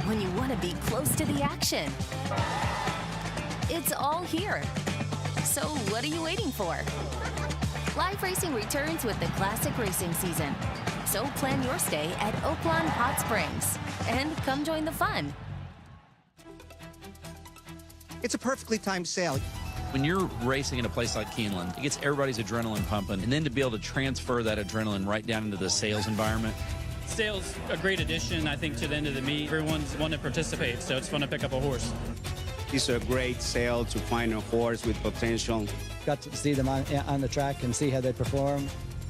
when you want to be close to the action. It's all here. So what are you waiting for? Live racing returns with the classic racing season. So plan your stay at Oaklawn Hot Springs and come join the fun. It's a perfectly timed sale. When you're racing in a place like Keeneland, it gets everybody's adrenaline pumping, and then to be able to transfer that adrenaline right down into the sales environment. Sales a great addition, I think, to the end of the meet. Everyone's want to participate, so it's fun to pick up a horse. It's a great sale to find a horse with potential. Got to see them on the track and see how they perform.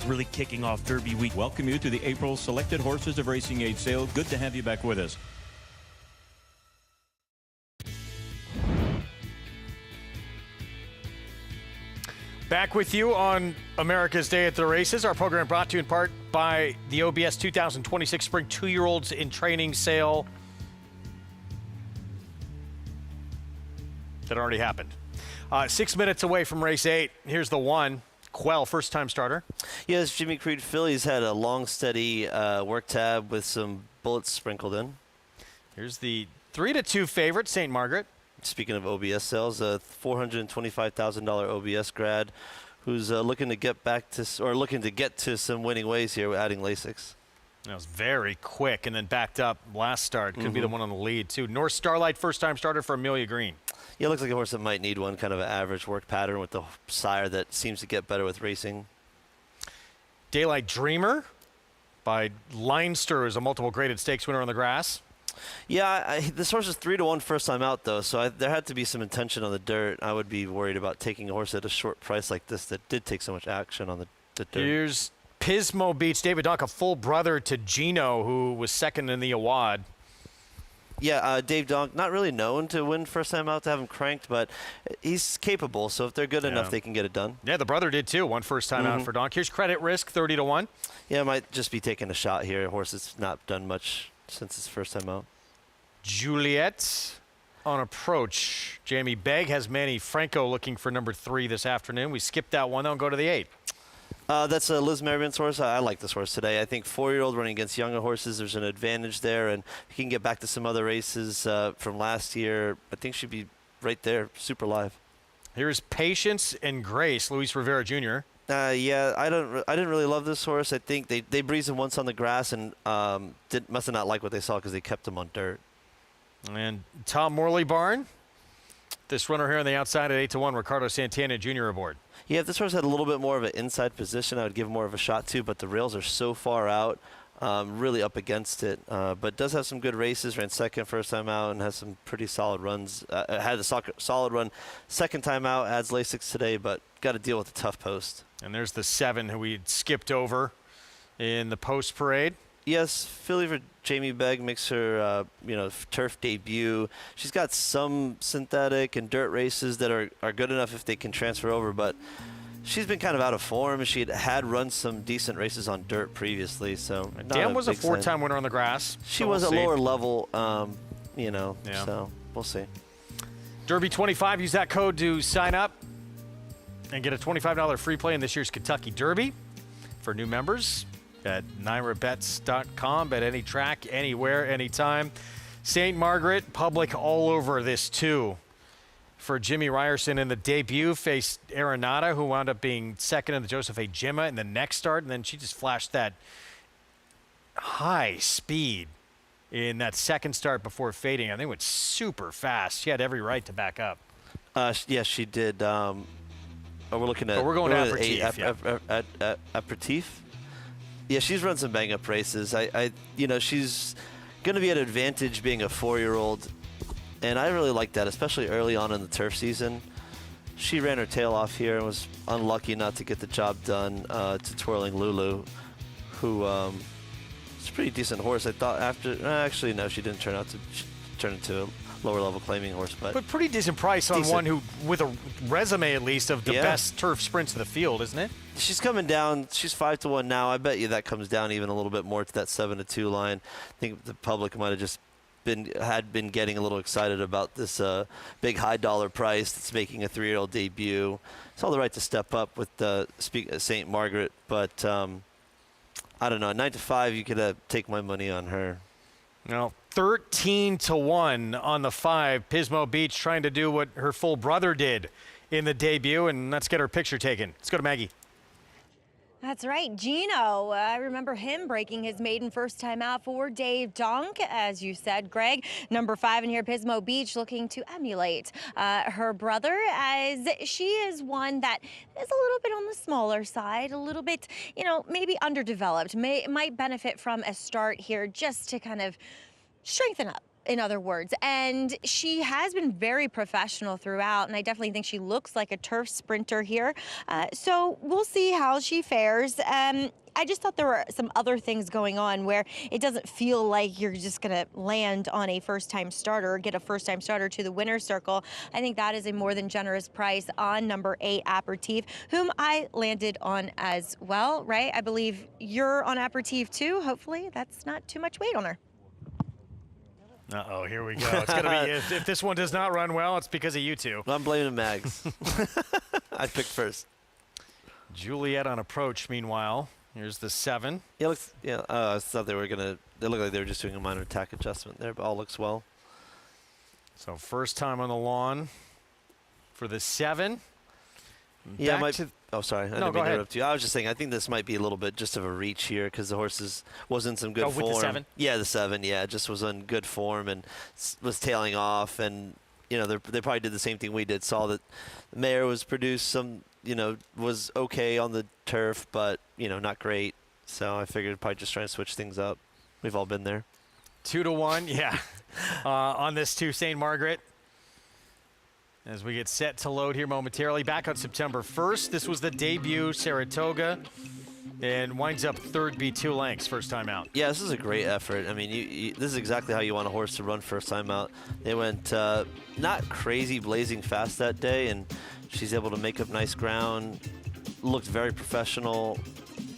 Really kicking off Derby week. Welcome you to the April Selected Horses of Racing Age sale. Good to have you back with us. Back with you on America's Day at the Races. Our program brought to you in part by the OBS 2026 Spring 2-Year-Olds in Training sale. That already happened. 6 minutes away from race 8. Here's the 1. Quell, first-time starter. Yes, Jimmy Creed Fillies had a long, steady work tab with some bullets sprinkled in. Here's the 3-2 favorite, St. Margaret. Speaking of OBS sales, a $425,000 OBS grad who's looking to get to some winning ways here with adding Lasix. That was very quick and then backed up last start. Could be the one on the lead, too. North Starlight, first-time starter for Amelia Green. Yeah, it looks like a horse that might need one, kind of an average work pattern with the sire that seems to get better with racing. Daylight Dreamer by Leinster is a multiple graded stakes winner on the grass. Yeah, this horse is 3-1 first time out, though, so there had to be some intention on the dirt. I would be worried about taking a horse at a short price like this that did take so much action on the dirt. Here's Pismo Beach. David Donk, a full brother to Gino, who was second in the Awad. Yeah, Dave Donk, not really known to win first time out, to have him cranked, but he's capable, so if they're good enough, they can get it done. Yeah, the brother did too, one first time out for Donk. Here's Credit Risk, 30-1. Yeah, might just be taking a shot here. A horse that's not done much since his first time out. Juliet on approach. Jamie Begg has Manny Franco looking for number 3 this afternoon. We skipped that one, though, and go to the 8. That's Liz Merriman's horse. I like this horse today. I think 4-year-old running against younger horses, there's an advantage there, and if he can get back to some other races from last year, I think she'd be right there, super live. Here's Patience and Grace, Luis Rivera Jr. Yeah, I didn't really love this horse. I think they breezed him once on the grass and must have not liked what they saw because they kept him on dirt. And Tom Morley barn. This runner here on the outside at 8-1, Ricardo Santana Jr. aboard. Yeah, if this horse had a little bit more of an inside position, I would give him more of a shot too, but the rails are so far out, really up against it. But does have some good races, ran second first time out, and has some pretty solid runs. Had a solid run second time out, adds Lasix today, but got to deal with the tough post. And there's the 7 who we skipped over in the post parade. Yes, filly for Jamie Begg makes her, turf debut. She's got some synthetic and dirt races that are good enough if they can transfer over, but she's been kind of out of form. She had run some decent races on dirt previously, so Dan was a 4-time winner on the grass. She was at lower level, so we'll see. Derby 25, use that code to sign up and get a $25 free play in this year's Kentucky Derby for new members at NYRABets.com. Bet any track, anywhere, anytime. St. Margaret, public all over this too. For Jimmy Ryerson in the debut, faced Arenata, who wound up being second in the Joseph A. Jimma in the next start, and then she just flashed that high speed in that second start before fading. I think it went super fast. She had every right to back up. Yes, she did. We're looking at. We're going to Aperitif. Aperitif. Yeah, she's run some bang-up races. She's going to be at an advantage being a 4-year-old, and I really like that, especially early on in the turf season. She ran her tail off here and was unlucky not to get the job done to Twirling Lulu, who is a pretty decent horse. I thought actually, no, she didn't turn into a lower-level claiming horse. But pretty decent price on one who, with a resume at least, of the best turf sprints of the field, isn't it? She's coming down. She's 5-1 now. I bet you that comes down even a little bit more to that 7-2 line. I think the public might have just been getting a little excited about this big high dollar price that's making a 3-year-old debut. It's all the right to step up with St. Margaret, but I don't know. 9-5, you could take my money on her. No, 13-1 on the 5. Pismo Beach trying to do what her full brother did in the debut, and let's get her picture taken. Let's go to Maggie. That's right, Gino. I remember him breaking his maiden first time out for Dave Donk, as you said, Greg. Number 5 in here, Pismo Beach, looking to emulate her brother, as she is one that is a little bit on the smaller side, a little bit, maybe underdeveloped. Might benefit from a start here just to kind of strengthen up, in other words. And she has been very professional throughout, and I definitely think she looks like a turf sprinter here. So we'll see how she fares. I just thought there were some other things going on where it doesn't feel like you're just going to land on a first-time starter or get a first-time starter to the winner's circle. I think that is a more than generous price on number 8, Aperitif, whom I landed on as well, right? I believe you're on Aperitif too. Hopefully that's not too much weight on her. Uh-oh, here we go. It's going to be, if this one does not run well, it's because of you two. I'm blaming Mags. I picked first. Juliet on approach, meanwhile. Here's the 7. Yeah, I thought they looked like they were just doing a minor tack adjustment there, but all looks well. So first time on the lawn for the 7. Yeah, oh, sorry. I didn't mean to interrupt you. I was just saying, I think this might be a little bit just of a reach here because the horse was in some good form. With the 7? Yeah, the 7. Yeah, just was in good form and was tailing off. And, they probably did the same thing we did. Saw that the mare was produced some, was okay on the turf, but, not great. So I figured probably just trying to switch things up. We've all been there. 2-1, yeah. On this to St. Margaret. As we get set to load here momentarily. Back on September 1st. This was the debut Saratoga. And winds up third, be 2 lengths first time out. Yeah, this is a great effort. I mean, this is exactly how you want a horse to run first time out. They went not crazy blazing fast that day, and she's able to make up nice ground. Looked very professional.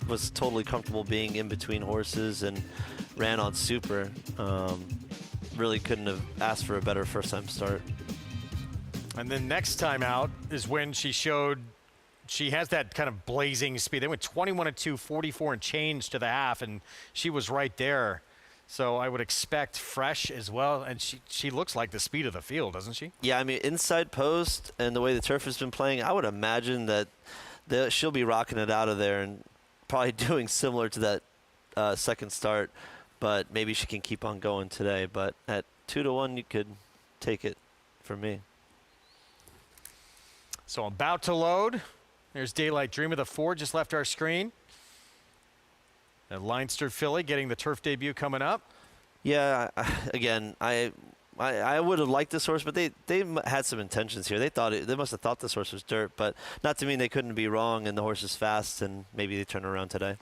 Was totally comfortable being in between horses and ran on super. Really couldn't have asked for a better first time start. And then next time out is when she showed she has that kind of blazing speed. They went 21-2, 44 and change to the half, and she was right there. So I would expect fresh as well, and she looks like the speed of the field, doesn't she? Yeah, I mean, inside post and the way the turf has been playing, I would imagine that she'll be rocking it out of there and probably doing similar to that second start, but maybe she can keep on going today. But at 2-1, you could take it from me. So about to load. There's Daylight Dreamer, the 4, just left our screen. And Leinster filly getting the turf debut coming up. Yeah, again, I would have liked this horse, but they had some intentions here. They must have thought this horse was dirt, but not to mean they couldn't be wrong, and the horse is fast, and maybe they turn around today.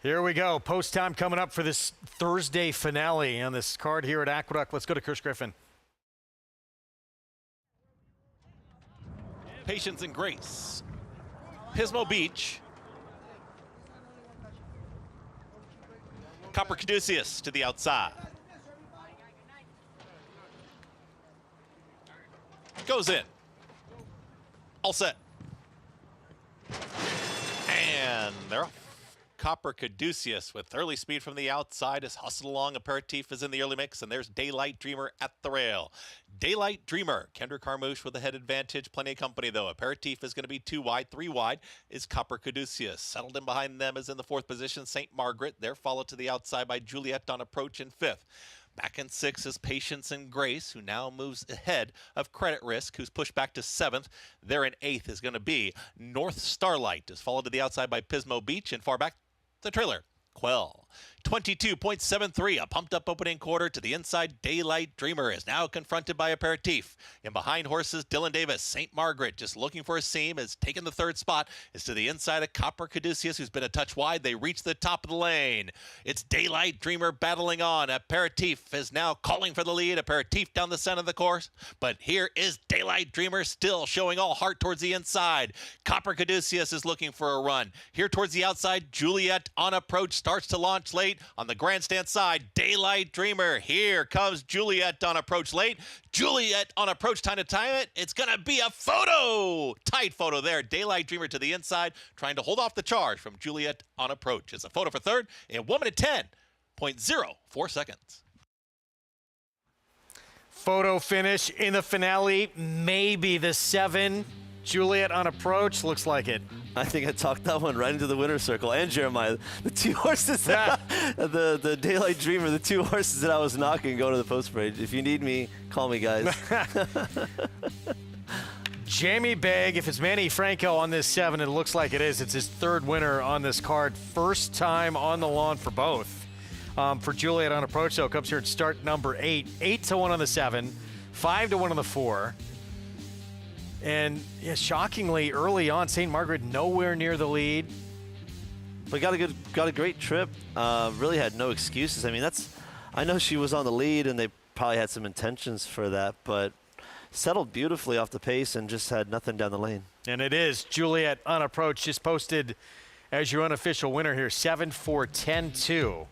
Here we go. Post time coming up for this Thursday finale on this card here at Aqueduct. Let's go to Chris Griffin. Patience and Grace. Pismo Beach. Copper Caduceus to the outside. Goes in. All set. And they're off. Copper Caduceus with early speed from the outside is hustled along. Aperitif is in the early mix, and there's Daylight Dreamer at the rail. Daylight Dreamer, Kendra Carmouche with a head advantage. Plenty of company, though. Aperitif is going to be 2 wide. 3 wide is Copper Caduceus. Settled in behind them is in the 4th position, St. Margaret. They're followed to the outside by Juliet on approach in 5th. Back in 6th is Patience and Grace, who now moves ahead of Credit Risk, who's pushed back to 7th. There in 8th is going to be North Starlight, is followed to the outside by Pismo Beach, and far back the trailer, Quell. 22.73, a pumped up opening quarter to the inside. Daylight Dreamer is now confronted by Aperitif. In behind horses, Dylan Davis, St. Margaret, just looking for a seam, has taken the 3rd spot, is to the inside of Copper Caduceus, who's been a touch wide. They reach the top of the lane. It's Daylight Dreamer battling on. Aperitif is now calling for the lead. Aperitif down the center of the course, but here is Daylight Dreamer still showing all heart towards the inside. Copper Caduceus is looking for a run. Here towards the outside, Juliet on approach starts to launch late. On the grandstand side, Daylight Dreamer. Here comes Juliet on approach late. Juliet on approach, time to time it. It's going to be a photo. Tight photo there. Daylight Dreamer to the inside, trying to hold off the charge from Juliet on approach. It's a photo for 3rd in 1 minute 10.04 seconds. Photo finish in the finale. Maybe the 7. Juliet on approach. Looks like it. I think I talked that one right into the winner's circle. And Jeremiah, the 2 horses, the Daylight Dreamer, the 2 horses that I was knocking going to the post parade. If you need me, call me, guys. Jamie Begg, if it's Manny Franco on this 7, it looks like it is. It's his 3rd winner on this card. First time on the lawn for both. For Juliet on approach, so comes here at start number 8. 8-1 on the 7, 5-1 on the 4. And yeah, shockingly early on, St. Margaret nowhere near the lead. But got a great trip. Really had no excuses. I mean, I know she was on the lead, and they probably had some intentions for that, but settled beautifully off the pace and just had nothing down the lane. And it is Juliet on approach, just posted as your unofficial winner here, 7-4-10-2.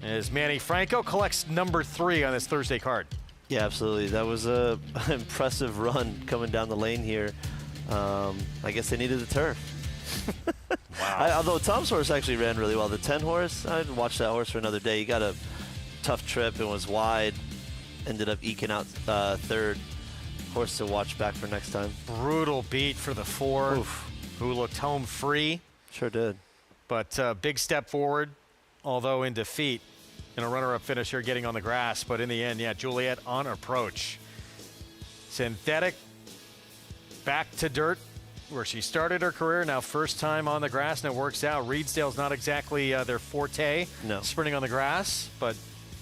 As Manny Franco collects number 3 on this Thursday card. Yeah, absolutely. That was an impressive run coming down the lane here. I guess they needed the turf. Wow. Although Tom's horse actually ran really well. The 10 horse, I'd watch that horse for another day. He got a tough trip and was wide. Ended up eking out 3rd. Horse to watch back for next time. Brutal beat for the 4, Oof. who looked home free. Sure did. But big step forward, although in defeat. In a runner-up finish here, getting on the grass. But in the end, yeah, Juliet on approach. Synthetic, back to dirt where she started her career, now first time on the grass, and it works out. Reedsdale's not exactly their forte, sprinting on the grass, but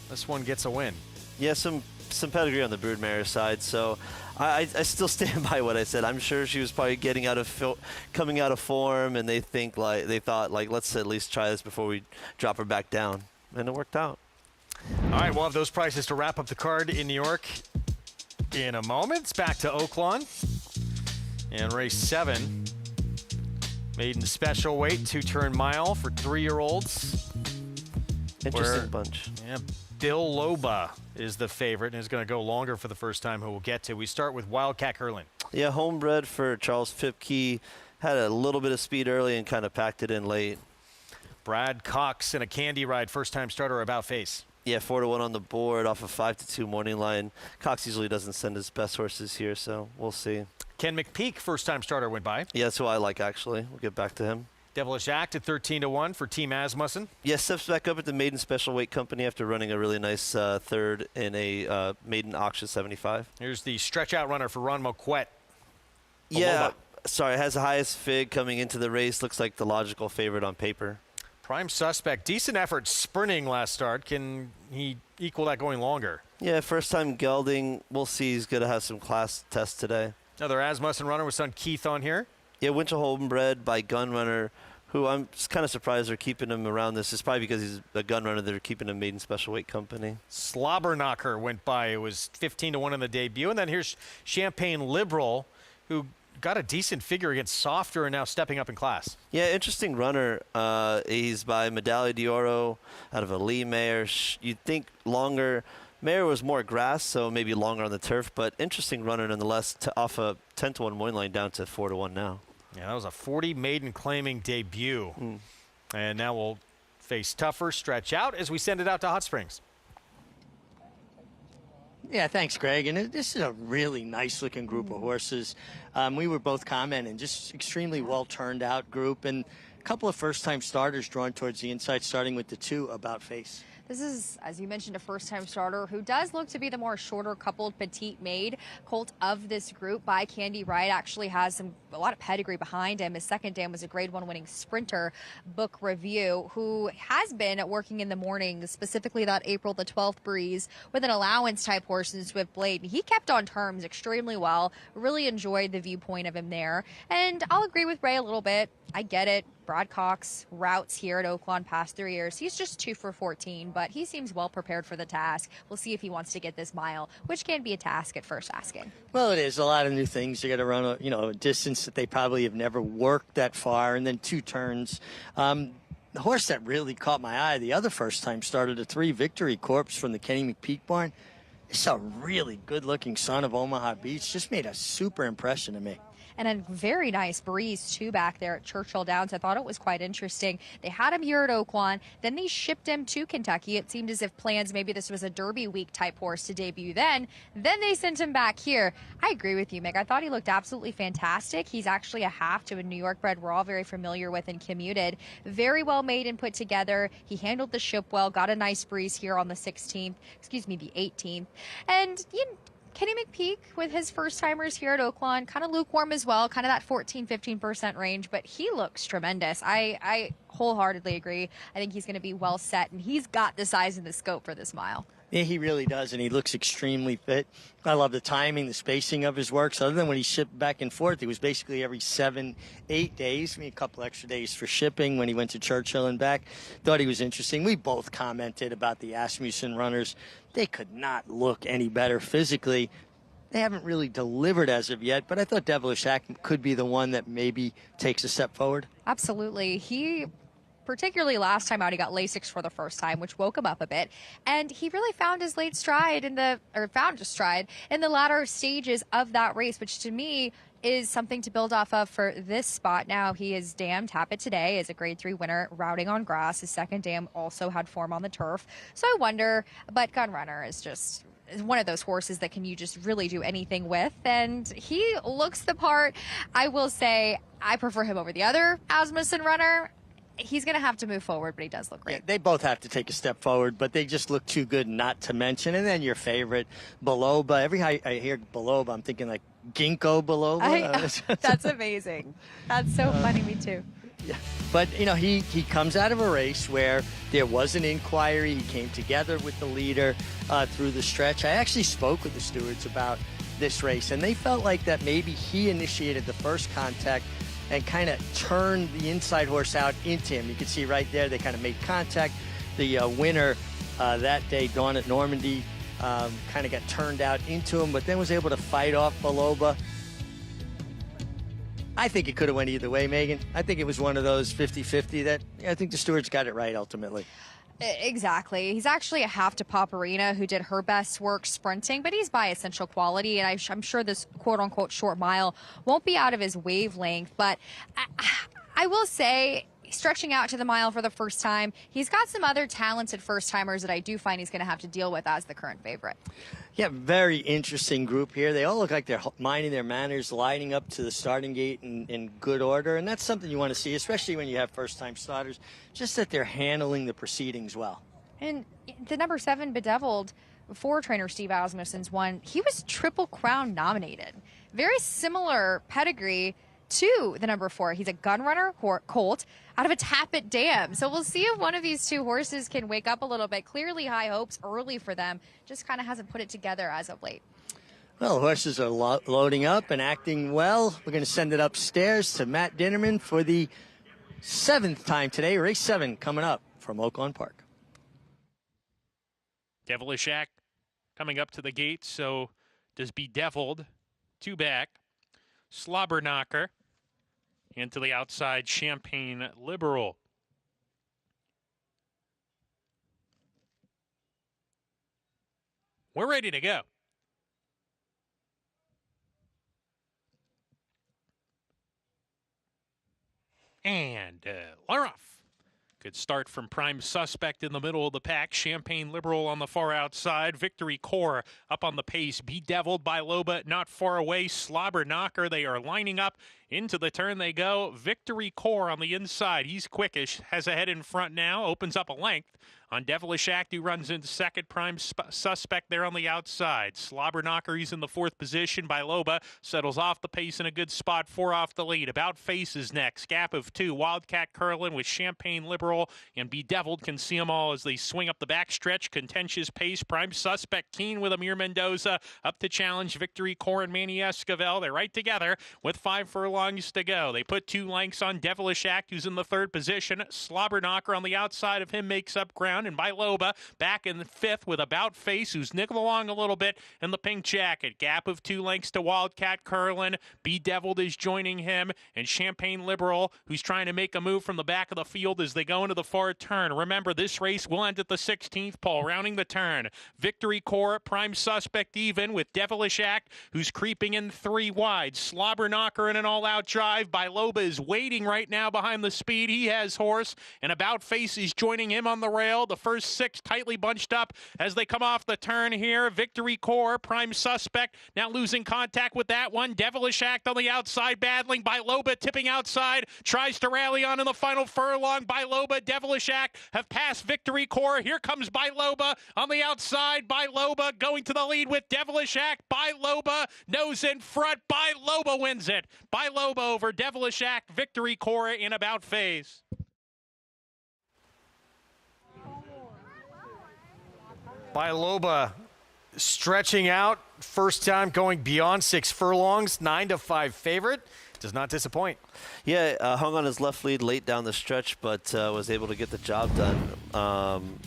this one gets a win. Yeah, some pedigree on the broodmare side, so I still stand by what I said. I'm sure she was probably coming out of form, and they thought let's at least try this before we drop her back down, and it worked out. All right, we'll have those prices to wrap up the card in New York in a moment. It's back to Oaklawn and race 7. Maiden special weight, 2-turn mile for 3-year-olds. Interesting bunch. Yeah, Bill Loba is the favorite and is going to go longer for the first time, who we'll get to. We start with Wildcat Curlin. Yeah, homebred for Charles Fipke. Had a little bit of speed early and kind of packed it in late. Brad Cox in a Candy Ride, first-time starter, about face. Yeah, 4-1 on the board off a 5-2 morning line. Cox usually doesn't send his best horses here, so we'll see. Ken McPeak, first-time starter, went by. Yeah, that's who I like, actually. We'll get back to him. Devilish Act at 13-1 for Team Asmussen. Yeah, steps back up at the Maiden Special Weight Company after running a really nice third in a Maiden Auction 75. Here's the stretch-out runner for Ron Moquette. Yeah, sorry, has the highest fig coming into the race. Looks like the logical favorite on paper. Prime suspect. Decent effort sprinting last start. Can he equal that going longer? Yeah, first time gelding. We'll see. He's going to have some class tests today. Another Asmussen runner with son Keith on here. Yeah, Winter Homebred by Gunrunner, who I'm kind of surprised they're keeping him around this. It's probably because he's a gun runner. They're keeping him Maiden Special Weight Company. Slobberknocker went by. It was 15-1 in the debut. And then here's Champagne Liberal, who got a decent figure against Softer and now stepping up in class. Yeah, interesting runner. He's by Medaglia d'Oro out of a Lee mare. You'd think longer. Mare was more grass, so maybe longer on the turf, but interesting runner nonetheless, off a 10-1 morning line down to 4-1 now. Yeah, that was a 40 maiden claiming debut. And now we'll face tougher stretch out as we send it out to Hot Springs. Yeah, thanks, Greg. And this is a really nice-looking group of horses. We were both commenting, just extremely well-turned-out group, and a couple of first-time starters drawn towards the inside, starting with the 2 about face. This is, as you mentioned, a first-time starter who does look to be the more shorter coupled petite maid colt of this group by Candy Ride. Actually has a lot of pedigree behind him. His second dam was a Grade 1 winning sprinter, Book Review, who has been working in the mornings, specifically that April the 12th breeze with an allowance type horse in Swift Blade. He kept on terms extremely well. Really enjoyed the viewpoint of him there. And I'll agree with Ray a little bit. I get it. Brad Cox routes here at Oaklawn past 3 years. He's just 2 for 14, but he seems well prepared for the task. We'll see if he wants to get this mile, which can be a task at first asking. Well, it is a lot of new things. You got to run a distance that they probably have never worked that far, and then 2 turns. The horse that really caught my eye, the other first time starter, the 3 Victory Corpse from the Kenny McPeak barn. It's a really good-looking son of Omaha Beach. Just made a super impression to me. And a very nice breeze, too, back there at Churchill Downs. I thought it was quite interesting. They had him here at Oaklawn. Then they shipped him to Kentucky. It seemed as if plans, maybe this was a Derby week type horse to debut then. Then they sent him back here. I agree with you, Mick. I thought he looked absolutely fantastic. He's actually a half to a New York bred we're all very familiar with and commuted. Very well made and put together. He handled the ship well, got a nice breeze here on the 18th. And, Kenny McPeak with his first-timers here at Oaklawn, kind of lukewarm as well, kind of that 14-15% range, but he looks tremendous. I wholeheartedly agree. I think he's going to be well set, and he's got the size and the scope for this mile. Yeah, he really does, and he looks extremely fit. I love the timing, the spacing of his work. So other than when he shipped back and forth, it was basically every 7-8 days. A couple extra days for shipping when he went to Churchill and back. Thought he was interesting. We both commented about the Asmussen runners. They could not look any better physically. They haven't really delivered as of yet, but I thought Devilish Act could be the one that maybe takes a step forward. Absolutely. Particularly last time out, he got Lasix for the first time, which woke him up a bit. And he really found his stride in the latter stages of that race, which to me is something to build off of for this spot. Now, he is dammed Tapit today as a Grade 3 winner, routing on grass. His second dam also had form on the turf. So I wonder, but Gunrunner is just one of those horses that can you just really do anything with, and he looks the part. I will say I prefer him over the other Asmussen runner. He's going to have to move forward, but he does look great. Yeah, they both have to take a step forward, but they just look too good not to mention. And then your favorite, Beloba. Every time I hear Beloba, I'm thinking like ginkgo biloba. That's amazing. That's so funny, me too. Yeah. But, he comes out of a race where there was an inquiry. He came together with the leader through the stretch. I actually spoke with the stewards about this race, and they felt like that maybe he initiated the first contact and kind of turned the inside horse out into him. You can see right there, they kind of made contact. The winner that day, Dawn at Normandy, kind of got turned out into him, but then was able to fight off Biloba. I think it could have went either way, Megan. I think it was one of those 50-50 that I think the stewards got it right ultimately. Exactly. He's actually a half to Paparina, who did her best work sprinting, but he's by essential quality, and I'm sure this quote-unquote short mile won't be out of his wavelength. But I will say, stretching out to the mile for the first time, he's got some other talented first-timers that I do find he's going to have to deal with as the current favorite. Yeah, very interesting group here. They all look like they're minding their manners, lining up to the starting gate in good order, and that's something you want to see, especially when you have first-time starters, just that they're handling the proceedings well. And the number 7, Bedeviled, before trainer Steve Asmussen's won, he was Triple Crown nominated. Very similar pedigree to the number 4. He's a gun runner colt out of a Tappet Dam. So we'll see if one of these two horses can wake up a little bit. Clearly high hopes early for them. Just kind of hasn't put it together as of late. Well, horses are loading up and acting well. We're going to send it upstairs to Matt Dinnerman for the 7th time today. Race 7 coming up from Oaklawn Park. Devilish Act coming up to the gate. So does Bedeviled. 2 back. Slobber Knocker. Into the outside, Champagne Liberal. We're ready to go. And we're off. Good start from Prime Suspect in the middle of the pack. Champagne Liberal on the far outside. Victory Core up on the pace. Bedeviled by Loba not far away. Slobber Knocker. They are lining up. Into the turn they go. Victory Core on the inside. He's quickish. Has a head in front now. Opens up a length on Devilish Act, who runs into second. Prime Suspect there on the outside. Slobber Knocker, he's in the 4th position by Loba. Settles off the pace in a good spot. 4 off the lead. About Faces next. Gap of 2. Wildcat Curlin with Champagne Liberal and Bedeviled can see them all as they swing up the backstretch. Contentious pace. Prime Suspect keen with Amir Mendoza up to challenge Victory Core and Manny Esquivel. They're right together with 5 furlongs to go. They put 2 lengths on Devilish Act, who's in the 3rd position. Slobber Knocker on the outside of him makes up ground, and by Loba back in the 5th with About Face, who's nickel along a little bit in the pink jacket. Gap of 2 lengths to Wildcat Curlin. Bedeviled is joining him, and Champagne Liberal, who's trying to make a move from the back of the field as they go into the far turn. Remember, this race will end at the 16th pole, rounding the turn. Victory Core, Prime Suspect even with Devilish Act, who's creeping in 3 wide. Slobber Knocker in an all-out drive by Loba is waiting right now behind the speed. He has horse, and About Face is joining him on the rail. The first 6 tightly bunched up as they come off the turn here. Victory Core, Prime Suspect, now losing contact with that one. Devilish Act on the outside, battling by Loba, tipping outside, tries to rally on in the final furlong by Loba. Devilish Act have passed Victory Core. Here comes by Loba on the outside. By Loba going to the lead with Devilish Act. By Loba, nose in front. By Loba wins it. By Loba over Devilish Act. Victory Core in About Face. By Loba stretching out, first time going beyond 6 furlongs, 9-5 favorite. Does not disappoint. Yeah, hung on his left lead late down the stretch, but was able to get the job done.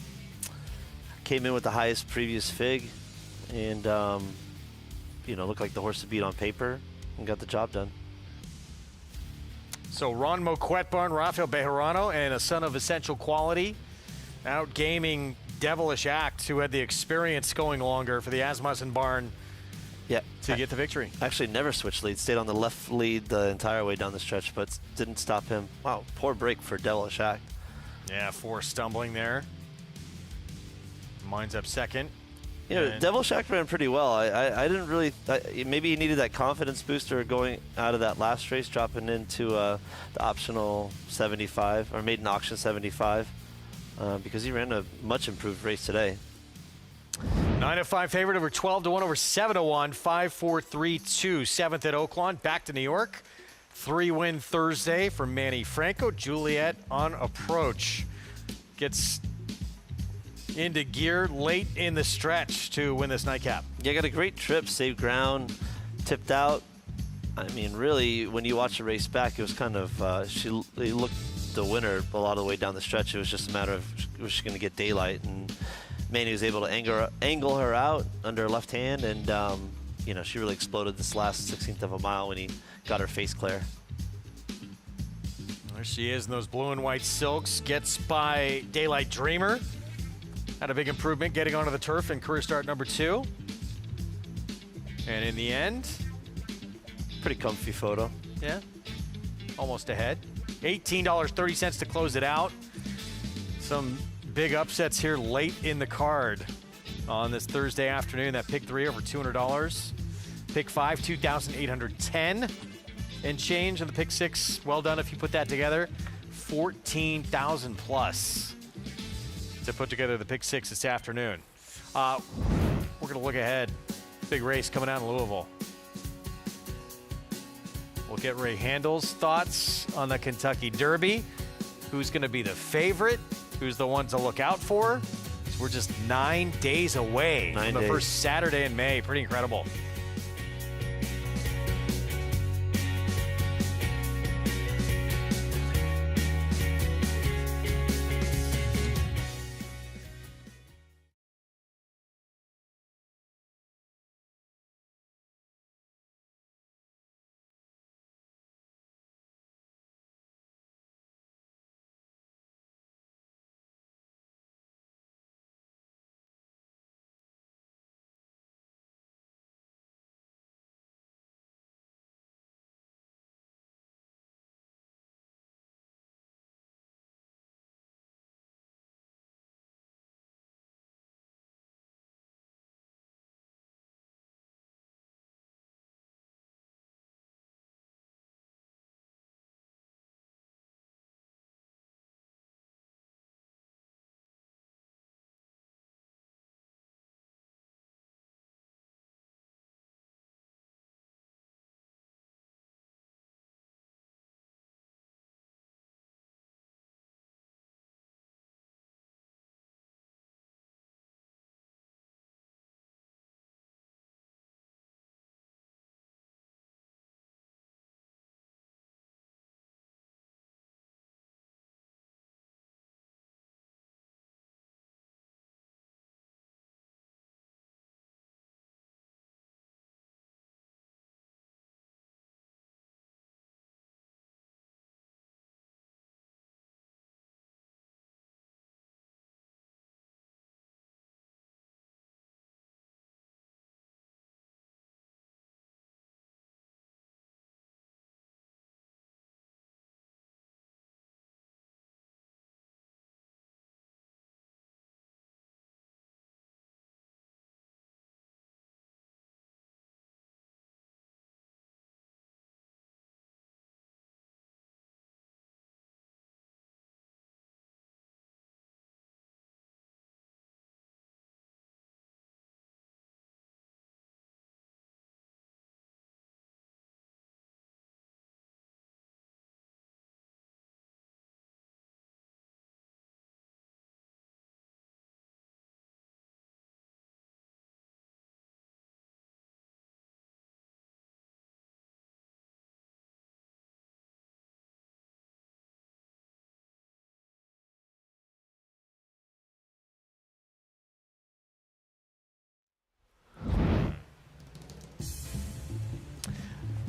Came in with the highest previous fig, and looked like the horse to beat on paper, and got the job done. So Ron Moquette Barn, Rafael Bejarano, and a son of essential quality, out gaming Devilish Act, who had the experience going longer for the Asmussen Barn. Yeah, to get the victory. Actually never switched lead. Stayed on the left lead the entire way down the stretch, but didn't stop him. Wow, poor break for Devilish Act. Yeah, 4 stumbling there. Winds up second. Devilish Act ran pretty well. I didn't really. Maybe he needed that confidence booster going out of that last race, dropping into the optional 75 or maiden auction 75, because he ran a much improved race today. 9-5 favorite over 12-1 over 7-1, 5-4-3-2. 7th at Oaklawn, back to New York. 3-win Thursday for Manny Franco. Juliet on approach. Gets into gear late in the stretch to win this nightcap. Yeah, got a great trip, saved ground, tipped out. I mean, really, when you watch the race back, it was kind of, she looked the winner a lot of the way down the stretch. It was just a matter of was she going to get daylight, and Manny was able to angle her out under her left hand, and you know, she really exploded this last 16th of a mile when he got her face clear. There she is in those blue and white silks. Gets by Daylight Dreamer. Had a big improvement getting onto the turf in career start number 2. And in the end, pretty comfy photo. Yeah, almost ahead. $18.30 to close it out. Some big upsets here late in the card on this Thursday afternoon. That pick 3 over $200. Pick 5, $2,810 and change. And the pick 6, well done if you put that together, $14,000 plus to put together the pick 6 this afternoon. We're going to look ahead. Big race coming out in Louisville. We'll get Ray Handel's thoughts on the Kentucky Derby. Who's going to be the favorite? Who's the one to look out for? So we're just 9 days away from the first Saturday in May. Pretty incredible.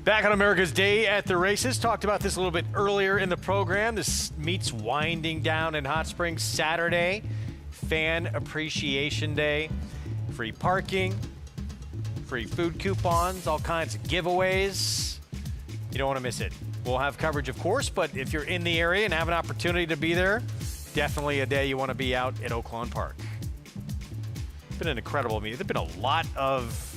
Back on America's Day at the Races. Talked about this a little bit earlier in the program. This meet's winding down in Hot Springs Saturday. Fan Appreciation Day. Free parking, free food coupons, all kinds of giveaways. You don't want to miss it. We'll have coverage, of course, but if you're in the area and have an opportunity to be there, definitely a day you want to be out at Oaklawn Park. It's been an incredible meeting. There's been a lot of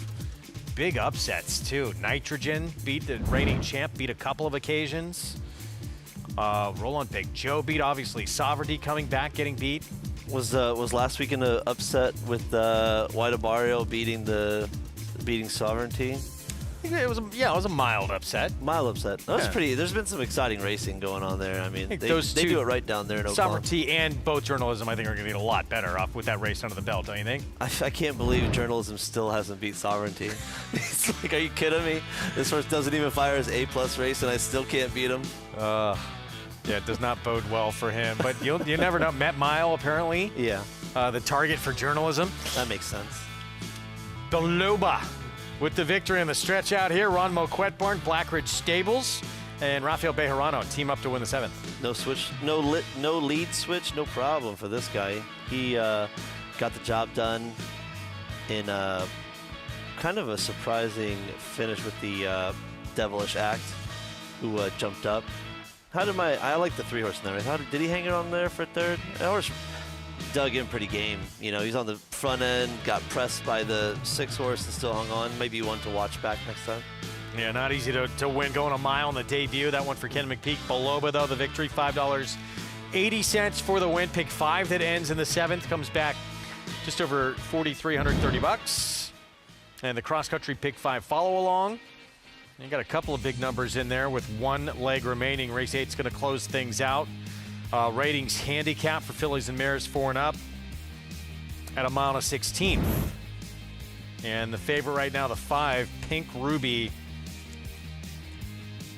big upsets, too. Nitrogen beat the reigning champ, beat a couple of occasions. Roland Big Joe beat, obviously. Sovereignty coming back, getting beat. Was last weekend an upset with White Barrio beating Sovereignty? I think it was a mild upset. Mild upset. That's Yeah. pretty. There's been some exciting racing going on there. I mean, they do it right down there in Oaklawn. Sovereignty and boat journalism, I think, are going to get a lot better off with that race under the belt, don't you think? I can't believe journalism still hasn't beat Sovereignty. It's like, are you kidding me? This horse doesn't even fire his A+ race, and I still can't beat him. Yeah, it does not bode well for him. But you never know. Met Mile, apparently. Yeah. The target for journalism. That makes sense. Beloba with the victory in the stretch out here. Ron Moquetborn, Blackridge Stables, and Rafael Bejarano team up to win the 7th. No switch, no lead switch, no problem for this guy. He got the job done in kind of a surprising finish with the Devilish Act, who jumped up. I like the 3-horse in there. Did he hang it on there for 3rd? That horse dug in pretty game. You know, he's on the front end, got pressed by the 6-horse and still hung on. Maybe one to watch back next time. Yeah, not easy to win going a mile on the debut. That one for Ken McPeak. Beloba, though, the victory, $5.80 for the win. Pick 5 that ends in the 7th comes back just over $4,330. And the cross-country pick 5 follow along. You got a couple of big numbers in there with 1 leg remaining. Race 8's going to close things out. Ratings handicap for fillies and mares 4 and up at a mile and 16th. And the favorite right now, the 5, Pink Ruby.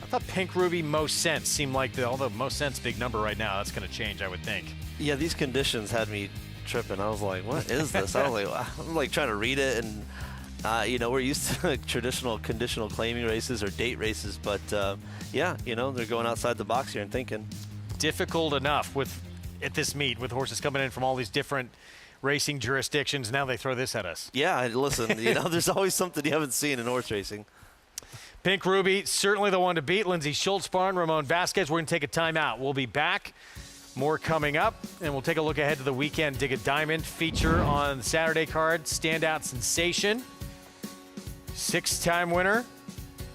I thought Pink Ruby Most Sense seemed like although Most Sense big number right now. That's going to change, I would think. Yeah, these conditions had me tripping. I was like, what is this? I'm like trying to read it, and we're used to traditional conditional claiming races or date races, but yeah, they're going outside the box here and thinking. Difficult enough at this meet with horses coming in from all these different racing jurisdictions. Now they throw this at us. Yeah, listen, there's always something you haven't seen in horse racing. Pink Ruby, certainly the one to beat. Lindsay Schultz-Barn, Ramon Vasquez. We're going to take a timeout. We'll be back. More coming up, and we'll take a look ahead to the weekend Dig a Diamond feature on the Saturday card. Standout sensation. 6-time winner,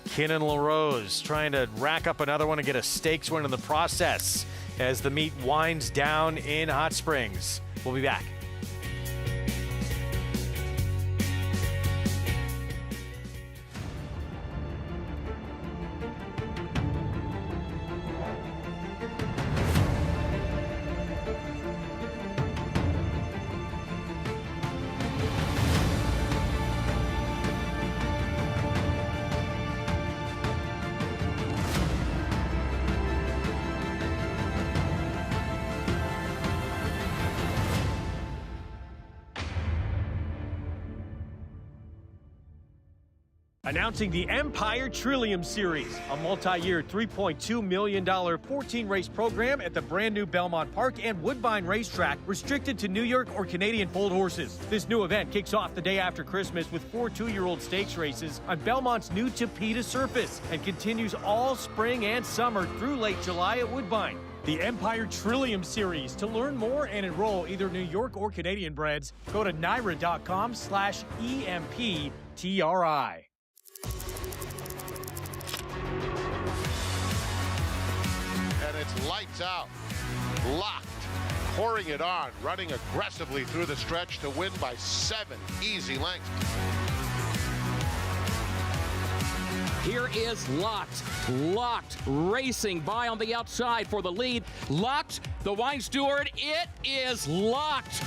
Kinnan LaRose, trying to rack up another one and get a stakes win in the process as the meet winds down in Hot Springs. We'll be back. Announcing the Empire Trillium Series, a multi-year $3.2 million 14-race program at the brand new Belmont Park and Woodbine Racetrack, restricted to New York or Canadian foaled horses. This new event kicks off the day after Christmas with 4 2-year-old stakes races on Belmont's new Tapeta surface and continues all spring and summer through late July at Woodbine. The Empire Trillium Series. To learn more and enroll either New York or Canadian breds, go to NYRA.com/EMPTRI. And it's lights out, locked, pouring it on, running aggressively through the stretch to win by 7 easy lengths. Here is Locked racing by on the outside for the lead. Locked, the wine steward, it is Locked.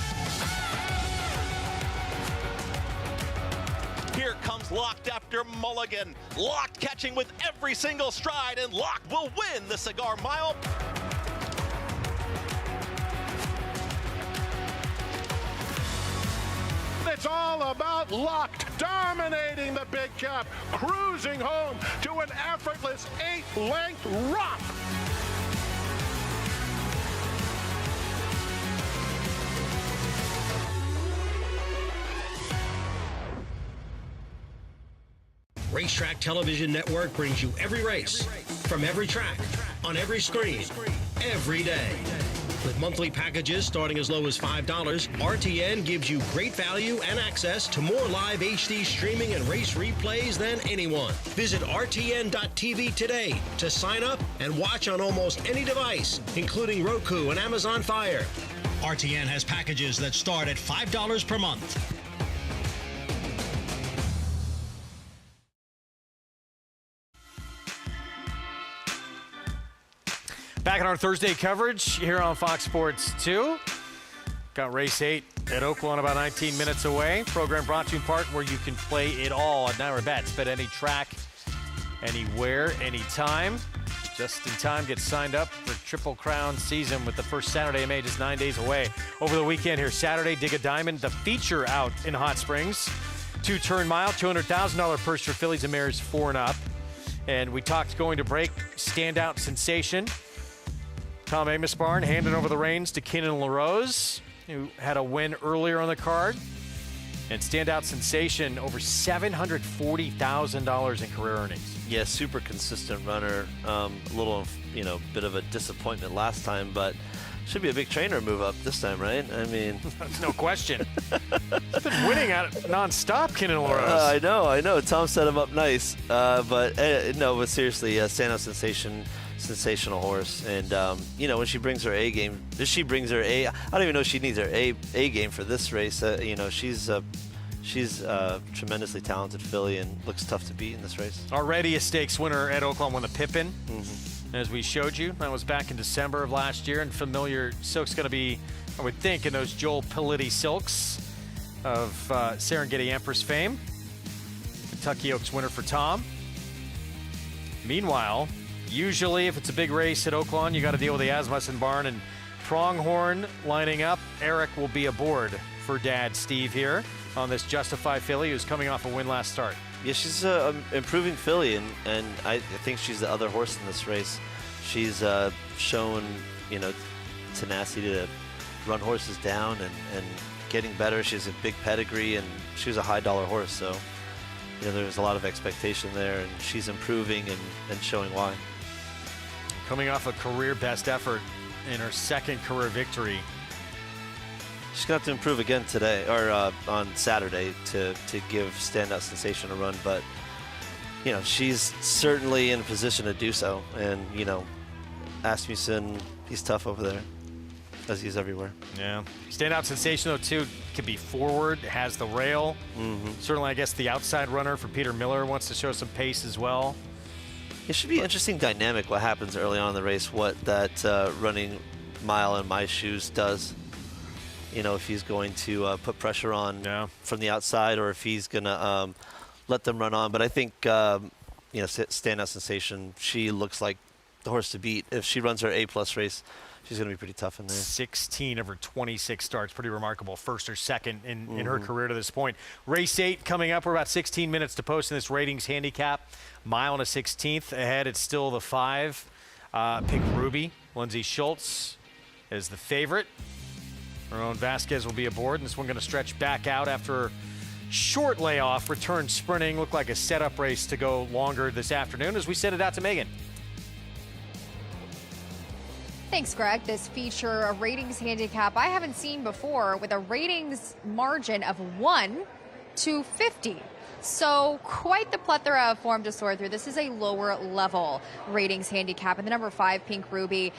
Here comes Locked after Mulligan. Locked catching with every single stride, and Locked will win the Cigar Mile. It's all about Locked, dominating the big cap, cruising home to an effortless 8-length romp. Racetrack Television Network brings you every race, from every track, on every screen, every day. With monthly packages starting as low as $5, RTN gives you great value and access to more live HD streaming and race replays than anyone. Visit RTN.tv today to sign up and watch on almost any device, including Roku and Amazon Fire. RTN has packages that start at $5 per month. Back in our Thursday coverage here on Fox Sports 2. Got race 8 at Oaklawn, about 19 minutes away. Program brought to you in part where you can play it all at Naira Bets. Bet any track, anywhere, anytime. Just in time, get signed up for Triple Crown season with the first Saturday of May, just 9 days away. Over the weekend here, Saturday, Dig a Diamond, the feature out in Hot Springs. 2-turn mile, $200,000 purse for fillies and mares 4 and up. And we talked going to break, standout sensation. Tom Amos Barn handing over the reins to Keenan LaRose, who had a win earlier on the card. And standout sensation, over $740,000 in career earnings. Yeah, super consistent runner. A little, bit of a disappointment last time, but should be a big trainer move up this time, right? I mean, no question. He's been winning at it nonstop, Keenan LaRose. I know. Tom set him up nice, but seriously, standout sensation. Sensational horse, and when she brings her A game, I don't even know if she needs her A game for this race. She's a tremendously talented filly and looks tough to beat in this race. Already a stakes winner at Oaklawn won the Pippin, as we showed you. That was back in December of last year, and familiar silk's going to be, I would think, in those Joel Pillity silks of Serengeti Empress fame. Kentucky Oaks winner for Tom. Meanwhile, usually, if it's a big race at Oaklawn, you got to deal with the Asmussen Barn and Pronghorn lining up. Eric will be aboard for Dad Steve here on this Justify filly, who's coming off a win last start. Yeah, she's an improving filly, and I think she's the other horse in this race. She's shown, tenacity to run horses down and getting better. She has a big pedigree, and she was a high-dollar horse, so there's a lot of expectation there, and she's improving and showing why. Coming off a career best effort in her second career victory. She's going to have to improve again today, or on Saturday, to give Standout Sensation a run. But, she's certainly in a position to do so. And, Asmussen, he's tough over there, as he's everywhere. Yeah. Standout Sensation, though, too, can be forward, has the rail. Certainly, I guess, the outside runner for Peter Miller wants to show some pace as well. It should be an interesting dynamic what happens early on in the race, what that running mile in my shoes does. If he's going to put pressure on from the outside, or if he's going to let them run on. But I think, Standout Sensation, she looks like the horse to beat. If she runs her A-plus race, she's going to be pretty tough in there. 16 of her 26 starts. Pretty remarkable. First or second in her career to this point. Race 8 coming up. We're about 16 minutes to post in this ratings handicap. Mile and a 16th ahead. It's still the 5. Pink Ruby. Lindsay Schultz is the favorite. Our own Vasquez will be aboard. And this one going to stretch back out after short layoff. Return sprinting. Looked like a setup race to go longer this afternoon as we send it out to Megan. Thanks, Greg. This feature a ratings handicap I haven't seen before, with a ratings margin of 1 to 50. So quite the plethora of form to sort through. This is a lower level ratings handicap, and the number 5, Pink Ruby,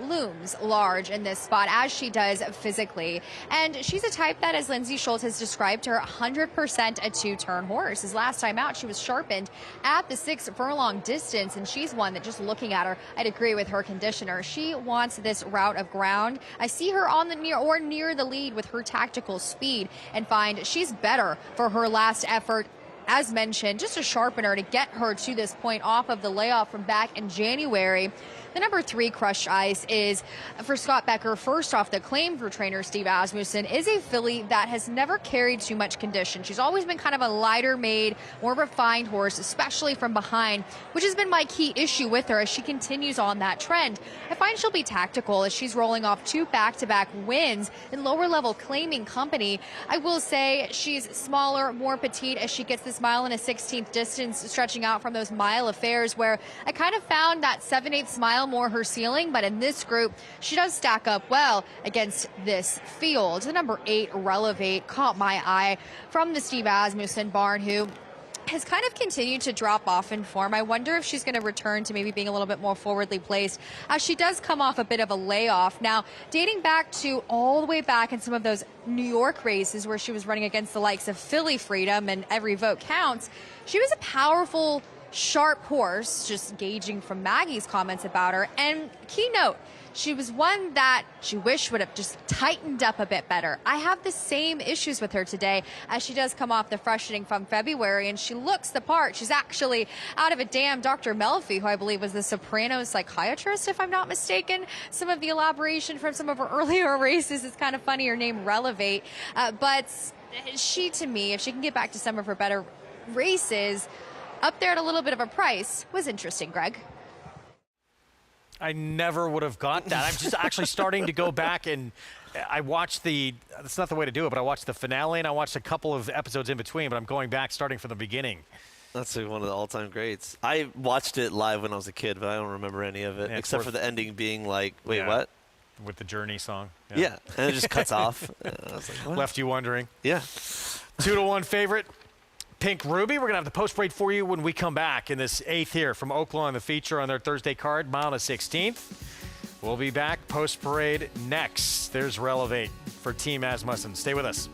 looms large in this spot, as she does physically. And she's a type that, as Lindsay Schultz has described her, 100% a two-turn horse. His last time out, she was sharpened at the 6-furlong distance, and she's one that, just looking at her, I'd agree with her conditioner. She wants this route of ground. I see her on the near the lead with her tactical speed, and find she's better for her last effort. As mentioned, just a sharpener to get her to this point off of the layoff from back in January. The number 3, Crushed Ice, is for Scott Becker. First off, the claim for trainer Steve Asmussen is a filly that has never carried too much condition. She's always been kind of a lighter made, more refined horse, especially from behind, which has been my key issue with her as she continues on that trend. I find she'll be tactical as she's rolling off 2 back-to-back wins in lower level claiming company. I will say she's smaller, more petite as she gets this mile and a 16th distance, stretching out from those mile affairs where I kind of found that 7/8 mile more her ceiling, but in this group she does stack up well against this field. The number 8, Relevate, caught my eye from the Steve Asmussen barn, who has kind of continued to drop off in form. I wonder if she's going to return to maybe being a little bit more forwardly placed, as she does come off a bit of a layoff. Now, dating back to all the way back in some of those New York races where she was running against the likes of Philly Freedom and Every Vote Counts, she was a powerful, sharp horse, just gauging from Maggie's comments about her. And keynote, she was one that she wished would have just tightened up a bit better. I have the same issues with her today, as she does come off the freshening from February, and she looks the part. She's actually out of a damn Dr. Melfi, who I believe was the Sopranos psychiatrist, if I'm not mistaken. Some of the elaboration from some of her earlier races is kind of funny. Her name Relevate. But she, to me, if she can get back to some of her better races, up there at a little bit of a price, was interesting, Greg. I never would have got that. I'm just actually starting to go back and I watched that's not the way to do it, but I watched the finale and I watched a couple of episodes in between, but I'm going back starting from the beginning. That's like one of the all-time greats. I watched it live when I was a kid, but I don't remember any of it, except for the ending being like, wait, what? With the Journey song. Yeah, and it just cuts off. I was like, what? Left you wondering. Yeah. 2-1 favorite. Pink Ruby. We're going to have the post parade for you when we come back in this 8th here from Oaklawn, the feature on their Thursday card, mile to 16th. We'll be back post parade next. There's Relevate for Team Asmussen. Stay with us.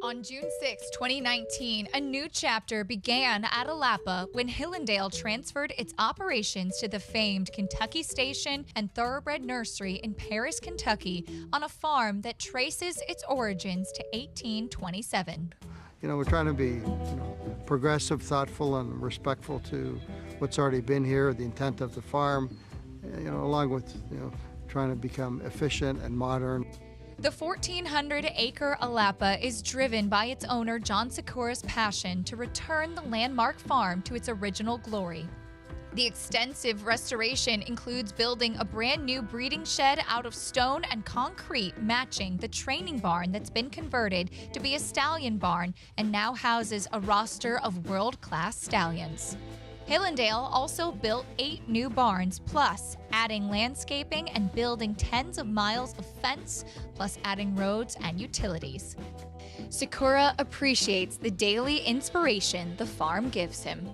On June 6, 2019, a new chapter began at Alapa when Hillendale transferred its operations to the famed Kentucky Station and Thoroughbred Nursery in Paris, Kentucky, on a farm that traces its origins to 1827. You know, we're trying to be progressive, thoughtful, and respectful to what's already been here, the intent of the farm, along with, trying to become efficient and modern. The 1,400-acre Alapa is driven by its owner John Sikura's passion to return the landmark farm to its original glory. The extensive restoration includes building a brand new breeding shed out of stone and concrete, matching the training barn that's been converted to be a stallion barn and now houses a roster of world-class stallions. Hillendale also built 8 new barns, plus adding landscaping and building tens of miles of fence, plus adding roads and utilities. Sikura appreciates the daily inspiration the farm gives him.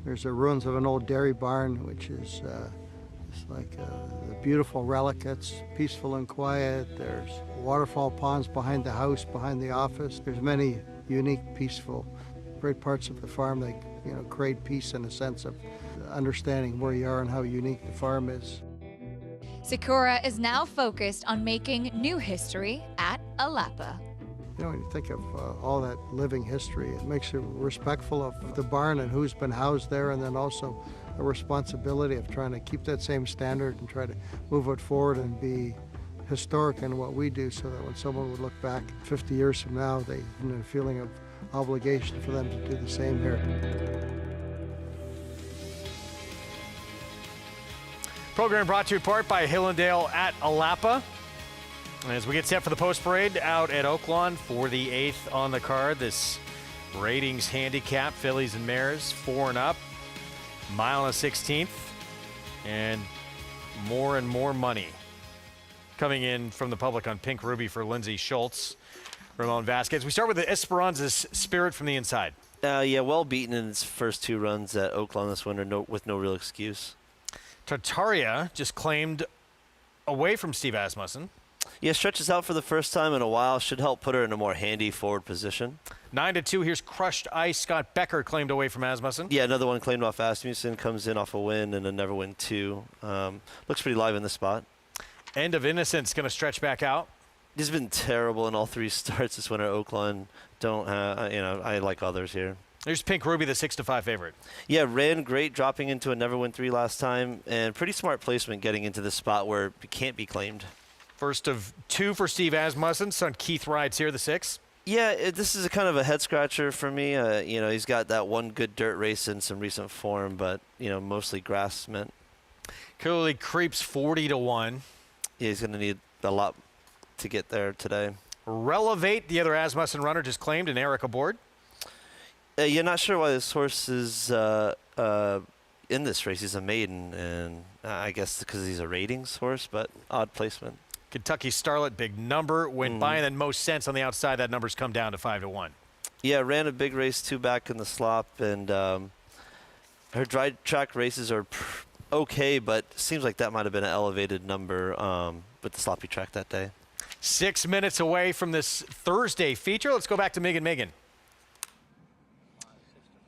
There's the ruins of an old dairy barn, which is it's like a beautiful relic. It's peaceful and quiet. There's waterfall ponds behind the house, behind the office. There's many unique, peaceful, great parts of the farm that create peace and a sense of understanding where you are and how unique the farm is. Sikura is now focused on making new history at Alapa. When you think of all that living history, it makes you respectful of the barn and who's been housed there, and then also a responsibility of trying to keep that same standard and try to move it forward and be historic in what we do, so that when someone would look back 50 years from now, they have a feeling of obligation for them to do the same here. Program brought to you in part by Hillendale at Alapa. As we get set for the post parade out at Oaklawn for the 8th on the card, this ratings handicap, fillies and mares, 4 and up, mile and a 16th, and more money coming in from the public on Pink Ruby for Lindsay Schultz, Ramon Vasquez. We start with the Esperanza's Spirit from the inside. Yeah, well beaten in its first 2 runs at Oaklawn this winter, with no real excuse. Tartaria just claimed away from Steve Asmussen. Yeah, stretches out for the first time in a while. Should help put her in a more handy forward position. 9-2. Here's Crushed Ice. Scott Becker claimed away from Asmussen. Yeah, another one claimed off Asmussen. Comes in off a win and a never win 2. Looks pretty live in the spot. End of Innocence going to stretch back out. He's been terrible in all 3 starts this winter at Oaklawn. I like others here. There's Pink Ruby, the 6-5 favorite. Yeah, ran great, dropping into a never win 3 last time, and pretty smart placement getting into this spot where it can't be claimed. First of 2 for Steve Asmussen. Son Keith rides here, the 6. Yeah, this is a kind of a head scratcher for me. He's got that one good dirt race in some recent form, but mostly grass meant. Clearly creeps 40-1. Yeah, he's going to need a lot to get there today. Relevate, the other Asmussen runner, just claimed, and Eric aboard. You're not sure why this horse is in this race. He's a maiden, and I guess because he's a ratings horse, but odd placement. Kentucky Starlet, big number, went by, and then most sense on the outside. That number's come down to 5-1. Yeah, ran a big race 2 back in the slop, and her dry track races are okay, but seems like that might have been an elevated number with the sloppy track that day. 6 minutes away from this Thursday feature. Let's go back to Megan.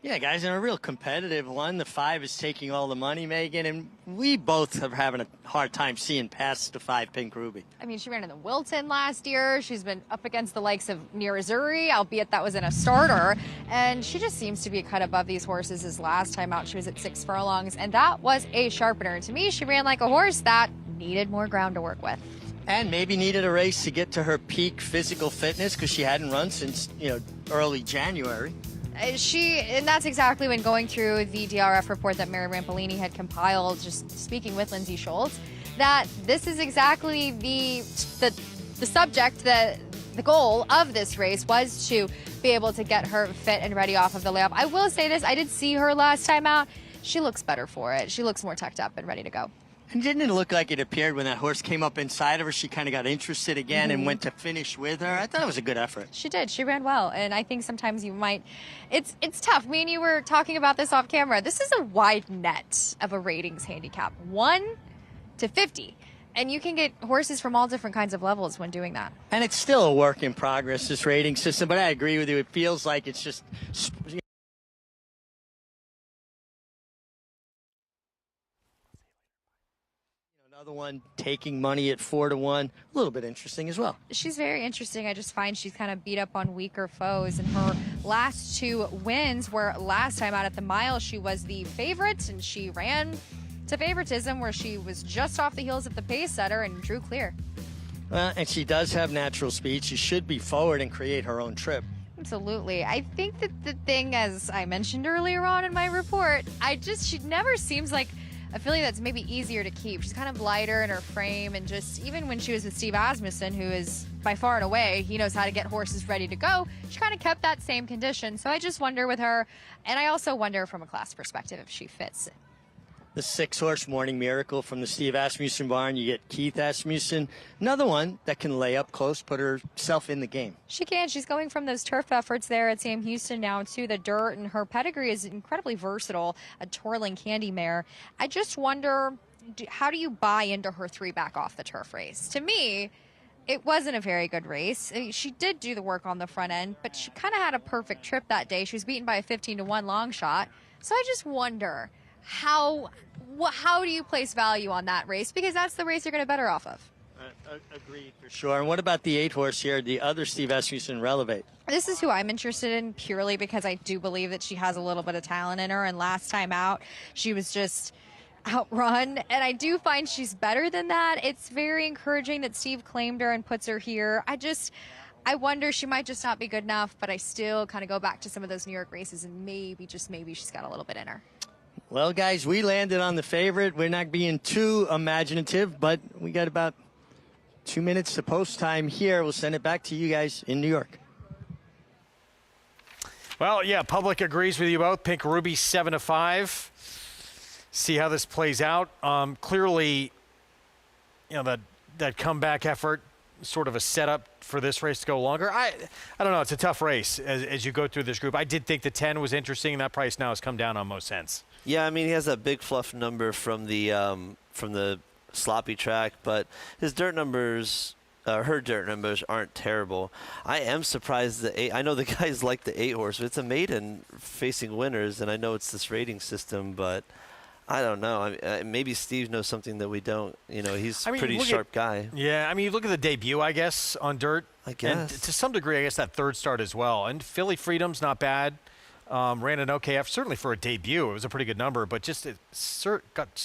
Yeah, guys, in a real competitive one, the 5 is taking all the money, Megan, and we both are having a hard time seeing past the 5 Pink Ruby. I mean, she ran in the Wilton last year. She's been up against the likes of Near Missouri, albeit that was in a starter. And she just seems to be a cut above these horses. As last time out, she was at 6 furlongs, and that was a sharpener. To me, she ran like a horse that needed more ground to work with. And maybe needed a race to get to her peak physical fitness because she hadn't run since, early January. And that's exactly when going through the DRF report that Mary Rampolini had compiled, just speaking with Lindsay Schultz, that this is exactly the subject, that the goal of this race was to be able to get her fit and ready off of the layup. I will say this, I did see her last time out. She looks better for it. She looks more tucked up and ready to go. And didn't it look like it appeared when that horse came up inside of her, she kind of got interested again and went to finish with her? I thought it was a good effort. She did. She ran well. And I think sometimes you might... It's tough. Me and you were talking about this off camera. This is a wide net of a ratings handicap. 1 to 50. And you can get horses from all different kinds of levels when doing that. And it's still a work in progress, this rating system. But I agree with you. It feels like it's just... Another one taking money at 4-1, a little bit interesting as well. She's very interesting. I just find she's kind of beat up on weaker foes, and her last 2 wins were last time out at the mile. She was the favorite, and she ran to favoritism where she was just off the heels of the pace setter and drew clear. And she does have natural speed. She should be forward and create her own trip. Absolutely. I think that the thing, as I mentioned earlier on in my report, she never seems like a filly that's maybe easier to keep. She's kind of lighter in her frame, and just even when she was with Steve Asmussen, who is by far and away, he knows how to get horses ready to go, she kind of kept that same condition. So I just wonder with her, and I also wonder from a class perspective if she fits it. The 6-horse Morning Miracle from the Steve Asmussen barn. You get Keith Asmussen, another one that can lay up close, put herself in the game. She can. She's going from those turf efforts there at Sam Houston now to the dirt, and her pedigree is incredibly versatile, a twirling candy mare. I just wonder, how do you buy into her 3-back off the turf race? To me, it wasn't a very good race. She did do the work on the front end, but she kind of had a perfect trip that day. She was beaten by a 15-1 long shot. So I just wonder, how do you place value on that race? Because that's the race you're going to better off of. Agreed, for sure. And what about the 8-horse here, the other Steve Asmussen Relevate? This is who I'm interested in purely because I do believe that she has a little bit of talent in her. And last time out, she was just outrun. And I do find she's better than that. It's very encouraging that Steve claimed her and puts her here. I wonder, she might just not be good enough, but I still kind of go back to some of those New York races and maybe, just maybe, she's got a little bit in her. Well, guys, we landed on the favorite. We're not being too imaginative, but we got about 2 minutes to post time here. We'll send it back to you guys in New York. Well, yeah, public agrees with you both. Pink Ruby 7-5. See how this plays out. Clearly, you know, that comeback effort, sort of a setup for this race to go longer. I don't know. It's a tough race as you go through this group. I did think the 10 was interesting, and that price now has come down on most cents. Yeah, I mean, he has that big fluff number from the sloppy track, but his dirt numbers, her dirt numbers aren't terrible. I am surprised I know the guys like the 8-horse, but it's a maiden facing winners, and I know it's this rating system, but I don't know. Maybe Steve knows something that we don't. You know, he's a pretty sharp guy. Yeah, I mean, you look at the debut, I guess, on dirt. I guess. And to some degree, I guess that third start as well. And Philly Freedom's not bad. Ran an OKF, certainly for a debut. It was a pretty good number, but just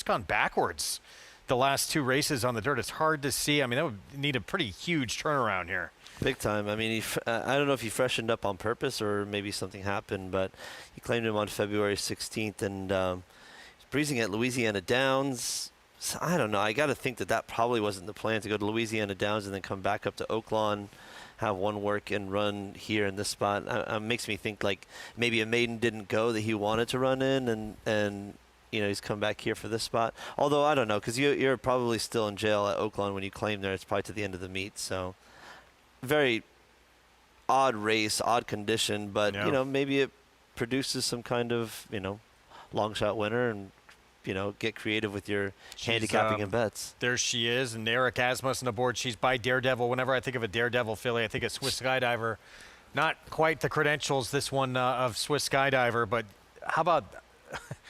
gone backwards the last 2 races on the dirt. It's hard to see. I mean, that would need a pretty huge turnaround here. Big time. I mean, I don't know if he freshened up on purpose or maybe something happened, but he claimed him on February 16th, and he's breezing at Louisiana Downs. So I don't know. I got to think that probably wasn't the plan, to go to Louisiana Downs and then come back up to Oaklawn, have one work and run here in this spot. Makes me think like maybe a maiden didn't go that he wanted to run in, and you know, he's come back here for this spot. Although I don't know, because you're probably still in jail at Oaklawn when you claim there. It's probably to the end of the meet. So very odd race, odd condition, but you know, maybe it produces some kind of, you know, long shot winner, and you know, get creative with your handicapping and bets. There she is, and Eric Asmussen aboard. She's by Daredevil. Whenever I think of a Daredevil filly, I think of Swiss Skydiver. Not quite the credentials, this one, of Swiss Skydiver, but how about...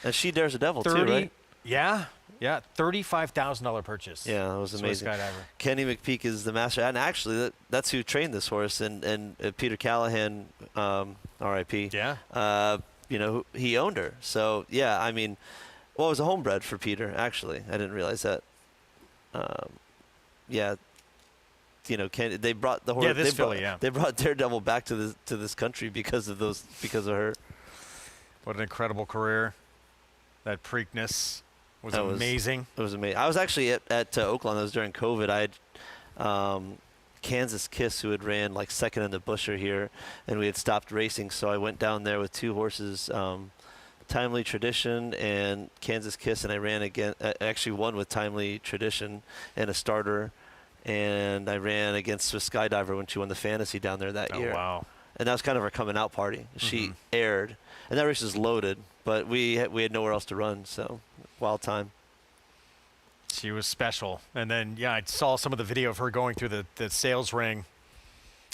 And she dares a devil, too, right? Yeah, $35,000 purchase. Yeah, that was amazing. Swiss Skydiver. Kenny McPeak is the master, and actually that's who trained this horse, and Peter Callahan, R.I.P. Yeah. You know, he owned her. So, yeah, I mean... Well, it was a homebred for Peter, actually. I didn't realize that. Yeah, you know, they brought the horse. Yeah, this filly, yeah. They brought Daredevil back to this country because of her. What an incredible career! That Preakness was amazing. It was amazing. I was actually at Oaklawn. That was during COVID. I had Kansas Kiss, who had ran like second in the Busher here, and we had stopped racing. So I went down there with 2 horses. Timely Tradition and Kansas Kiss, and I ran again. Actually won with Timely Tradition and a starter, and I ran against Swiss Skydiver when she won the Fantasy down there that year. Oh, wow. And that was kind of her coming out party. She aired, and that race was loaded, but we had nowhere else to run, so wild time. She was special. And then, yeah, I saw some of the video of her going through the sales ring.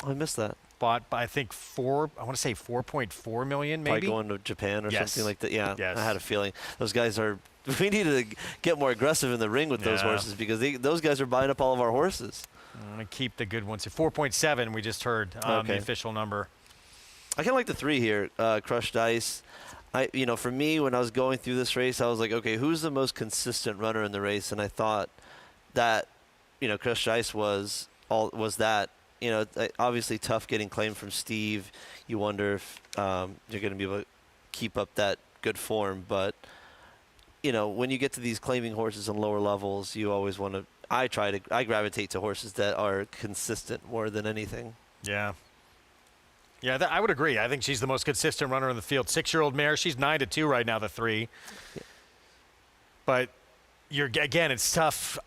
Oh, I missed that. Bought by, I think, $4.4 million, maybe? Probably going to Japan or something like that. Yeah, yes. I had a feeling. Those guys are – we need to get more aggressive in the ring with those horses, because those guys are buying up all of our horses. I'm going to keep the good ones. 4.7 we just heard the official number. I kind of like the 3 here, Crushed Ice. You know, for me, when I was going through this race, I was like, okay, who's the most consistent runner in the race? And I thought that, you know, Crushed Ice was. was that. You know, obviously tough getting claimed from Steve. You wonder if you're going to be able to keep up that good form. But, you know, when you get to these claiming horses on lower levels, you always want to – I gravitate to horses that are consistent more than anything. Yeah. Yeah, I would agree. I think she's the most consistent runner in the field. 6-year-old mare. She's 9-2 right now, the 3. Yeah. But, again, it's tough.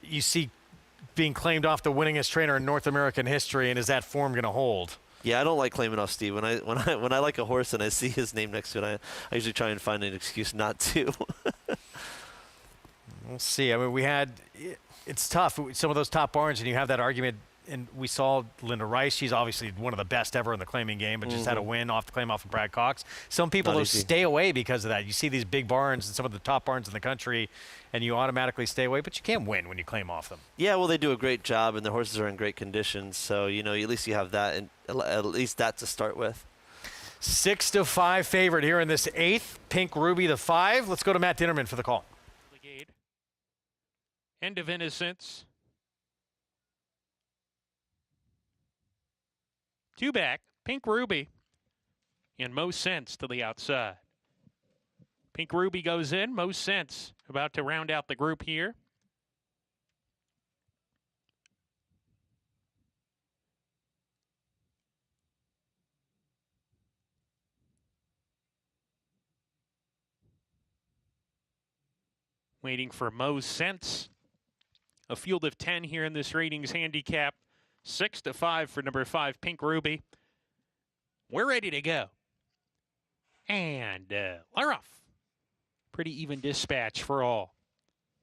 You see – being claimed off the winningest trainer in North American history, and is that form going to hold? Yeah, I don't like claiming off Steve. When I like a horse and I see his name next to it, I usually try and find an excuse not to. We'll see. I mean, it's tough. Some of those top barns, and you have that argument. And we saw Linda Rice. She's obviously one of the best ever in the claiming game, but just had a win off the claim off of Brad Cox. Some people stay away because of that. You see these big barns and some of the top barns in the country, and you automatically stay away, but you can't win when you claim off them. Yeah, well, they do a great job, and the horses are in great condition. So, you know, at least you have that, and at least that to start with. 6-5 favorite here in this 8th. Pink Ruby, the 5. Let's go to Matt Dinnerman for the call. End of Innocence. 2 back, Pink Ruby, and Most Sense to the outside. Pink Ruby goes in, Most Sense about to round out the group here. Waiting for Most Sense. A field of 10 here in this ratings handicap. 6-5 for number 5, Pink Ruby. We're ready to go. And they're off. Pretty even dispatch for all.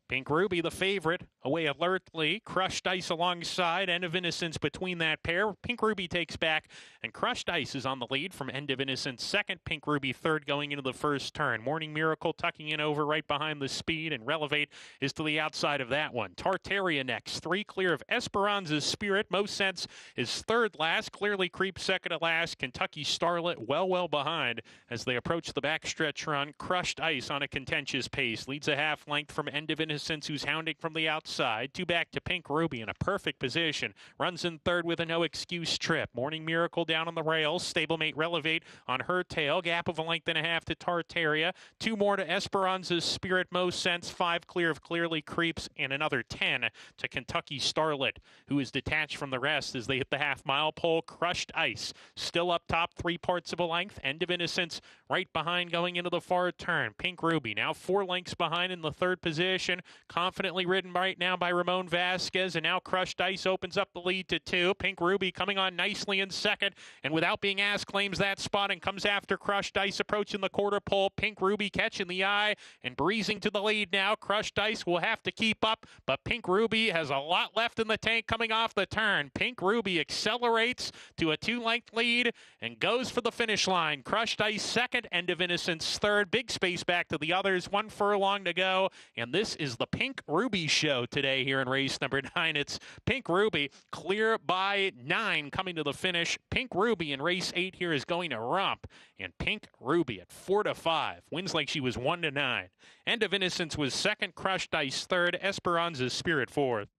Pink Ruby, the favorite, away alertly. Crushed Ice alongside. End of Innocence between that pair. Pink Ruby takes back, and Crushed Ice is on the lead from End of Innocence second. Pink Ruby third going into the first turn. Morning Miracle tucking in over right behind the speed, and Relevate is to the outside of that one. Tartaria next. 3 clear of Esperanza's Spirit. Most Sense is third last. Clearly Creep second to last. Kentucky Starlet well behind as they approach the backstretch run. Crushed Ice on a contentious pace. Leads a half length from End of Innocence, who's hounding from the outside. 2 back to Pink Ruby in a perfect position. Runs in third with a no-excuse trip. Morning Miracle down on the rails. Stablemate Relevate on her tail. Gap of a length and a half to Tartaria. 2 more to Esperanza's Spirit. Most Sense. 5 clear of Clearly Creeps. And another 10 to Kentucky Starlet, who is detached from the rest as they hit the half-mile pole. Crushed Ice still up top, 3 parts of a length. End of Innocence right behind going into the far turn. Pink Ruby now 4 lengths behind in the third position. Confidently ridden right now by Ramon Vasquez, and now Crushed Ice opens up the lead to 2. Pink Ruby coming on nicely in second, and without being asked claims that spot and comes after Crushed Ice approaching the quarter pole. Pink Ruby catching the eye and breezing to the lead now. Crushed Ice will have to keep up, but Pink Ruby has a lot left in the tank coming off the turn. Pink Ruby accelerates to a 2-length lead and goes for the finish line. Crushed Ice second, End of Innocence third. Big space back to the others, 1 furlong to go, and this is the Pink Ruby show today here in race number 9. It's Pink Ruby clear by 9 coming to the finish. Pink Ruby in race 8 here is going to romp, and Pink Ruby at 4-5 wins like she was 1-9. End of Innocence was second, Crushed Ice third, Esperanza's Spirit fourth.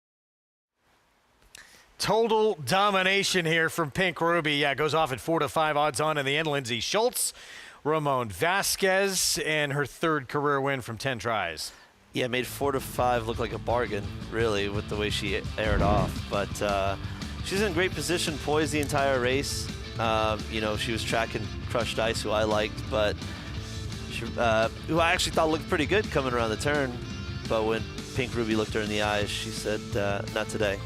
Total domination here from Pink Ruby. Yeah, goes off at 4-5 odds on in the end. Lindsay Schultz, Ramon Vasquez, and her third career win from 10 tries. Yeah, made 4-5 look like a bargain, really, with the way she aired off. But she's in great position, poised the entire race. You know, she was tracking Crushed Ice, who I liked, but who I actually thought looked pretty good coming around the turn. But when Pink Ruby looked her in the eyes, she said, not today.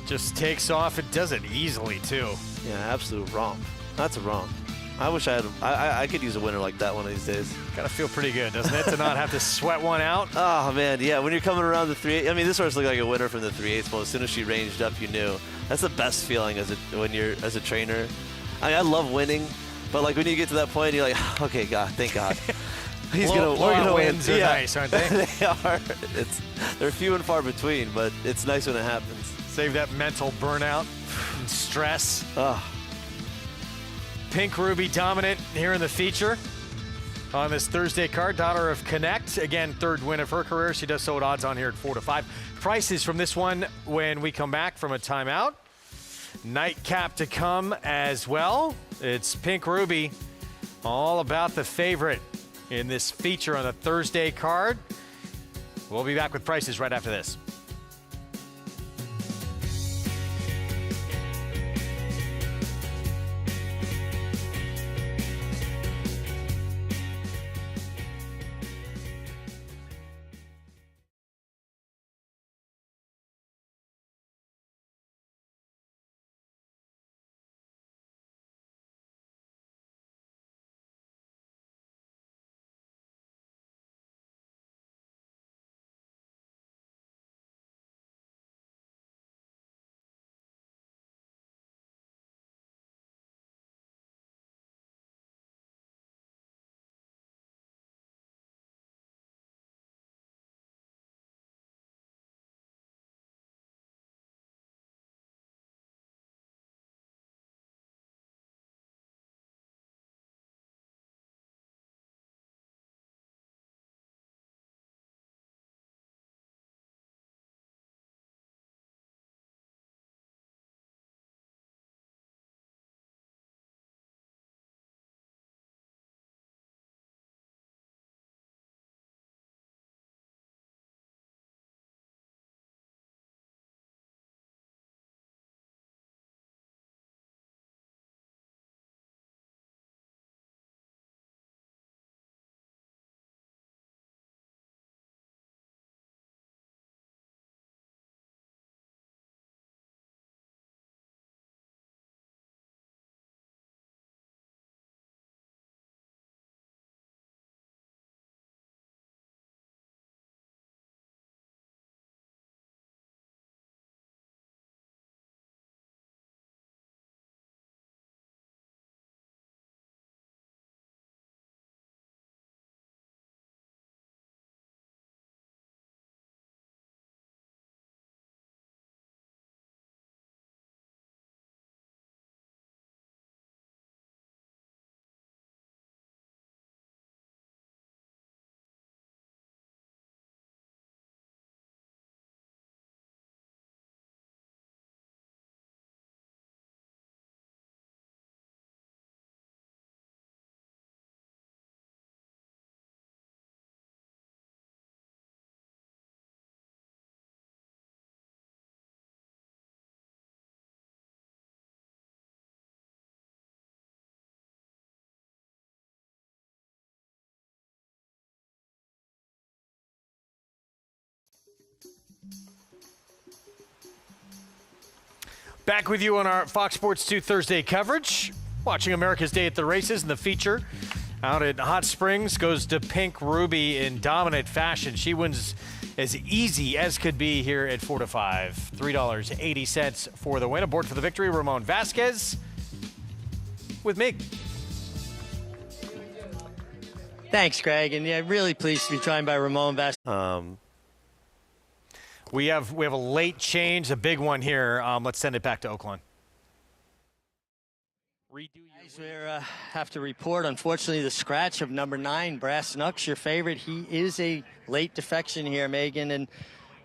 Just takes off. It does it easily, too. Yeah, absolute romp. That's a romp. I wish I could use a winner like that one of these days. Gotta feel pretty good, doesn't it, to not have to sweat one out? Oh, man, yeah. When you're coming around the 3/8, I mean, this horse looked like a winner from the 3/8. Well, as soon as she ranged up, you knew. That's the best feeling when you're as a trainer. I love winning, but like when you get to that point, you're like, okay, God, thank God. We're gonna win. Are nice, aren't they? They are. They're few and far between, but it's nice when it happens. Save that mental burnout and stress. Oh. Pink Ruby dominant here in the feature. on this Thursday card. Daughter of Connect. Again, third win of her career. She does so at odds on here at 4-5. Prices from this one when we come back from a timeout. Nightcap to come as well. It's Pink Ruby, all about the favorite in this feature on the Thursday card. We'll be back with prices right after this. Back with you on our Fox Sports 2 Thursday coverage. Watching America's Day at the Races, and the feature out at Hot Springs goes to Pink Ruby in dominant fashion. She wins as easy as could be here at 4-5. $3.80 for the win. Aboard for the victory, Ramon Vasquez with Mig. Thanks, Greg. And yeah, really pleased to be joined by Ramon Vasquez. We have a late change, a big one here. Let's send it back to Oaklawn. We have to report, unfortunately, the scratch of number 9, Brass Knucks, your favorite. He is a late defection here, Megan. And,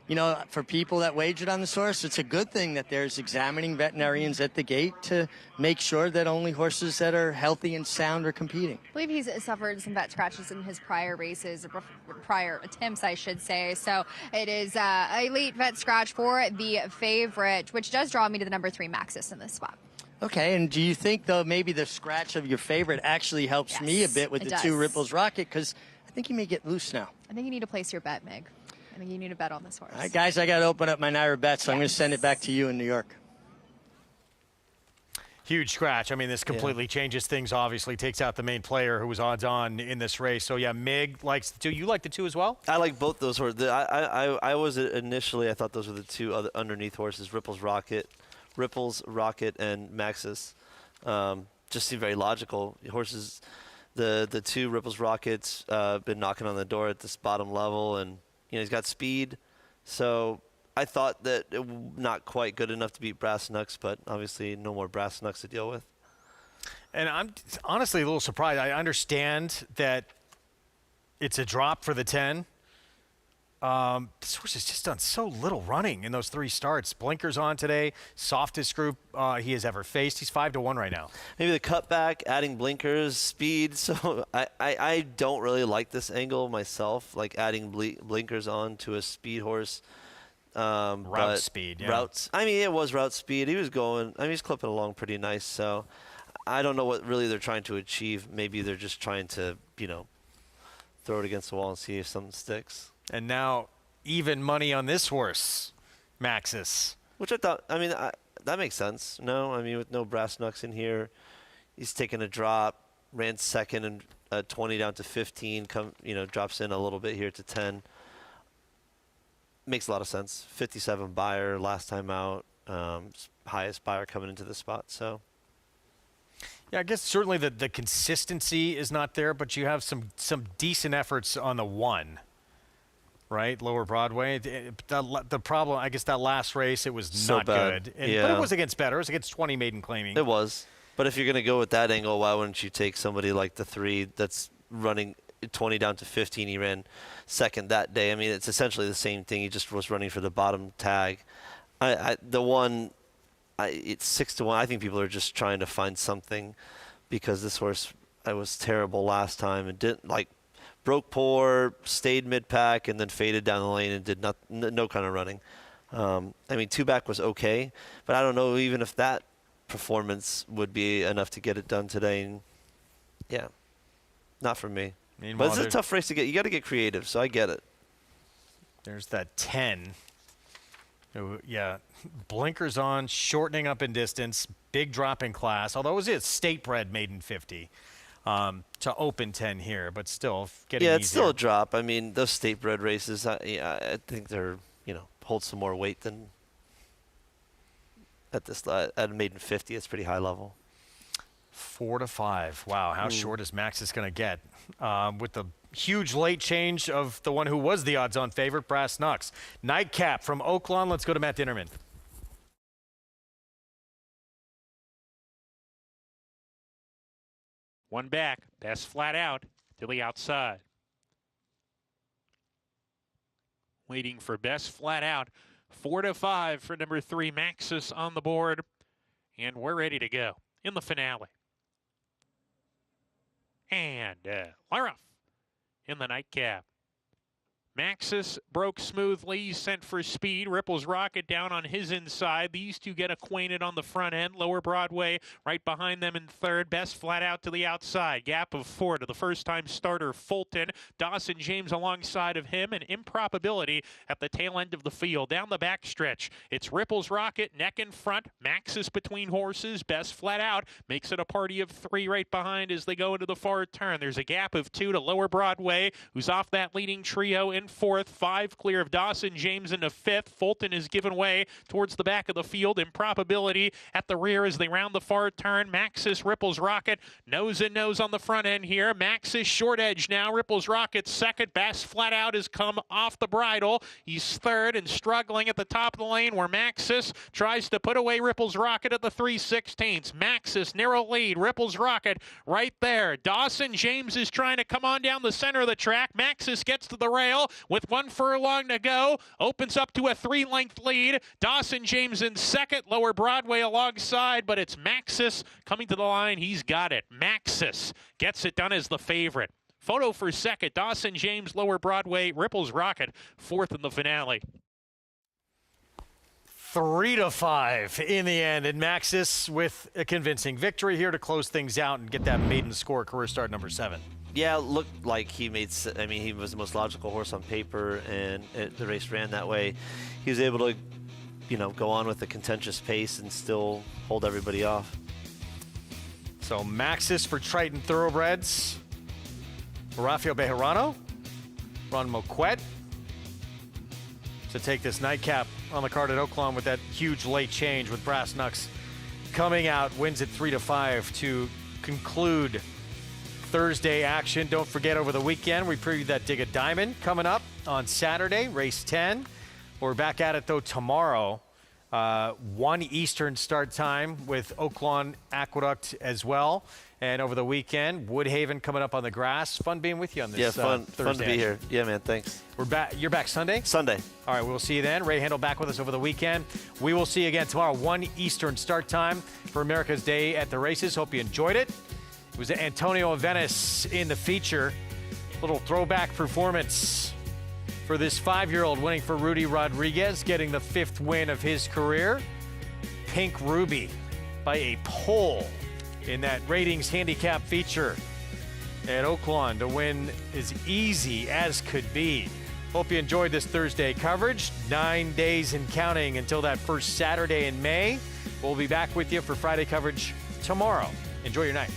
you know, for people that wagered on the source, it's a good thing that there's examining veterinarians at the gate to make sure that only horses that are healthy and sound are competing. I believe he's suffered some vet scratches in his prior races, or prior attempts, I should say. So it is a late vet scratch for the favorite, which does draw me to the number 3, Maxis, in this spot. Okay, and do you think, though, maybe the scratch of your favorite actually helps me a bit with the 2 Ripples Rocket? Because I think he may get loose now. I think you need to place your bet, Mig. I think you need to bet on this horse. All right, guys, I got to open up my Naira bet, so I'm going to send it back to you in New York. Huge scratch. I mean, this completely changes things, obviously. Takes out the main player who was odds-on in this race. So, yeah, Mig likes the 2. You like the 2 as well? I like both those horses. I was initially, I thought those were the 2 other underneath horses, Ripples Rocket, and Maxis. Just seem very logical. Horses, the 2 Ripples Rockets been knocking on the door at this bottom level, and he's got speed. So I thought that not quite good enough to beat Brass Knucks, but obviously no more Brass Knucks to deal with. And I'm honestly a little surprised. I understand that It's a drop for the 10. This horse has just done so little running in those 3 starts. Blinkers on today, softest group he has ever faced. He's 5-1 right now. Maybe the cutback, adding blinkers, speed. So I don't really like this angle myself, like adding blinkers on to a speed horse. Route speed, yeah. Routes. I mean, it was route speed. He was going. I mean, he's clipping along pretty nice. So I don't know what really they're trying to achieve. Maybe they're just trying to, throw it against the wall and see if something sticks. And now even money on this horse, Maxis. Which I thought, that makes sense. No, with no brass knucks in here, he's taking a drop, ran second and 20 down to 15, drops in a little bit here to 10. Makes a lot of sense. 57 buyer last time out, highest buyer coming into the spot, so. Yeah, I guess certainly the consistency is not there, but you have some decent efforts on the 1. Right, Lower Broadway. The problem, I guess, that last race, it was so not bad. good. Yeah. But it was against better. It was against 20 maiden claiming. It was. But if you're going to go with that angle, why wouldn't you take somebody like the 3 that's running 20 down to 15? He ran second that day. It's essentially the same thing. He just was running for the bottom tag. The 1, it's 6-1. I think people are just trying to find something because this horse, I was terrible last time and didn't broke poor, stayed mid-pack, and then faded down the lane and did no kind of running. 2-back was okay, but I don't know even if that performance would be enough to get it done today. And yeah, not for me. Meanwhile, but it's a tough race to get. You got to get creative, so I get it. There's that 10. Yeah, blinkers on, shortening up in distance, big drop in class, although it was a state-bred maiden 50. To open 10 here, but still getting easier. It's still a drop. Those state-bred races, I think they're, hold some more weight than at a maiden 50. It's pretty high level. 4-5. Wow, how short is Maxis going to get? With the huge late change of the one who was the odds-on favorite, Brass Knucks. Nightcap from Oaklawn. Let's go to Matt Dinnerman. One back, best flat out to the outside. Waiting for best flat out. 4-5 for number 3, Maxis on the board. And we're ready to go in the finale. And Laroff in the nightcap. Maxis broke smoothly, sent for speed. Ripples Rocket down on his inside. These two get acquainted on the front end. Lower Broadway right behind them in third. Best flat out to the outside. Gap of 4 to the first-time starter Fulton. Dawson James alongside of him. And Improbability at the tail end of the field. Down the backstretch, it's Ripples Rocket neck in front. Maxis between horses. Best flat out makes it a party of 3 right behind as they go into the far turn. There's a gap of 2 to Lower Broadway, who's off that leading trio in 4th, 5 clear of Dawson James into 5th. Fulton is given way towards the back of the field. Improbability at the rear as they round the far turn. Maxis, Ripples Rocket, nose and nose on the front end here. Maxis short edge now. Ripples Rocket second. Best flat out has come off the bridle. He's third and struggling at the top of the lane where Maxis tries to put away Ripples Rocket at the 3/16. Maxis narrow lead. Ripples Rocket right there. Dawson James is trying to come on down the center of the track. Maxis gets to the rail with 1 furlong to go, opens up to a 3-length lead. Dawson James in second, Lower Broadway alongside, but it's Maxis coming to the line. He's got it. Maxis gets it done as the favorite. Photo for second, Dawson James, Lower Broadway, Ripples Rocket, 4th in the finale. 3-5 in the end, and Maxis with a convincing victory here to close things out and get that maiden score, career start number 7. Yeah, it looked like he made. He was the most logical horse on paper, and the race ran that way. He was able to, go on with a contentious pace and still hold everybody off. So Maxis for Triton Thoroughbreds. Rafael Bejarano, Ron Moquette to take this nightcap on the card at Oaklawn with that huge late change with Brass Knucks coming out, wins it 3-5 to conclude Thursday action. Don't forget, over the weekend, we previewed that Dig a Diamond coming up on Saturday, race 10. We're back at it, though, tomorrow. 1 Eastern start time with Oaklawn Aqueduct as well. And over the weekend, Woodhaven coming up on the grass. Fun being with you on this fun Thursday. to be here. Yeah, man, thanks. We're back. You're back Sunday? Sunday. All right, we'll see you then. Ray Handel back with us over the weekend. We will see you again tomorrow, 1 Eastern start time for America's Day at the Races. Hope you enjoyed it. It was Antonio Venice in the feature. Little throwback performance for this 5-year-old winning for Rudy Rodriguez, getting the 5th win of his career. Pink Ruby by a pole in that ratings handicap feature at Oaklawn to win as easy as could be. Hope you enjoyed this Thursday coverage. 9 days and counting until that first Saturday in May. We'll be back with you for Friday coverage tomorrow. Enjoy your night.